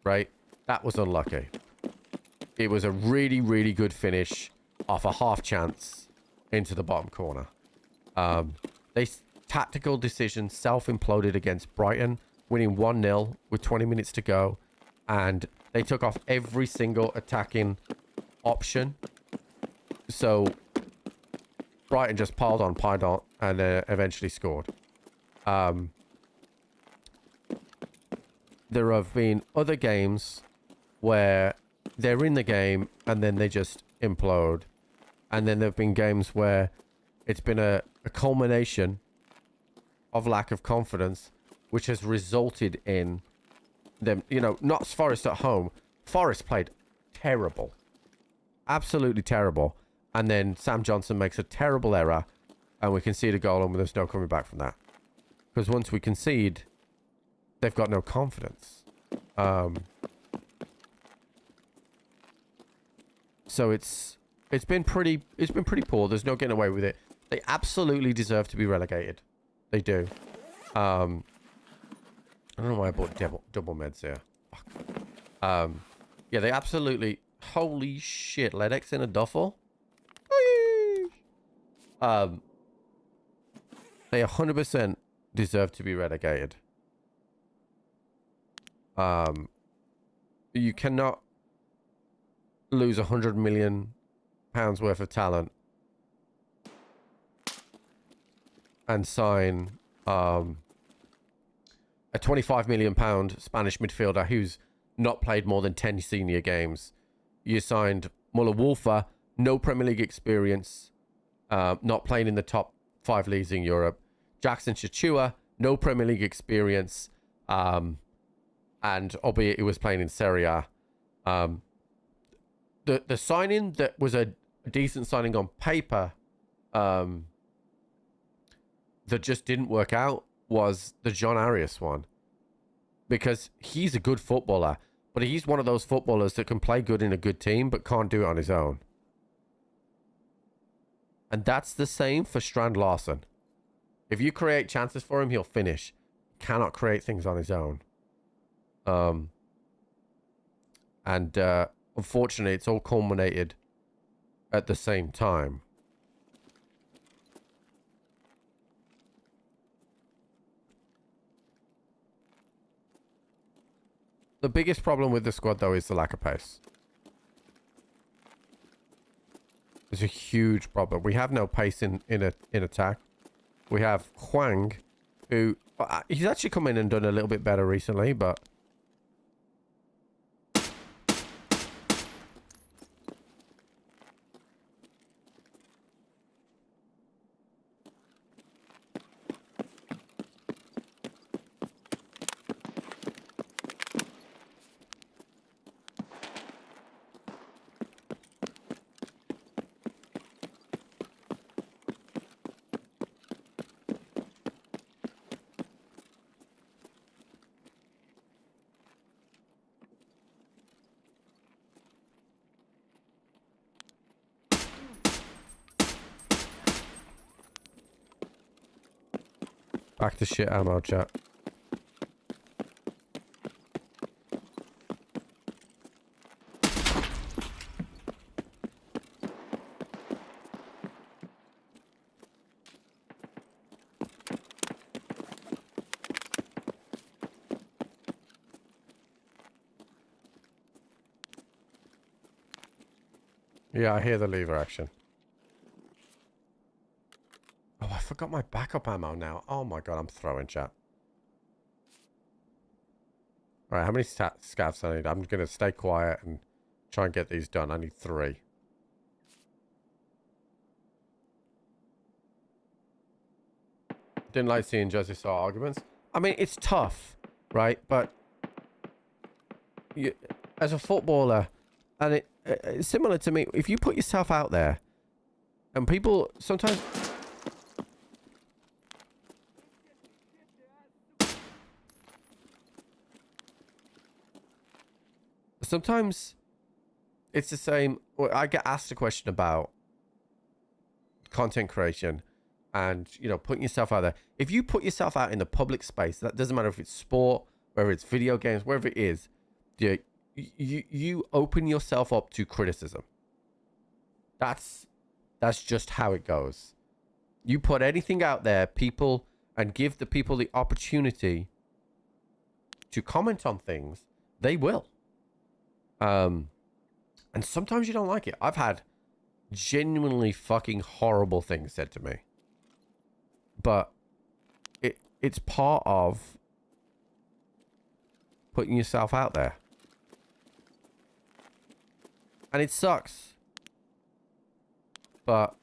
right? That was unlucky. It was a really, really good finish off a half chance into the bottom corner. They tactical decision self-imploded against Brighton, winning 1-0 with 20 minutes to go, and they took off every single attacking option. So Brighton just piled on, and eventually scored. There have been other games where they're in the game and then they just implode. And then there have been games where it's been a culmination of lack of confidence, which has resulted in them, you know, not Forest at home. Forest played terrible. Absolutely terrible. And then Sam Johnson makes a terrible error and we concede a goal and there's no coming back from that. Because once we concede, they've got no confidence. So it's been pretty poor. There's no getting away with it. They absolutely deserve to be relegated. They do. I don't know why I bought double meds here. Fuck. Yeah, they absolutely. Holy shit! Ledex in a duffel. They 100% deserve to be relegated. You cannot lose £100 million worth of talent and sign a £25 million Spanish midfielder who's not played more than 10 senior games. You signed Muller-Wolfer, no Premier League experience, not playing in the top 5 leagues in Europe. Jackson Chichua, no Premier League experience, and albeit he was playing in Serie A. The signing that was a decent signing on paper, that just didn't work out, was the John Arias one. Because he's a good footballer, but he's one of those footballers that can play good in a good team, but can't do it on his own. And that's the same for Strand Larsen. If you create chances for him, he'll finish. Cannot create things on his own. Unfortunately, it's all culminated at the same time. The biggest problem with the squad, though, is the lack of pace. It's a huge problem. We have no pace in attack. We have Hwang, who he's actually come in and done a little bit better recently, but back to shit ammo, chat. Yeah, I hear the lever action. Oh, I forgot my backup ammo now. Oh my god, I'm throwing, chat. Alright, how many scavs I need? I'm going to stay quiet and try and get these done. I need 3. Didn't like seeing Jesse Saw arguments. I mean, it's tough, right? But you, as a footballer, and it's similar to me, if you put yourself out there, and people sometimes... sometimes it's the same. Well, I get asked a question about content creation and, you know, putting yourself out there. If you put yourself out in the public space, that doesn't matter if it's sport, whether it's video games, wherever it is, you open yourself up to criticism. That's just how it goes. You put anything out there, people, and give the people the opportunity to comment on things, they will. And sometimes you don't like it. I've had genuinely fucking horrible things said to me. But it's part of putting yourself out there. And it sucks. But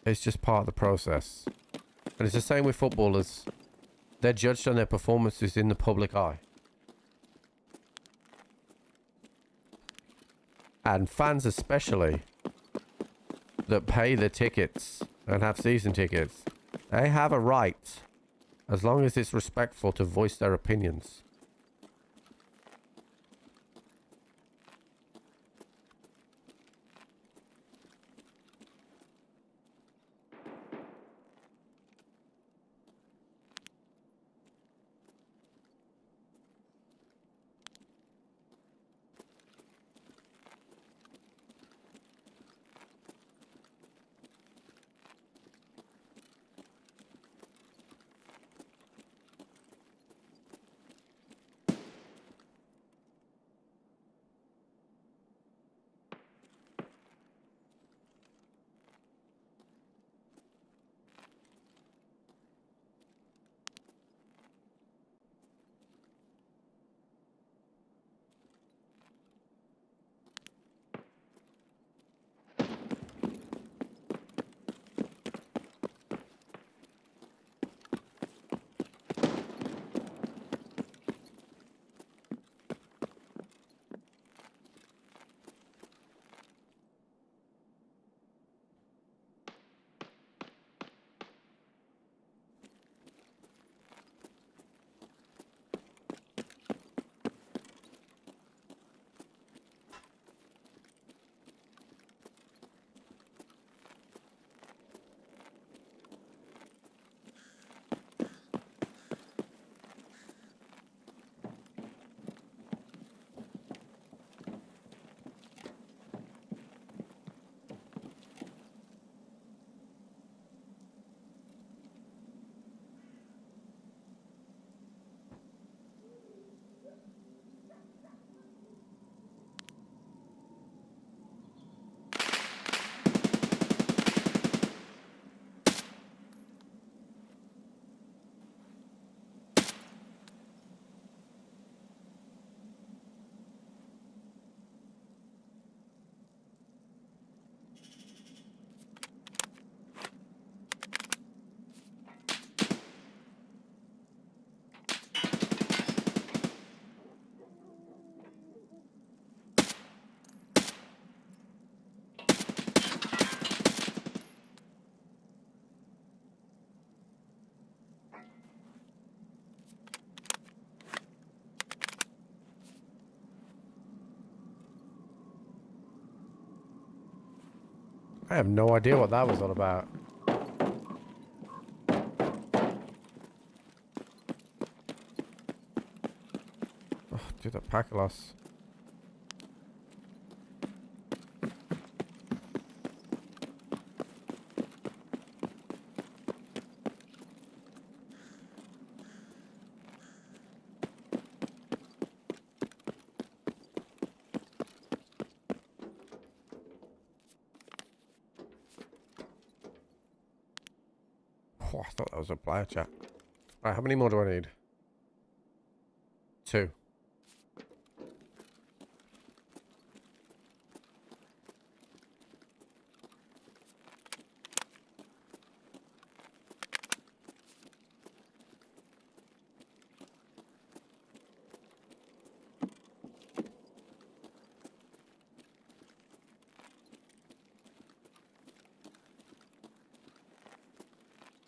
it's just part of the process. And it's the same with footballers. They're judged on their performances in the public eye. And fans especially, that pay the tickets and have season tickets, they have a right, as long as it's respectful, to voice their opinions. I have no idea what that was all about. Oh, dude, that pack loss. Oh, I thought that was a player chat. Alright, how many more do I need? 2.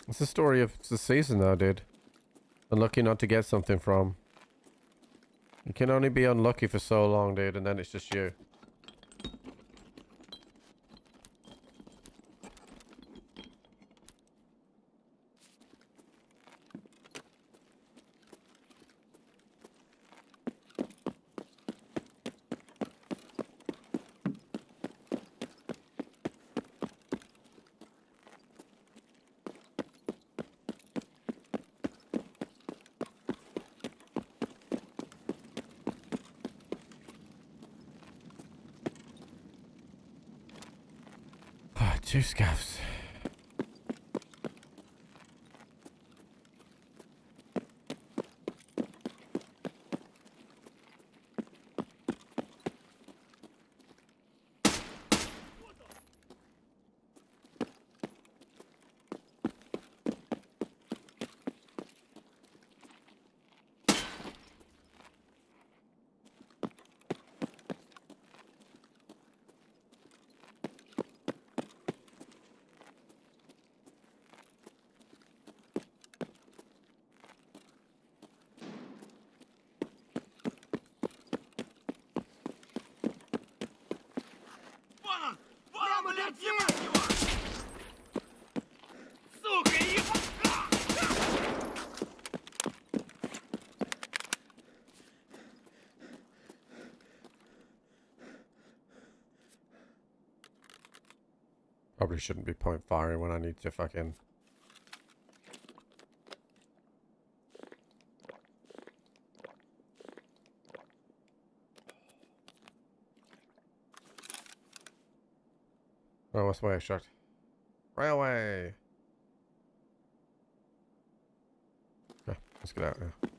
It's the story of the season though, dude. Unlucky not to get something from You can only be unlucky for so long, dude, and then it's just you. Two scavs. Вон он! Прямо, блядь, ебать его! Сука, Probably shouldn't be point firing when I need to fucking... Oh, what's the way I shot? Railway! Okay, let's get out now.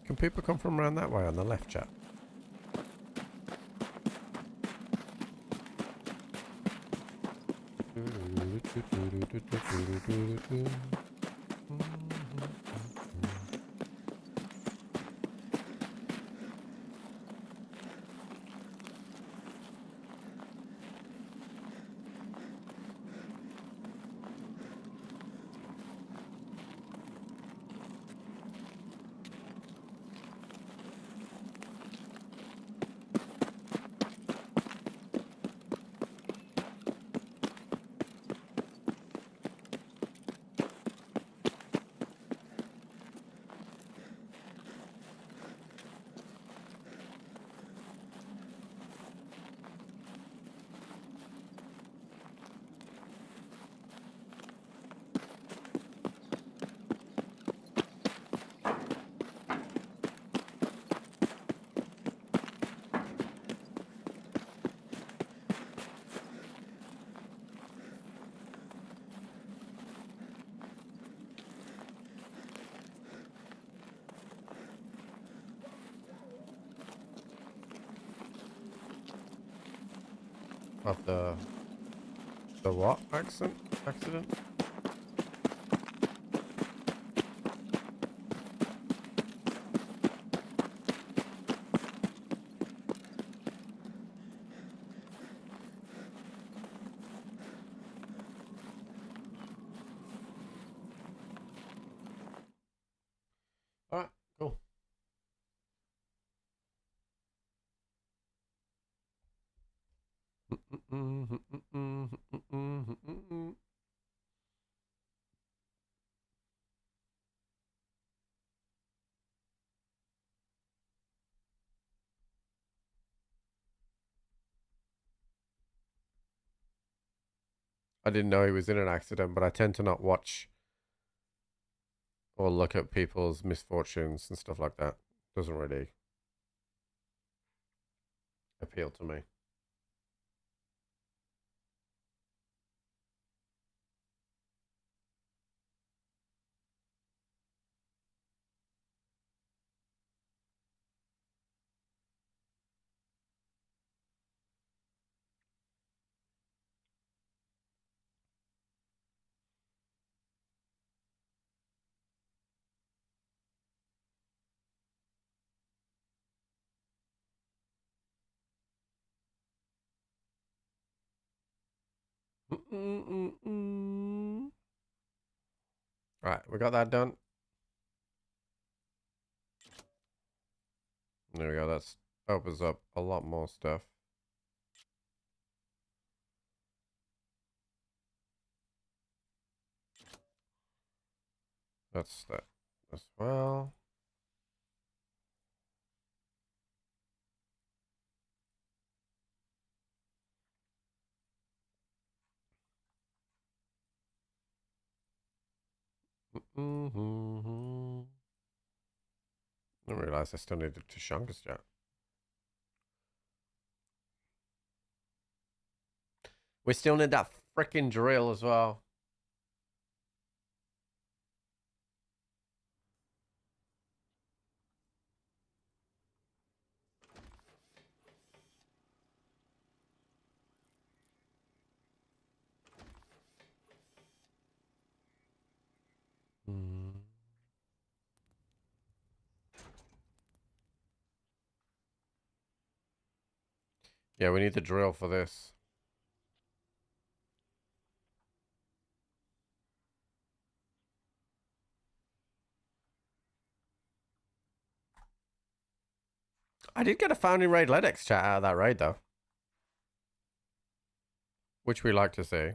Can people come from around that way on the left, chat? of the what accident? All right, cool. I didn't know he was in an accident, but I tend to not watch or look at people's misfortunes and stuff like that. Doesn't really appeal to me. Right, we got that done. There we go. That opens up a lot more stuff. That's that as well. I didn't realize I still needed to Shunkus yet. We still need that freaking drill as well. Yeah, we need the drill for this. I did get a Founding Raid Ledex chat out of that raid, though. Which we like to see.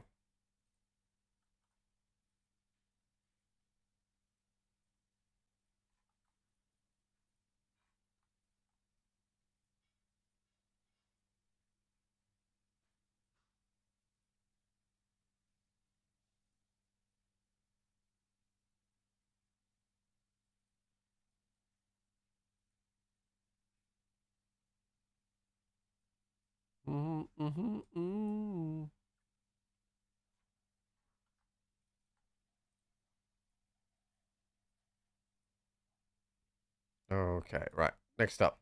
Okay, right. Next up.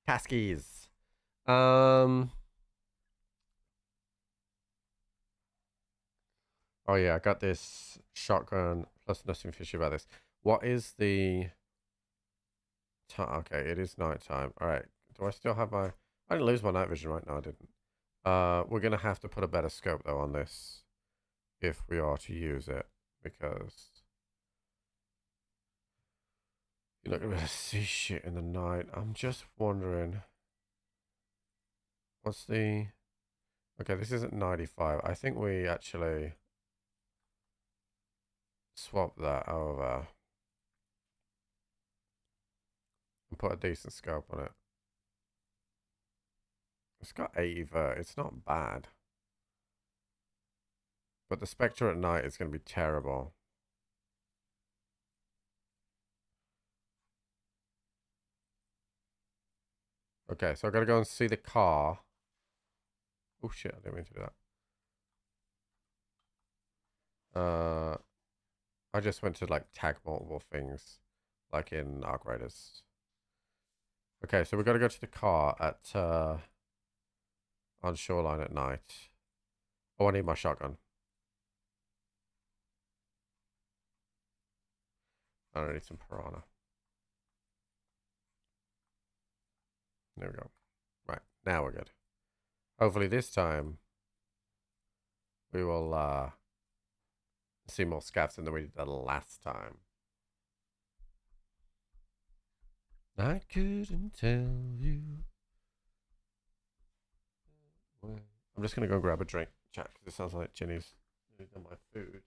Taskies. Oh yeah, I got this shotgun plus nothing fishy about this. What is the time? Okay, it is nighttime. All right. Do I still have my... I didn't lose my night vision right now, I didn't. We're going to have to put a better scope, though, on this if we are to use it, because you're not going to be able to see shit in the night. I'm just wondering, what's the... Okay, this isn't 95. I think we actually swap that over and put a decent scope on it. It's got 80 vert. It's not bad. But the Spectre at night is going to be terrible. Okay, so I've got to go and see the car. Oh shit, I didn't mean to do that. I just went to like tag multiple things, like in Arc Raiders. Okay, so we've got to go to the car at on Shoreline at night. Oh, I need my shotgun. I don't need some piranha. There we go. Right, now we're good. Hopefully this time we will see more scavs than we did the last time. I couldn't tell you. I'm just gonna go grab a drink, chat, because it sounds like Jenny's nearly done my food.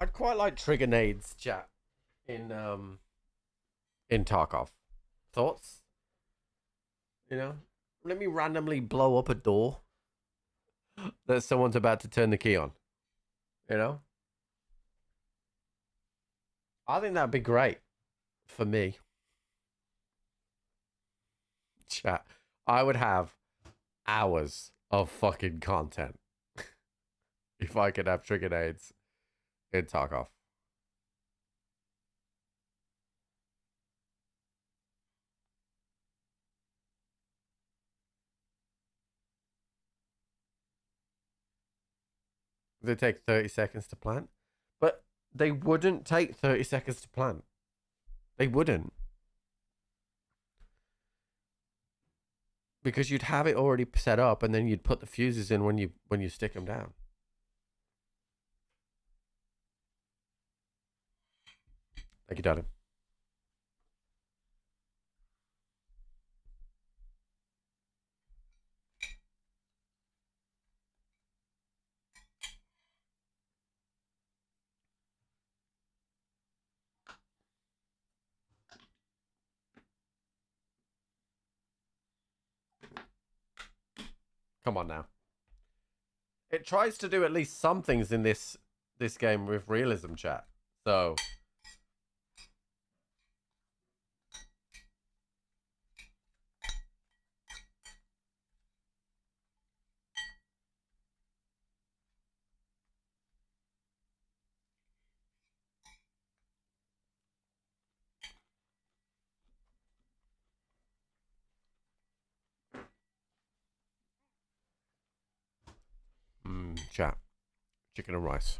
I'd quite like trigger nades, chat, in Tarkov. Thoughts? You know, let me randomly blow up a door that someone's about to turn the key on. You know, I think that'd be great for me. Chat, I would have hours of fucking content if I could have trigger nades in Tarkov. They take 30 seconds to plant, but they wouldn't take 30 seconds to plant. They wouldn't. Because you'd have it already set up and then you'd put the fuses in when you stick them down. Thank you, darling. Come on now. It tries to do at least some things in this game with realism, chat. So chat. Chicken and rice.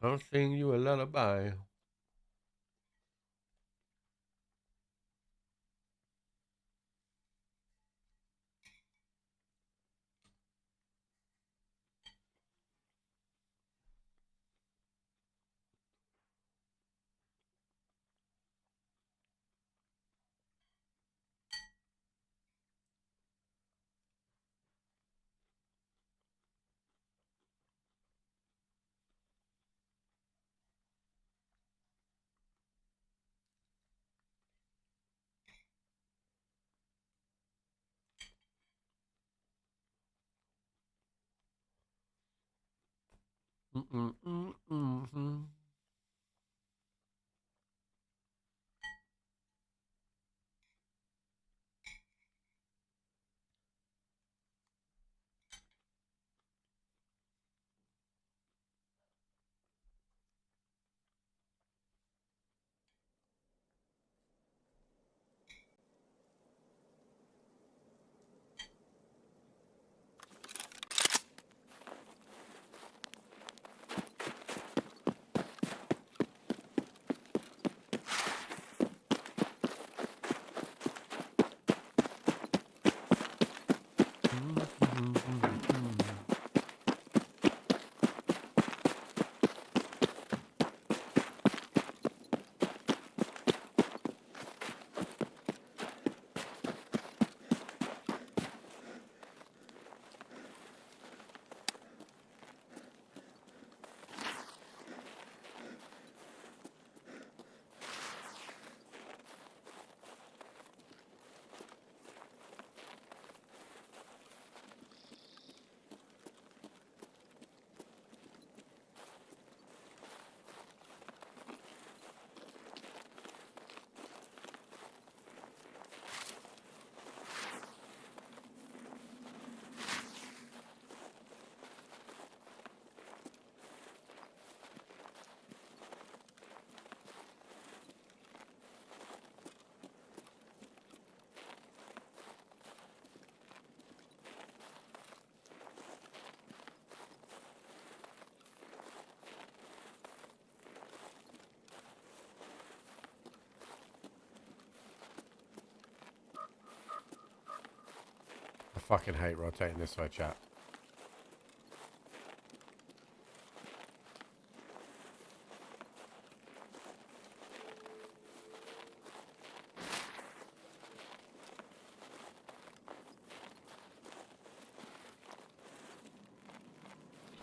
I'll sing you a lullaby. Mm-mm-mm-mm-mm. I fucking hate rotating this way, chat.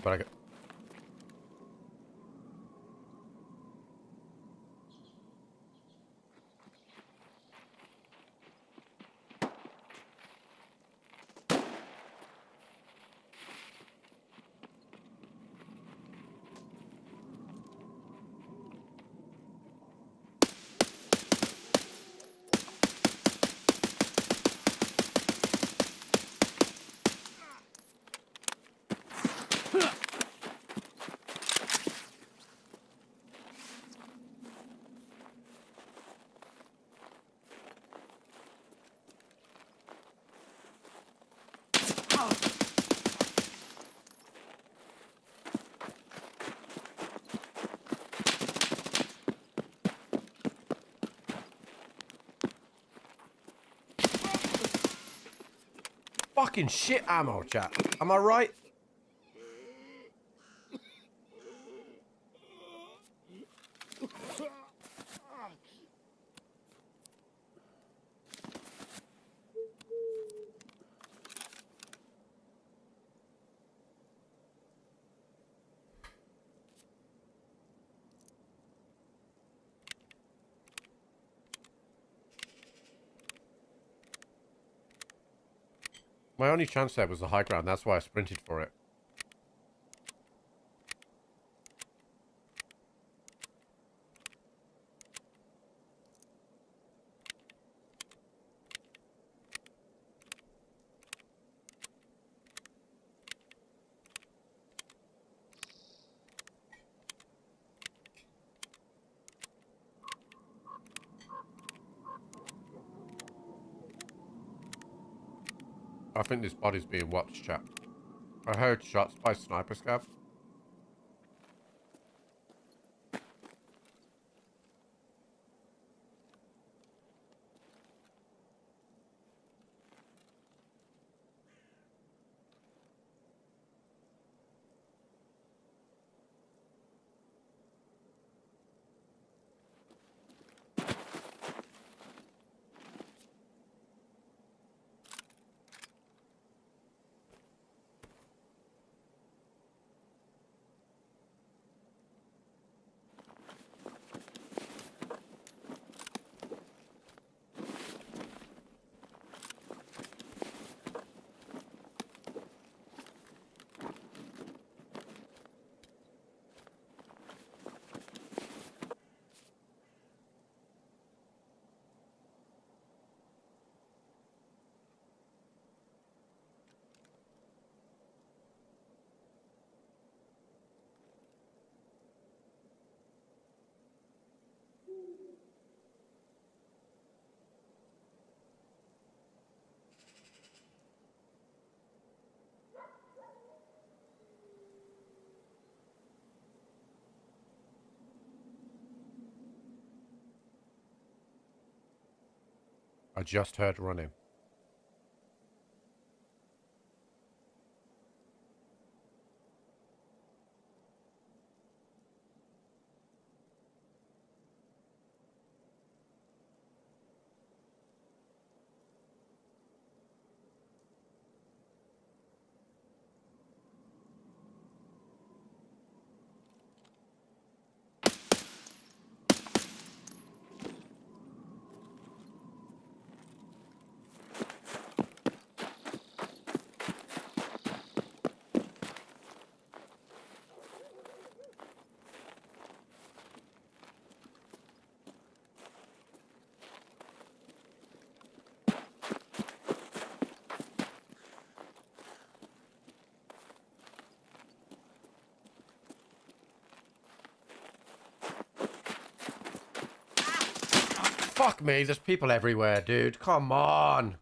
But I got... Fucking shit ammo, chat. Am I right? My only chance there was the high ground. That's why I sprinted for it. I think this body's being watched, chat. I heard shots by sniper scav. I just heard running. Fuck me, there's people everywhere, dude. Come on.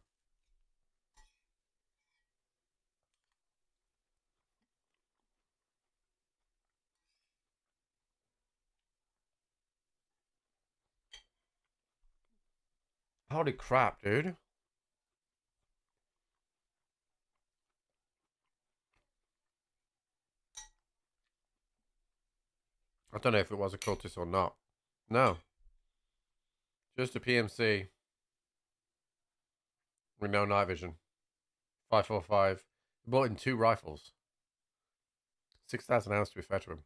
Holy crap, dude. I don't know if it was a cultist or not. No. Just a PMC. With no night vision. 545. He bought in 2 rifles. 6,000 hours to be fair to him.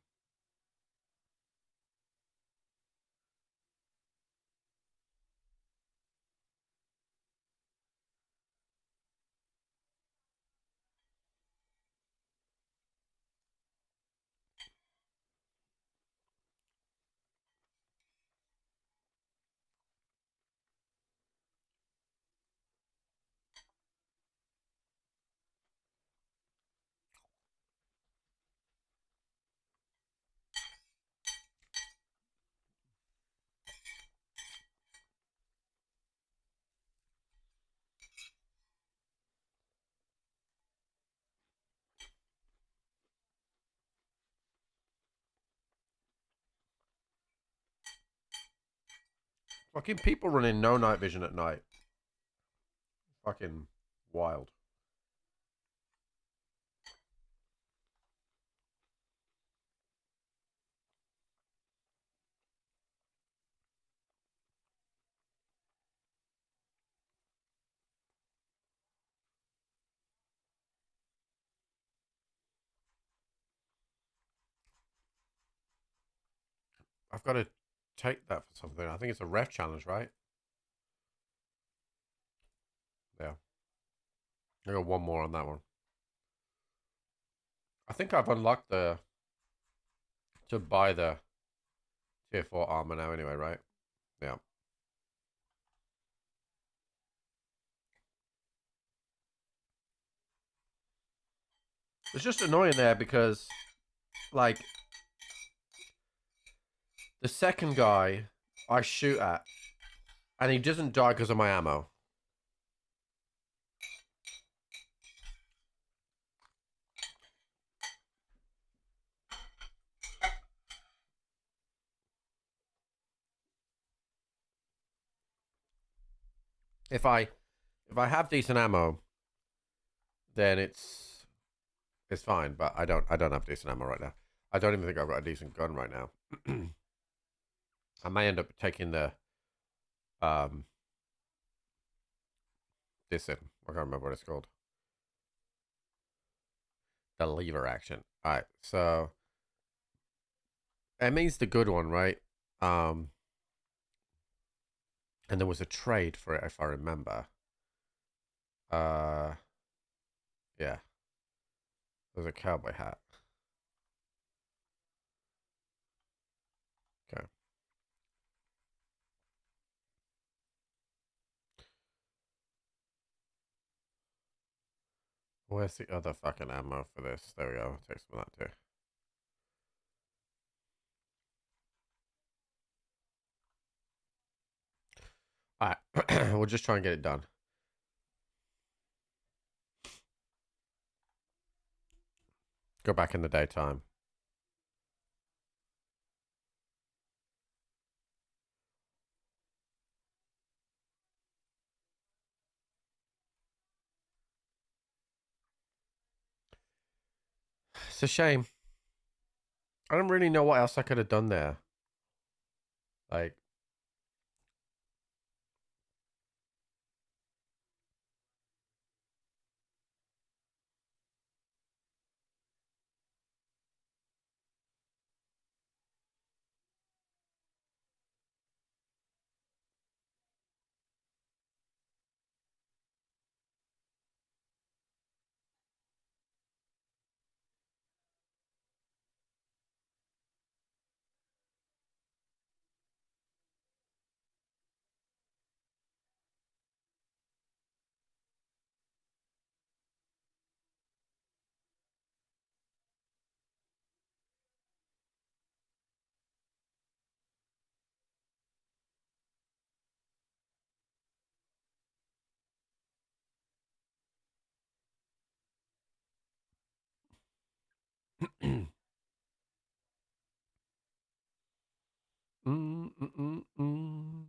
Fucking people running no night vision at night. Fucking wild. I've got to take that for something. I think it's a ref challenge, right? Yeah. I got one more on that one. I think I've unlocked the... to buy the tier 4 armor now anyway, right? Yeah. It's just annoying there because, like, the second guy I shoot at, and he doesn't die because of my ammo. If I have decent ammo, then it's fine. But I don't have decent ammo right now. I don't even think I've got a decent gun right now. I may end up taking the this in. I can't remember what it's called. The lever action. All right, so it means the good one, right? And there was a trade for it, if I remember. Yeah. There's a cowboy hat. Okay. Where's the other fucking ammo for this? There we go. Take some of that too. Alright. We'll just try and get it done. Go back in the daytime. it's a shame. I don't really know what else I could have done there. Like, mm, mm, mm, mm.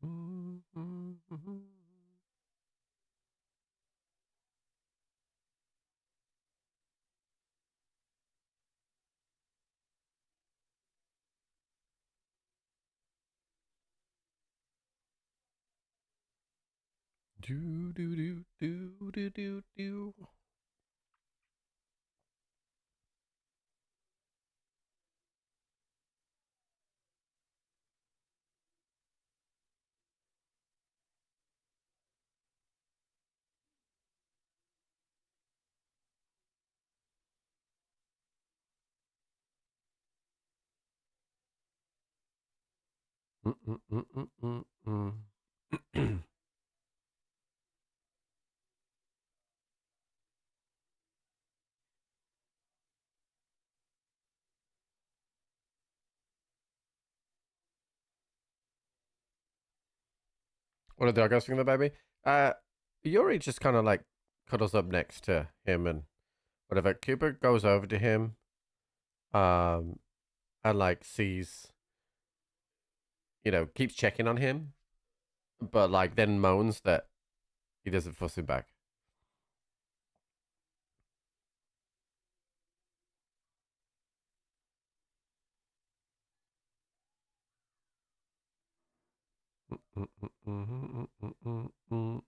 Mm, mm, mm. Do do do do do do do. Mm, mm, mm, mm, mm, mm. What are the doggos from the baby? Yuri just kind of like cuddles up next to him and whatever. Cooper goes over to him, and like sees, keeps checking on him, but like then moans that he doesn't fuss him back. Mm, mm, mm, mm, mm, mm, mm.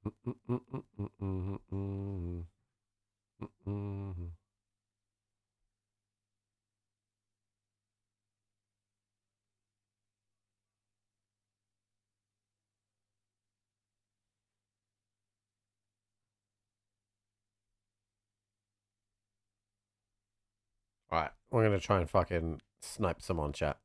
Mm, mm, mm, mm, mm, mm, mm, mm, mm. All right, we're gonna try and fucking snipe some on chat.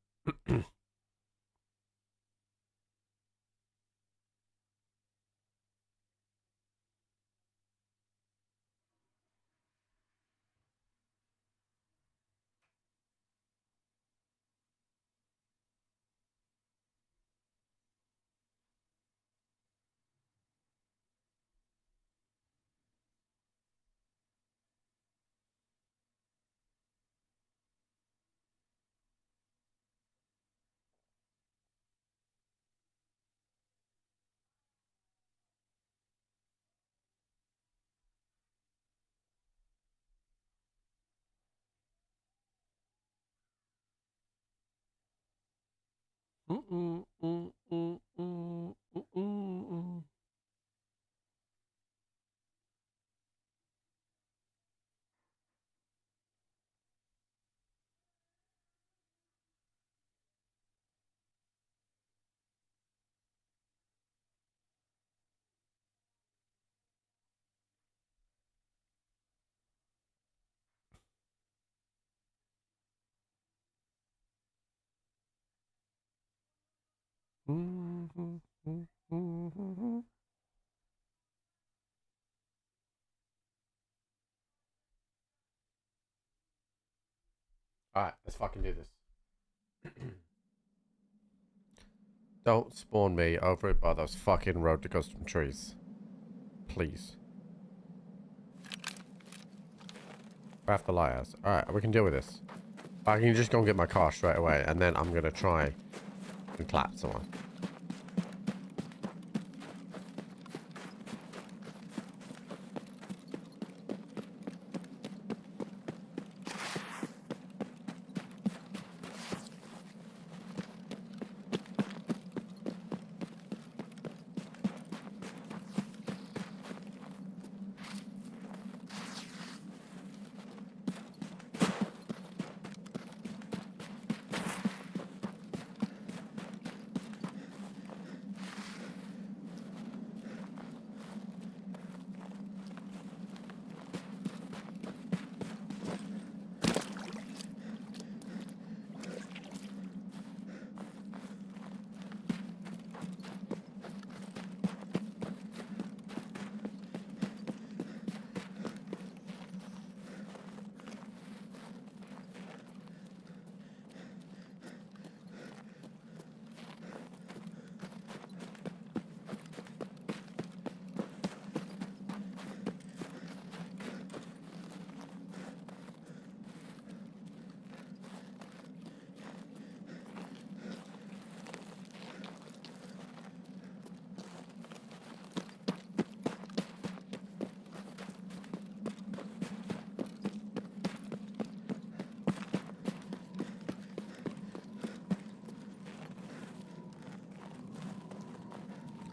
Mm, mm, mm, mm, mm, mm, mm, mm. Alright, let's fucking do this. Don't spawn me over it by those fucking road to custom trees. Please. Craft the lighthouse. Alright, we can deal with this. I can just go and get my car straight away, and then I'm gonna try and clap someone.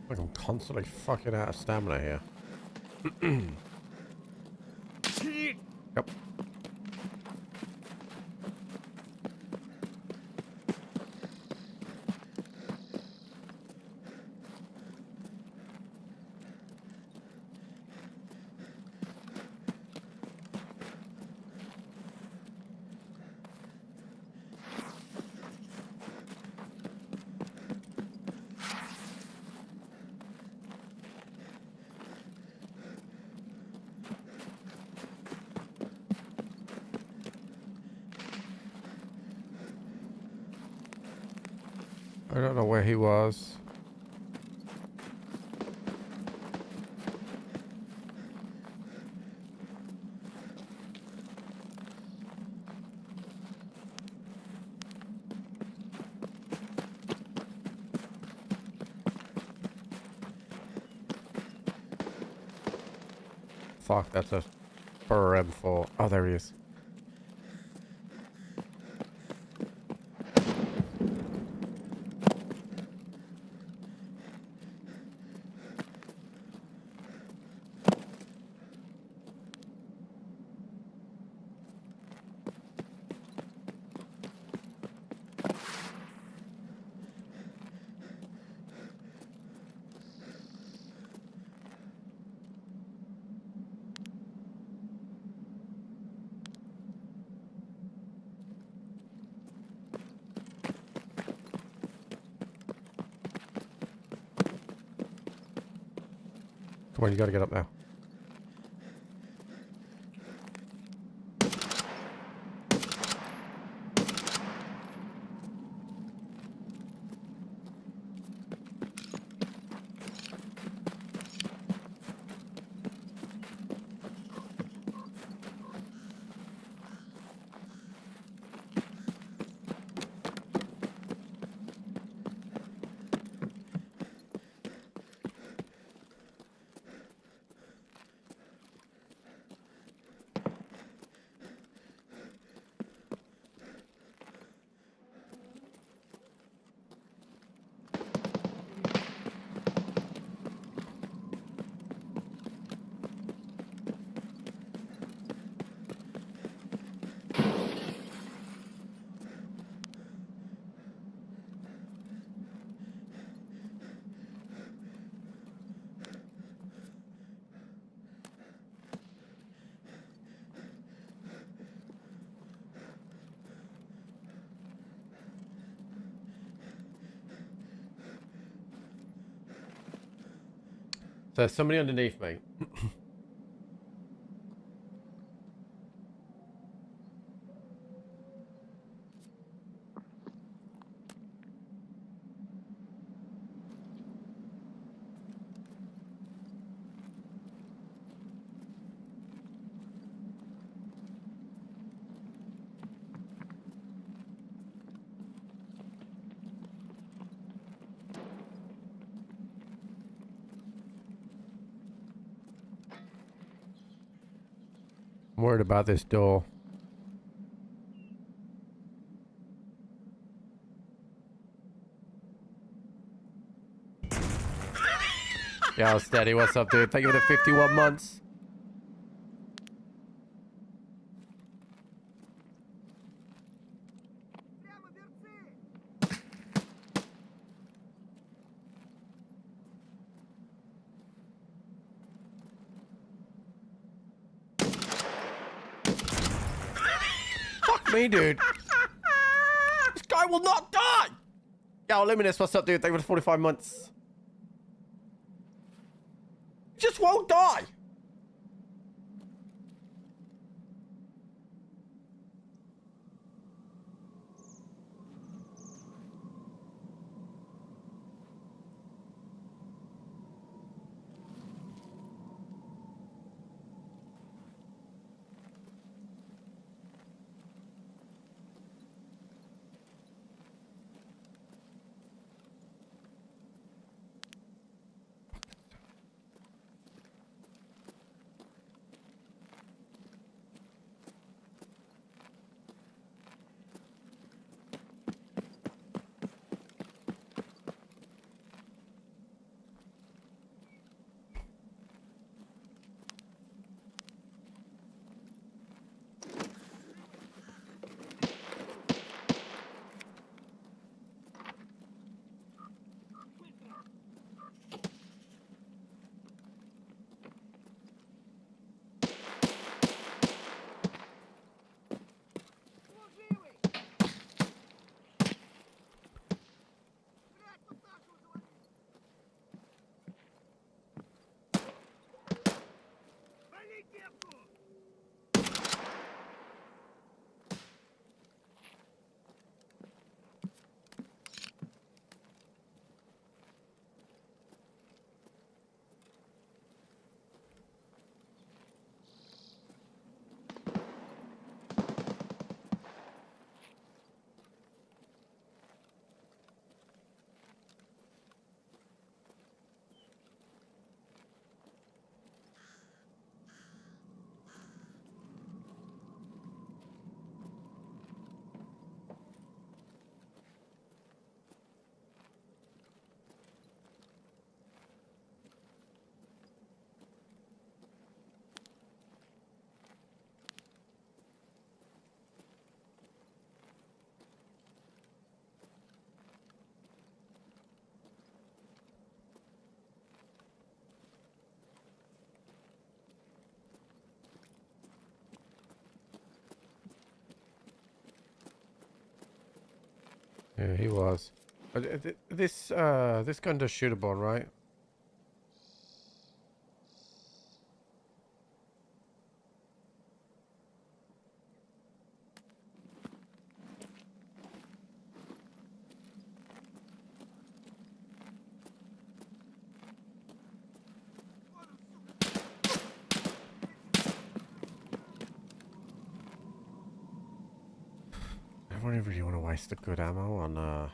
Like I'm constantly fucking out of stamina here. Yep. I don't know where he was. Fuck, that's a Burr M4. Oh, there he is. Come on, you gotta get up now. There's somebody underneath me. I'm worried about this door. Yo, Steady, what's up, dude? Thank you for the 51 months. Fuck me, dude. This guy will not die. Yo, Luminous, what's up, dude? Thank you for the 45 months. He just won't die. Yeah, he was. This gun does shootable, right? I don't really want to waste the good ammo on a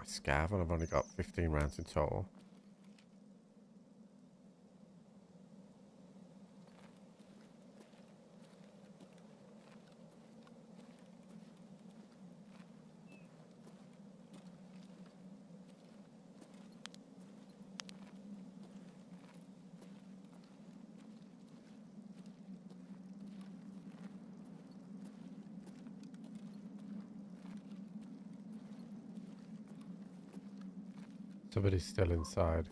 scav, and I've only got 15 rounds in total. Somebody's still inside.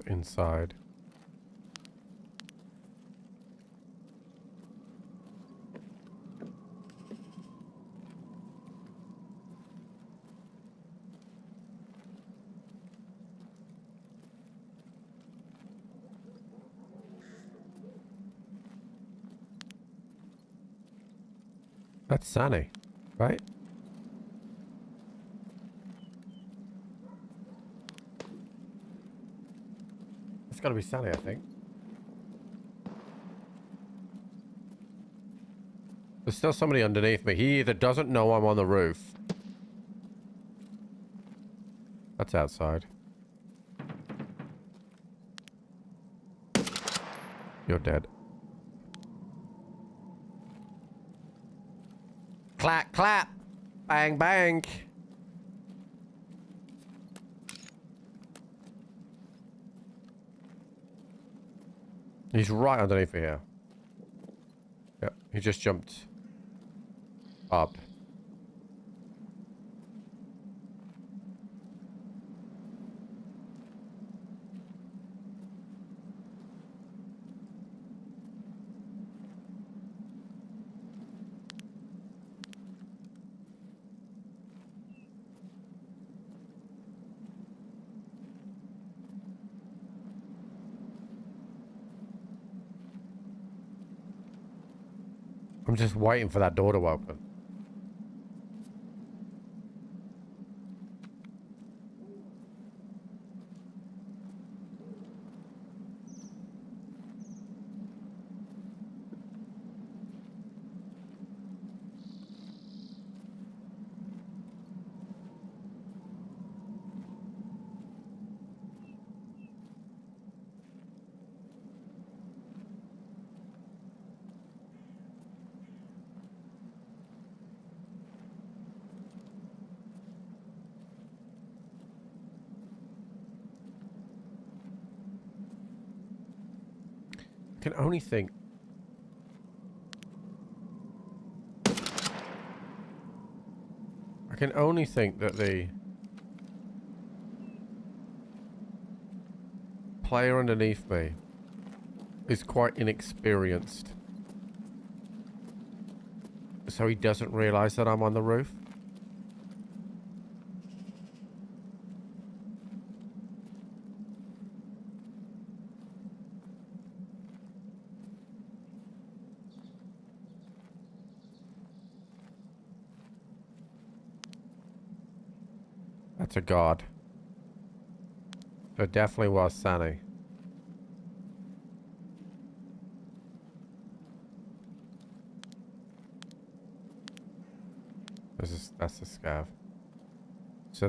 inside. That's Sunny, right? It's gotta be Sunny, I think. There's still somebody underneath me. He either doesn't know I'm on the roof. That's outside. You're dead. Clap, clap. Bang, bang. He's right underneath me here. Yep, he just jumped up. I'm just waiting for that door to open. I can only think. I can only think that the player underneath me is quite inexperienced. So he doesn't realize that I'm on the roof. That's a god. It definitely was Sunny. That's the scav. So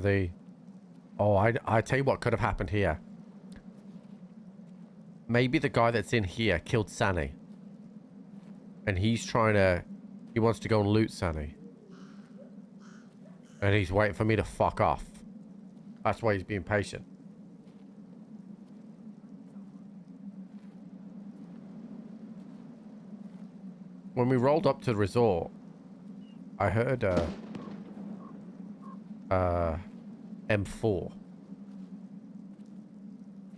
I tell you what could have happened here. Maybe the guy that's in here killed Sunny. And he wants to go and loot Sunny. And he's waiting for me to fuck off. That's why he's being patient. When we rolled up to the resort, I heard M4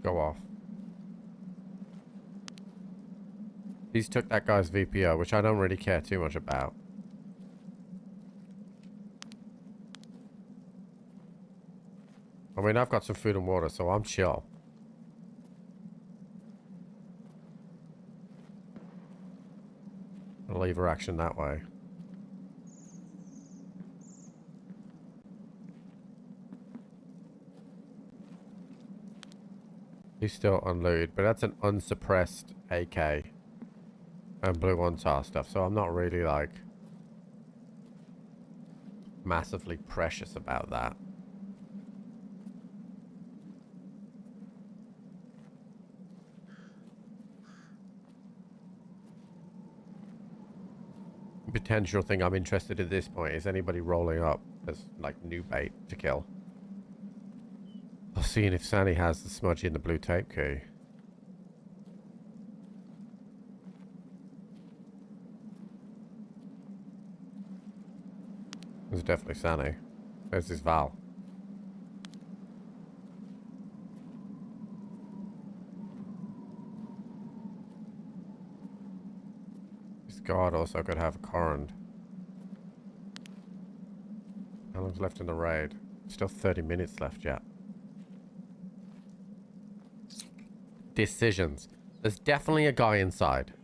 go off. He's took that guy's VPO, which I don't really care too much about. I mean, I've got some food and water, so I'm chill. I'll leave her action that way. He's still unlooted, but that's an unsuppressed AK and blue one-tar stuff, so I'm not really, like, massively precious about that. Potential thing I'm interested at this point is anybody rolling up as like new bait to kill. I'll see if Sunny has the smudge in the blue tape key. There's definitely Sunny. There's this Val. This guard also could have a Corund. How long's left in the raid? Still 30 minutes left yet. Decisions. There's definitely a guy inside.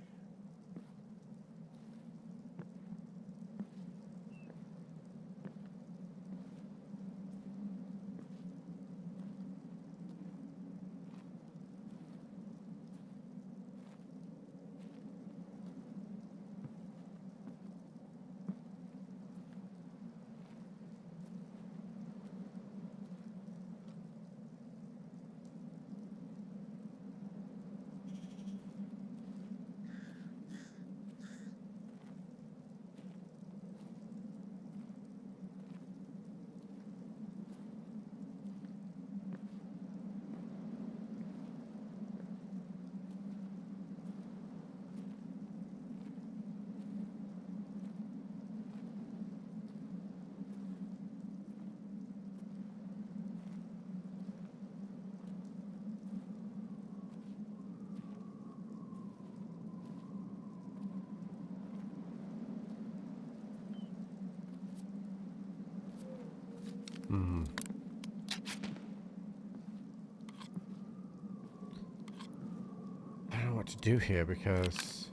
I don't know what to do here because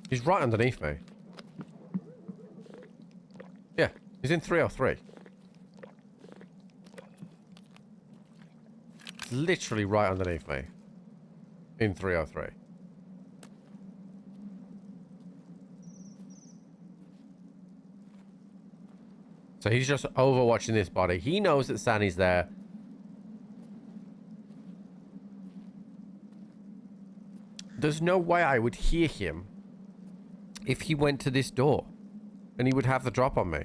he's right underneath me. Yeah, he's in 303. It's literally right underneath me in 303. So he's just overwatching this body. He knows that Sanny's there. There's no way I would hear him if he went to this door. And he would have the drop on me.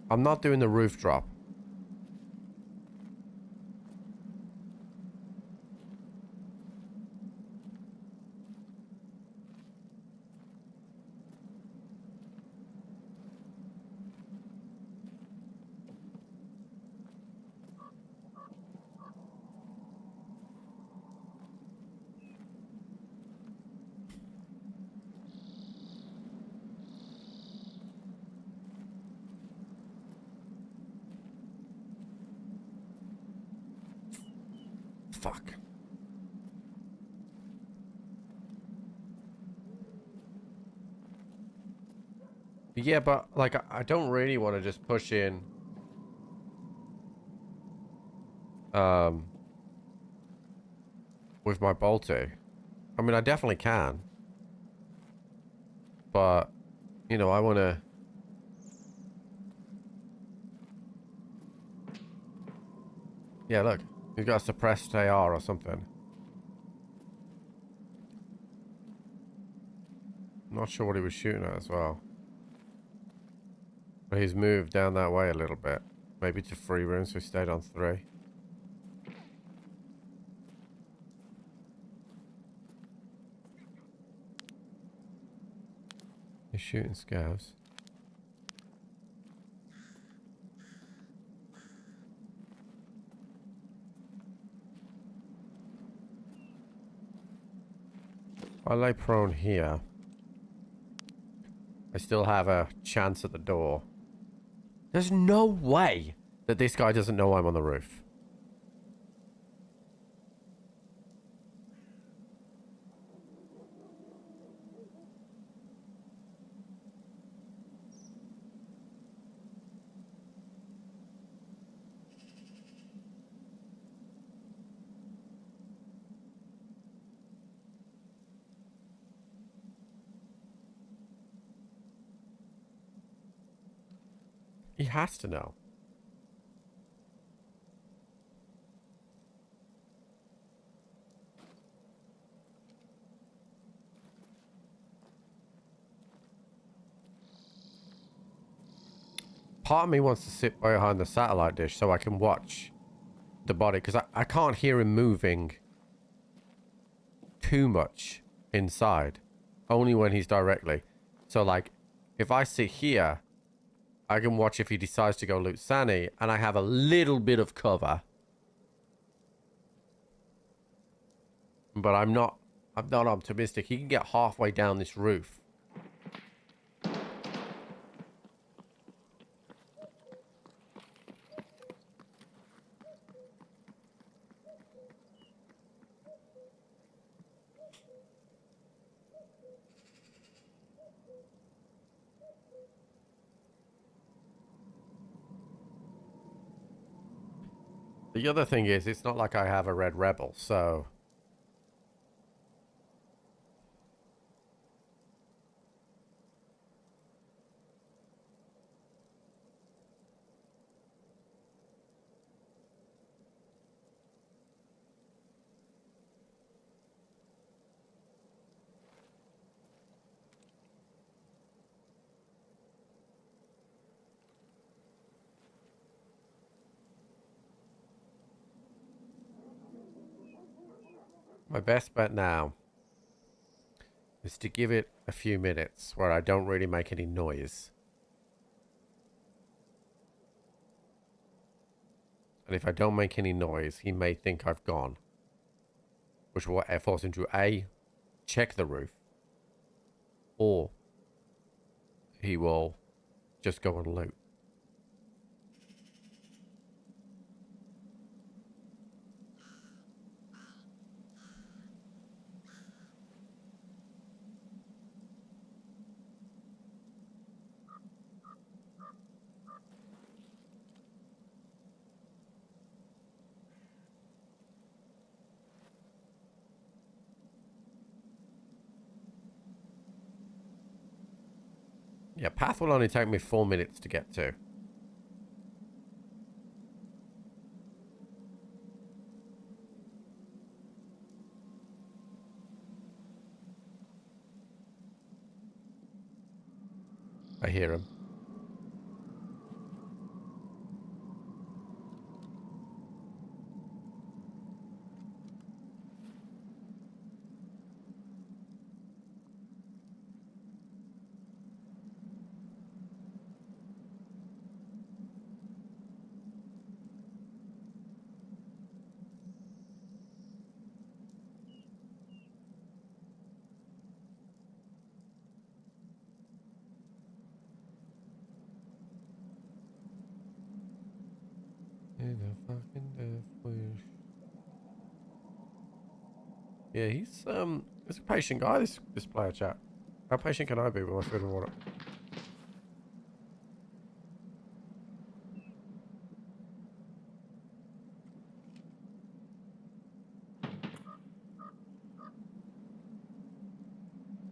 I'm not doing the roof drop. Fuck. Yeah, but like I don't really want to just push in with my bolty. I mean, I definitely can. But you know, I want to yeah, look. He's got a suppressed AR or something. Not sure what he was shooting at as well. But he's moved down that way a little bit. Maybe to 3 rooms, so he stayed on 3. He's shooting scavs. I lay prone here. I still have a chance at the door. There's no way that this guy doesn't know I'm on the roof. He has to know. Part of me wants to sit behind the satellite dish so I can watch the body, because I can't hear him moving too much inside. Only when he's directly. So like, if I sit here, I can watch if he decides to go loot Sunny, and I have a little bit of cover. But I'm not optimistic. He can get halfway down this roof. The other thing is, it's not like I have a Red Rebel, so... My best bet now is to give it a few minutes where I don't really make any noise. And if I don't make any noise, he may think I've gone. Which will force him to A, check the roof, or he will just go and loot. Yeah, path will only take me 4 minutes to get to. I hear him. Yeah, he's a patient guy, this player chat. How patient can I be with my food and water?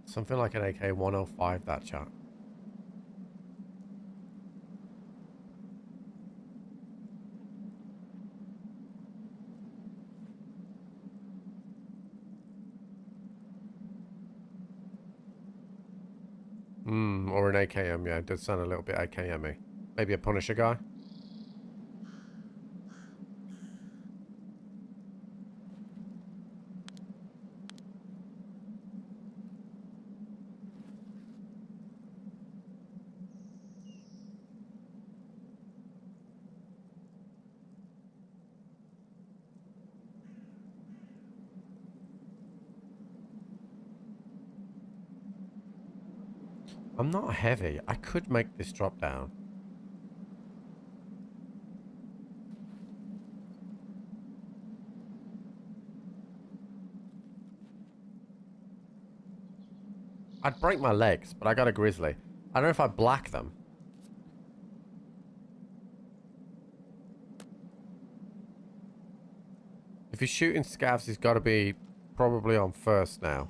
Something like an AK-105, that chat. Or an AKM, yeah, it does sound a little bit AKM-y. Maybe a Punisher guy? I'm not heavy. I could make this drop down. I'd break my legs, but I got a grizzly. I don't know if I black them. If he's shooting scavs, he's got to be probably on first now.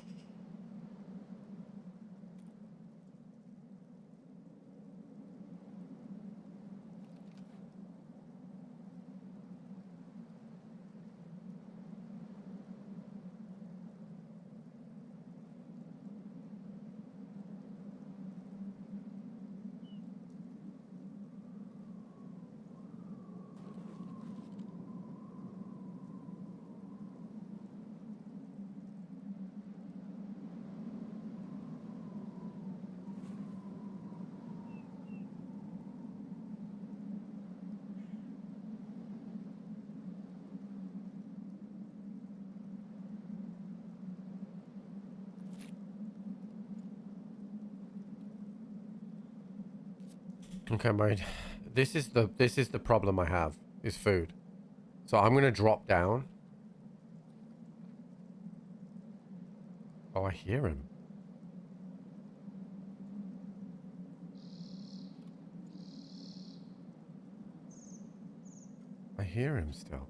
Okay, mate. This is the problem I have, is food. So I'm gonna drop down. Oh, I hear him. I hear him still.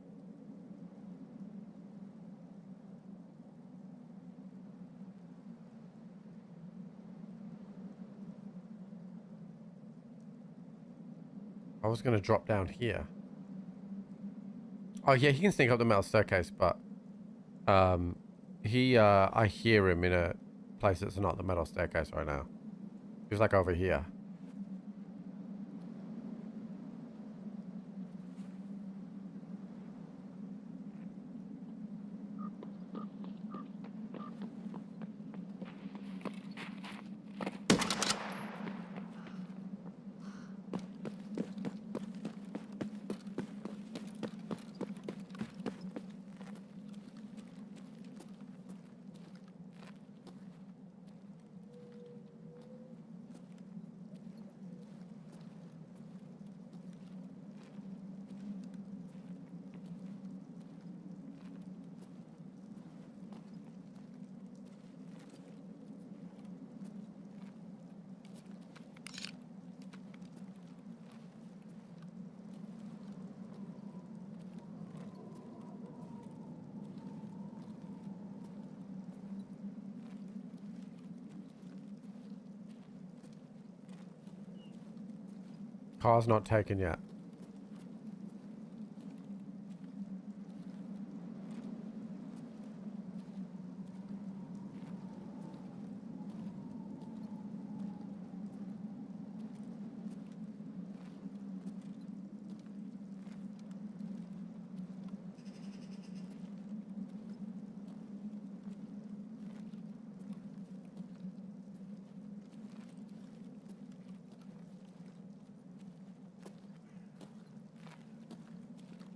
I was gonna drop down here. Oh yeah, he can sneak up the metal staircase, but I hear him in a place that's not the metal staircase right now. He's like over here. Car's not taken yet.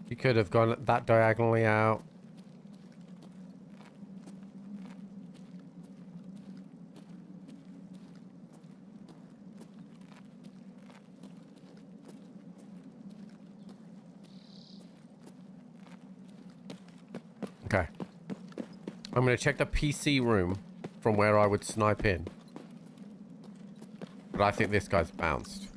You could have gone that diagonally out. Okay. I'm going to check the PC room from where I would snipe in. But I think this guy's bounced.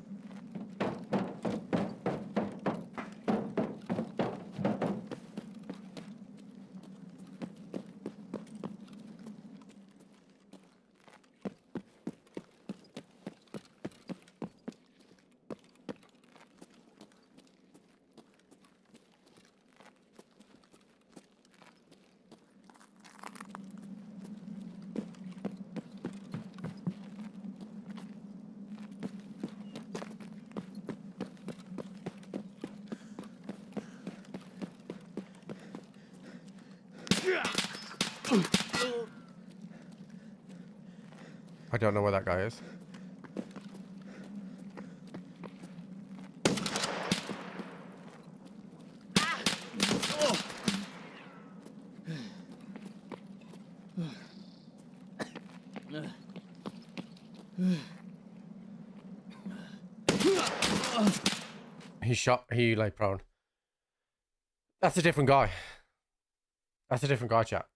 I don't know where that guy is. He lay prone. That's a different guy. That's a different guy, chat.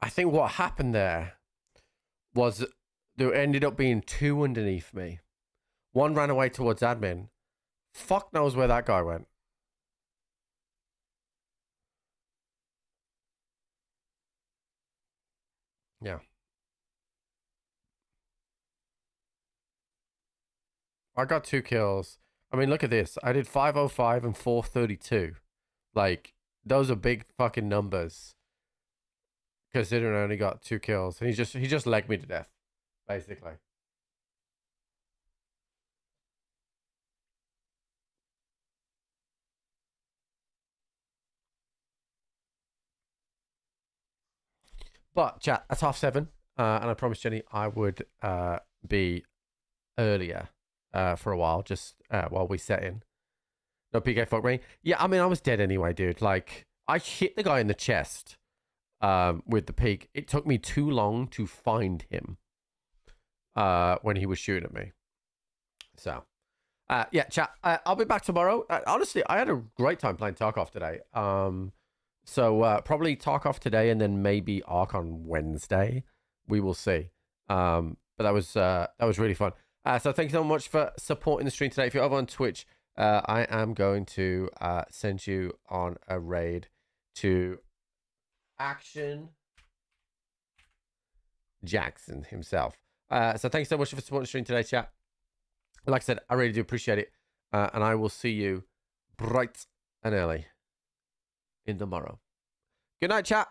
I think what happened there was there ended up being two underneath me. One ran away towards admin. Fuck knows where that guy went. Yeah. I got 2 kills. I mean, look at this. I did 505 and 432. Like, those are big fucking numbers. Considering I only got 2 kills. And he just legged me to death, basically. But chat, that's 7:30. And I promised Jenny I would be earlier for a while, just while we set in. No PK fuck me. Yeah, I mean, I was dead anyway, dude. Like, I hit the guy in the chest with the peak. It took me too long to find him when he was shooting at me. So, yeah, chat. I'll be back tomorrow. Honestly, I had a great time playing Tarkov today. So probably Tarkov today, and then maybe Ark on Wednesday. We will see. But that was really fun. So thank you so much for supporting the stream today. If you're over on Twitch, I am going to send you on a raid to Action Jackson himself. So thanks so much for supporting the stream today, chat. Like I said, I really do appreciate it. And I will see you bright and early in tomorrow. Good night, chat.